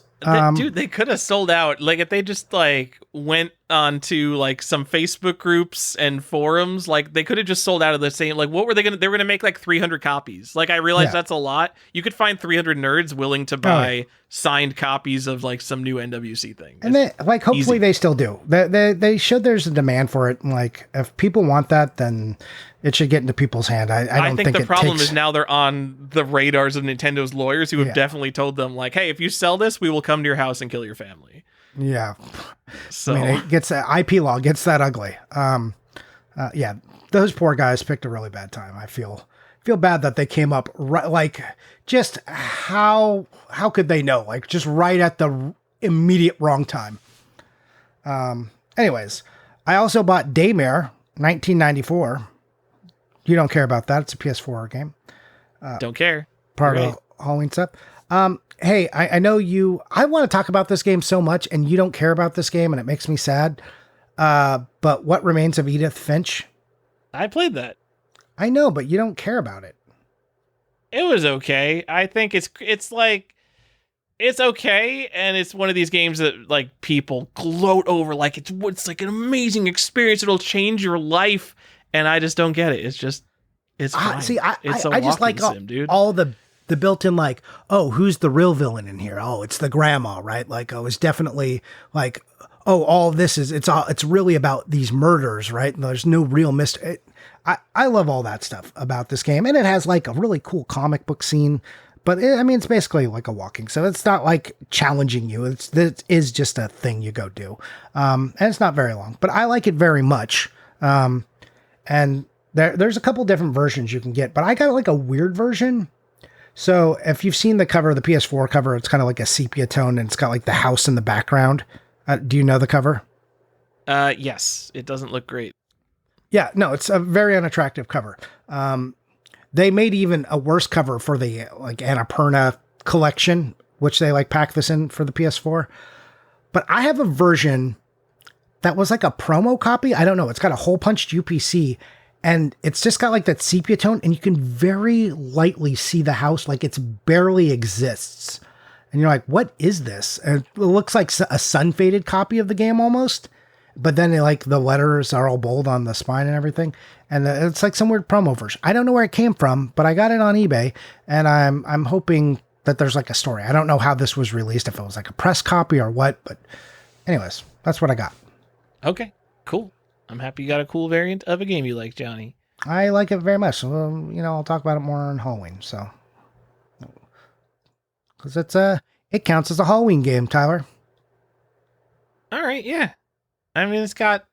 Dude, they could have sold out. Like if they just like went onto like some Facebook groups and forums, like they could have just sold out of the same. Like what were they gonna? They were gonna make like 300 copies. Like I realize that's a lot. You could find 300 nerds willing to buy signed copies of like some new NWC thing. And they like hopefully they still do. They showed there's a demand for it. And like if people want that, then it should get into people's hand. I think the problem is now they're on the radars of Nintendo's lawyers who have definitely told them like, hey, if you sell this, we will come to your house and kill your family. Yeah. So I mean, it gets IP law gets that ugly. Yeah, those poor guys picked a really bad time. I feel bad that they came up right, like just how could they know? Like just right at the immediate wrong time. Anyways, I also bought Daymare 1994. You don't care about that. It's a PS4 game. Don't care. Part of Halloween stuff. Hey, I know I want to talk about this game so much and you don't care about this game and it makes me sad. But What Remains of Edith Finch? I played that. I know, but you don't care about it. It was okay. I think it's like, it's okay. And it's one of these games that like people gloat over. Like it's like an amazing experience. It'll change your life. And I just don't get it. It's fine. See, it's I just like sim, dude. all the built-in like, oh, who's the real villain in here? Oh, it's the grandma, right? Like, oh, it's definitely like, oh, all this is it's really about these murders, right? And there's no real mystery. I love all that stuff about this game, and it has like a really cool comic book scene. But it's basically like a walking, so it's not like challenging you. It is just a thing you go do, and it's not very long. But I like it very much. And there's a couple different versions you can get, but I got like a weird version. So if you've seen the cover of the PS4 cover, it's kind of like a sepia tone and it's got like the house in the background. Do you know the cover? Yes, it doesn't look great. Yeah, no, it's a very unattractive cover. They made even a worse cover for the like Annapurna collection, which they like pack this in for the PS4. But I have a version that was like a promo copy. I don't know. It's got a hole punched UPC and it's just got like that sepia tone and you can very lightly see the house. Like it's barely exists. And you're like, what is this? And it looks like a sun faded copy of the game almost, but then like the letters are all bold on the spine and everything. And it's like some weird promo version. I don't know where it came from, but I got it on eBay and I'm hoping that there's like a story. I don't know how this was released, if it was like a press copy or what, but anyways, that's what I got. Okay, cool. I'm happy you got a cool variant of a game you like, Johnny. I like it very much. So, I'll talk about it more on Halloween. So, because it counts as a Halloween game, Tyler. All right, yeah. I mean, it's got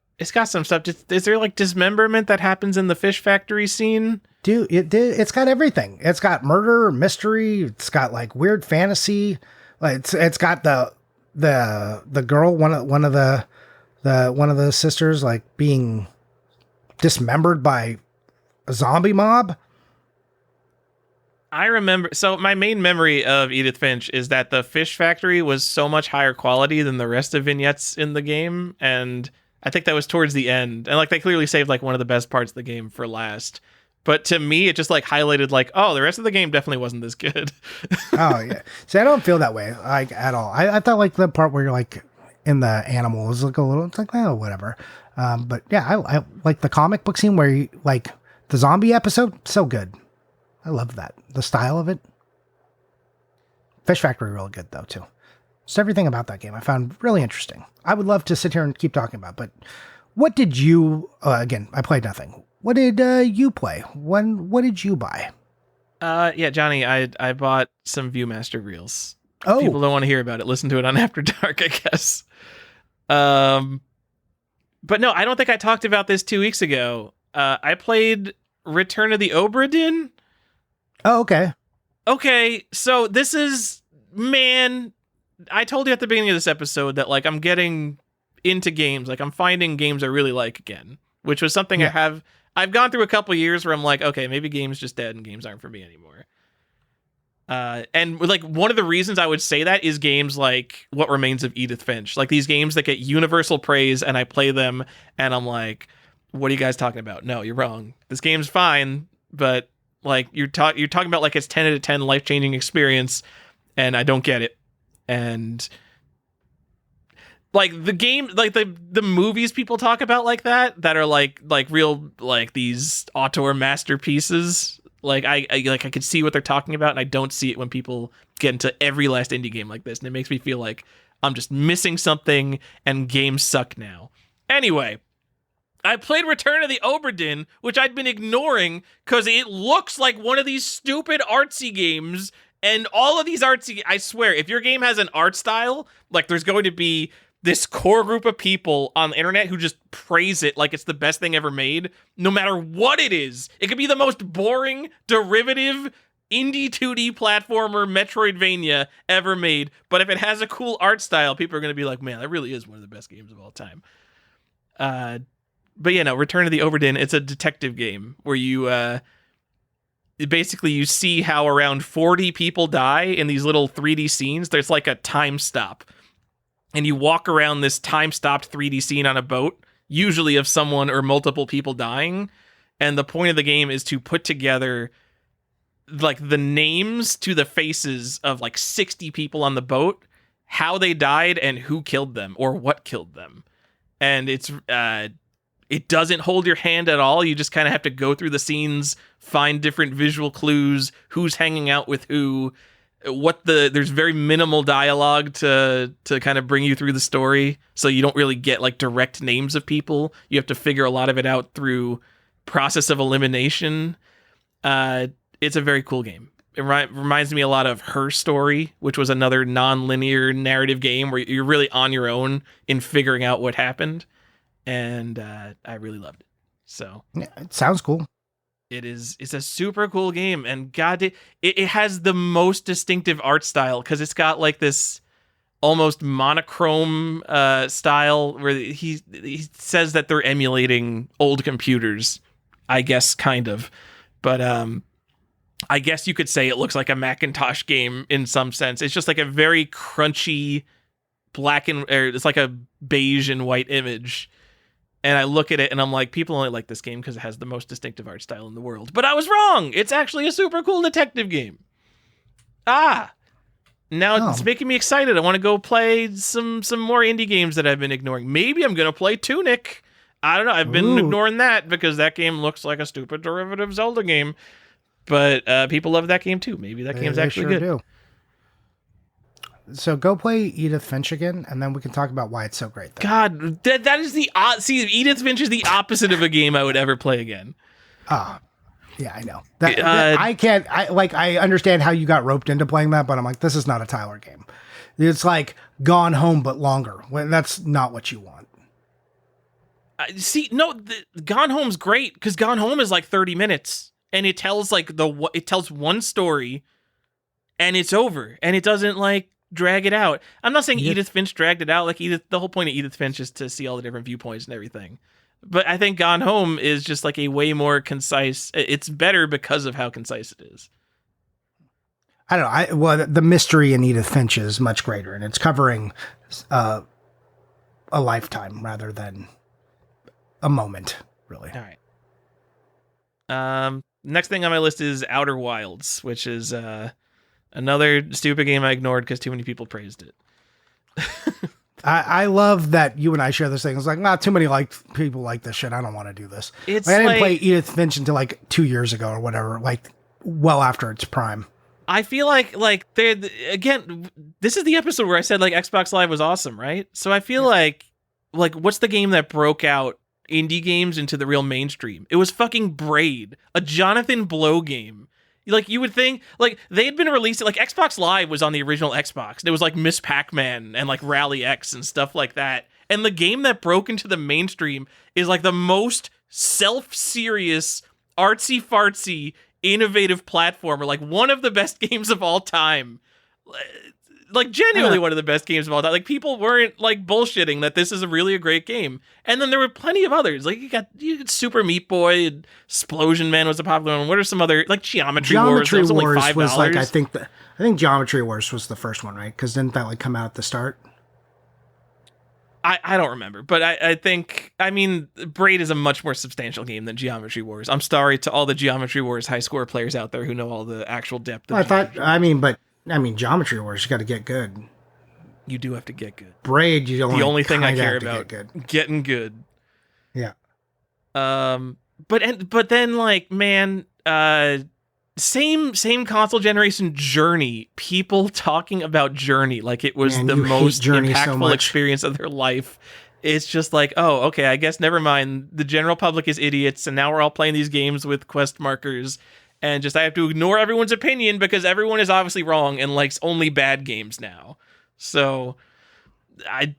some stuff. Is there like dismemberment that happens in the fish factory scene? Dude, it's got everything. It's got murder, mystery. It's got like weird fantasy. Like it's got the girl, one of the sisters like being dismembered by a zombie mob. I remember. So my main memory of Edith Finch is that the fish factory was so much higher quality than the rest of vignettes in the game, and I think that was towards the end. And like they clearly saved like one of the best parts of the game for last. But to me, it just like highlighted like, oh, the rest of the game definitely wasn't this good. Oh yeah. See, I don't feel that way like at all. I thought like the part where you're like in the animal was like a little. It's like whatever. But yeah, I like the comic book scene where you like the zombie episode. So good. I love that. The style of it. Fish Factory real good though too. Just everything about that game I found really interesting. I would love to sit here and keep talking about, but what did you again, I played nothing. What did you play? What did you buy? Yeah, Johnny, I bought some Viewmaster reels. Oh. People don't want to hear about it. Listen to it on After Dark, I guess. But no, I don't think I talked about this 2 weeks ago. I played Return of the Obra Dinn. Oh, okay. Okay, so this is, man, I told you at the beginning of this episode that like I'm getting into games, like I'm finding games I really like again, which was something I've gone through a couple years where I'm like, okay, maybe games just dead and games aren't for me anymore. And like one of the reasons I would say that is games like What Remains of Edith Finch, like these games that get universal praise, and I play them and I'm like, what are you guys talking about? No, you're wrong. This game's fine, but like you're talking about like it's 10 out of 10 life-changing experience, and I don't get it. And like the game, like the movies people talk about like that are like real, like these auteur masterpieces. Like I could see what they're talking about, and I don't see it when people get into every last indie game like this, and it makes me feel like I'm just missing something, and games suck now. Anyway, I played Return of the Obra Dinn, which I'd been ignoring because it looks like one of these stupid artsy games. And all of these artsy, I swear, if your game has an art style, like there's going to be this core group of people on the internet who just praise it like it's the best thing ever made, no matter what it is. It could be the most boring, derivative, indie 2D platformer Metroidvania ever made, but if it has a cool art style, people are going to be like, man, that really is one of the best games of all time. But Return of the Obra Dinn, it's a detective game where you basically you see how around 40 people die in these little 3D scenes. There's like a time stop, and you walk around this time stopped 3D scene on a boat, usually of someone or multiple people dying. And the point of the game is to put together like the names to the faces of like 60 people on the boat, how they died and who killed them or what killed them. And it doesn't hold your hand at all. You just kind of have to go through the scenes, find different visual clues, who's hanging out with who, there's very minimal dialogue to kind of bring you through the story. So you don't really get like direct names of people. You have to figure a lot of it out through process of elimination. It's a very cool game. It reminds me a lot of Her Story, which was another non-linear narrative game where you're really on your own in figuring out what happened. And I really loved it. So yeah, it sounds cool. It's a super cool game, and God, it has the most distinctive art style because it's got like this almost monochrome style where he says that they're emulating old computers, I guess, kind of, but I guess you could say it looks like a Macintosh game in some sense. It's just like a very crunchy it's like a beige and white image. And I look at it and I'm like, people only like this game because it has the most distinctive art style in the world. But I was wrong. It's actually a super cool detective game. Now it's making me excited. I want to go play some more indie games that I've been ignoring. Maybe I'm going to play Tunic. I don't know. I've been ignoring that because that game looks like a stupid derivative Zelda game. But people love that game too. Maybe that game's actually good. Do. So go play Edith Finch again, and then we can talk about why it's so great. Then. God, that is see, Edith Finch is the opposite of a game I would ever play again. Yeah, I know. I can't. I understand how you got roped into playing that, but I'm like, this is not a Tyler game. It's like Gone Home but longer. That's not what you want. Gone Home's great because Gone Home is like 30 minutes, and it tells one story, and it's over, and it doesn't like drag it out. I'm not saying Edith Finch dragged it out. Like the whole point of Edith Finch is to see all the different viewpoints and everything. But I think Gone Home is just like a way more concise. It's better because of how concise it is. I don't know. Well, the mystery in Edith Finch is much greater, and it's covering a lifetime rather than a moment, really. All right. Next thing on my list is Outer Wilds, which is another stupid game I ignored because too many people praised it. I love that you and I share this thing. It's like, too many people like this shit. I don't want to do this. It's I didn't play Edith Finch until like 2 years ago or whatever, like well after its prime. I feel like again, this is the episode where I said like Xbox Live was awesome, right? So I feel like what's the game that broke out indie games into the real mainstream? It was fucking Braid, a Jonathan Blow game. Like, you would think, like, they had been releasing, like, Xbox Live was on the original Xbox. And it was like Miss Pac-Man and like Rally X and stuff like that. And the game that broke into the mainstream is like the most self-serious, artsy-fartsy, innovative platformer. Like, one of the best games of all time. Like, genuinely one of the best games of all time. Like, people weren't, like, bullshitting that this is really a great game. And then there were plenty of others. Like, you got Super Meat Boy, and Explosion Man was a popular one. What are some other, like, Geometry Wars? Geometry Wars Wars like $5. was, like, I think Geometry Wars was the first one, right? Because didn't that, like, come out at the start? I don't remember. But I think, I mean, Braid is a much more substantial game than Geometry Wars. I'm sorry to all the Geometry Wars high score players out there who know all the actual depth of Geometry Wars, you got to get good. You do have to get good. Braid, the only thing I care about, getting good. Yeah. But then, like, man, same console generation Journey. People talking about Journey like it was the most impactful experience of their life. It's just like, oh, okay, I guess never mind. The general public is idiots, and now we're all playing these games with quest markers. And just I have to ignore everyone's opinion because everyone is obviously wrong and likes only bad games now. So I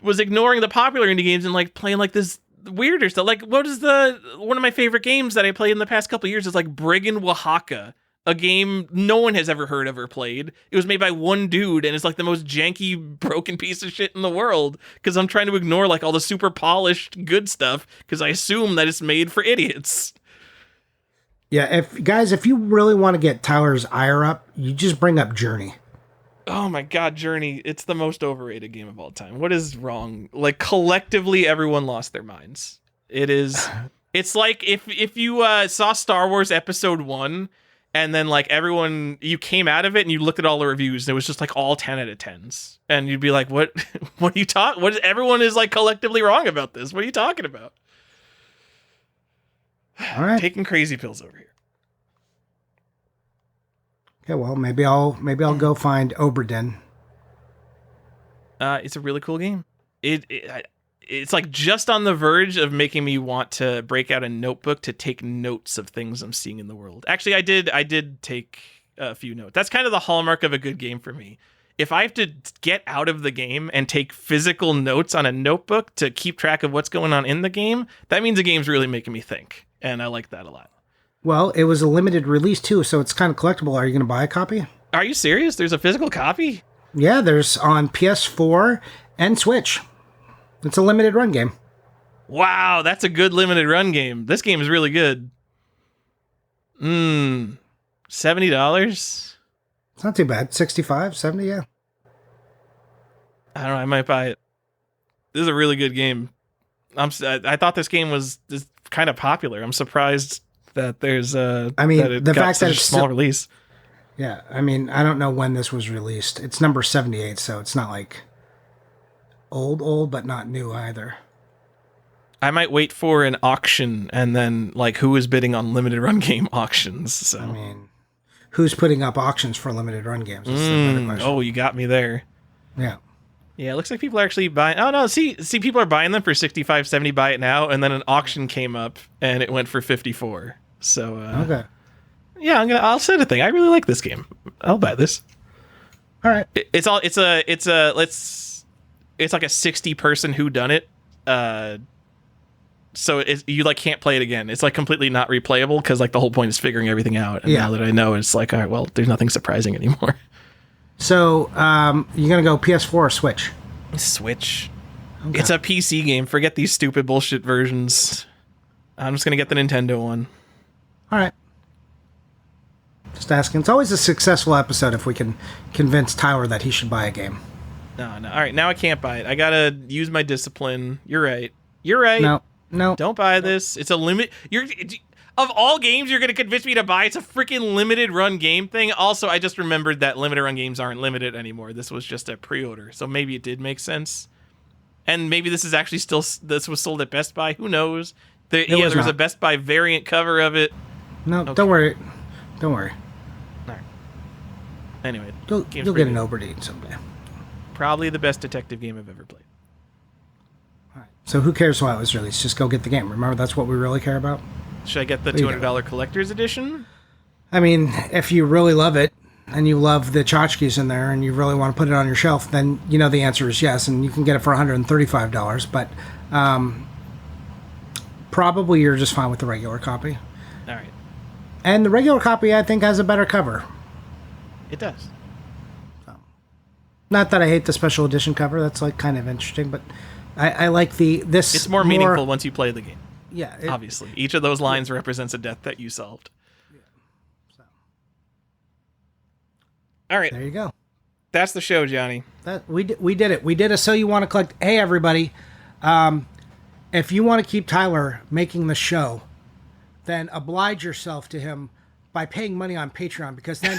was ignoring the popular indie games and like playing like this weirder stuff. Like one of my favorite games that I played in the past couple of years is like Brigand Oaxaca, a game no one has ever heard of or played. It was made by one dude and it's like the most janky, broken piece of shit in the world because I'm trying to ignore like all the super polished good stuff because I assume that it's made for idiots. Yeah, if you really want to get Tyler's ire up, you just bring up Journey. Oh my god, Journey, it's the most overrated game of all time. What is wrong? Like, collectively, everyone lost their minds. It's like if you saw Star Wars Episode 1, and then, like, you came out of it, and you looked at all the reviews, and it was just, like, all 10 out of 10s. And you'd be like, what are you talking? Everyone is, like, collectively wrong about this. What are you talking about? All right. Taking crazy pills over here. Okay, well, maybe I'll go find Oberdin. It's a really cool game. It's like just on the verge of making me want to break out a notebook to take notes of things I'm seeing in the world. Actually, I did take a few notes. That's kind of the hallmark of a good game for me. If I have to get out of the game and take physical notes on a notebook to keep track of what's going on in the game, that means the game's really making me think. And I like that a lot. Well, it was a limited release too, so it's kind of collectible. Are you going to buy a copy? Are you serious? There's a physical copy? Yeah, there's on PS4 and Switch. It's a limited run game. Wow, that's a good limited run game. This game is really good. $70? It's not too bad. 65, 70, yeah. I don't know, I might buy it. This is a really good game. I thought this game was kind of popular. I'm surprised that there's the fact that it's small release. Yeah, I mean, I don't know when this was released. It's number 78, so it's not like old, but not new either. I might wait for an auction and then like who is bidding on limited run game auctions. So I mean, who's putting up auctions for limited run games? That's another question. Oh, you got me there. Yeah. Yeah, it looks like people are actually buying. Oh no, see, people are buying them for 65, 70. Buy it now, and then an auction came up and it went for 54. So okay. Yeah, I'll say the thing. I really like this game. I'll buy this. All right. It's like a 60-person whodunit. So you like can't play it again. It's like completely not replayable because like the whole point is figuring everything out. And now that I know, it's like, all right, well, there's nothing surprising anymore. So you're gonna go PS4 or Switch? Switch. Okay. It's a PC game. Forget these stupid bullshit versions. I'm just gonna get the Nintendo one. All right. Just asking. It's always a successful episode if we can convince Tyler that he should buy a game. No. All right, now I can't buy it. I gotta use my discipline. You're right. No. Don't buy this. It's a limit. Of all games you're gonna convince me to buy, it's a freaking limited run game thing. Also, I just remembered that limited run games aren't limited anymore. This was just a pre-order, so maybe it did make sense. And maybe this is actually this was sold at Best Buy. Who knows? There was a Best Buy variant cover of it. No, okay. Don't worry. All right. Anyway, you'll get an Oberdeen someday. Probably the best detective game I've ever played. All right. So who cares why it was released? Just go get the game. Remember, that's what we really care about. Should I get the $200 collector's edition? I mean, if you really love it and you love the tchotchkes in there and you really want to put it on your shelf, then you know the answer is yes, and you can get it for $135. But probably you're just fine with the regular copy. All right. And the regular copy, I think, has a better cover. It does. Not that I hate the special edition cover. That's like kind of interesting, but I like this. It's more meaningful once you play the game. Yeah. Obviously. Each of those lines represents a death that you solved. Yeah. So. All right. There you go. That's the show, Johnny. We did it. We did a So You Want to Collect. Hey, everybody. If you want to keep Tyler making the show, then oblige yourself to him by paying money on Patreon, because then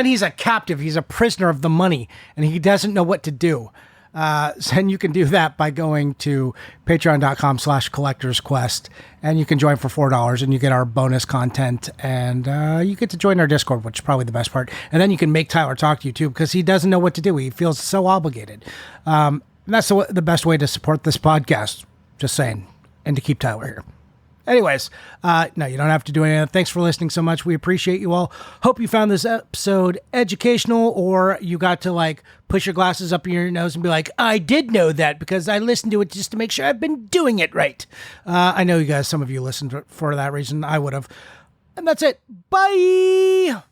he's a captive. He's a prisoner of the money, and he doesn't know what to do. And you can do that by going to patreon.com/collectorsquest, and you can join for $4, and you get our bonus content, and you get to join our Discord, which is probably the best part. And then you can make Tyler talk to you too, because he doesn't know what to do. He feels so obligated. And that's the best way to support this podcast. Just saying, and to keep Tyler here. Anyways, no, you don't have to do anything. Thanks for listening so much. We appreciate you all. Hope you found this episode educational, or you got to push your glasses up in your nose and be like, I did know that because I listened to it just to make sure I've been doing it right. I know you guys, some of you listened for that reason. I would have. And that's it. Bye.